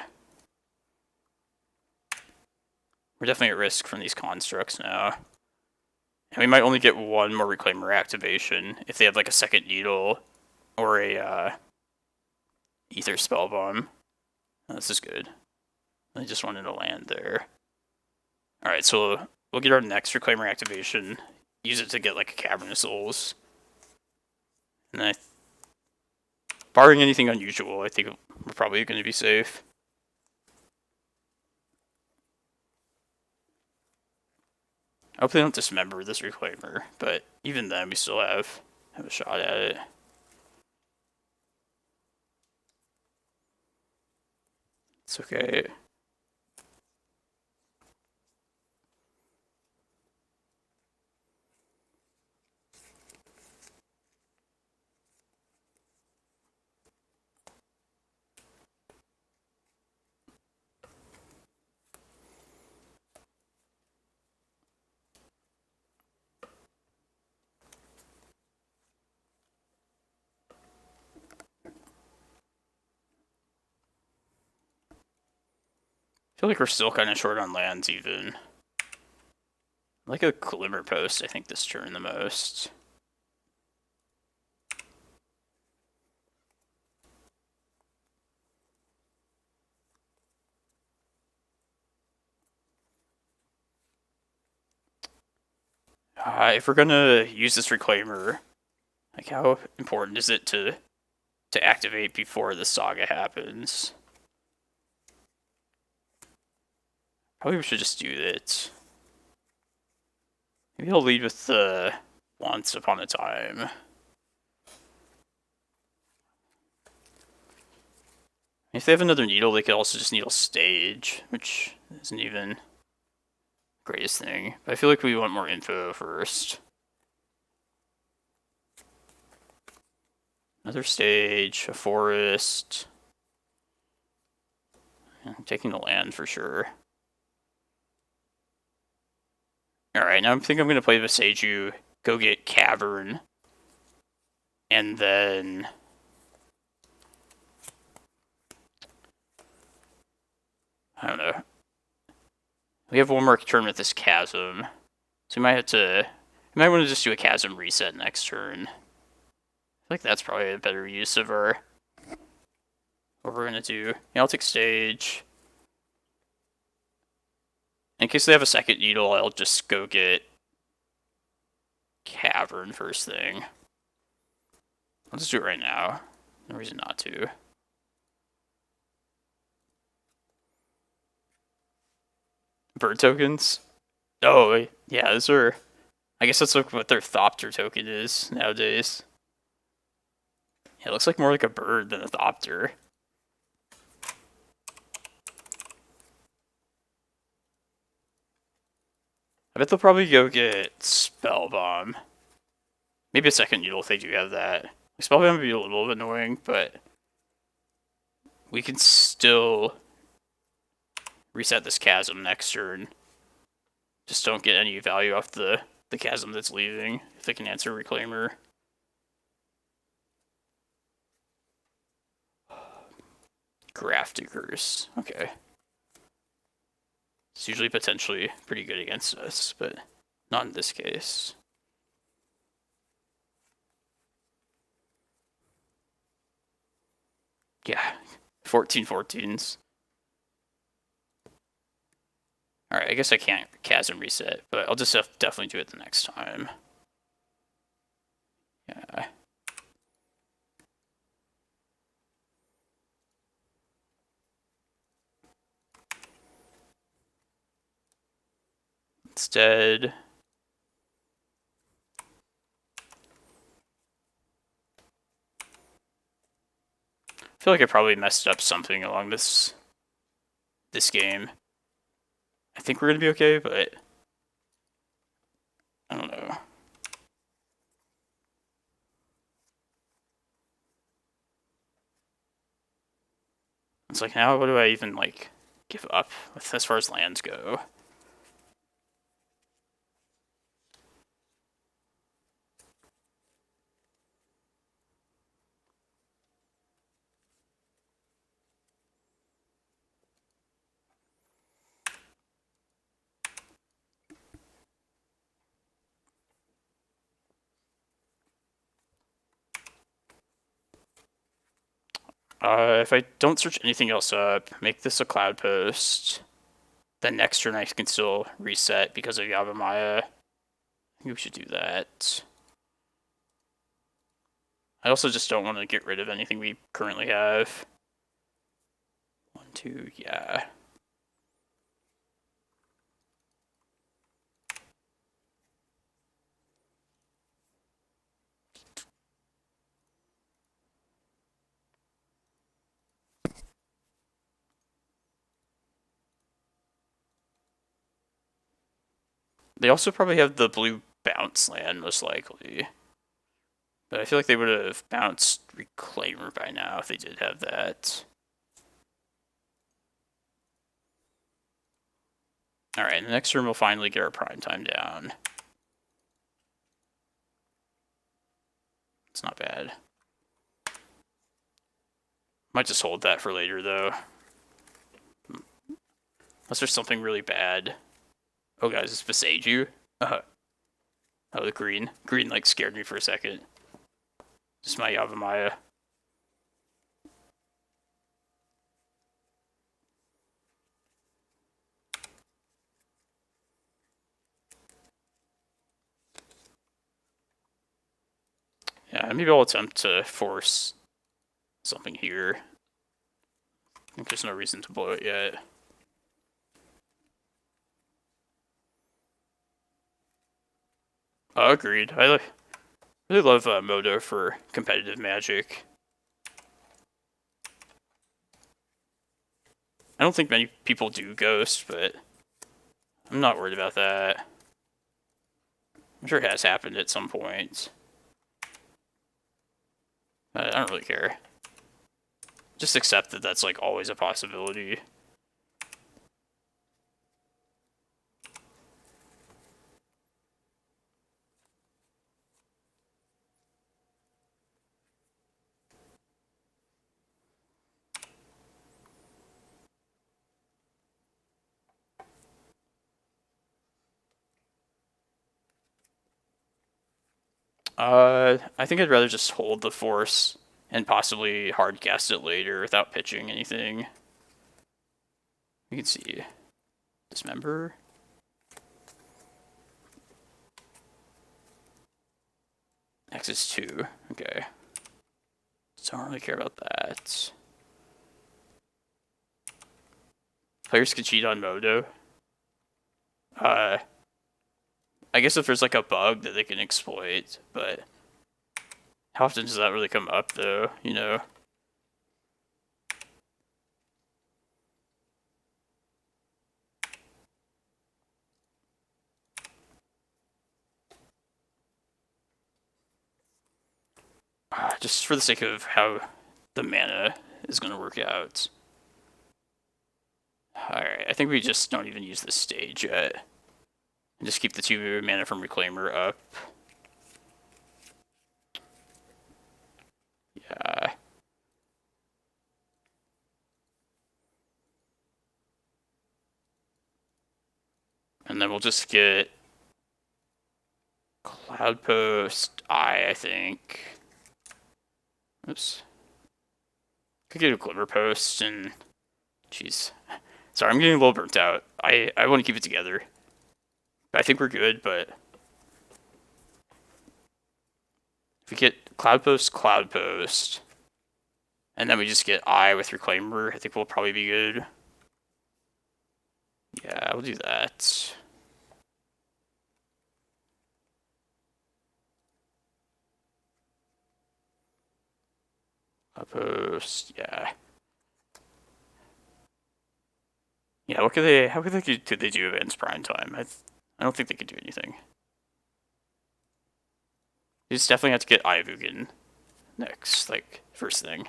we're definitely at risk from these constructs now. And we might only get one more Reclaimer activation if they have like a second Needle or a Ether Spellbomb. Oh, this is good. I just wanted to land there. Alright, so we'll get our next Reclaimer activation. Use it to get like a Cavern of Souls. And then barring anything unusual, I think we're probably going to be safe. I hope they don't dismember this Reclaimer, but even then we still have a shot at it. It's okay. I feel like we're still kind of short on lands even. Like a Glimmerpost, I think, this turn the most. If we're gonna use this Reclaimer, like how important is it to activate before the saga happens? Probably we should just do it. Maybe I'll lead with the Once Upon a Time. If they have another Needle, they could also just Needle Stage, which isn't even the greatest thing. But I feel like we want more info first. Another Stage, a Forest. I'm taking the land for sure. Alright, now I think I'm going to play Boseiju, go get Cavern, and then I don't know. We have one more turn with this Chasm, so we might have to. We might want to just do a Chasm reset next turn. I feel like that's probably a better use of our what we're gonna do. Yeah, I'll take Stage. In case they have a second Needle, I'll just go get Cavern first thing. I'll just do it right now. No reason not to. Bird tokens? Oh, yeah, those are. I guess that's like what their Thopter token is nowadays. Yeah, it looks like more like a bird than a Thopter. I bet they'll probably go get Spellbomb. Maybe a second Needle if they do have that. Spellbomb would be a little bit annoying, but we can still reset this Chasm next turn. Just don't get any value off the Chasm that's leaving, if they can answer Reclaimer. Grafdigger's. Okay. It's usually potentially pretty good against us, but not in this case. Yeah, 14/14s. Alright, I guess I can't Chasm reset, but I'll just definitely do it the next time. Yeah. Instead, I feel like I probably messed up something along this game. I think we're gonna be okay, but I don't know. It's like, now what do I even like give up with as far as lands go? If I don't search anything else up, make this a Cloudpost, then next turn I can still reset because of Yavimaya. I think we should do that. I also just don't want to get rid of anything we currently have. 1, 2, yeah. They also probably have the blue bounce land, most likely. But I feel like they would have bounced Reclaimer by now if they did have that. Alright, the next turn we'll finally get our prime time down. It's not bad. Might just hold that for later, though. Unless there's something really bad. Oh, guys, it's Boseiju. Oh, the green. Green, like, scared me for a second. Just my Yavimaya. Yeah, maybe I'll attempt to force something here. I think there's no reason to blow it yet. Agreed. I really love Modo for competitive Magic. I don't think many people do Ghost, but I'm not worried about that. I'm sure it has happened at some point. I don't really care. Just accept that that's like always a possibility. I think I'd rather just hold the Force and possibly hard cast it later without pitching anything. You can see. Dismember. X is 2. Okay. So I don't really care about that. Players can cheat on Modo. I guess if there's like a bug that they can exploit, but how often does that really come up though, you know? Just for the sake of how the mana is going to work out. Alright, I think we just don't even use this stage yet. And just keep the 2 mana from Reclaimer up. Yeah. And then we'll just get Cloudpost, I think. Oops. Could get a Glimmerpost and... Jeez. Sorry, I'm getting a little burnt out. I want to keep it together. I think we're good, but... If we get Cloudpost, and then we just get Eye with Reclaimer, I think we'll probably be good. Yeah, we'll do that. Cloudpost, yeah. Yeah, how could they do Advanced Prime Time? I don't think they could do anything. You just definitely have to get Eye of Ugin next, like, first thing.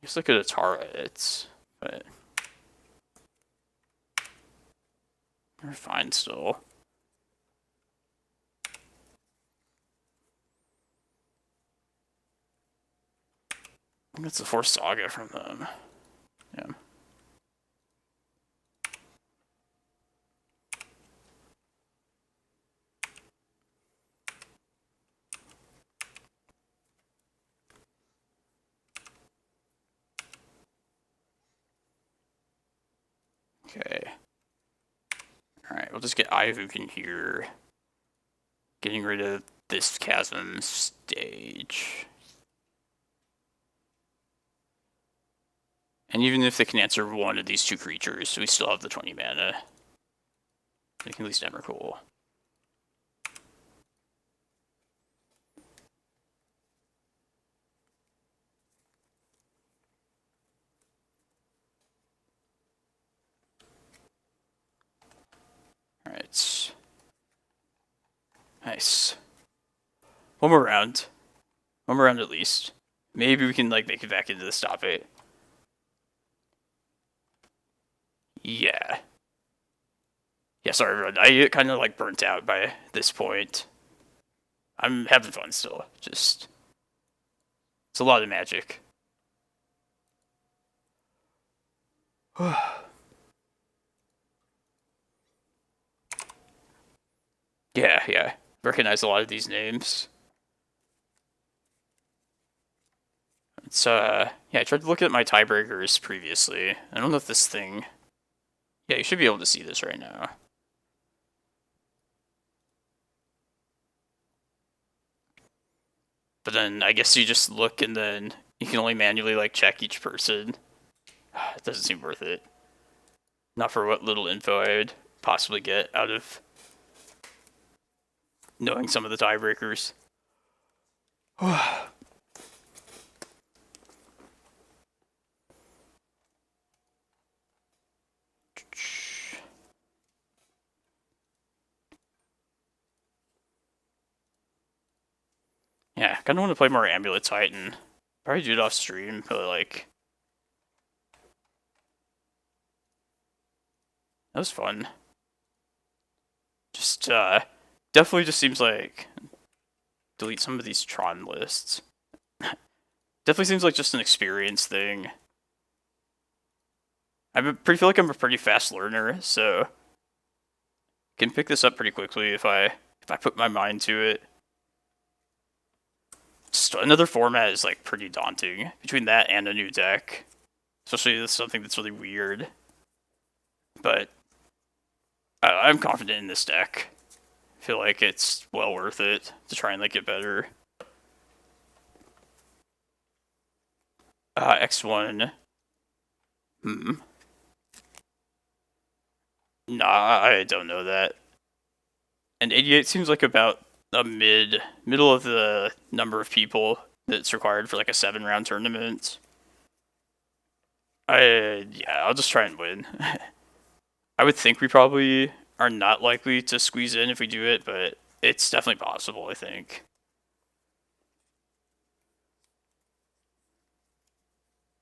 Just look at its turrets, but they're fine still. I think that's the Force Saga from them. Yeah. Okay. Alright, we'll just get Eye of Ugin here. Getting rid of this Chasm stage. And even if they can answer one of these two creatures, we still have the 20 mana. They can at least Emrakul. Alright. Nice. One more round. One more round at least. Maybe we can like make it back into the stop it. Yeah. Yeah, sorry everyone. I get kind of like burnt out by this point. I'm having fun still. Just... It's a lot of magic. Yeah. Recognize a lot of these names. It's, yeah, I tried to look at my tiebreakers previously. I don't know if this thing... Yeah, you should be able to see this right now. But then I guess you just look and then you can only manually like check each person. It doesn't seem worth it. Not for what little info I would possibly get out of knowing some of the tiebreakers. Yeah, kind of want to play more Amulet Titan. Probably do it off stream, but like... That was fun. Just, definitely just seems like... Delete some of these Tron lists. Definitely seems like just an experience thing. Feel like I'm a pretty fast learner, so... Can pick this up pretty quickly if I put my mind to it. Just another format is like pretty daunting. Between that and a new deck. Especially with something that's really weird. But I'm confident in this deck. I feel like it's well worth it to try and like get better. X1. Nah, I don't know that. And 88 seems like about a middle of the number of people that's required for like a 7-round tournament. I'll just try and win. I would think we probably are not likely to squeeze in if we do it, but it's definitely possible, I think.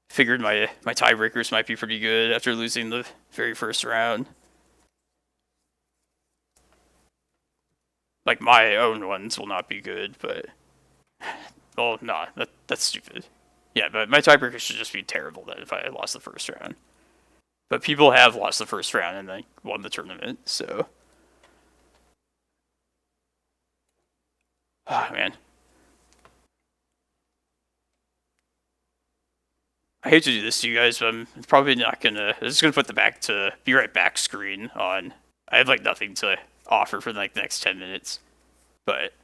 Figured my tiebreakers might be pretty good after losing the very first round. Like, my own ones will not be good, but... Well, nah, that's stupid. Yeah, but my tiebreaker should just be terrible then if I lost the first round. But people have lost the first round and then won the tournament, so... Ah, man. I hate to do this to you guys, but I'm probably not gonna... I'm just gonna put the be right back screen on. I have, like, nothing to offer for, like, the next 10 minutes. But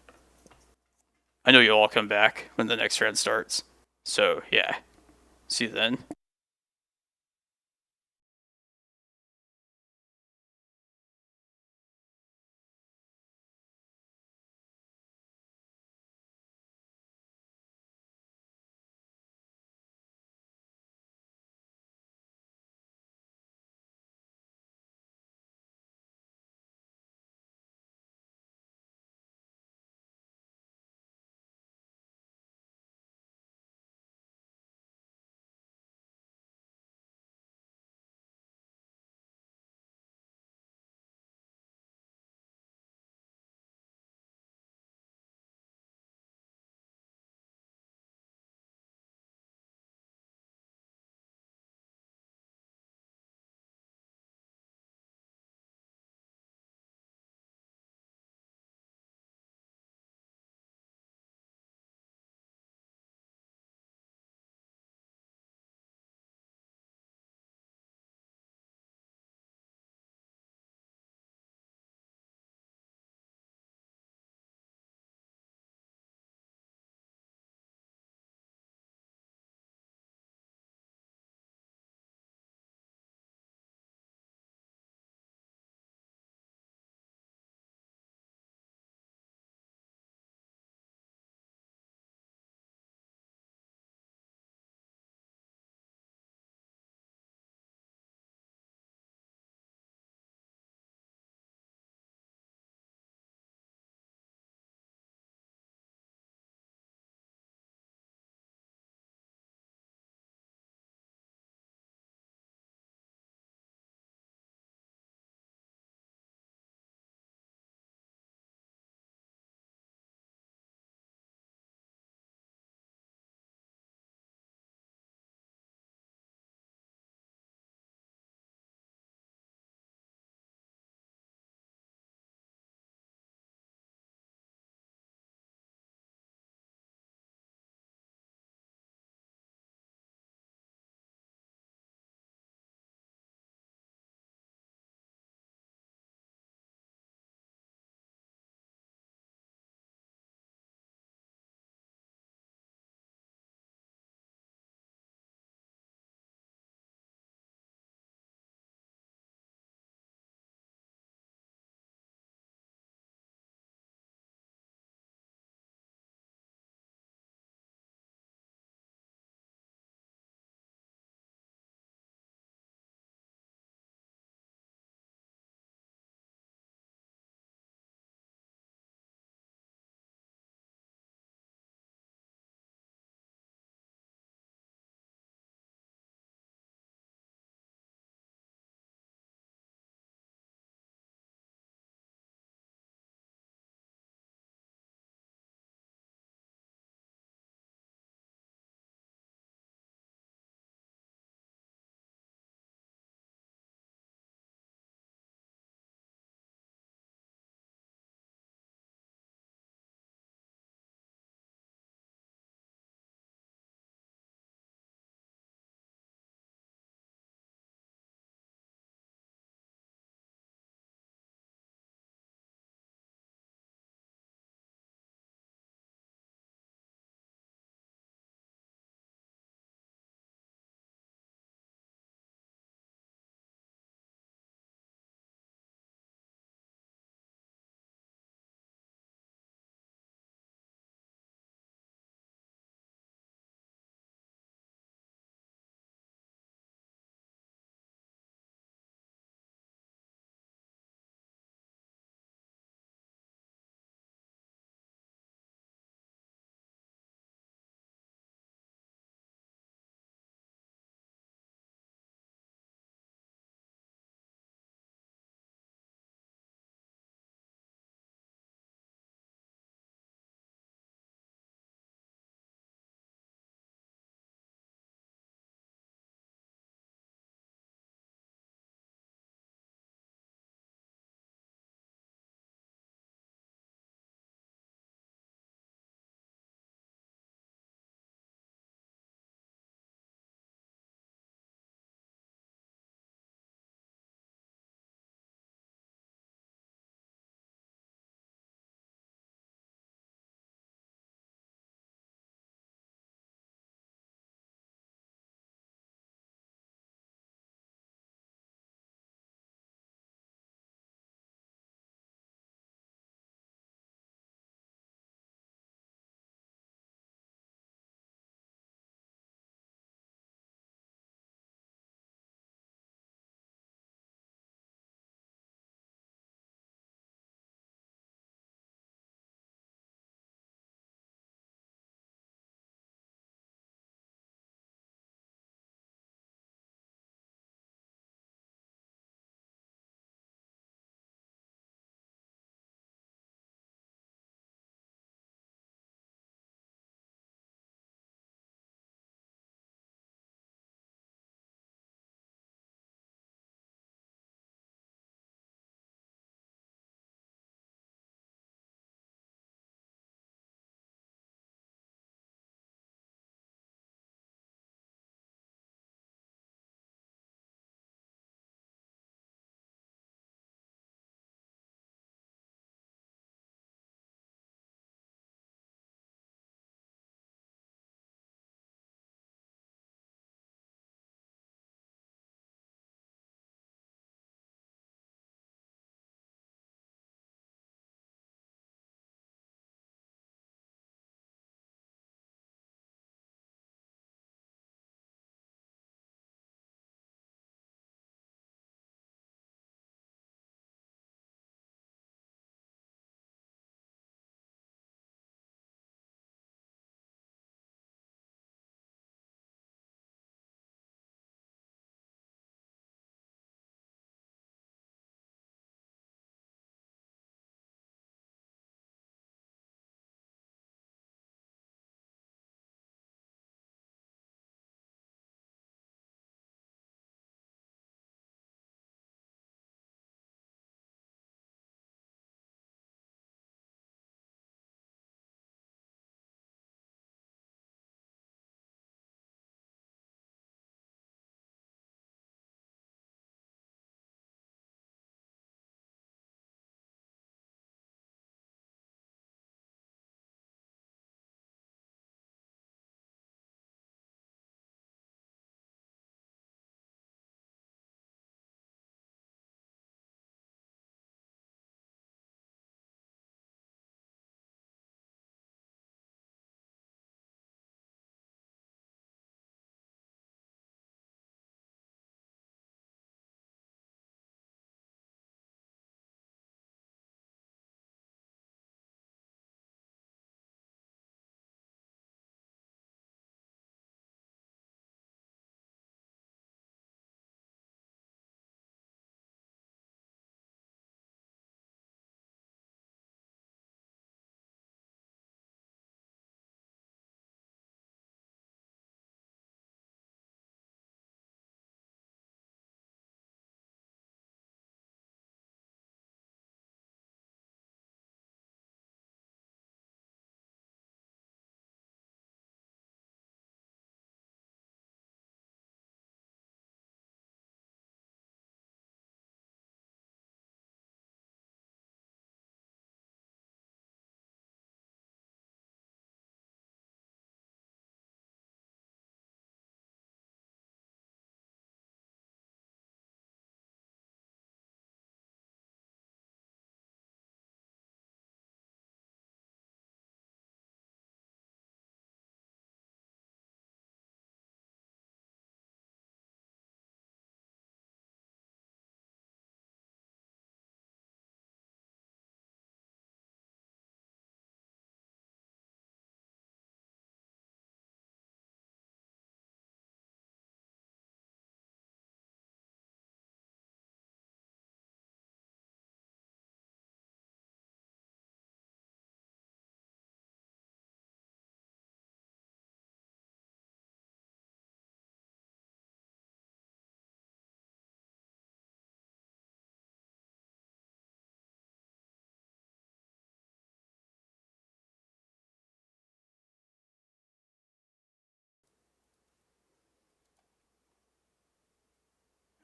I know you'll all come back when the next round starts. So, yeah. See you then.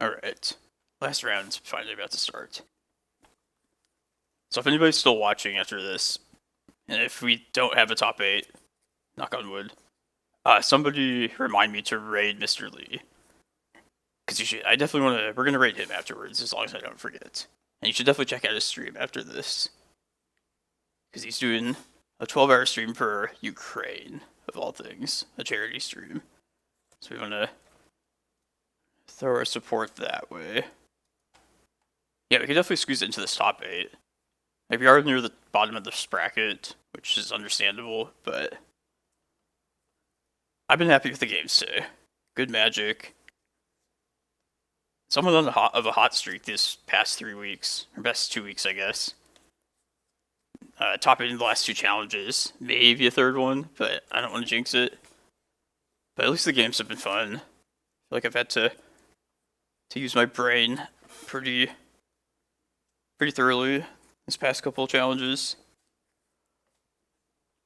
Alright. Last round's finally about to start. So if anybody's still watching after this, and if we don't have a top 8, knock on wood, somebody remind me to raid Mr. Lee. Because you should, I definitely want to, we're going to raid him afterwards, as long as I don't forget. And you should definitely check out his stream after this. Because he's doing a 12-hour stream for Ukraine, of all things. A charity stream. So we want to throw our support that way. Yeah, we can definitely squeeze it into this top 8. Like, we are near the bottom of this bracket, which is understandable, but I've been happy with the games today. Good magic. Someone on a hot streak this past 3 weeks, or best 2 weeks, I guess. Top 8 in the last 2 challenges, maybe a third one, but I don't want to jinx it. But at least the games have been fun. I feel like I've had to use my brain pretty thoroughly this past couple of challenges.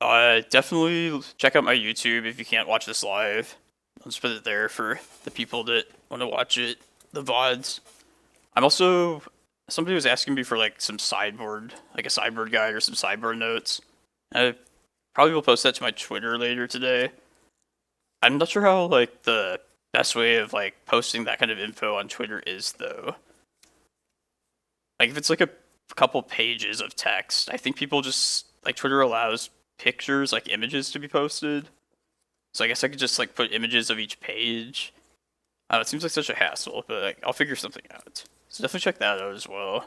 Definitely check out my YouTube if you can't watch this live. I'll just put it there for the people that want to watch it, the VODs. I'm also, somebody was asking me for like some sideboard, like a sideboard guide or some sideboard notes. I probably will post that to my Twitter later today. I'm not sure how like the best way of like posting that kind of info on Twitter is though. Like if it's like a couple pages of text, I think people just, like Twitter allows pictures, like images to be posted. So I guess I could just like put images of each page. It seems like such a hassle, but like, I'll figure something out. So definitely check that out as well.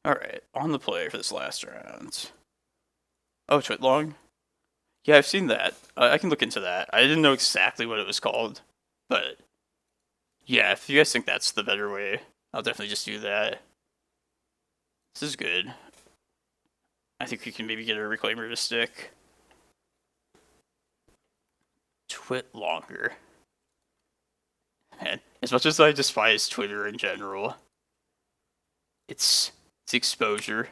Alright, on the play for this last round. Oh, Twitlong? Yeah, I've seen that. I can look into that. I didn't know exactly what it was called, but yeah, if you guys think that's the better way, I'll definitely just do that. This is good. I think we can maybe get a Reclaimer to stick. Twitlonger. And as much as I despise Twitter in general, it's exposure.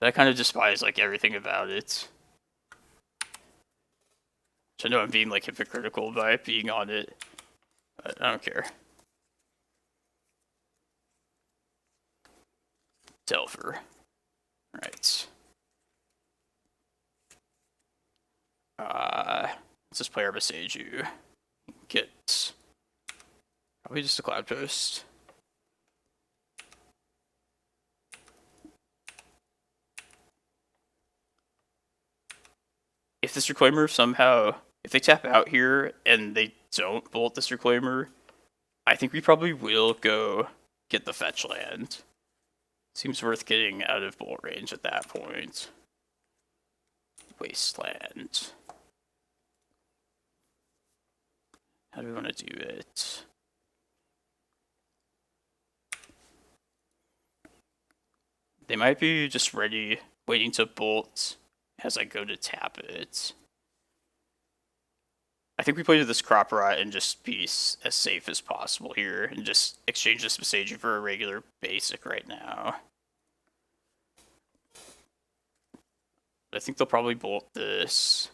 But I kind of despise like everything about it. Which I know I'm being like hypocritical by being on it, but I don't care. Delver. Right. Let's just play our Boseiju. Get probably just a Cloudpost. If this Reclaimer somehow, if they tap out here and they don't bolt this Reclaimer, I think we probably will go get the fetch land. Seems worth getting out of bolt range at that point. Wasteland. How do we want to do it? They might be just ready, waiting to bolt as I go to tap it. I think we play to this Crop Rot and just be as safe as possible here and just exchange this Boseiju for a regular basic right now. I think they'll probably bolt this.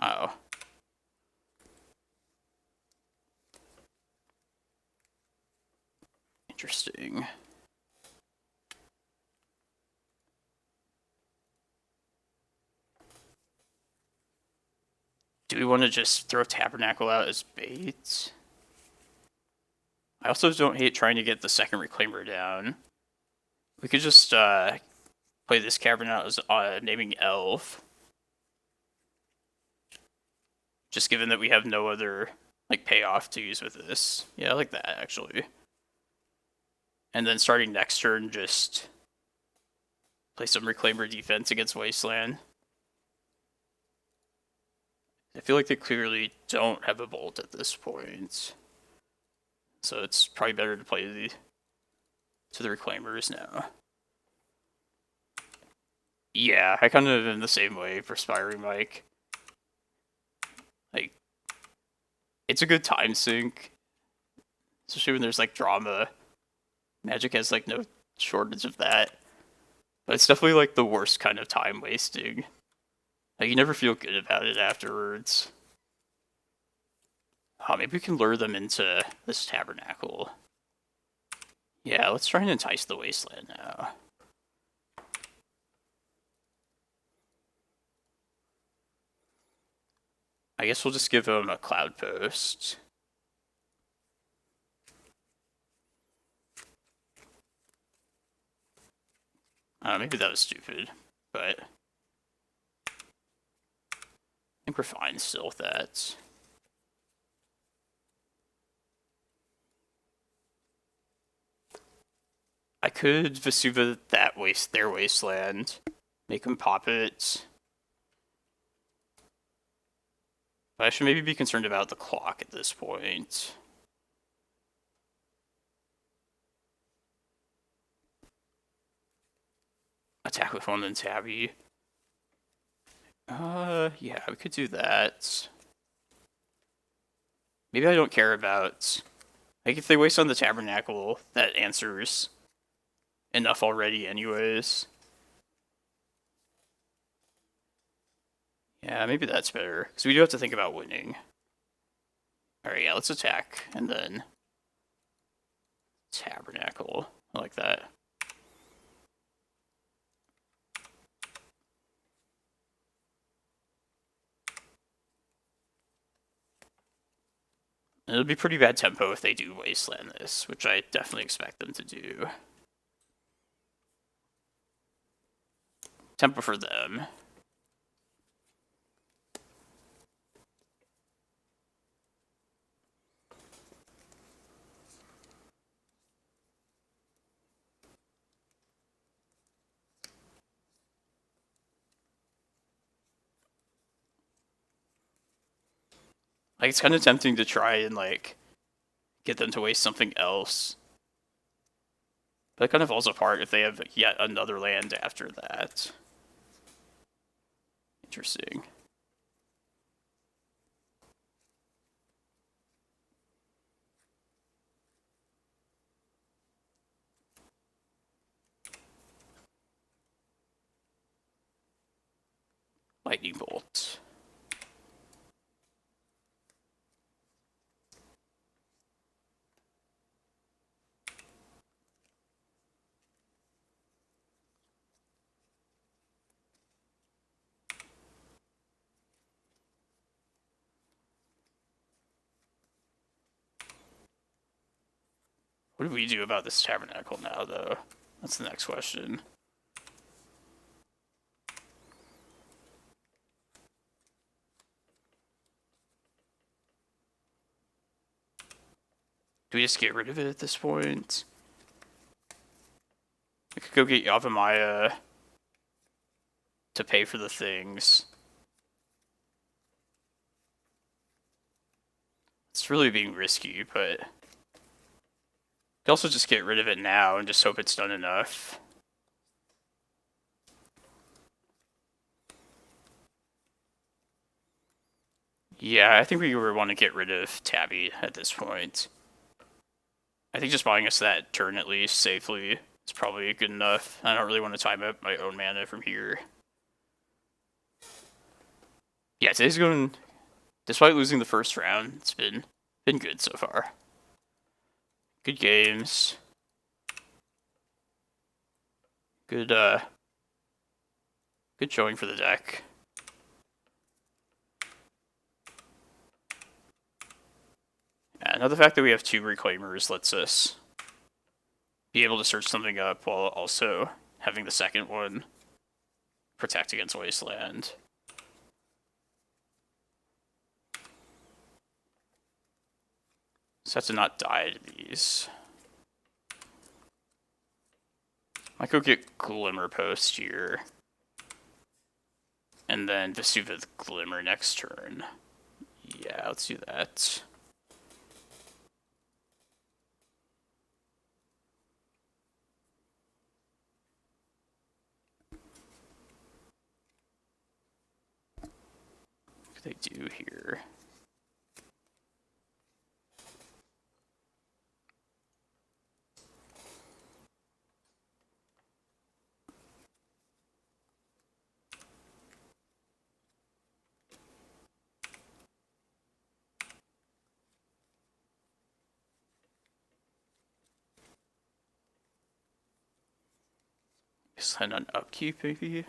Oh. Interesting. Do we want to just throw Tabernacle out as bait? I also don't hate trying to get the second Reclaimer down. We could just play this Cavern out as naming Elf. Just given that we have no other like payoff to use with this. Yeah, I like that actually. And then starting next turn, just play some Reclaimer defense against Wasteland. I feel like they clearly don't have a bolt at this point. So it's probably better to play to the Reclaimers now. Yeah, I kind of am the same way for Perspiring Mike. Like, it's a good time sink. Especially when there's like drama. Magic has like no shortage of that. But it's definitely like the worst kind of time wasting. Like, you never feel good about it afterwards. Oh, maybe we can lure them into this Tabernacle. Yeah, let's try and entice the Wasteland now. I guess we'll just give them a Cloudpost. Maybe that was stupid, but I think we're fine still with that. I could Vesuva their wasteland, make them pop it. But I should maybe be concerned about the clock at this point. Attack with one, then Tabby. Yeah, we could do that. Maybe I don't care about... Like, if they waste on the Tabernacle, that answers enough already anyways. Yeah, maybe that's better, because we do have to think about winning. Alright, yeah, let's attack, and then... Tabernacle. I like that. It'll be pretty bad tempo if they do wasteland this, which I definitely expect them to do. Tempo for them. Like, it's kind of tempting to try and, like, get them to waste something else. But it kind of falls apart if they have yet another land after that. Interesting. Lightning bolt. What do we do about this Tabernacle now, though? That's the next question. Do we just get rid of it at this point? We could go get Yavimaya to pay for the things. It's really being risky, but... We could also just get rid of it now and just hope it's done enough. Yeah, I think we would want to get rid of Tabby at this point. I think just buying us that turn at least safely is probably good enough. I don't really want to time up my own mana from here. Yeah, today's going... Despite losing the first round, it's been good so far. Good games. Good showing for the deck. Yeah, now the fact that we have 2 Reclaimers lets us be able to search something up while also having the second one protect against Wasteland. So I have to not die to these. I could get Glimmerpost here. And then Vesuva the Glimmer next turn. Yeah, let's do that. What do they do here? Send an upkeep, maybe?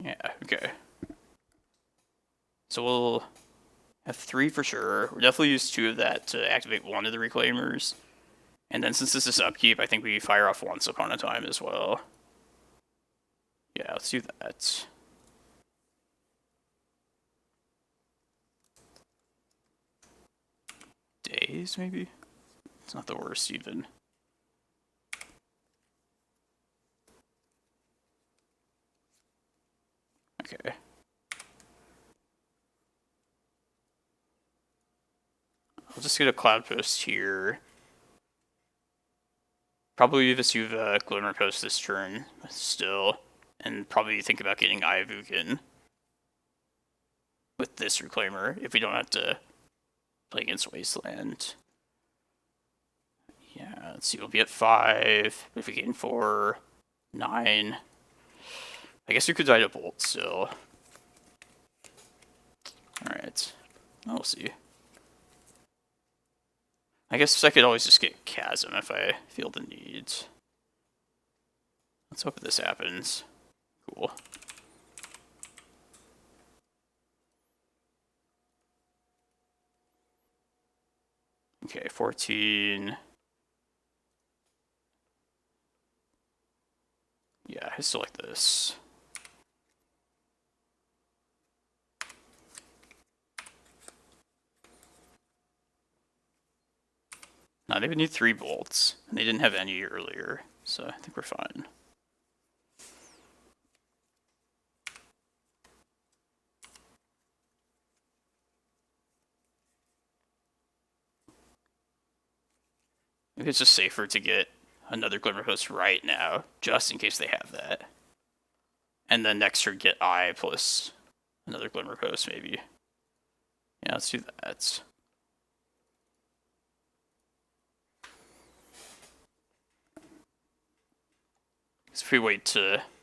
Yeah, okay. So we'll have 3 for sure. We'll definitely use 2 of that to activate one of the Reclaimers. And then since this is upkeep, I think we fire off Once Upon a Time as well. Yeah, let's do that. Days, maybe? It's not the worst, even. Okay. I'll just get a Cloudpost here. Probably Vesuva, Glimmerpost this turn, still. And probably think about getting Eye of Ugin with this Reclaimer, if we don't have to play against Wasteland. Yeah, let's see, we'll be at 5. If we gain 4, 9. I guess we could die to Bolt still. Alright, we'll see. I guess I could always just get Chasm if I feel the need. Let's hope this happens. Cool. Okay, 14. Yeah, I still like this. Now they would need 3 bolts, and they didn't have any earlier, so I think we're fine. Maybe it's just safer to get another Glimmerpost right now, just in case they have that. And then next turn get Eye plus another Glimmerpost, maybe. Yeah, let's do that. So if we wait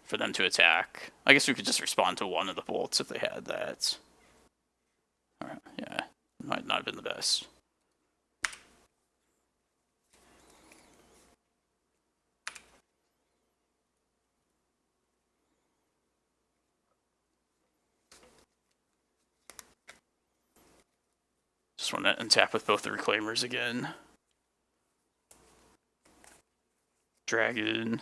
for them to attack, I guess we could just respond to one of the bolts if they had that. Alright, yeah, might not have been the best. Just want to untap with both the Reclaimers again. Dragon.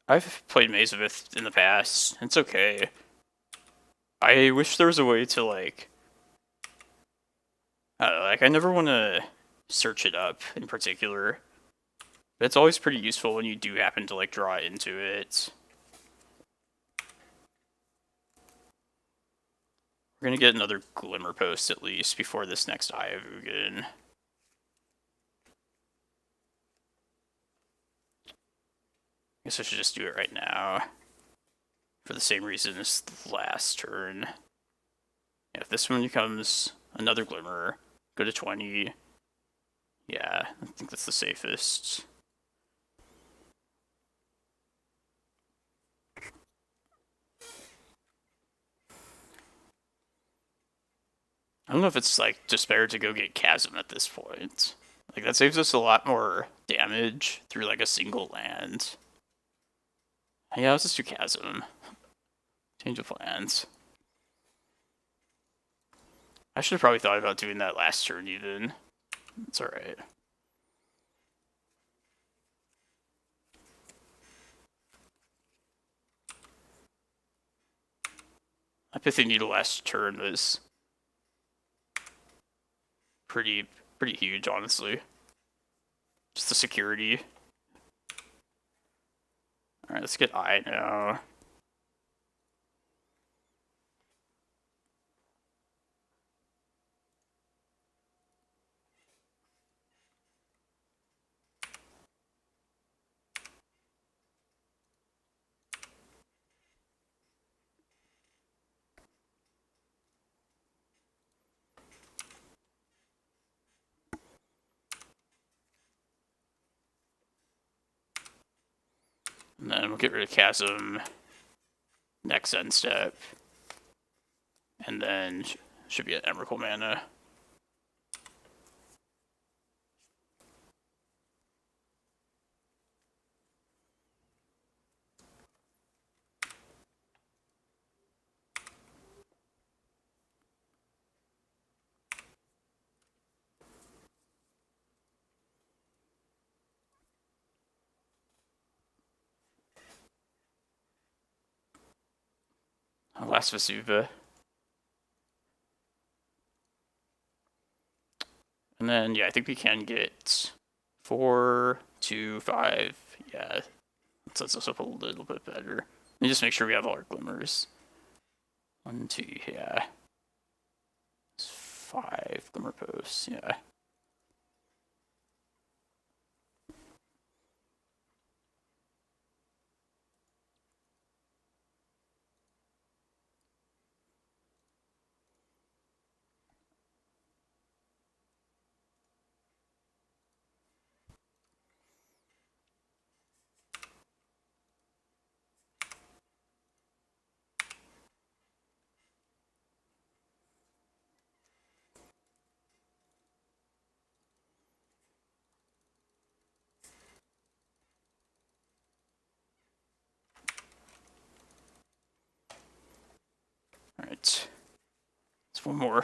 I've played Maze of Ith in the past. It's okay. I wish there was a way to, like... I don't know, like, I never want to search it up in particular. But it's always pretty useful when you do happen to, like, draw into it. We're gonna get another Glimmerpost at least before this next Eye of Ugin. Guess I should just do it right now. For the same reason as the last turn. Yeah, if this one becomes another Glimmer, go to 20. Yeah, I think that's the safest. I don't know if it's like despair to go get Chasm at this point. Like that saves us a lot more damage through like a single land. Yeah, let's just do Chasm. Change of plans. I should have probably thought about doing that last turn even. It's alright. My Pithing Needle last turn was pretty huge, honestly. Just the security. Alright, let's get Eye now. And then we'll get rid of Chasm next end step. And then should be at Emrakul mana. Last Vesuva. And then, yeah, I think we can get 4, 2, 5. Yeah, that sets us up a little bit better. And just make sure we have all our glimmers. 1, 2, yeah. 5 Glimmerposts, yeah. Alright. It's one more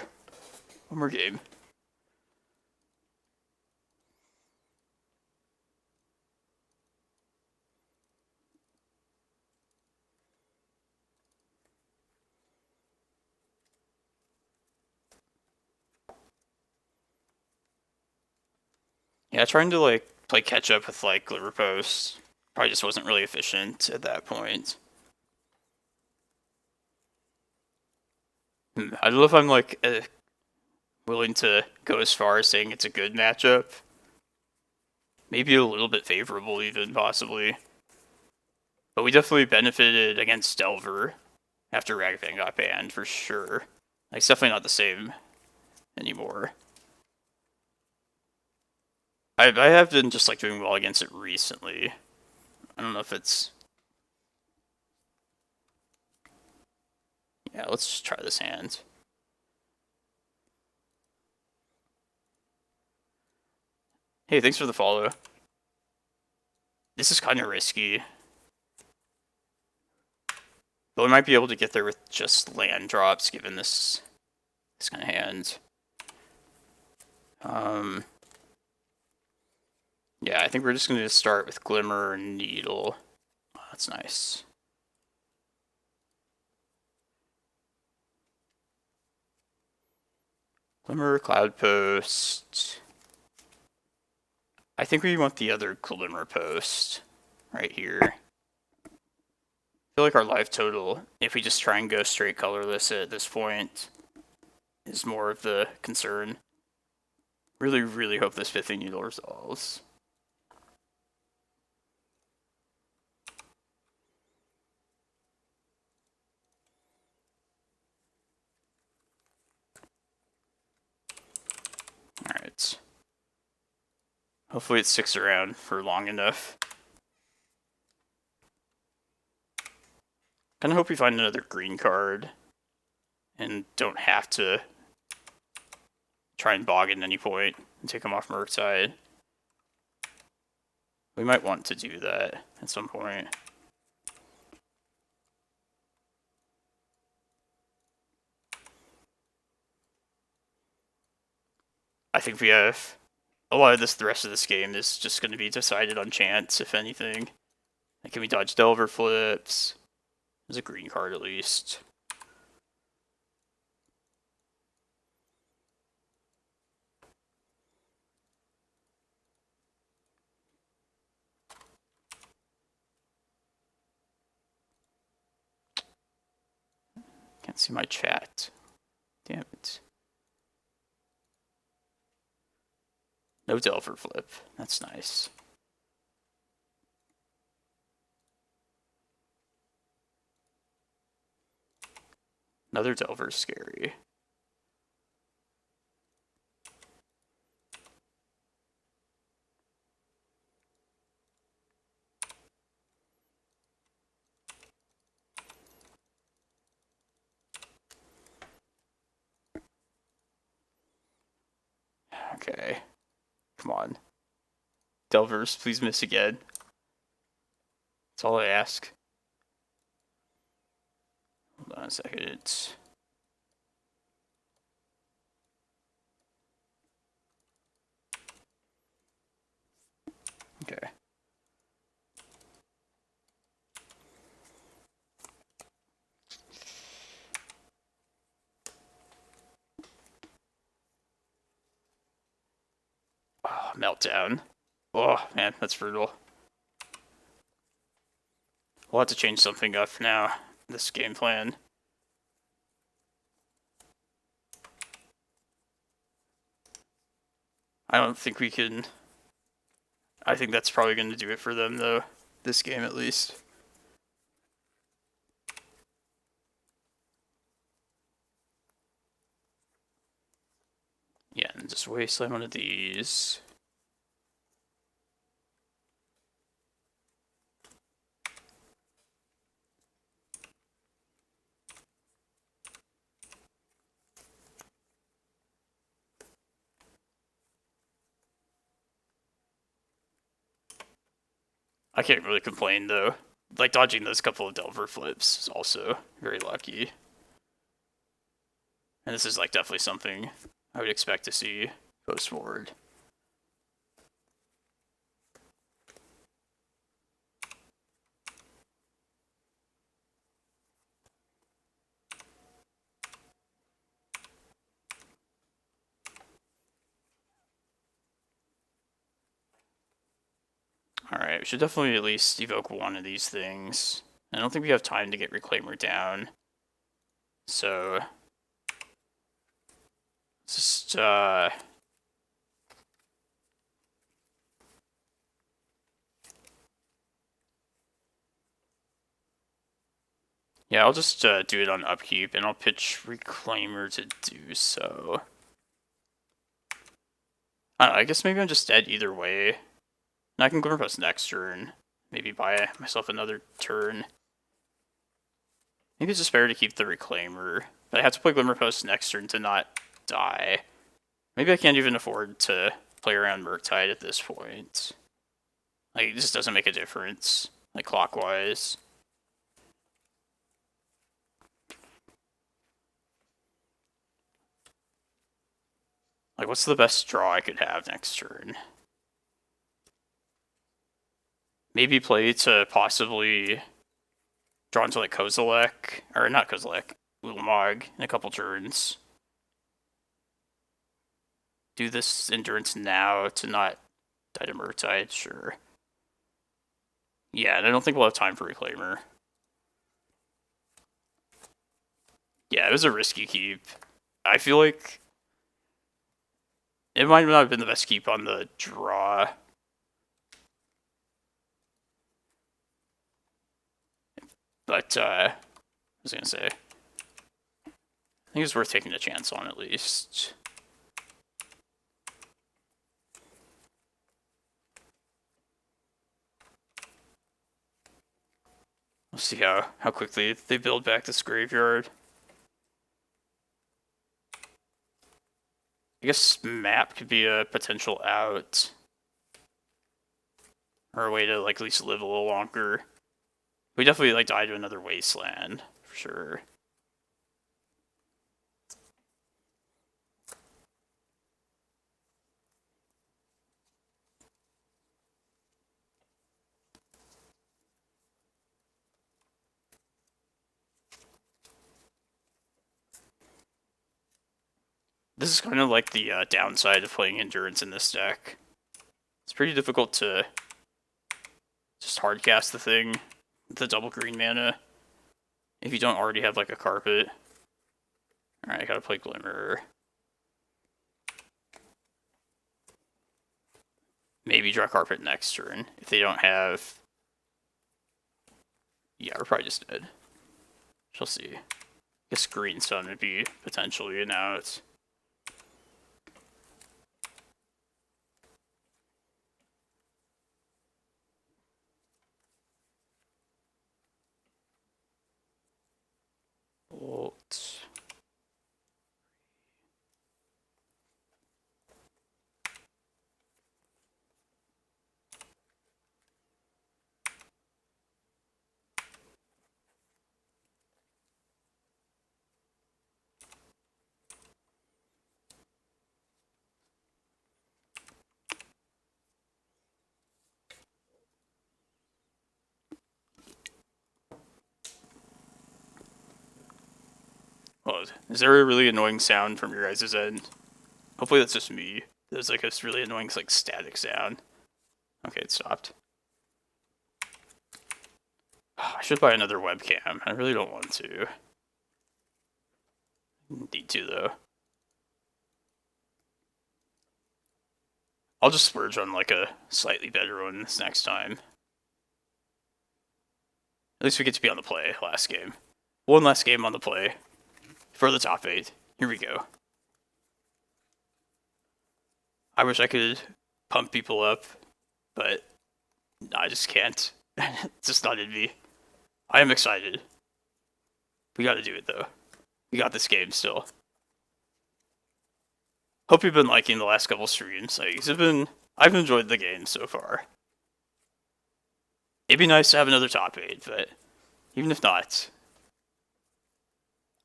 game. Yeah, trying to like play catch up with like Glimmerpost probably just wasn't really efficient at that point. I don't know if I'm like willing to go as far as saying it's a good matchup. Maybe a little bit favorable even, possibly. But we definitely benefited against Delver after Ragavan got banned, for sure. Like, it's definitely not the same anymore. I have been just like doing well against it recently. I don't know if it's... Yeah, let's just try this hand. Hey, thanks for the follow. This is kind of risky. But we might be able to get there with just land drops, given this kind of hand. Yeah, I think we're just going to start with Glimmer and Needle. Oh, that's nice. Glimmer, Cloudpost. I think we want the other Glimmerpost right here. I feel like our life total, if we just try and go straight colorless at this point, is more of the concern. Really, really hope this Pithing Needle resolves. Alright. Hopefully it sticks around for long enough. Kinda hope we find another green card and don't have to try and bog at any point and take him off Murktide. We might want to do that at some point. I think we have a lot of this. The rest of this game is just going to be decided on chance, if anything. Like, can we dodge Delver flips? There's a green card at least. Can't see my chat. Damn it. No Delver flip. That's nice. Another Delver's scary. Okay. Come on. Delvers, please miss again. That's all I ask. Hold on a second. Okay. Oh, meltdown. Oh, man, that's brutal. We'll have to change something up now. This game plan. I don't think we can... I think that's probably going to do it for them, though. This game, at least. Yeah, and just wasteland one of these. I can't really complain, though. Like, dodging those couple of Delver flips is also very lucky. And this is, like, definitely something I would expect to see post-forward. Alright, we should definitely at least evoke one of these things. I don't think we have time to get Reclaimer down. So... just, yeah, I'll just do it on upkeep, and I'll pitch Reclaimer to do so. I don't know, I guess maybe I'm just dead either way. And I can Glimmerpost next turn. Maybe buy myself another turn. Maybe it's just better to keep the Reclaimer. But I have to play Glimmerpost next turn to not die. Maybe I can't even afford to play around Murktide at this point. Like, it just doesn't make a difference. Like, clockwise. Like, what's the best draw I could have next turn? Maybe play to possibly draw into, like, Kozilek. Or not Kozilek. Ulamog in a couple turns. Do this endurance now to not die to Murktide, sure. Yeah, and I don't think we'll have time for Reclaimer. Yeah, it was a risky keep. I feel like it might not have been the best keep on the draw. But, I was gonna say, I think it's worth taking a chance on at least. We'll see how quickly they build back this graveyard. I guess map could be a potential out. Or a way to, like, at least live a little longer. We definitely, like, die to another wasteland, for sure. This is kind of like the downside of playing Endurance in this deck. It's pretty difficult to just hardcast the thing with the double green mana if you don't already have, like, a carpet. Alright, I gotta play Glimmer. Maybe draw carpet next turn if they don't have... Yeah, we're probably just dead. She'll see. I guess Green Sun would be potentially an out. Bolt. Oh, is there a really annoying sound from your guys' end? Hopefully that's just me. There's like this really annoying like static sound. Okay, it stopped. I should buy another webcam. I really don't want to. Need to though. I'll just splurge on like a slightly better one this next time. At least we get to be on the play last game. One last game on the play for the top 8. Here we go. I wish I could pump people up, but I just can't. It's just not in me. I am excited. We gotta do it though. We got this game still. Hope you've been liking the last couple streams. Like, I've enjoyed the game so far. It'd be nice to have another top 8, but even if not,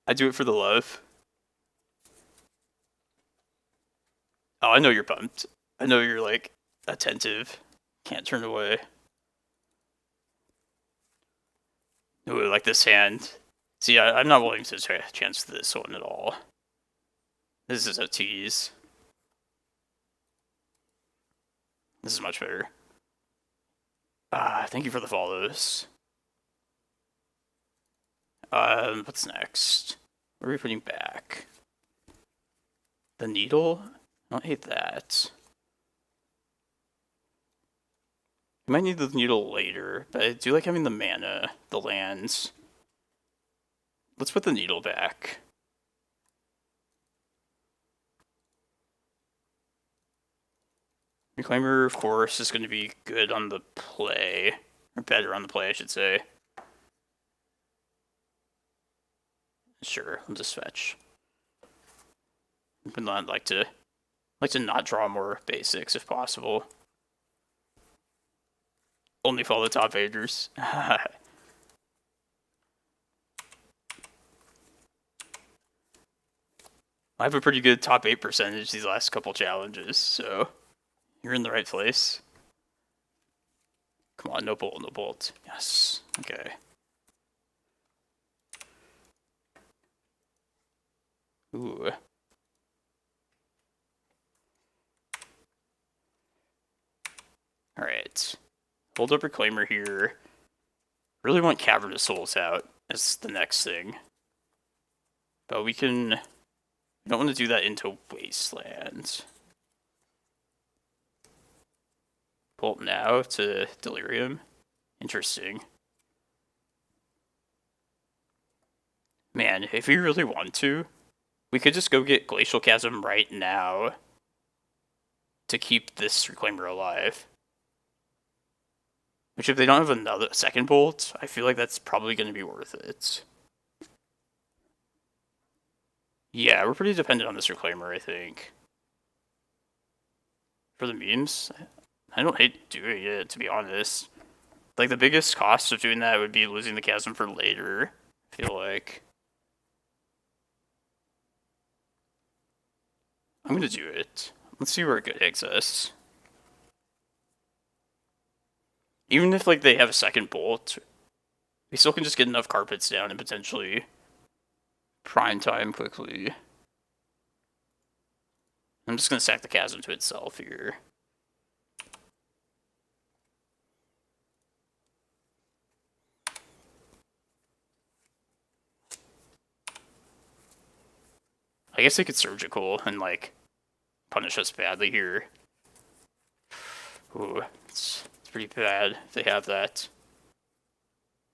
I do it for the love. Oh, I know you're pumped. I know you're like attentive. Can't turn away. Ooh, like this hand. See, I'm not willing to chance this one at all. This is a tease. This is much better. Thank you for the follows. What's next? What are we putting back? The needle? I don't hate that. I might need the needle later, but I do like having the mana, the lands. Let's put the needle back. Reclaimer, of course, is going to be good on the play. Or better on the play, I should say. Sure, I'll just fetch. But not like to not draw more basics if possible. Only follow the top 8ers. I have a pretty good top 8 percentage these last couple challenges, so you're in the right place. Come on, no bolt, no bolt. Yes. Okay. Ooh. Alright. Hold up Reclaimer here. Really want Cavern of Souls out as the next thing. But we don't want to do that into Wasteland. Bolt now to Delirium. Interesting. Man, if we really want to, we could just go get Glacial Chasm right now to keep this Reclaimer alive. Which, if they don't have another second bolt, I feel like that's probably going to be worth it. Yeah, we're pretty dependent on this Reclaimer, I think. For the memes, I don't hate doing it, to be honest. Like, the biggest cost of doing that would be losing the chasm for later, I feel like. I'm gonna do it. Let's see where it takes us. Even if, like, they have a second bolt, we still can just get enough carpets down and potentially prime time quickly. I'm just gonna sack the chasm to itself here. I guess they could surgical and, like, punish us badly here. Ooh, it's pretty bad if they have that.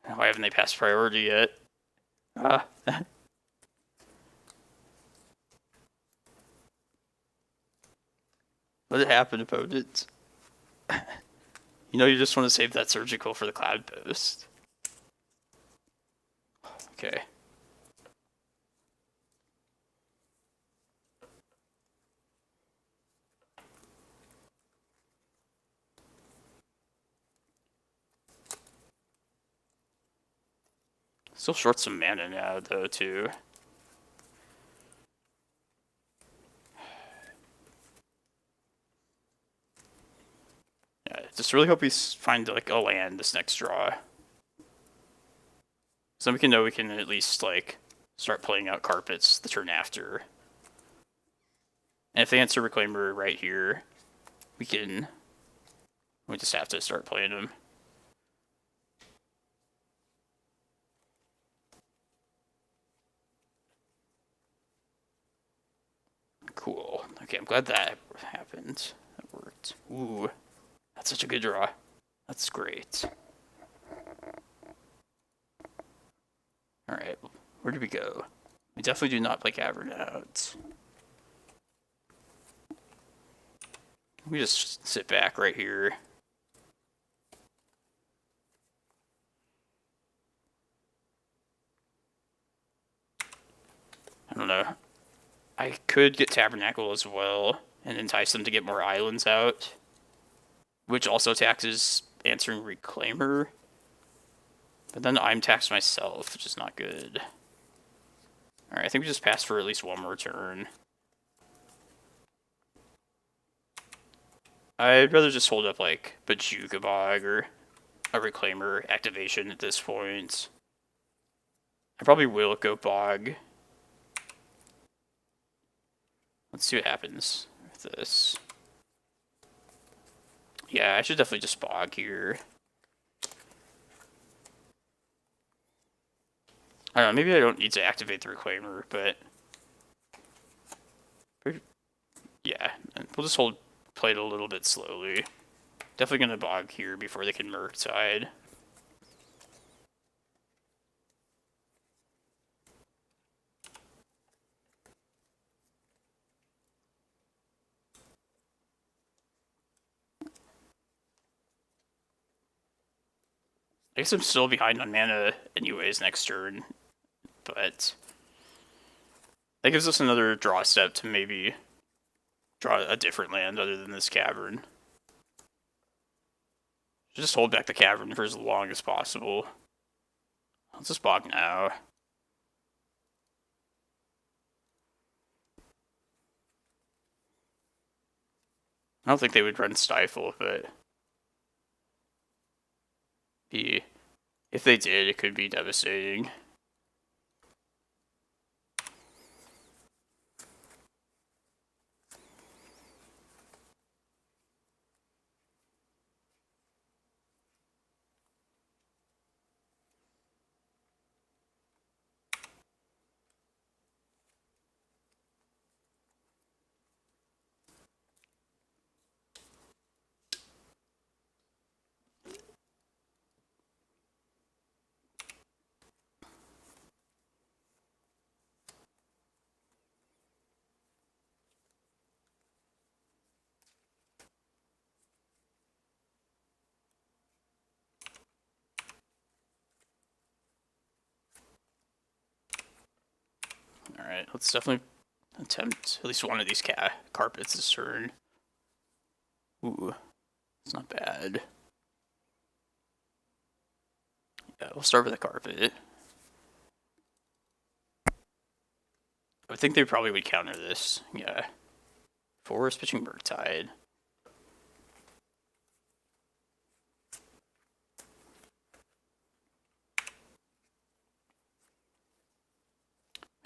Why haven't they passed priority yet? What happened, opponent? You know you just want to save that surgical for the Cloudpost. Okay. Still short some mana now, though, too. Yeah, just really hope we find, like, a land this next draw. So we can know we can at least, like, start playing out carpets the turn after. And if they answer Reclaimer right here, we just have to start playing them. Cool. Okay, I'm glad that happened. That worked. Ooh, that's such a good draw. That's great. Alright, where do we go? We definitely do not play Cavern out. We just sit back right here. I don't know. I could get Tabernacle as well and entice them to get more islands out, which also taxes answering Reclaimer. But then I'm taxed myself, which is not good. Alright, I think we just pass for at least one more turn. I'd rather just hold up like Bojuka Bog or a Reclaimer activation at this point. I probably will go Bog. Let's see what happens with this. Yeah, I should definitely just Bog here. I don't know, maybe I don't need to activate the Reclaimer, but yeah, we'll just play it a little bit slowly. Definitely gonna Bog here before they can Murktide. I guess I'm still behind on mana anyways next turn, but that gives us another draw step to maybe draw a different land other than this Cavern. Just hold back the Cavern for as long as possible. Let's just Bog now. I don't think they would run Stifle, but if they did, it could be devastating. Alright, let's definitely attempt at least one of these carpets this turn. Ooh, it's not bad. Yeah, we'll start with a carpet. I think they probably would counter this. Yeah. Forest pitching Murktide.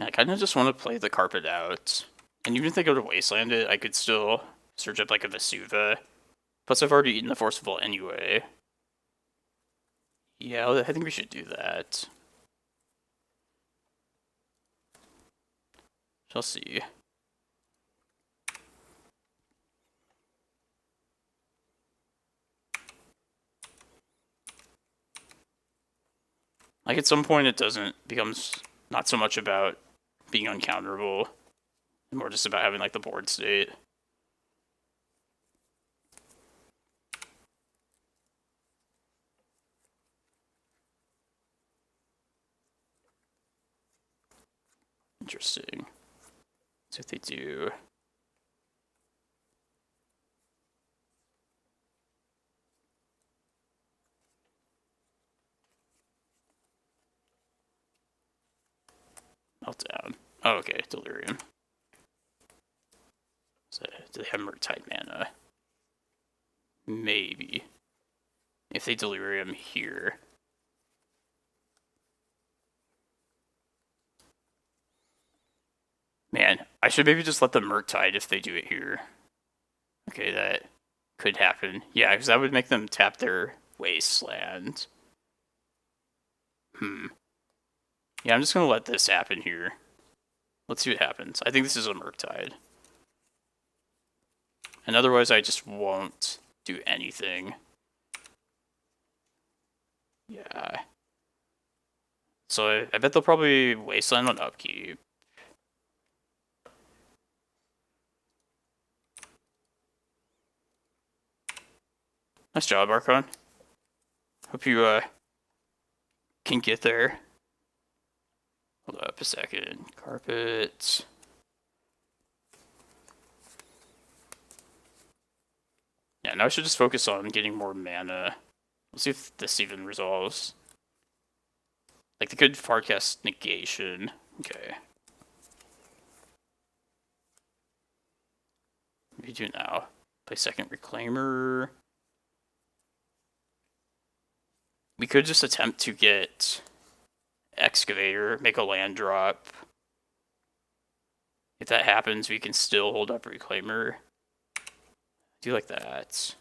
I kind of just want to play the carpet out. And even if they go to Wasteland it, I could still search up like a Vesuva. Plus I've already eaten the Force of Vigor anyway. Yeah, I think we should do that. Shall see. Like at some point it becomes not so much about being uncounterable, more just about having like the board state. Interesting. See what they do. Meltdown. Oh, okay, Delirium. So, do they have Murktide mana? Maybe. If they Delirium here. I should maybe just let them Murktide if they do it here. Okay, that could happen. Yeah, because that would make them tap their Wasteland. Yeah, I'm just gonna let this happen here. Let's see what happens. I think this is a Murktide. And otherwise I just won't do anything. Yeah. So I bet they'll probably Wasteland on upkeep. Nice job, Archon. Hope you can get there. Hold up a second. Carpet. Yeah, now I should just focus on getting more mana. Let's see if this even resolves. Like, they could Farcast Negation. Okay. What do you do now? Play second Reclaimer. We could just attempt to get Excavator, make a land drop. If that happens, we can still hold up Reclaimer. I do like that.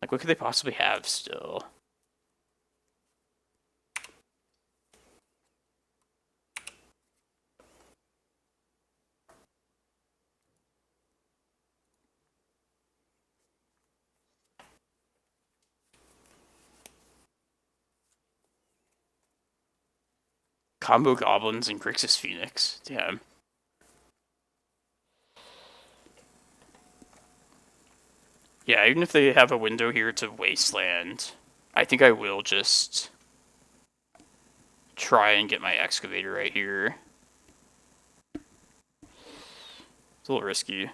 Like, what could they possibly have still? Combo Goblins and Grixis Phoenix. Damn. Yeah, even if they have a window here to Wasteland, I think I will just try and get my Excavator right here. It's a little risky.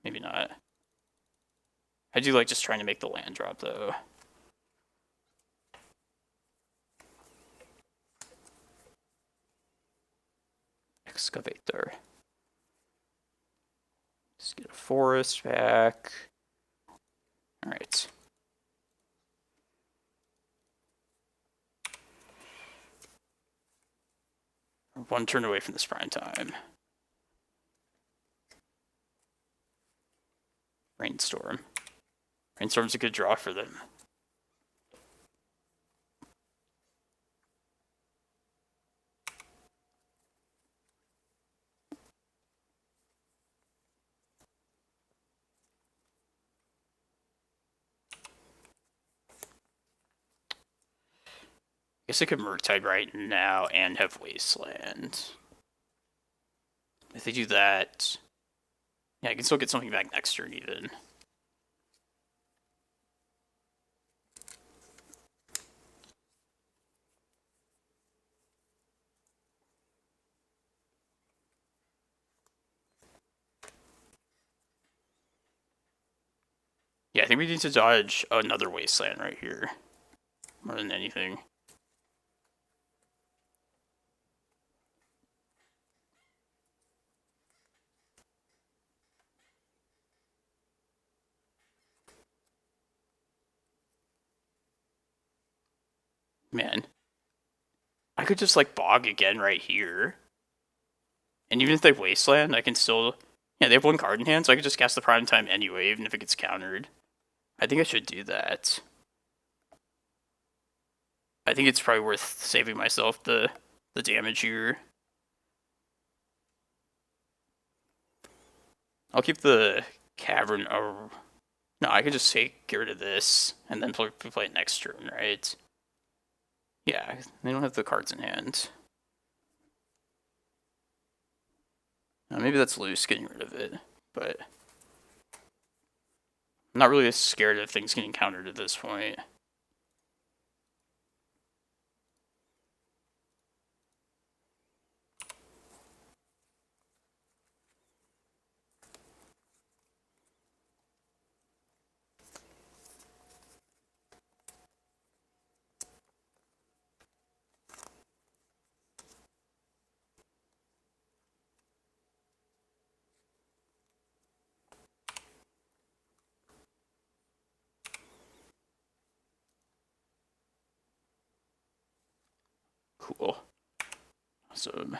Maybe not. I do like just trying to make the land drop, though. Excavator. Let's get a forest back. Alright. One turn away from this prime time. Rainstorm. Rainstorm's a good draw for them. I guess I could Murktide right now and have Wasteland. If they do that, yeah, I can still get something back next turn even. Yeah, I think we need to dodge another Wasteland right here. More than anything. Man. I could just, like, Bog again right here. And even if they Wasteland, I can still... Yeah, they have one card in hand, so I could just cast the Prime Time anyway, even if it gets countered. I think I should do that. I think it's probably worth saving myself the damage here. I'll keep the Cavern... Oh, no, I could just get rid of this, and then play it next turn, right? Yeah, they don't have the cards in hand. Maybe that's loose, getting rid of it, but I'm not really scared of things getting countered at this point. Cool. Awesome.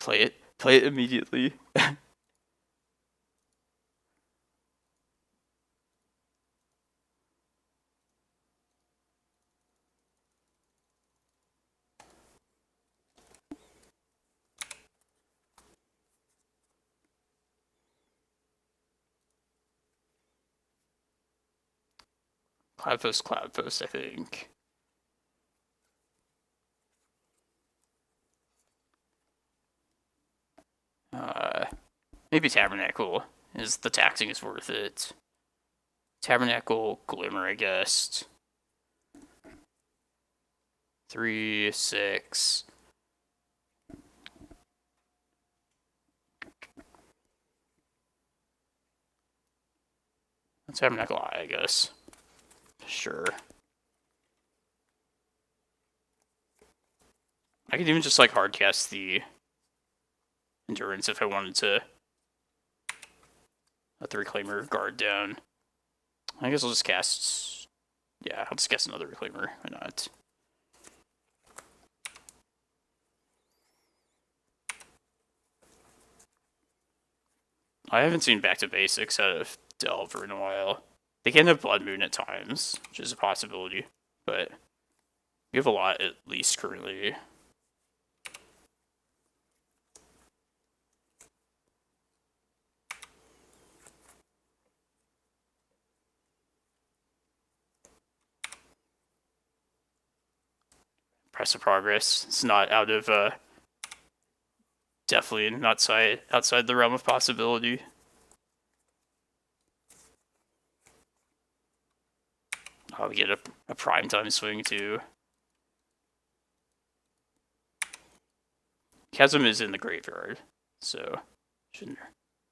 Play it. Play it immediately. Cloudpost, I think. Maybe Tabernacle is the taxing is worth it. Tabernacle, Glimmer, I guess. 3, 6. Tabernacle Eye, I guess. Sure. I could even just like hardcast the Endurance if I wanted to let the Reclaimer guard down. I guess I'll just cast... Yeah, I'll just cast another Reclaimer. Why not? I haven't seen Back to Basics out of Delver in a while. They can have Blood Moon at times, which is a possibility, but we have a lot at least currently. Press of Progress. It's not out of definitely not outside the realm of possibility. Oh, we get a prime time swing too. Chasm is in the graveyard, so shouldn't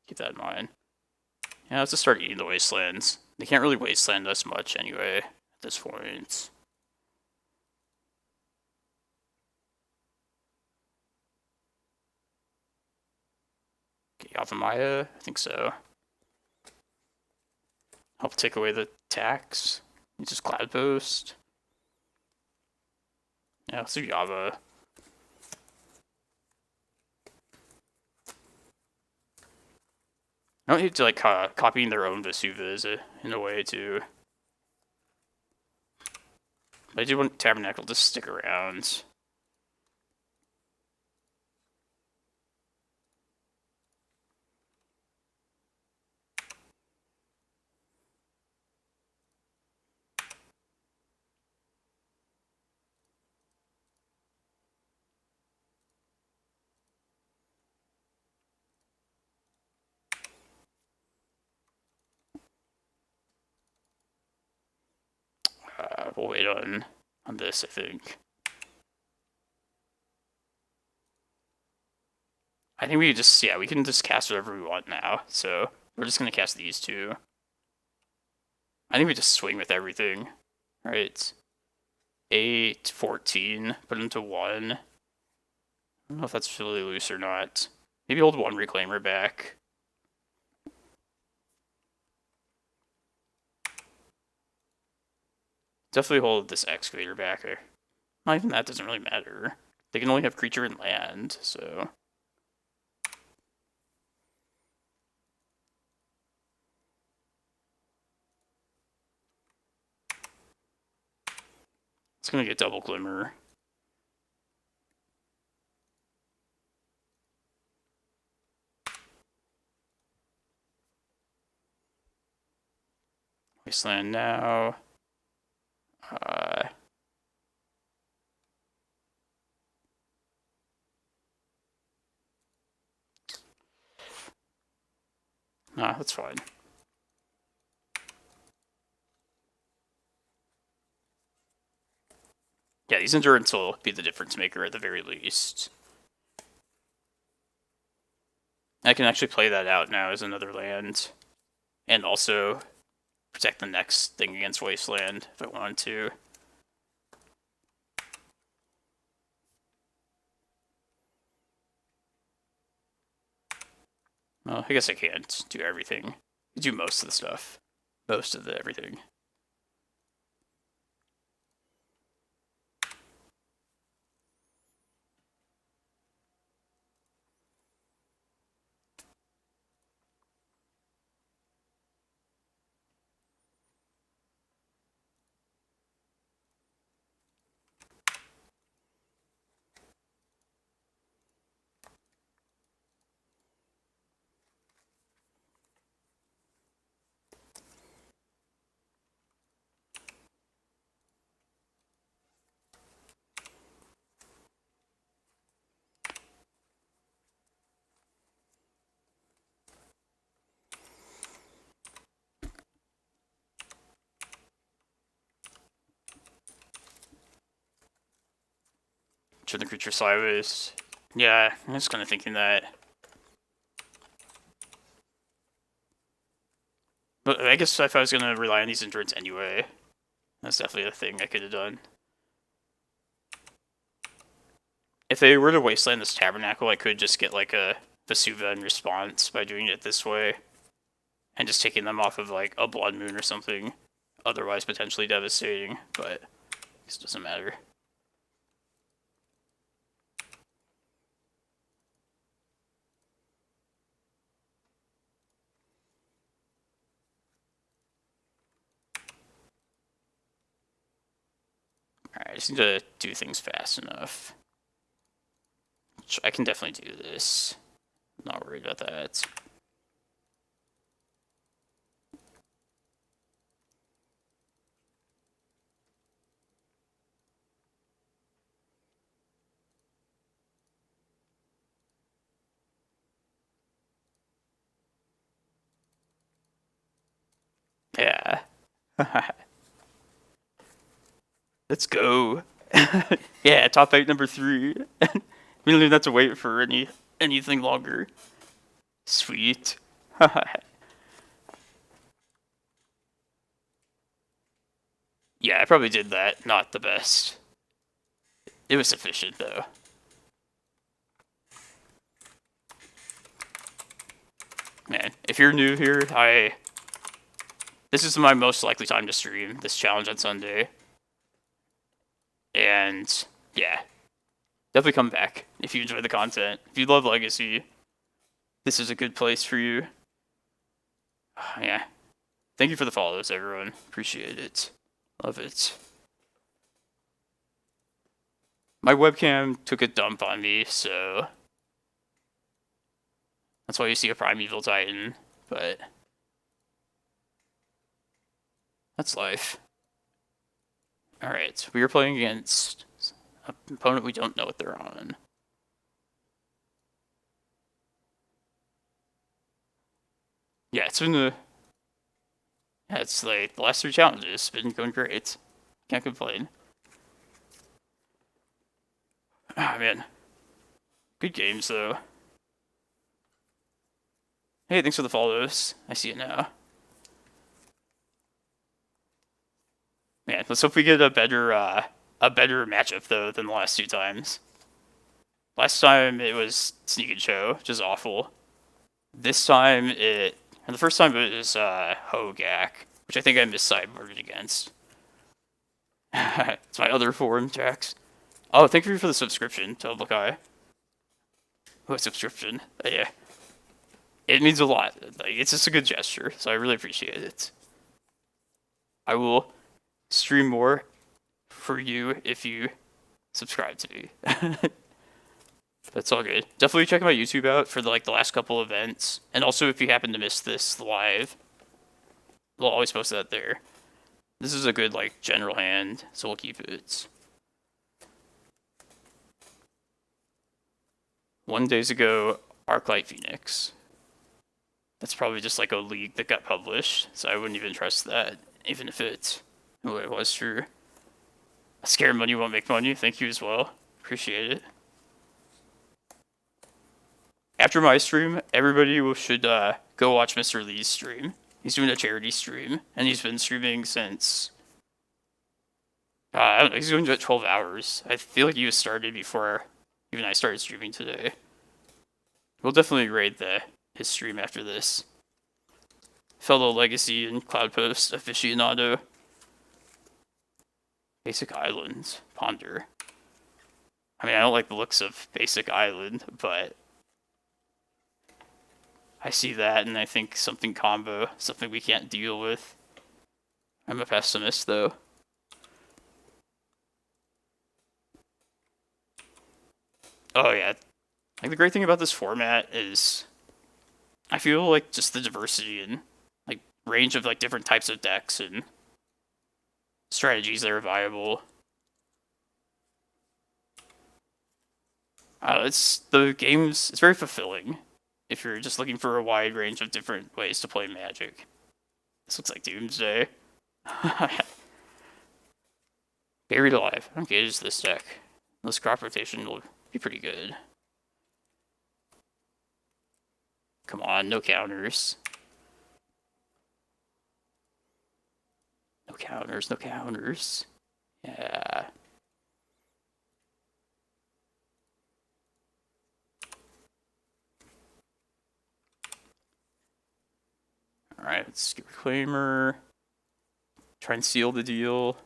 keep that in mind. Yeah, let's just start eating the wastelands. They can't really wasteland us much anyway at this point. Okay, Yavimaya, I think so. Help take away the tax. It's just Cloudpost. Yeah, let's do Yava. I don't need to like copying their own Vesuvas in a way too. But I do want Tabernacle to stick around. We'll wait on this, I think. I think we just, yeah, we can just cast whatever we want now. So we're just going to cast these two. I think we just swing with everything. Right. 8, 14, put into 1. I don't know if that's really loose or not. Maybe hold 1 Reclaimer back. Definitely hold this Excavator back. Not even that doesn't really matter. They can only have creature and land, so... It's gonna get double Glimmer. Wasteland now. Nah, that's fine. Yeah, these Endurance will be the difference maker at the very least. I can actually play that out now as another land. And also protect the next thing against Wasteland if I wanted to. Well, I guess I can't do everything. I do most of the stuff. Most of the everything. Turn the creature sideways. Yeah, I was kind of thinking that. But I guess if I was going to rely on these endurance anyway, that's definitely a thing I could have done. If they were to wasteland this Tabernacle, I could just get like a Vesuva in response by doing it this way. And just taking them off of like a Blood Moon or something. Otherwise potentially devastating, but this doesn't matter. Alright, I just need to do things fast enough. I can definitely do this. Not worried about that. Yeah. Let's go. Yeah, top 8 number 3. We don't even have to wait for anything longer. Sweet. Yeah, I probably did that. Not the best. It was sufficient, though. Man, if you're new here, this is my most likely time to stream, this challenge on Sunday. And, yeah. Definitely come back if you enjoy the content. If you love Legacy, this is a good place for you. Yeah. Thank you for the follows, everyone. Appreciate it. Love it. My webcam took a dump on me, so that's why you see a Primeval Titan, but that's life. Alright, we are playing against an opponent we don't know what they're on. Yeah, it's been it's like the last 3 challenges been going great. Can't complain. Ah, man. Good games, though. Hey, thanks for the follows. I see it now. Man, let's hope we get a better matchup, though, than the last 2 times. Last time it was Sneak and Show, which is awful. This time and the first time it was Hogak, which I think I missed sideboarded against. It's my other forum tracks. Oh, thank you for the subscription, Tobukai. Oh, subscription. Yeah. It means a lot. Like, it's just a good gesture, so I really appreciate it. I will stream more for you if you subscribe to me. That's all good. Definitely check my YouTube out for the last couple events, and also if you happen to miss this live, we'll always post that there. This is a good general hand, so we'll keep it. 1 days ago, Arclight Phoenix. That's probably just a league that got published, so I wouldn't even trust that, even if it was true. Scared money won't make money. Thank you as well. Appreciate it. After my stream, everybody should go watch Mr. Lee's stream. He's doing a charity stream, and he's been streaming since I don't know. He's going to 12 hours. I feel like he was started before even I started streaming today. We'll definitely raid his stream after this. Fellow Legacy and Cloudpost aficionado. Basic Islands. Ponder. I mean, I don't like the looks of Basic Island, but I see that and I think something combo, something we can't deal with. I'm a pessimist, though. Oh, yeah. The great thing about this format is I feel like just the diversity and range of different types of decks and strategies that are viable. It's very fulfilling if you're just looking for a wide range of different ways to play Magic. This looks like Doomsday. Buried Alive. I don't engage this deck. This crop rotation will be pretty good. Come on, no counters. No counters, no counters. Yeah. Alright, let's get Reclaimer. Try and seal the deal.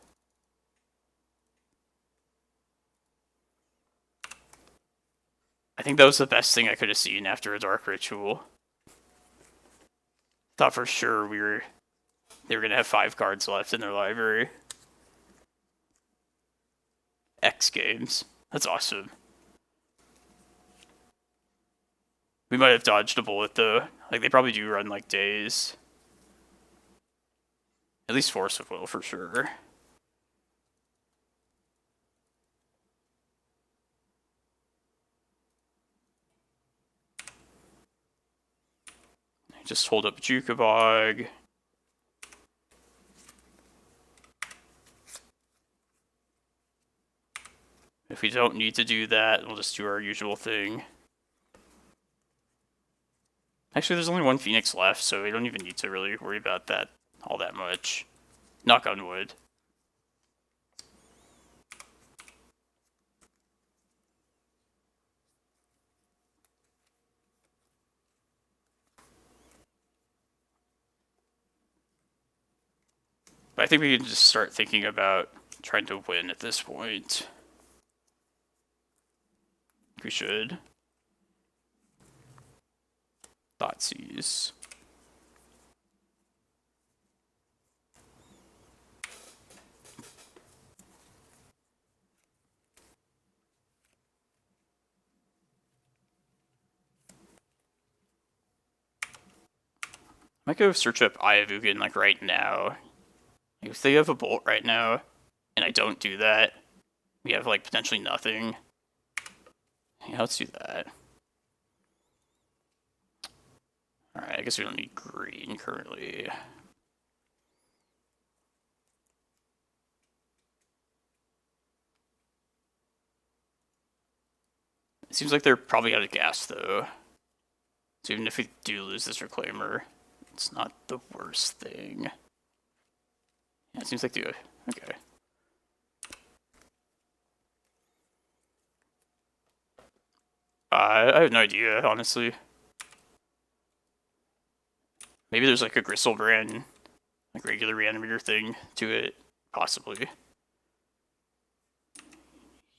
I think that was the best thing I could have seen after a Dark Ritual. Thought for sure they were gonna have 5 cards left in their library. X games. That's awesome. We might have dodged a bullet though. Like they probably do run like days. At least Force of Will for sure. Just hold up Bojuka Bog. If we don't need to do that, we'll just do our usual thing. Actually, there's only 1 Phoenix left, so we don't even need to really worry about that all that much. Knock on wood. But I think we can just start thinking about trying to win at this point. We should. Thoughtseize. I might go search up Eye of Ugin like right now. If they have a bolt right now, and I don't do that, we have like potentially nothing. Yeah, let's do that. Alright, I guess we don't need green currently. It seems like they're probably out of gas though. So even if we do lose this Reclaimer, it's not the worst thing. Yeah, it seems like the okay. I have no idea, honestly. Maybe there's like a Griselbrand, like regular reanimator thing to it, possibly.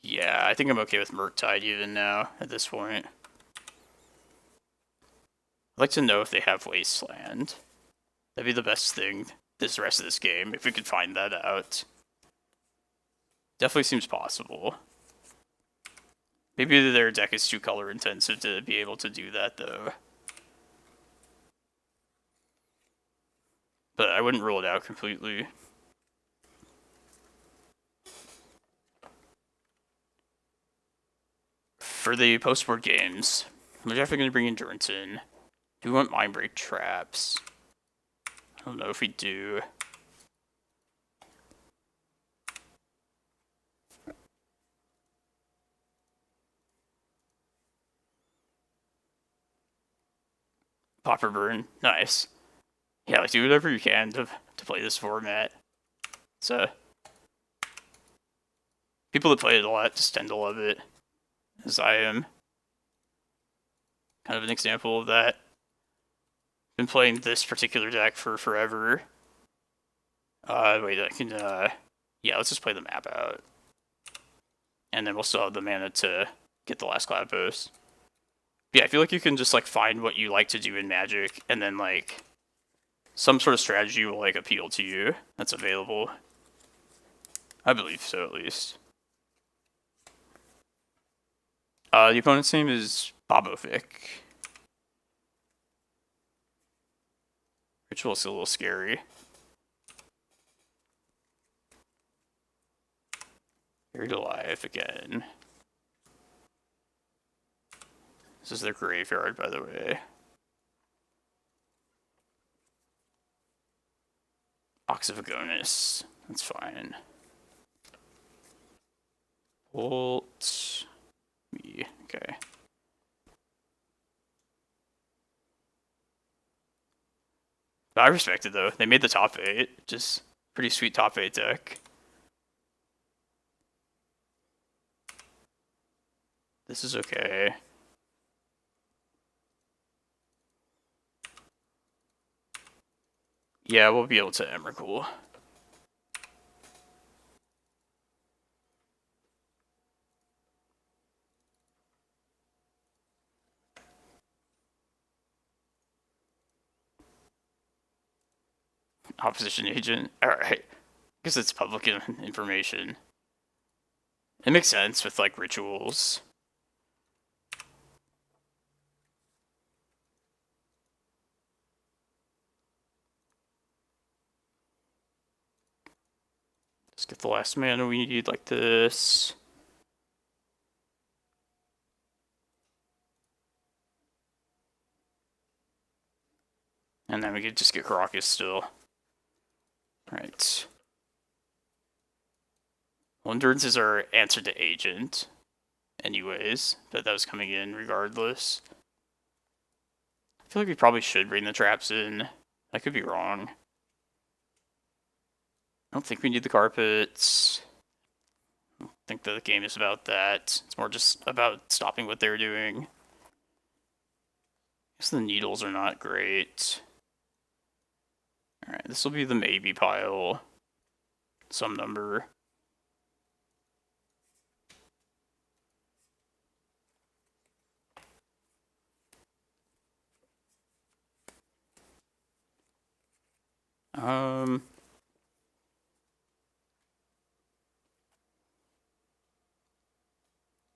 Yeah, I think I'm okay with Murktide even now, at this point. I'd like to know if they have Wasteland. That'd be the best thing this rest of this game, if we could find that out. Definitely seems possible. Maybe their deck is too color intensive to be able to do that, though. But I wouldn't rule it out completely. For the post-board games, I'm definitely going to bring Endurance in. Do we want Mindbreak Traps? I don't know if we do. Popper Burn, nice. Yeah, like do whatever you can to play this format. So people that play it a lot just tend to love it, as I am. Kind of an example of that. Been playing this particular deck for forever. Wait, I can, yeah, let's just play the map out. And then we'll still have the mana to get the last Cloudpost. Yeah, I feel like you can just, like, find what you like to do in Magic, and then, like, some sort of strategy will, like, appeal to you that's available. I believe so, at least. The opponent's name is Bobovic. Ritual is a little scary. Buried alive again. This is their graveyard, by the way. Ox of Agonis. That's fine. Bolt. Me. Okay. I respect it though. They made the top 8. Just pretty sweet top 8 deck. This is okay. Yeah, we'll be able to Emrakul. Opposition agent. Alright. Because it's public information. It makes sense with like rituals. Let's get the last mana we need like this. And then we could just get Karakas still. Right. Well, Endurance is our answer to Agent. Anyways, but that was coming in regardless. I feel like we probably should bring the traps in. I could be wrong. I don't think we need the carpets. I don't think the game is about that. It's more just about stopping what they're doing. I guess the needles are not great. Alright, this will be the maybe pile. Some number.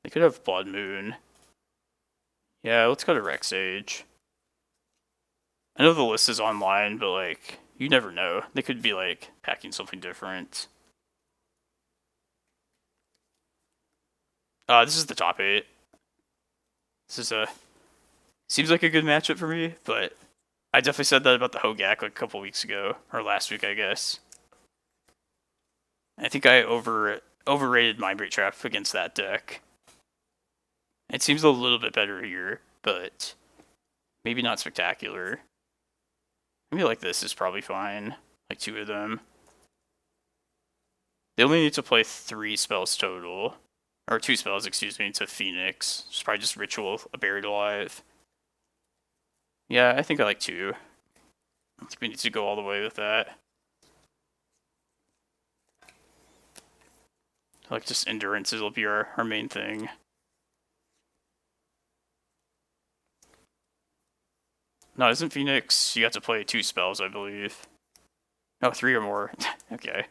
They could have Blood Moon. Yeah, let's go to Rex Sage. I know the list is online, but like, you never know. They could be like packing something different. This is the top 8. This is seems like a good matchup for me, but I definitely said that about the Hogak like a couple weeks ago, or last week, I guess. I think I overrated Mindbreak Trap against that deck. It seems a little bit better here, but maybe not spectacular. Maybe like this is probably fine. Like 2 of them. They only need to play 3 spells total. Or 2 spells, excuse me, to Phoenix. It's probably just Ritual, a Buried Alive. Yeah, I think I like 2. I don't think we need to go all the way with that. Like, just Endurance will be our main thing. No, isn't Phoenix, you have to play 2 spells, I believe. No, 3 or more. Okay.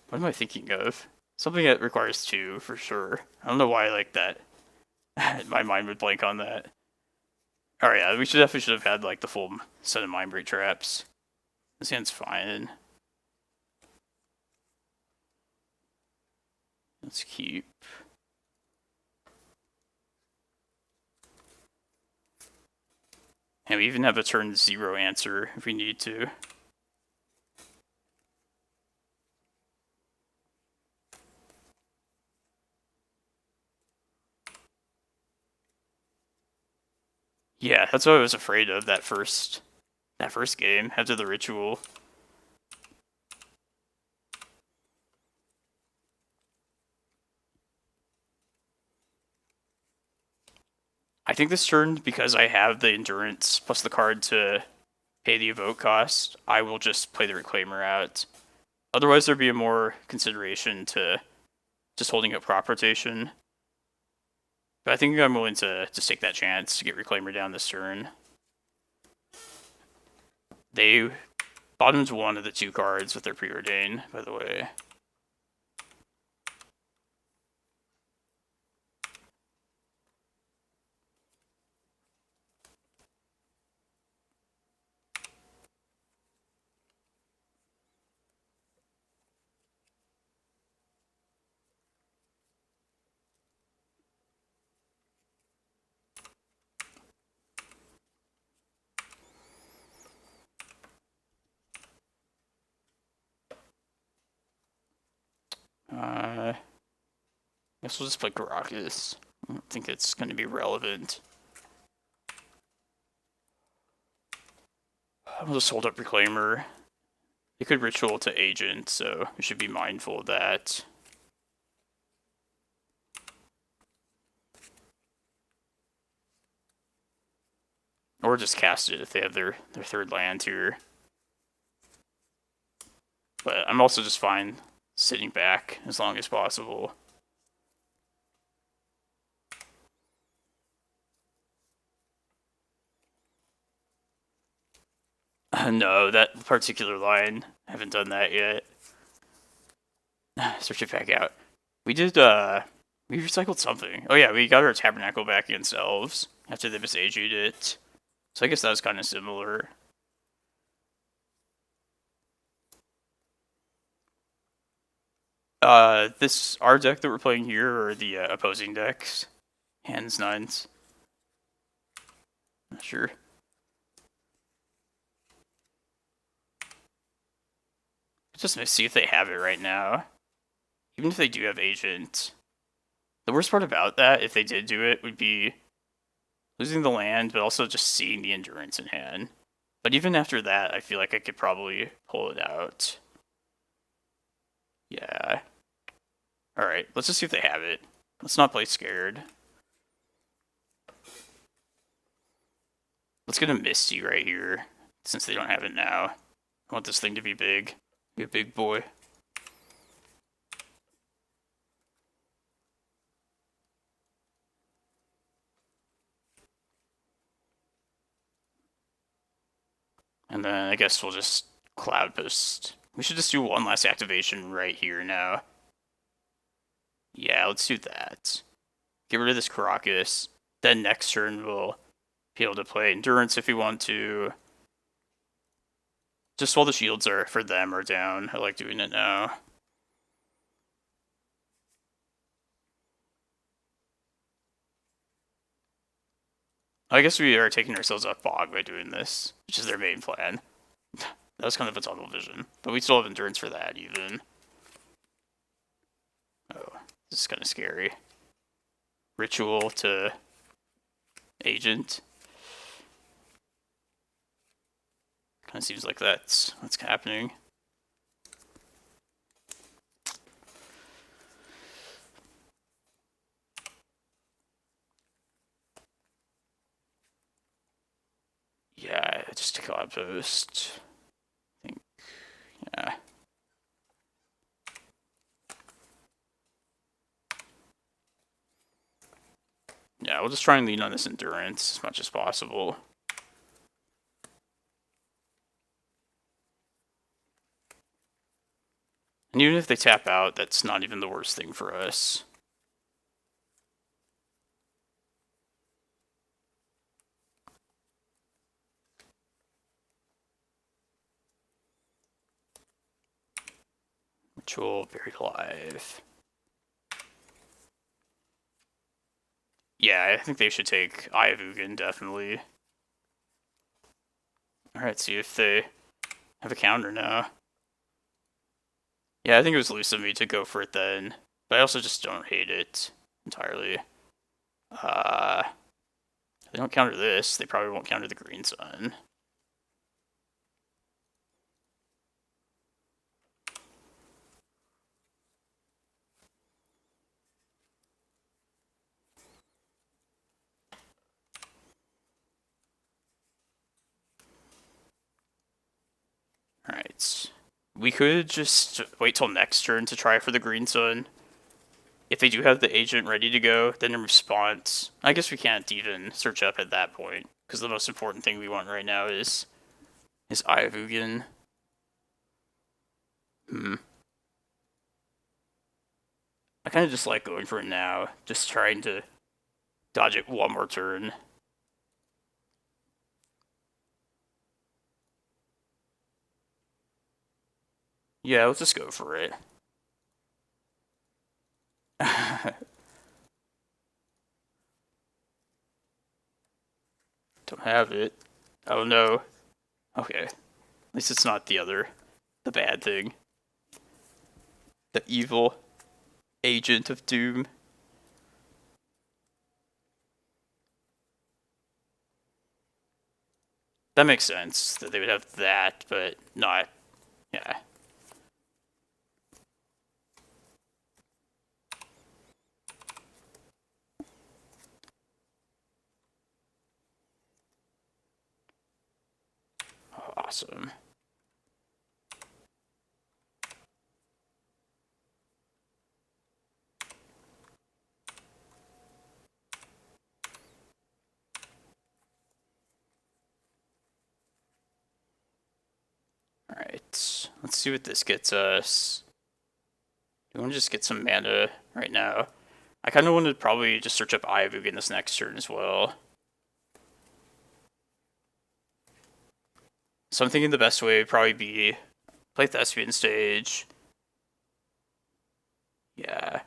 What am I thinking of? Something that requires 2, for sure. I don't know why I like that. My mind would blank on that. Alright, yeah, we definitely should have had, like, the full set of Mindbreak Traps. This hand's fine. Let's keep... And we even have a turn 0 answer if we need to. Yeah, that's what I was afraid of that first game after the ritual. I think this turn, because I have the endurance plus the card to pay the evoke cost, I will just play the Reclaimer out. Otherwise, there'd be a more consideration to just holding up crop rotation. But I think I'm willing to just take that chance to get Reclaimer down this turn. They bottomed 1 of the 2 cards with their Preordain, by the way. guess we'll just play Karakas. I don't think it's going to be relevant. We'll just hold up Reclaimer. It could ritual to Agent, so we should be mindful of that. Or just cast it if they have their third land here. But I'm also just fine sitting back as long as possible. No, that particular line, I haven't done that yet. Search it back out. We did, we recycled something. Oh yeah, we got our Tabernacle back against Elves after they Boseiju it. So I guess that was kind of similar. Our deck that we're playing here, or the opposing decks? Hands, nines. Not sure. Just to see if they have it right now. Even if they do have Agent. The worst part about that, if they did do it, would be losing the land, but also just seeing the Endurance in hand. But even after that, I feel like I could probably pull it out. Yeah. Alright, let's just see if they have it. Let's not play scared. Let's get a Misty right here, since they don't have it now. I want this thing to be big. Be a big boy. And then I guess we'll just Cloudpost. We should just do one last activation right here now. Yeah, let's do that. Get rid of this Karakas. Then next turn we'll be able to play Endurance if we want to. Just while the shields are for them are down. I like doing it now. I guess we are taking ourselves off Bog by doing this, which is their main plan. That was kind of a tunnel vision. But we still have Endurance for that, even. Oh, this is kind of scary. Ritual to Agent. Kind of seems like that's what's happening. Yeah, just a Cloudpost. I think, yeah. Yeah, we'll just try and lean on this Endurance as much as possible. And even if they tap out, that's not even the worst thing for us. Ritual, Buried Alive. Yeah, I think they should take Eye of Ugin, definitely. Alright, see if they have a counter now. Yeah, I think it was loose of me to go for it then. But I also just don't hate it entirely. If they don't counter this, they probably won't counter the Green Sun. Alright. We could just wait till next turn to try for the Green Sun. If they do have the Agent ready to go, then in response, I guess we can't even search up at that point, because the most important thing we want right now is Eye of Ugin. I kind of just like going for it now, just trying to dodge it one more turn. Yeah, let's just go for it. Don't have it. Oh no. Okay. At least it's not the bad thing. The evil Agent of Doom. That makes sense that they would have that, but not. Yeah. Oh, awesome. Alright, let's see what this gets us. Do you want to just get some mana right now? I kind of wanted to probably just search up Eye of Ugin this next turn as well. So I'm thinking the best way would probably be play Thespian Stage. Yeah.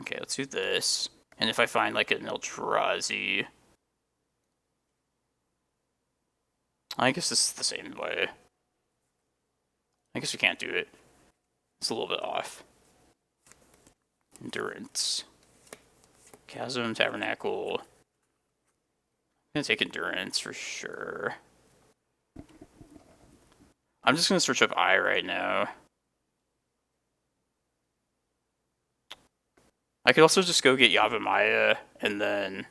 Okay, let's do this. And if I find like an Eldrazi, I guess this is the same way. I guess we can't do it. It's a little bit off. Endurance. Chasm, Tabernacle. I'm gonna take Endurance for sure. I'm just gonna search up Eye right now. I could also just go get Yavimaya and then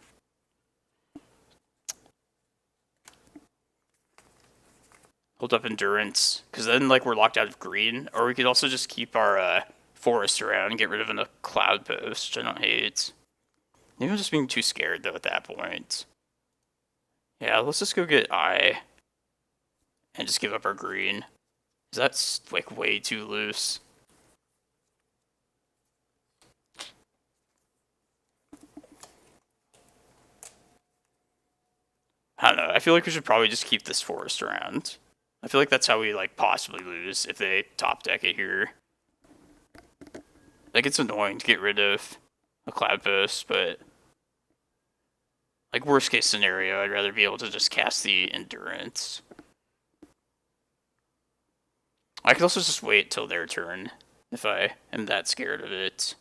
hold up Endurance, because then like we're locked out of green. Or we could also just keep our forest around and get rid of a Cloudpost, which I don't hate. Maybe I'm just being too scared though at that point. Yeah, let's just go get Eye and just give up our green. That's like way too loose. I don't know. I feel like we should probably just keep this forest around. I feel like that's how we like possibly lose if they top deck it here. Like it's annoying to get rid of a Cloudpost, but like worst case scenario, I'd rather be able to just cast the Endurance. I could also just wait till their turn if I am that scared of it.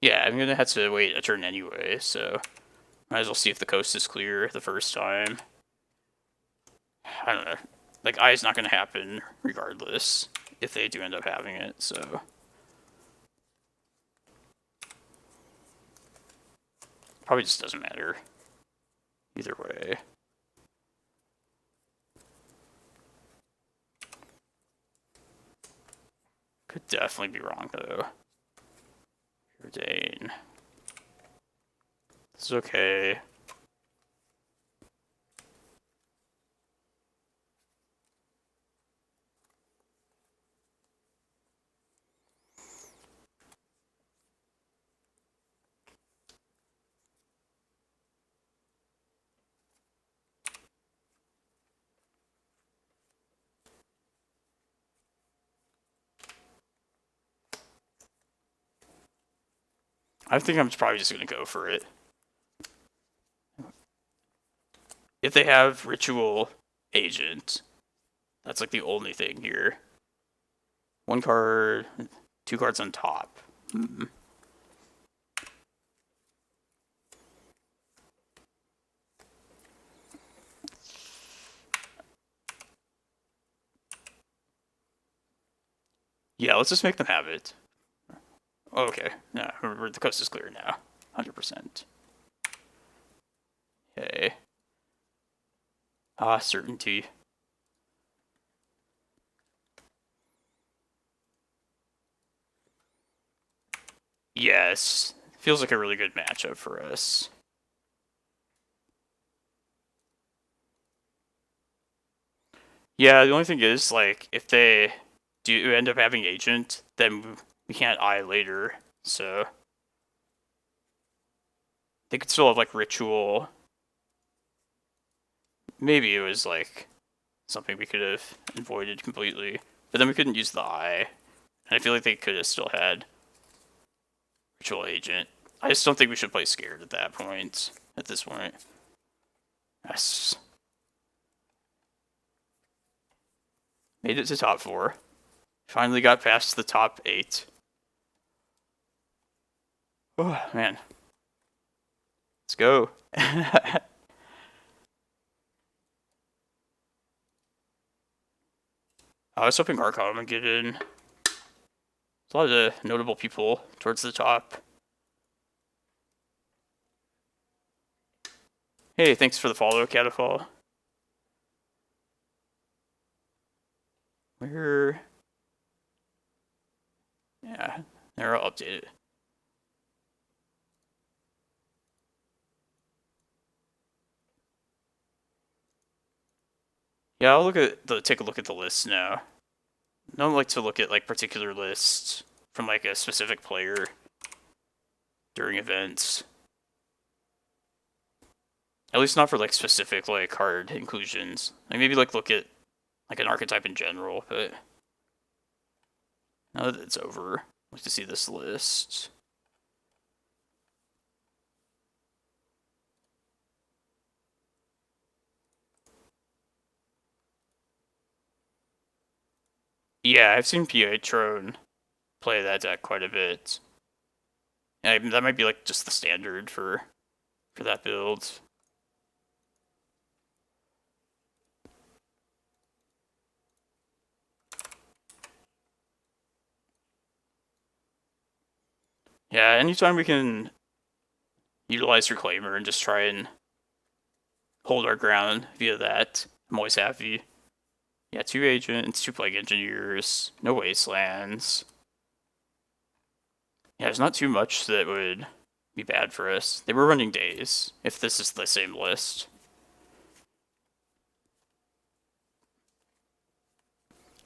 Yeah, I'm gonna have to wait a turn anyway, so might as well see if the coast is clear the first time. I don't know. Like, Eye's not gonna happen regardless if they do end up having it, so. Probably just doesn't matter. Either way. Could definitely be wrong, though. Dane. This is okay. I think I'm probably just going to go for it. If they have Ritual Agent, that's like the only thing here. One card, 2 cards on top. Yeah, let's just make them have it. Okay, no, the coast is clear now. 100%. Okay. Certainty. Yes. Feels like a really good matchup for us. Yeah, the only thing is, like, if they do end up having Agent, then we can't Eye later, so. They could still have, like, Ritual. Maybe it was, like, something we could have avoided completely. But then we couldn't use the Eye. And I feel like they could have still had Ritual Agent. I just don't think we should play scared at that point. At this point. Yes. Made it to top 4. Finally got past the top 8. Oh, man. Let's go. I was hoping Archon would get in. There's a lot of notable people towards the top. Hey, thanks for the follow, Catafall. Where? Yeah, they're all updated. Yeah, I'll take a look at the list now. I don't like to look at like particular lists from like a specific player during events. At least not for like specific like card inclusions. Like maybe like look at like an archetype in general, but now that it's over, I'd like to see this list. Yeah, I've seen Pietron play that deck quite a bit. And that might be like just the standard for that build. Yeah, anytime we can utilize Reclaimer and just try and hold our ground via that, I'm always happy. Yeah, 2 agents, 2 Plague Engineers, no Wastelands. Yeah, there's not too much that would be bad for us. They were running days, if this is the same list.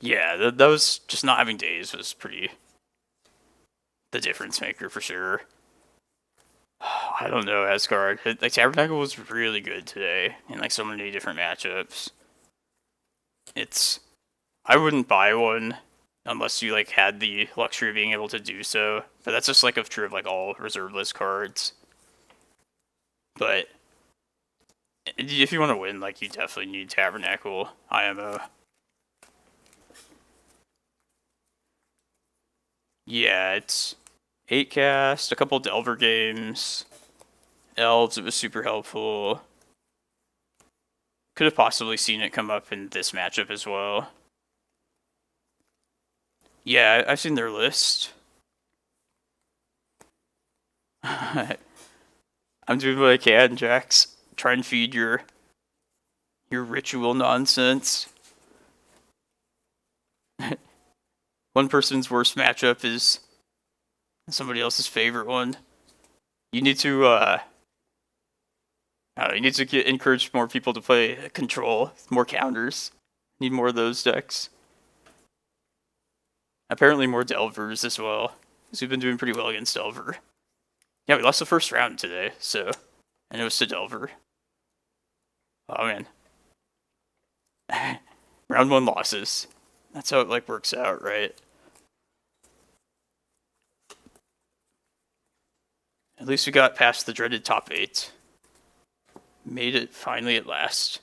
Yeah, that was just not having days was pretty the difference maker for sure. I don't know, Asgard. Like Tabernacle was really good today in like so many different matchups. I wouldn't buy one unless you like had the luxury of being able to do so. But that's just like true of like all reserve list cards. But if you want to win, like you definitely need Tabernacle IMO. Yeah, it's 8 cast, a couple Delver games, Elves, it was super helpful. Could have possibly seen it come up in this matchup as well. Yeah, I've seen their list. I'm doing what I can, Jax. Try and feed your ritual nonsense. One person's worst matchup is somebody else's favorite one. You need to encourage more people to play control, more counters. Need more of those decks. Apparently more Delvers as well, because we've been doing pretty well against Delver. Yeah, we lost the first round today, so... And it was to Delver. Oh, man. Round 1 losses. That's how it, like, works out, right? At least we got past the dreaded top 8. Made it finally at last.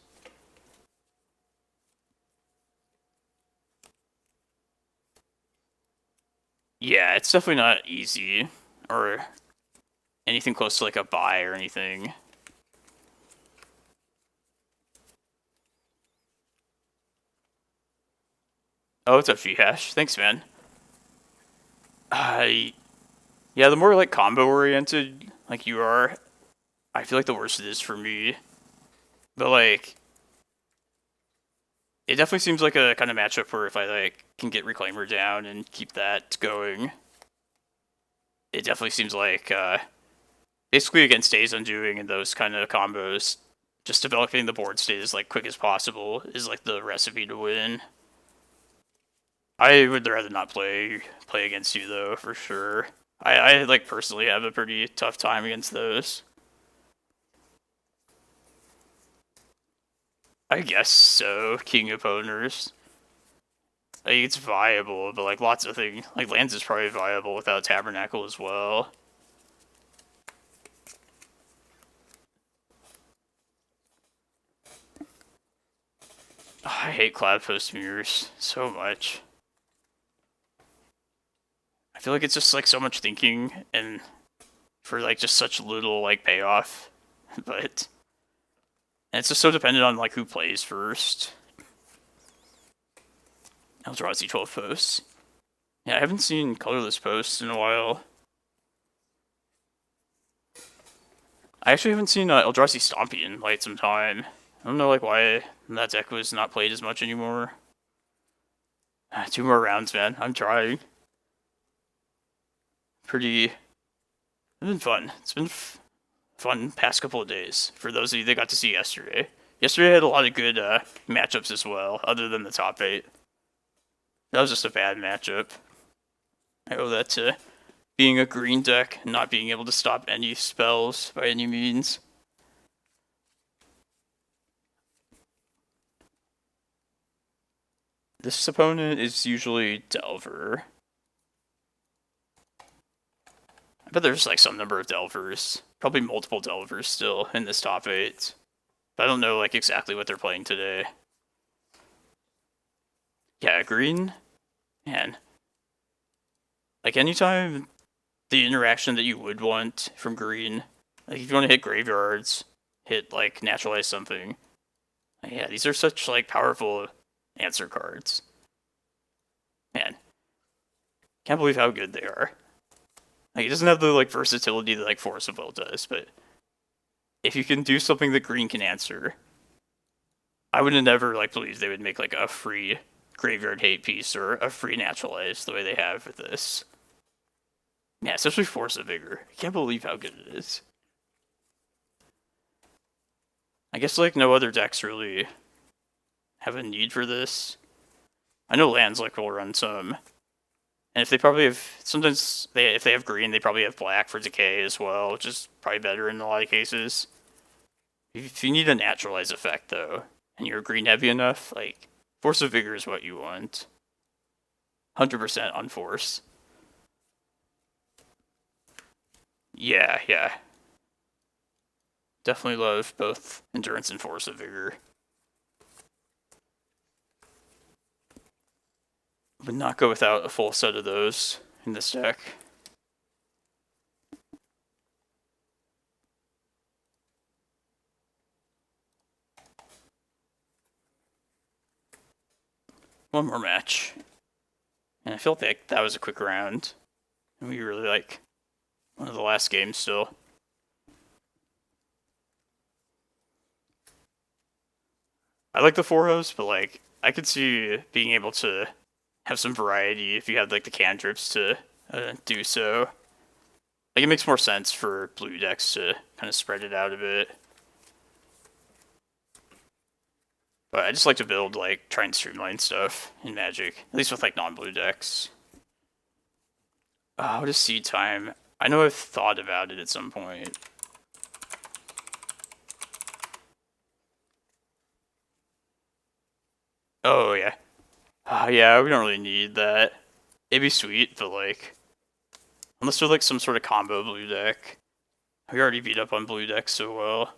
Yeah, it's definitely not easy, or anything close to like a buy or anything. Oh, it's up, G-Hash. Thanks, man. Yeah, the more like combo oriented like you are, I feel like the worse it is for me. But like, it definitely seems like a kind of matchup where if I like can get Reclaimer down and keep that going, it definitely seems like basically against Days Undoing and those kind of combos, just developing the board state as like quick as possible is like the recipe to win. I would rather not play against you though, for sure. I like personally have a pretty tough time against those. I guess so, King of Owners. Like, it's viable, but like lots of things, like lands is probably viable without Tabernacle as well. Oh, I hate Cloudpost mirrors so much. I feel like it's just like so much thinking and for like just such little like payoff, but and it's just so dependent on like who plays first. Eldrazi 12 posts. Yeah, I haven't seen colorless posts in a while. I actually haven't seen Eldrazi Stompy in quite some time. I don't know like why that deck was not played as much anymore. 2 more rounds, man. I'm trying. It's been fun. It's been fun past couple of days for those of you that got to see yesterday. Yesterday I had a lot of good matchups as well, other than the top 8. That was just a bad matchup. I owe that to being a green deck and not being able to stop any spells by any means. This opponent is usually Delver. I bet there's like some number of Delvers. Probably multiple Delvers still in this top 8. But I don't know like exactly what they're playing today. Yeah, green. Man. Like anytime the interaction that you would want from green, like if you want to hit graveyards, hit like naturalize something. Yeah, these are such like powerful answer cards. Man. Can't believe how good they are. Like, it doesn't have the like versatility that like Force of Will does, but if you can do something that green can answer, I would have never like believed they would make like a free graveyard hate piece or a free naturalize the way they have with this. Yeah, especially Force of Vigor. I can't believe how good it is. I guess like no other decks really have a need for this. I know lands like will run some. And if they probably have, sometimes if they have green, they probably have black for decay as well, which is probably better in a lot of cases. If you need a naturalize effect though, and you're green heavy enough, like Force of Vigor is what you want. 100% on Force. Yeah. Definitely love both Endurance and Force of Vigor. Would not go without a full set of those in this deck. One more match. And I feel like that was a quick round. And we really like one of the last games still. I like the 4 hosts, but like I could see being able to have some variety if you had like the cantrips to do so. Like it makes more sense for blue decks to kind of spread it out a bit. But I just like to build like try and streamline stuff in Magic, at least with like non-blue decks. What is seed time? I know I've thought about it at some point. Oh yeah. Yeah, we don't really need that. It'd be sweet, but like, unless they're like some sort of combo blue deck. We already beat up on blue decks so well.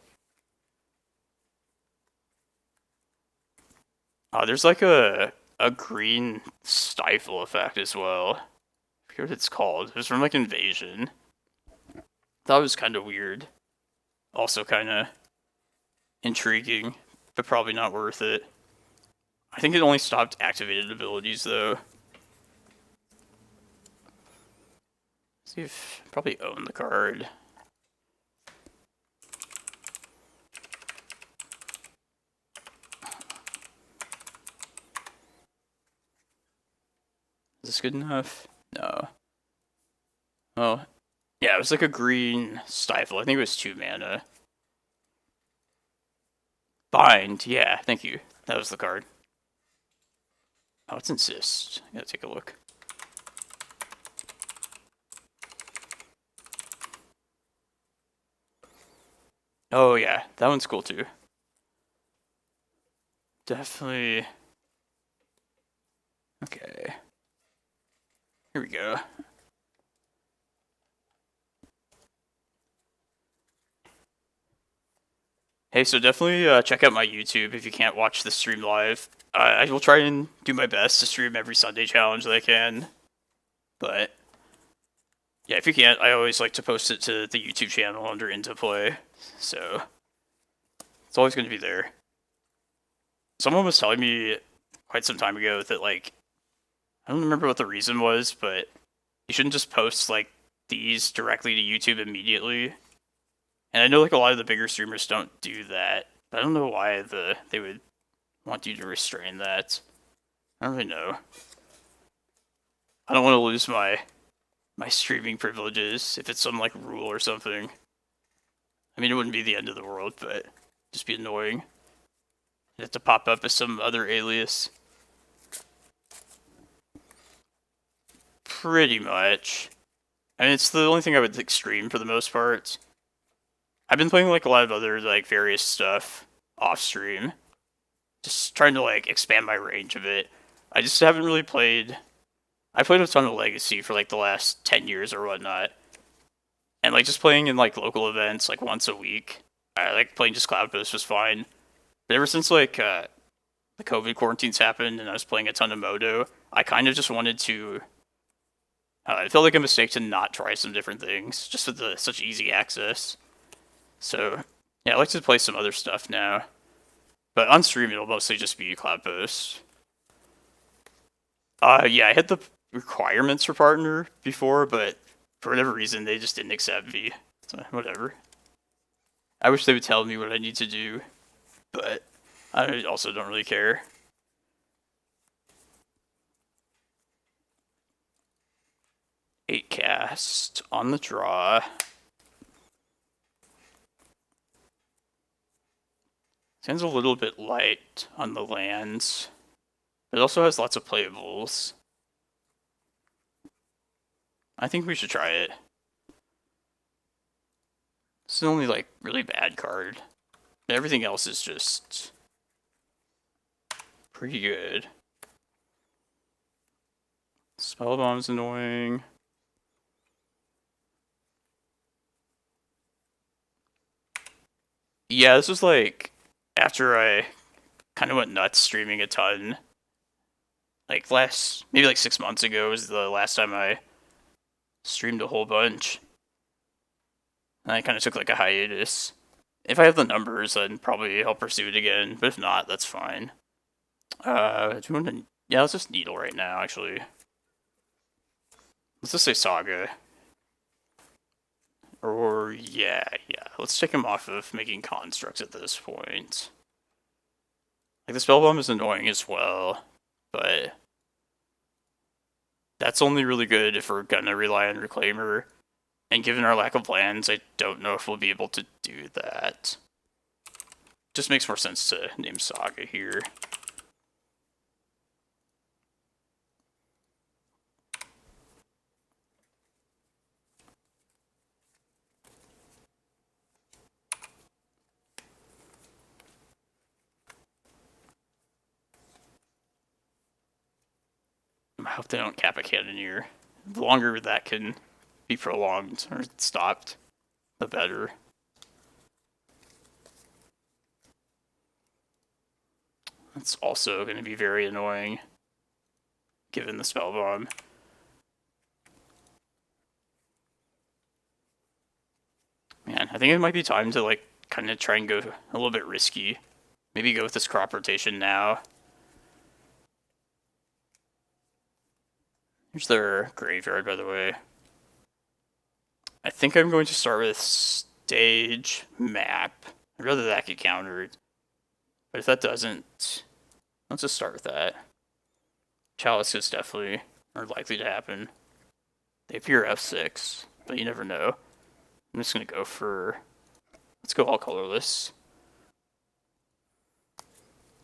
There's like a green stifle effect as well. I forget what it's called. It was from like Invasion. That was kind of weird. Also kind of intriguing, but probably not worth it. I think it only stopped activated abilities though. See if I probably own the card. Is this good enough? No. Oh, yeah, it was like a green stifle. I think it was 2 mana. Bind, yeah, thank you. That was the card. Oh, it's Insist. I gotta take a look. Oh yeah, that one's cool too. Definitely. Okay. Here we go. Hey, so definitely check out my YouTube if you can't watch the stream live. I will try and do my best to stream every Sunday challenge that I can. But yeah, if you can't, I always like to post it to the YouTube channel under Into Play. So it's always going to be there. Someone was telling me quite some time ago that like I don't remember what the reason was, but you shouldn't just post like these directly to YouTube immediately. And I know like a lot of the bigger streamers don't do that. But I don't know why they would want you to restrain that. I don't really know. I don't want to lose my streaming privileges if it's some like rule or something. I mean, it wouldn't be the end of the world, but just be annoying. You have to pop up as some other alias. Pretty much. I mean, it's the only thing I would like, stream for the most part. I've been playing like a lot of other like various stuff off stream. Just trying to like expand my range of it. I just haven't really played. I played a ton of Legacy for like the last 10 years or whatnot. And like just playing in like local events like once a week. I like playing just Cloudpost was fine. But ever since like the COVID quarantines happened and I was playing a ton of Modo, I kind of just wanted to. It felt like a mistake to not try some different things just with such easy access. So yeah, I like to play some other stuff now. But on stream it'll mostly just be Cloudpost. Yeah, I had the requirements for partner before, but for whatever reason they just didn't accept me. So whatever. I wish they would tell me what I need to do, but I also don't really care. Eight cast on the draw. Sounds a little bit light on the lands. It also has lots of playables. I think we should try it. This is the only like really bad card. Everything else is just pretty good. Spellbomb's annoying. Yeah, this was like after I kind of went nuts streaming a ton. Like maybe like 6 months ago was the last time I streamed a whole bunch. And I kind of took like a hiatus. If I have the numbers, then probably I'll pursue it again. But if not, that's fine. Do you want to? Yeah, let's just Needle right now. Actually, let's just say Saga. Or yeah. Let's take him off of making constructs at this point. Like the Spellbomb is annoying as well, but that's only really good if we're gonna rely on Reclaimer. And given our lack of lands, I don't know if we'll be able to do that. Just makes more sense to name Saga here. I hope they don't cap a Cannoneer. The longer that can be prolonged or stopped, the better. That's also going to be very annoying, given the Spellbomb. Man, I think it might be time to like kind of try and go a little bit risky. Maybe go with this crop rotation now. Here's their graveyard, by the way. I think I'm going to start with stage map. I'd rather that get countered. But if that doesn't, let's just start with that. Chalice is definitely or likely to happen. They appear F6, but you never know. I'm just going to go for... Let's go all colorless.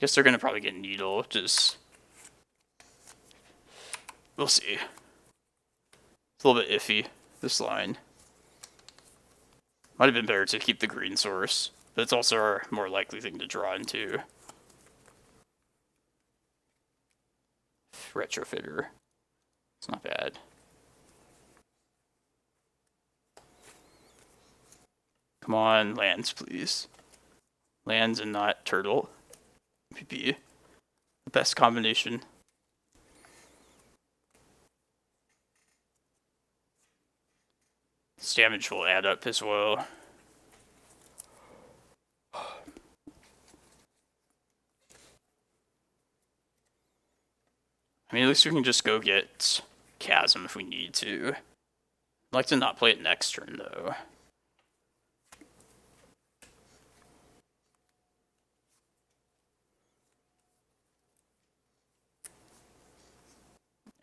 Guess they're going to probably get Needle, just... We'll see. It's a little bit iffy, this line. Might have been better to keep the green source, but it's also our more likely thing to draw into. Retrofitter. It's not bad. Come on, lands, please. Lands and not turtle. Would be the best combination. This damage will add up as well. I mean, at least we can just go get Chasm if we need to. I'd like to not play it next turn, though.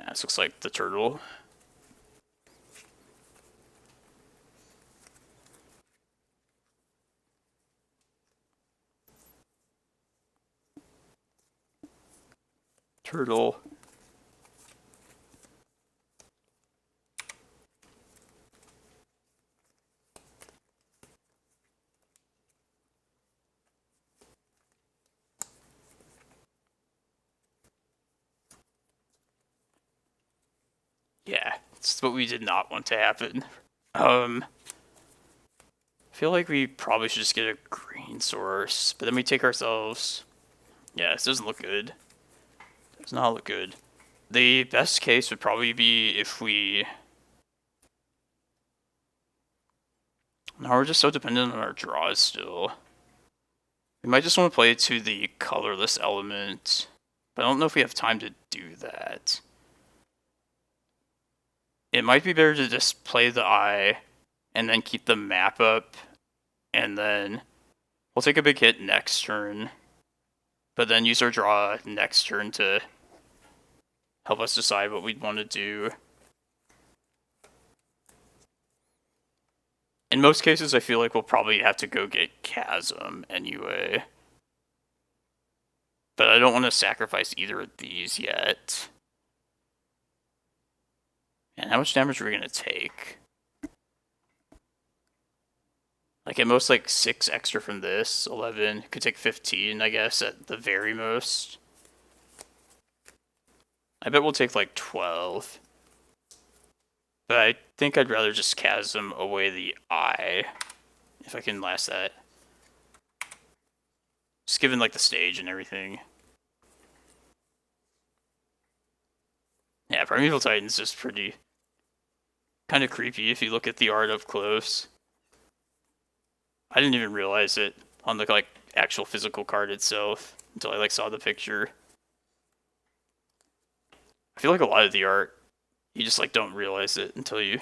Yeah, this looks like the turtle. Turtle. Yeah, it's what we did not want to happen. I feel like we probably should just get a green source, but then we take ourselves... Yeah, this doesn't look good. Does not look good. The best case would probably be if we... Now we're just so dependent on our draws still. We might just want to play it to the colorless element, but I don't know if we have time to do that. It might be better to just play the eye and then keep the map up, and then we'll take a big hit next turn, but then use our draw next turn to help us decide what we'd want to do. In most cases, I feel like we'll probably have to go get Chasm anyway. But I don't want to sacrifice either of these yet. And how much damage are we going to take? Like at most like 6 extra from this, 11. Could take 15, I guess, at the very most. I bet we'll take like 12. But I think I'd rather just Chasm away the eye, if I can last that. Just given like the stage and everything. Yeah, Primeval Titan's just pretty... kind of creepy if you look at the art up close. I didn't even realize it on the like actual physical card itself until I like saw the picture. I feel like a lot of the art, you just like don't realize it until you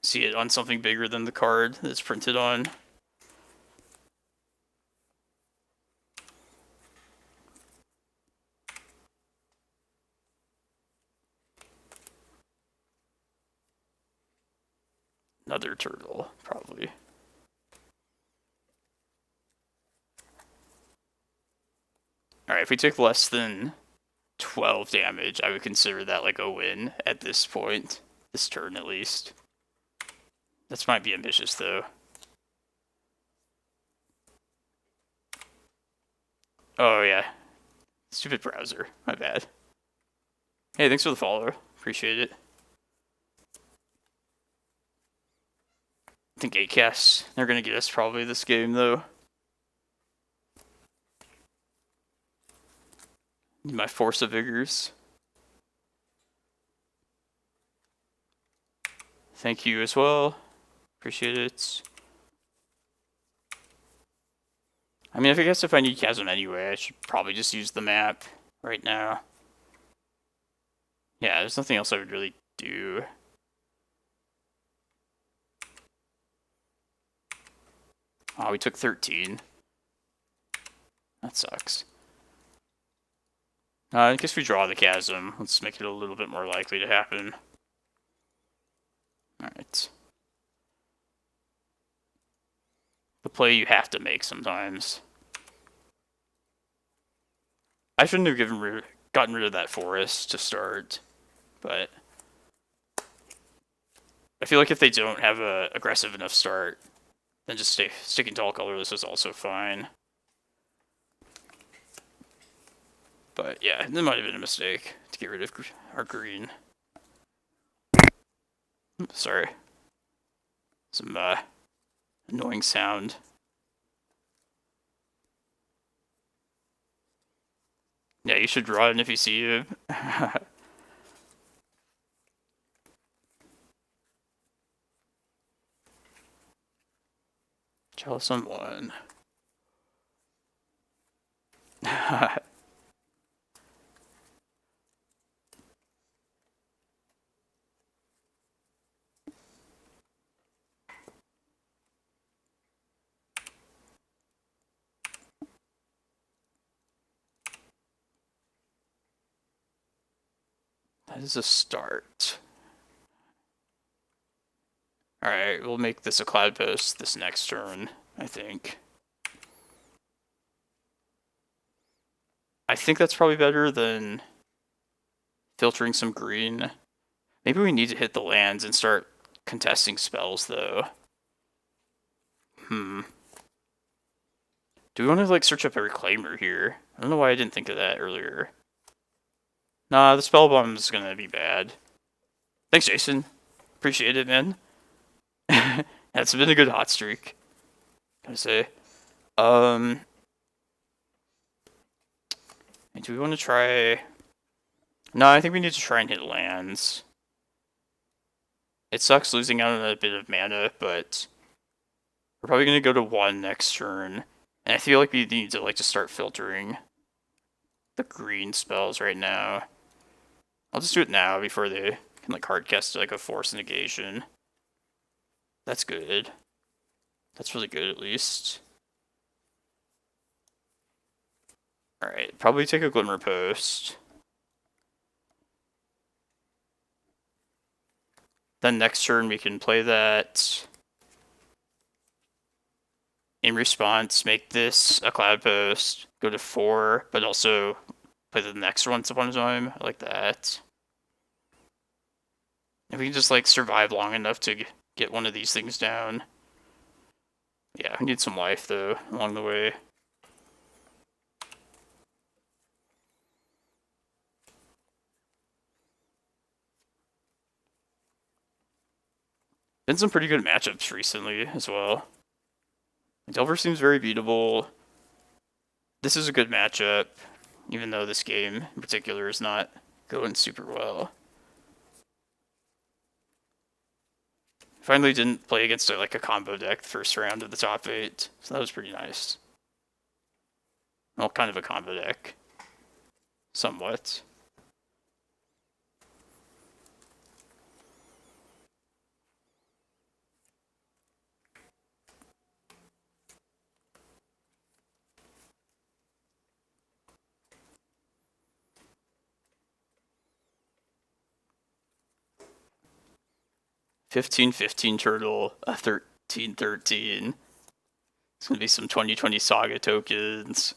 see it on something bigger than the card that's printed on. Another turtle, probably. Alright, if we take less than 12 damage, I would consider that like a win at this point. This turn, at least. This might be ambitious, though. Oh, yeah. Stupid browser. My bad. Hey, thanks for the follow. Appreciate it. I think 8 casts, they're going to get us probably this game, though. Need my Force of Vigors. Thank you as well. Appreciate it. I mean, I guess if I need Chasm anyway, I should probably just use the map right now. Yeah, there's nothing else I would really do. Oh, we took 13. That sucks. I guess we draw the Chasm. Let's make it a little bit more likely to happen. Alright. The play you have to make sometimes. I shouldn't have gotten rid of that forest to start, but I feel like if they don't have a aggressive enough start, then just sticking to all colorless is also fine. But yeah, that might have been a mistake to get rid of our green. Sorry. Some annoying sound. Yeah, you should run if you see him. Tell someone. That is a start. Alright, we'll make this a Cloudpost this next turn, I think. I think that's probably better than filtering some green. Maybe we need to hit the lands and start contesting spells, though. Do we want to, like, search up a Reclaimer here? I don't know why I didn't think of that earlier. Nah, the Spell Bomb is gonna be bad. Thanks, Jason. Appreciate it, man. That's been a good hot streak, gotta say. Do we want to try... No, I think we need to try and hit lands. It sucks losing out on a bit of mana, but we're probably going to go to 1 next turn. And I feel like we need to like just start filtering the green spells right now. I'll just do it now before they can like hardcast like a Force Negation. That's good. That's really good at least. Alright, probably take a Glimmerpost. Then next turn we can play that. In response, make this a Cloudpost, go to 4, but also play the next once upon a time. I like that. If we can just like survive long enough to get one of these things down. Yeah, we need some life though along the way. Been some pretty good matchups recently as well. Delver seems very beatable. This is a good matchup, even though this game in particular is not going super well. Finally didn't play against like a combo deck the first round of the top 8, so that was pretty nice. Well, kind of a combo deck. Somewhat. $15-15 turtle, a 13-13. It's gonna be some 2020 Saga tokens.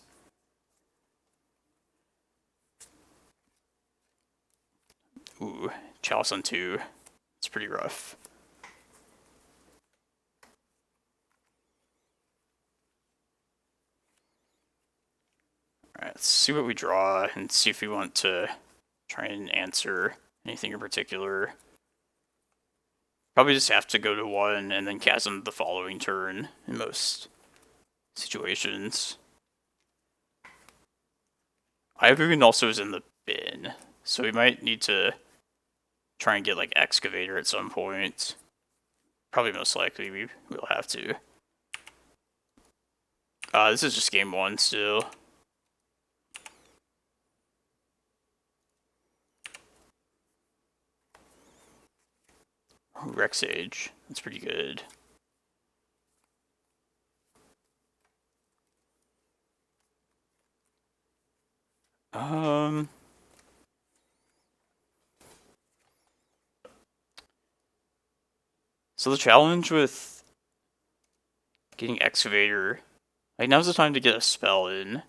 Ooh, Chalice on 2. It's pretty rough. Alright, let's see what we draw and see if we want to try and answer anything in particular. Probably just have to go to 1 and then Chasm the following turn in most situations. Eye of Ugin also is in the bin, so we might need to try and get like Excavator at some point. Probably most likely we will have to. This is just game 1 still. Rec Sage, that's pretty good. So the challenge with getting Excavator, like now's the time to get a spell in.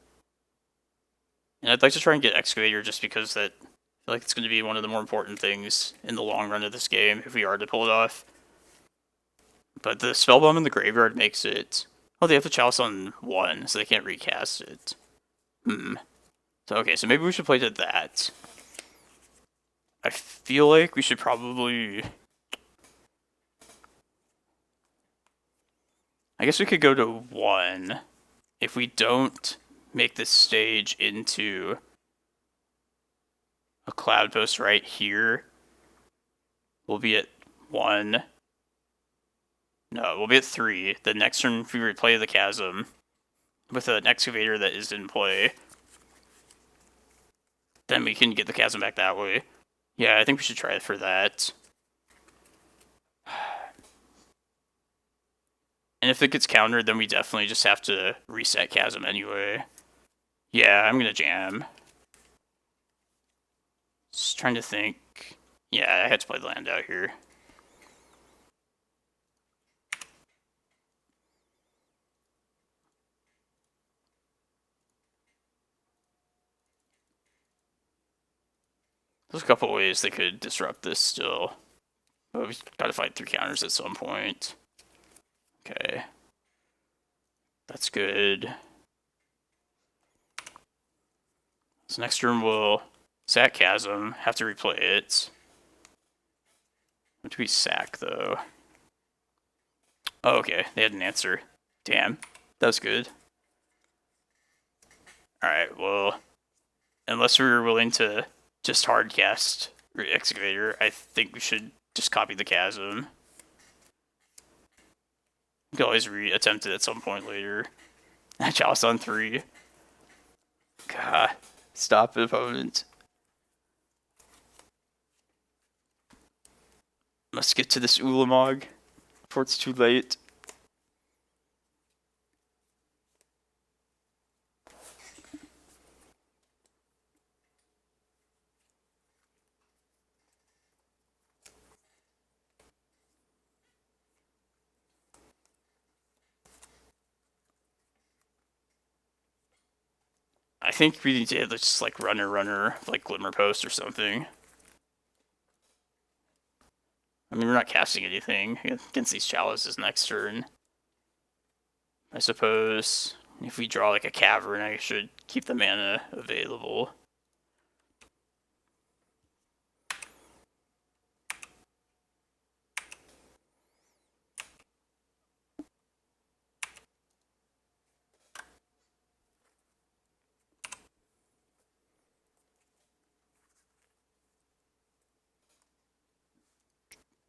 And I'd like to try and get Excavator just because that I feel like it's going to be one of the more important things in the long run of this game if we are to pull it off. But the Spell Bomb in the graveyard makes it... Oh, they have the Chalice on 1, so they can't recast it. So, okay, so maybe we should play to that. I feel like we should probably... I guess we could go to 1 if we don't make this stage into a Cloudpost right here. We'll be at 1. No, we'll be at 3. The next turn, if we replay the Chasm with an Excavator that is in play, then we can get the Chasm back that way. Yeah, I think we should try for that. And if it gets countered, then we definitely just have to reset Chasm anyway. Yeah, I'm gonna jam. Just trying to think. Yeah, I had to play the land out here. There's a couple ways they could disrupt this still. But we've got to fight 3 counters at some point. Okay. That's good. So next turn we'll sack Chasm, have to replay it. What do we sack though? Oh, okay, they had an answer. Damn, that was good. Alright, well, unless we were willing to just hardcast Excavator, I think we should just copy the Chasm. We can always re-attempt it at some point later. Chalice on 3. God, stop it, opponent. Must get to this Ulamog before it's too late. I think we need to just like runner, like Glimmerpost or something. I mean, we're not casting anything against these chalices next turn. I suppose if we draw like a Cavern, I should keep the mana available.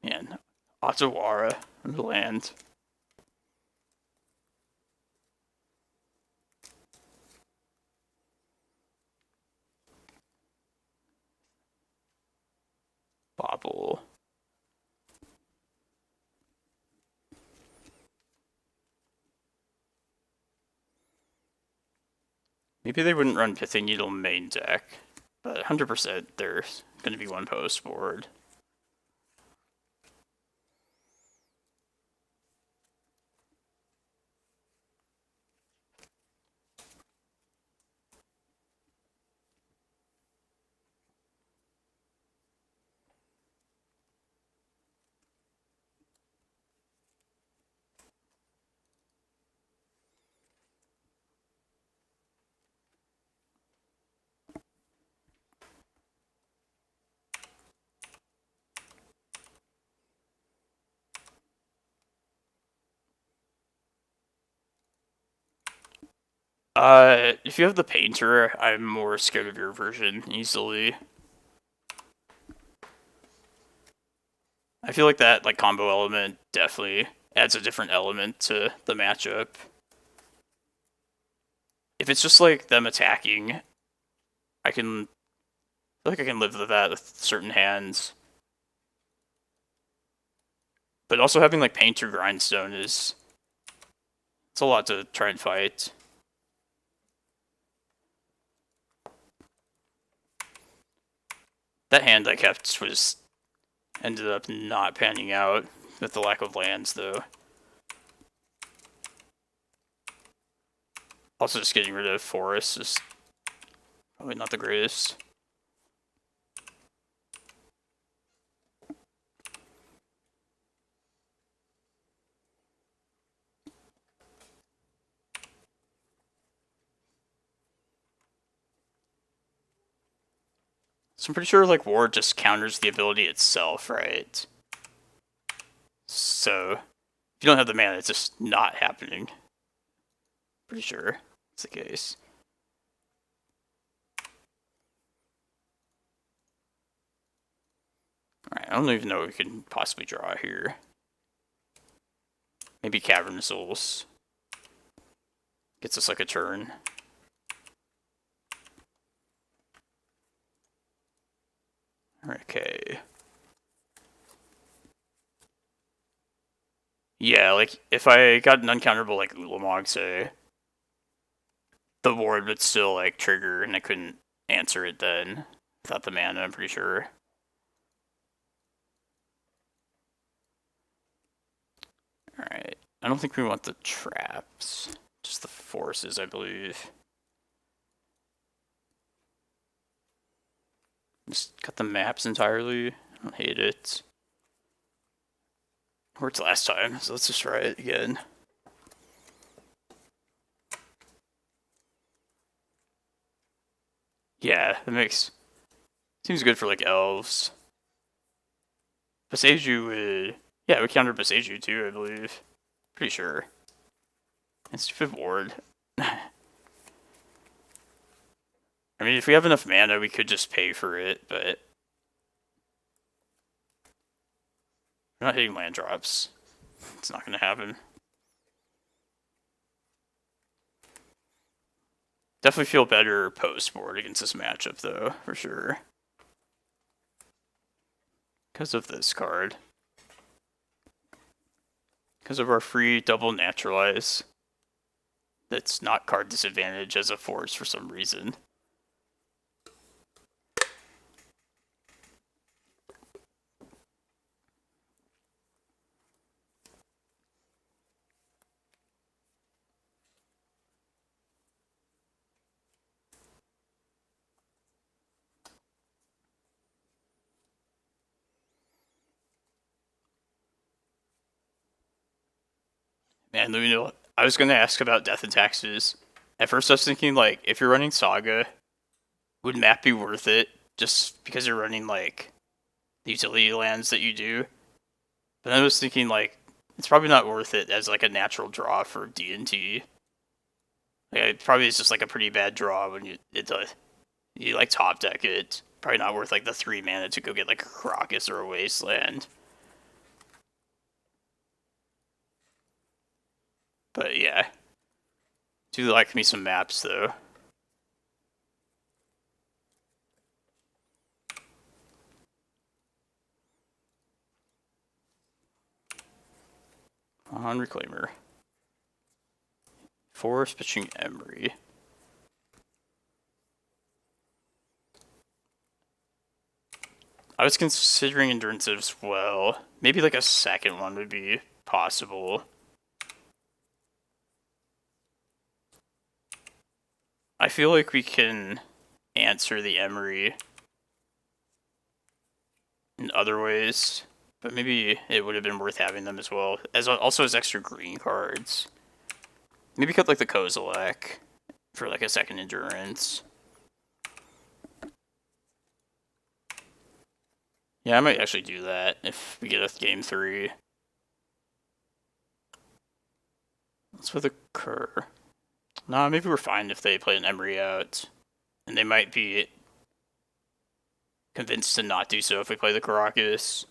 Man, Otawara on the land. Bobble. Maybe they wouldn't run Pithing Needle main deck, but 100% there's going to be one post board. If you have the Painter, I'm more scared of your version easily. I feel like that like combo element definitely adds a different element to the matchup. If it's just like them attacking, I feel like I can live with that with certain hands. But also having like Painter Grindstone it's a lot to try and fight. That hand I kept ended up not panning out with the lack of lands though. Also just getting rid of forests is probably not the greatest. So I'm pretty sure like Ward just counters the ability itself, right? So if you don't have the mana, it's just not happening. Pretty sure it's the case. Alright, I don't even know what we can possibly draw here. Maybe Cavern of Souls. Gets us like a turn. Okay. Yeah, like, if I got an uncounterable, like, Ulamog, say, the ward would still, like, trigger, and I couldn't answer it then without the mana, I'm pretty sure. Alright. I don't think we want the traps. Just the forces, I believe. Just cut the maps entirely. I don't hate it. Worked last time, so let's just try it again. Yeah, that seems good for like elves. Boseiju would... Yeah, we counter Boseiju too, I believe. Pretty sure. And stupid ward. I mean, if we have enough mana, we could just pay for it, but... We're not hitting land drops. It's not gonna happen. Definitely feel better post-board against this matchup, though, for sure. Because of this card. Because of our free double naturalize. That's not card disadvantage as a force for some reason. Man, let me know. I was going to ask about Death and Taxes. At first I was thinking, like, if you're running Saga, would map be worth it? Just because you're running, like, the utility lands that you do? But then I was thinking, like, it's probably not worth it as, like, a natural draw for D&T. Like, it probably is just, like, a pretty bad draw when you like, top deck it. Probably not worth, like, the 3 mana to go get, like, a Karakas or a Wasteland. But, yeah. Do like me some maps, though. On Reclaimer. Forest pitching Emery. I was considering Endurance as well. Maybe like a second one would be possible. I feel like we can answer the Emery in other ways, but maybe it would have been worth having them as well. Also as extra green cards. Maybe cut like the Kozilek for like a second Endurance. Yeah, I might actually do that if we get a game 3. What's with a Cur? Nah, maybe we're fine if they play an Emery out. And they might be convinced to not do so if we play the Karakas.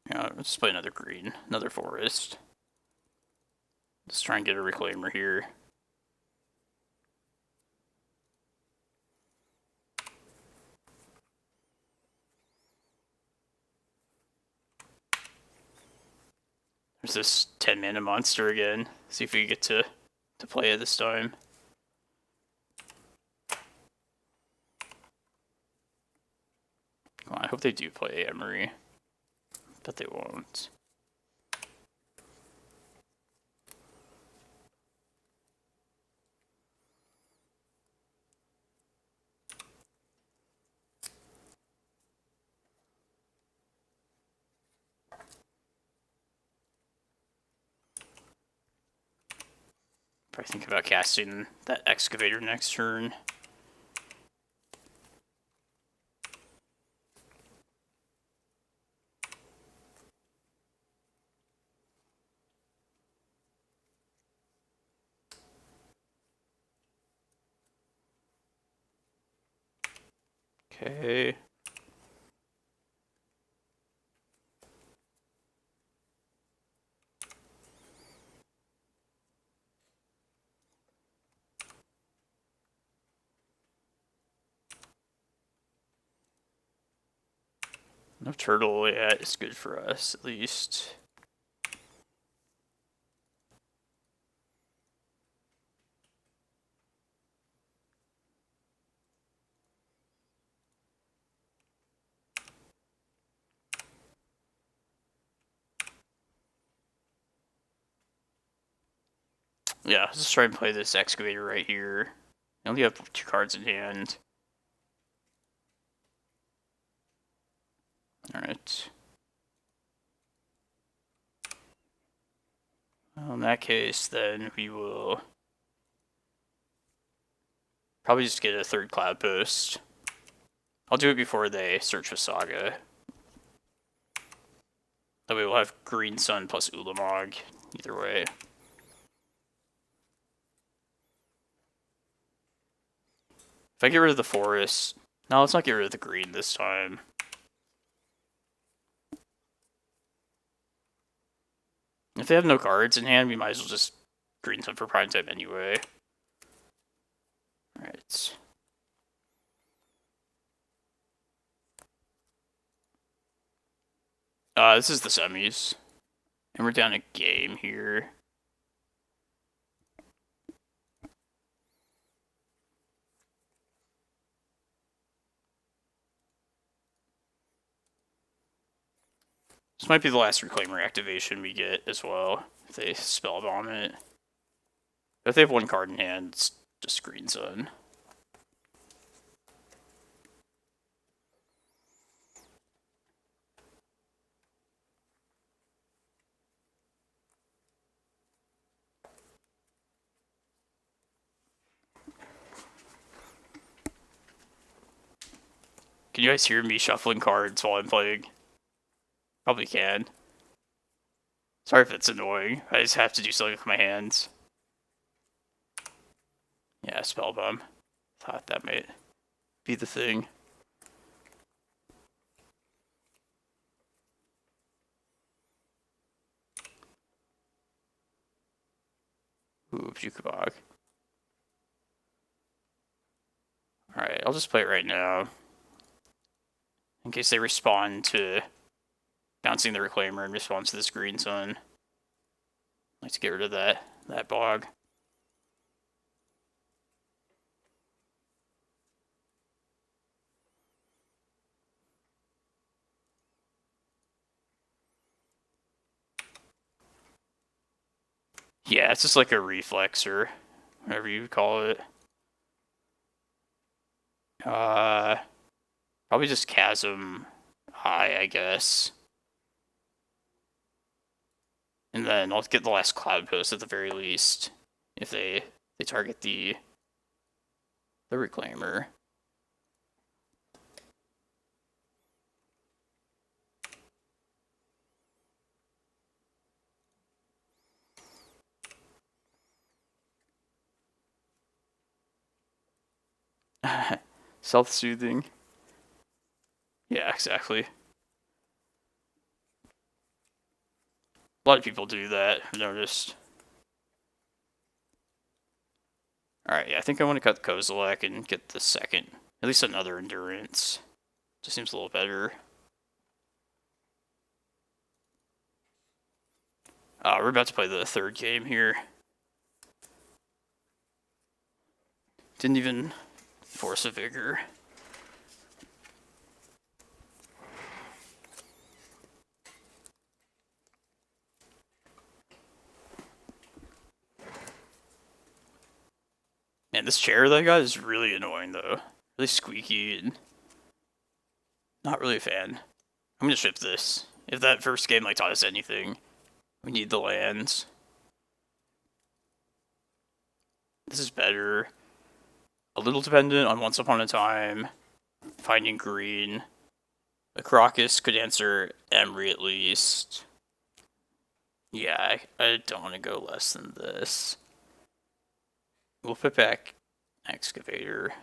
Yeah, let's just play another green, another forest. Let's try and get a Reclaimer here. There's this 10 mana monster again. See if we get to play it this time. Come on, I hope they do play Emery. But they won't. Probably think about casting that Excavator next turn. Okay. No turtle yet is good for us, at least. yeah, let's just try and play this Excavator right here. I only have 2 cards in hand. Alright. Well, in that case, then we will probably just get a 3rd Cloudpost. I'll do it before they search for Saga. That way we'll have Green Sun plus Ulamog, either way. If I get rid of the forest... No, let's not get rid of the green this time. If they have no cards in hand, we might as well just Green Sun for Prime Time anyway. Alright. This is the semis. And we're down a game here. This might be the last Reclaimer activation we get as well, if they Spellbomb it. But if they have 1 card in hand, it's just Green Sun. Can you guys hear me shuffling cards while I'm playing? Probably can. Sorry if it's annoying. I just have to do something with my hands. Yeah, Spellbomb. Thought that might be the thing. Ooh, Bojuka Bog. Alright, I'll just play it right now. In case they respond to bouncing the Reclaimer in response to this Green Sun. I'd like to get rid of that bog. Yeah, it's just like a reflex or whatever you would call it. Probably just Chasm High, I guess. And then I'll get the last Cloudpost at the very least, if they target the Reclaimer. Self-soothing. Yeah, exactly. A lot of people do that, I've noticed. Alright, yeah, I think I want to cut Kozilek and get the second. At least another Endurance. Just seems a little better. We're about to play the 3rd game here. Didn't even Force of Vigor. Man, this chair that I got is really annoying though. Really squeaky and not really a fan. I'm gonna ship this. If that first game like taught us anything, we need the lands. This is better. A little dependent on Once Upon a Time, finding green. The Karakas could answer Emery at least. Yeah, I don't want to go less than this. We'll put back Excavator.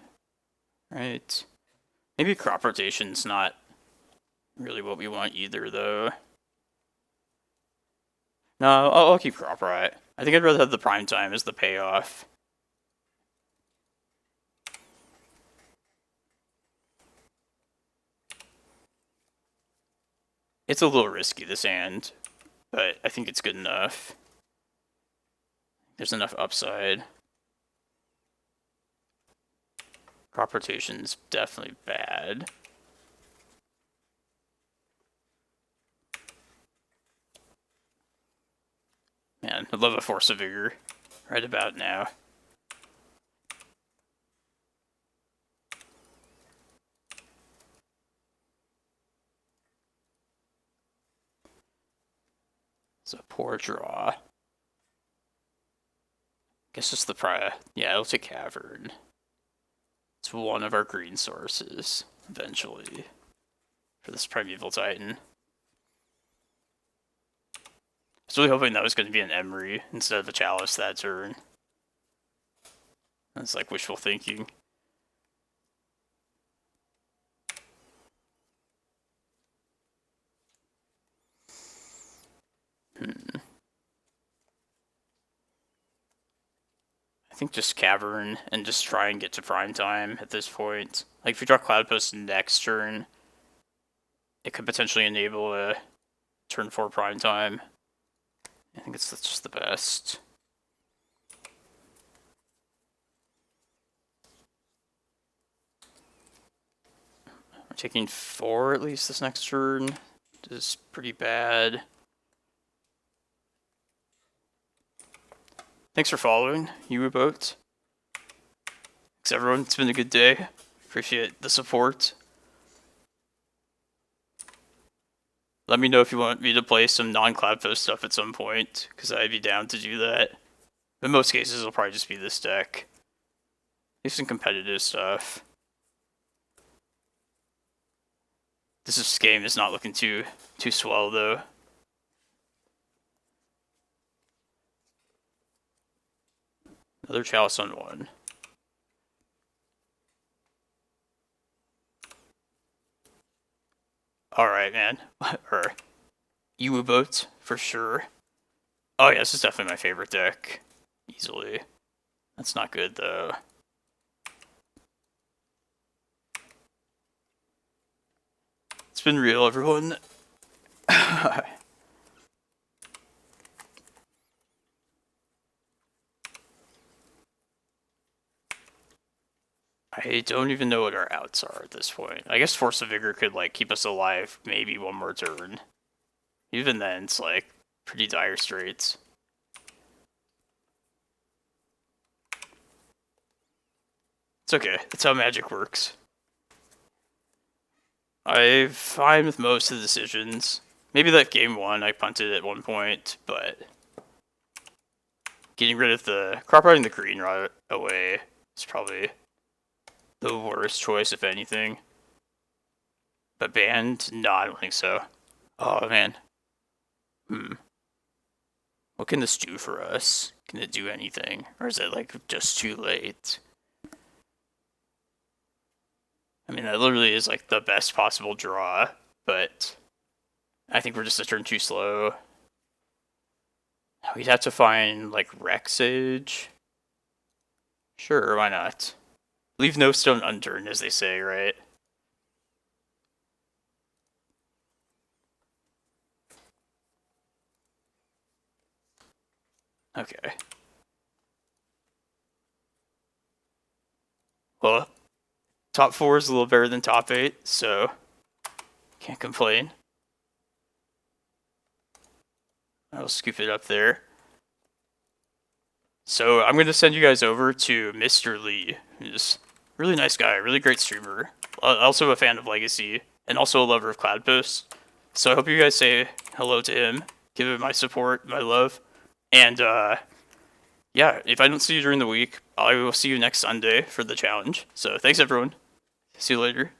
Right. Maybe crop rotation's not really what we want either, though. No, I'll keep crop rot. I think I'd rather have the prime time as the payoff. It's a little risky, this hand, but I think it's good enough. There's enough upside. Crop rotation's definitely bad. Man, I'd love a Force of Vigor. right about now. It's a poor draw. Guess it's the yeah, it'll take Cavern. It's one of our green sources, eventually, for this Primeval Titan. I was really hoping that was going to be an Emery instead of a Chalice that turn. That's like wishful thinking. I think just Cavern and just try and get to prime time at this point. Like if we draw Cloudpost next turn, it could potentially enable a turn 4 prime time. I think that's just the best. We're taking 4 at least this next turn. This is pretty bad. Thanks for following, Boat. Thanks everyone, it's been a good day. Appreciate the support. Let me know if you want me to play some non-Cloudpost stuff at some point, because I'd be down to do that. In most cases, it'll probably just be this deck. Maybe some competitive stuff. This game is not looking too swell though. Another Chalice on 1. Alright, man. Or Boat for sure. Oh yeah, this is definitely my favorite deck. Easily. That's not good though. It's been real, everyone. I don't even know what our outs are at this point. I guess Force of Vigor could like keep us alive maybe one more turn. Even then, it's like pretty dire straits. It's okay. That's how Magic works. I'm fine with most of the decisions. Maybe that game 1 I punted at one point, but getting rid of crop riding the green right away is probably the worst choice, if anything. But banned? No, I don't think so. Oh, man. What can this do for us? Can it do anything? Or is it, like, just too late? I mean, that literally is, like, the best possible draw, but I think we're just a turn too slow. We'd have to find, like, Reclamation Sage. Sure, why not? Leave no stone unturned, as they say, right? Okay. Well, top 4 is a little better than top 8, so can't complain. I'll scoop it up there. So I'm going to send you guys over to Mr. Lee, who's a really nice guy, really great streamer. Also a fan of Legacy, and also a lover of Cloudpost. So I hope you guys say hello to him. Give him my support, my love. And yeah, if I don't see you during the week, I will see you next Sunday for the challenge. So thanks everyone. See you later.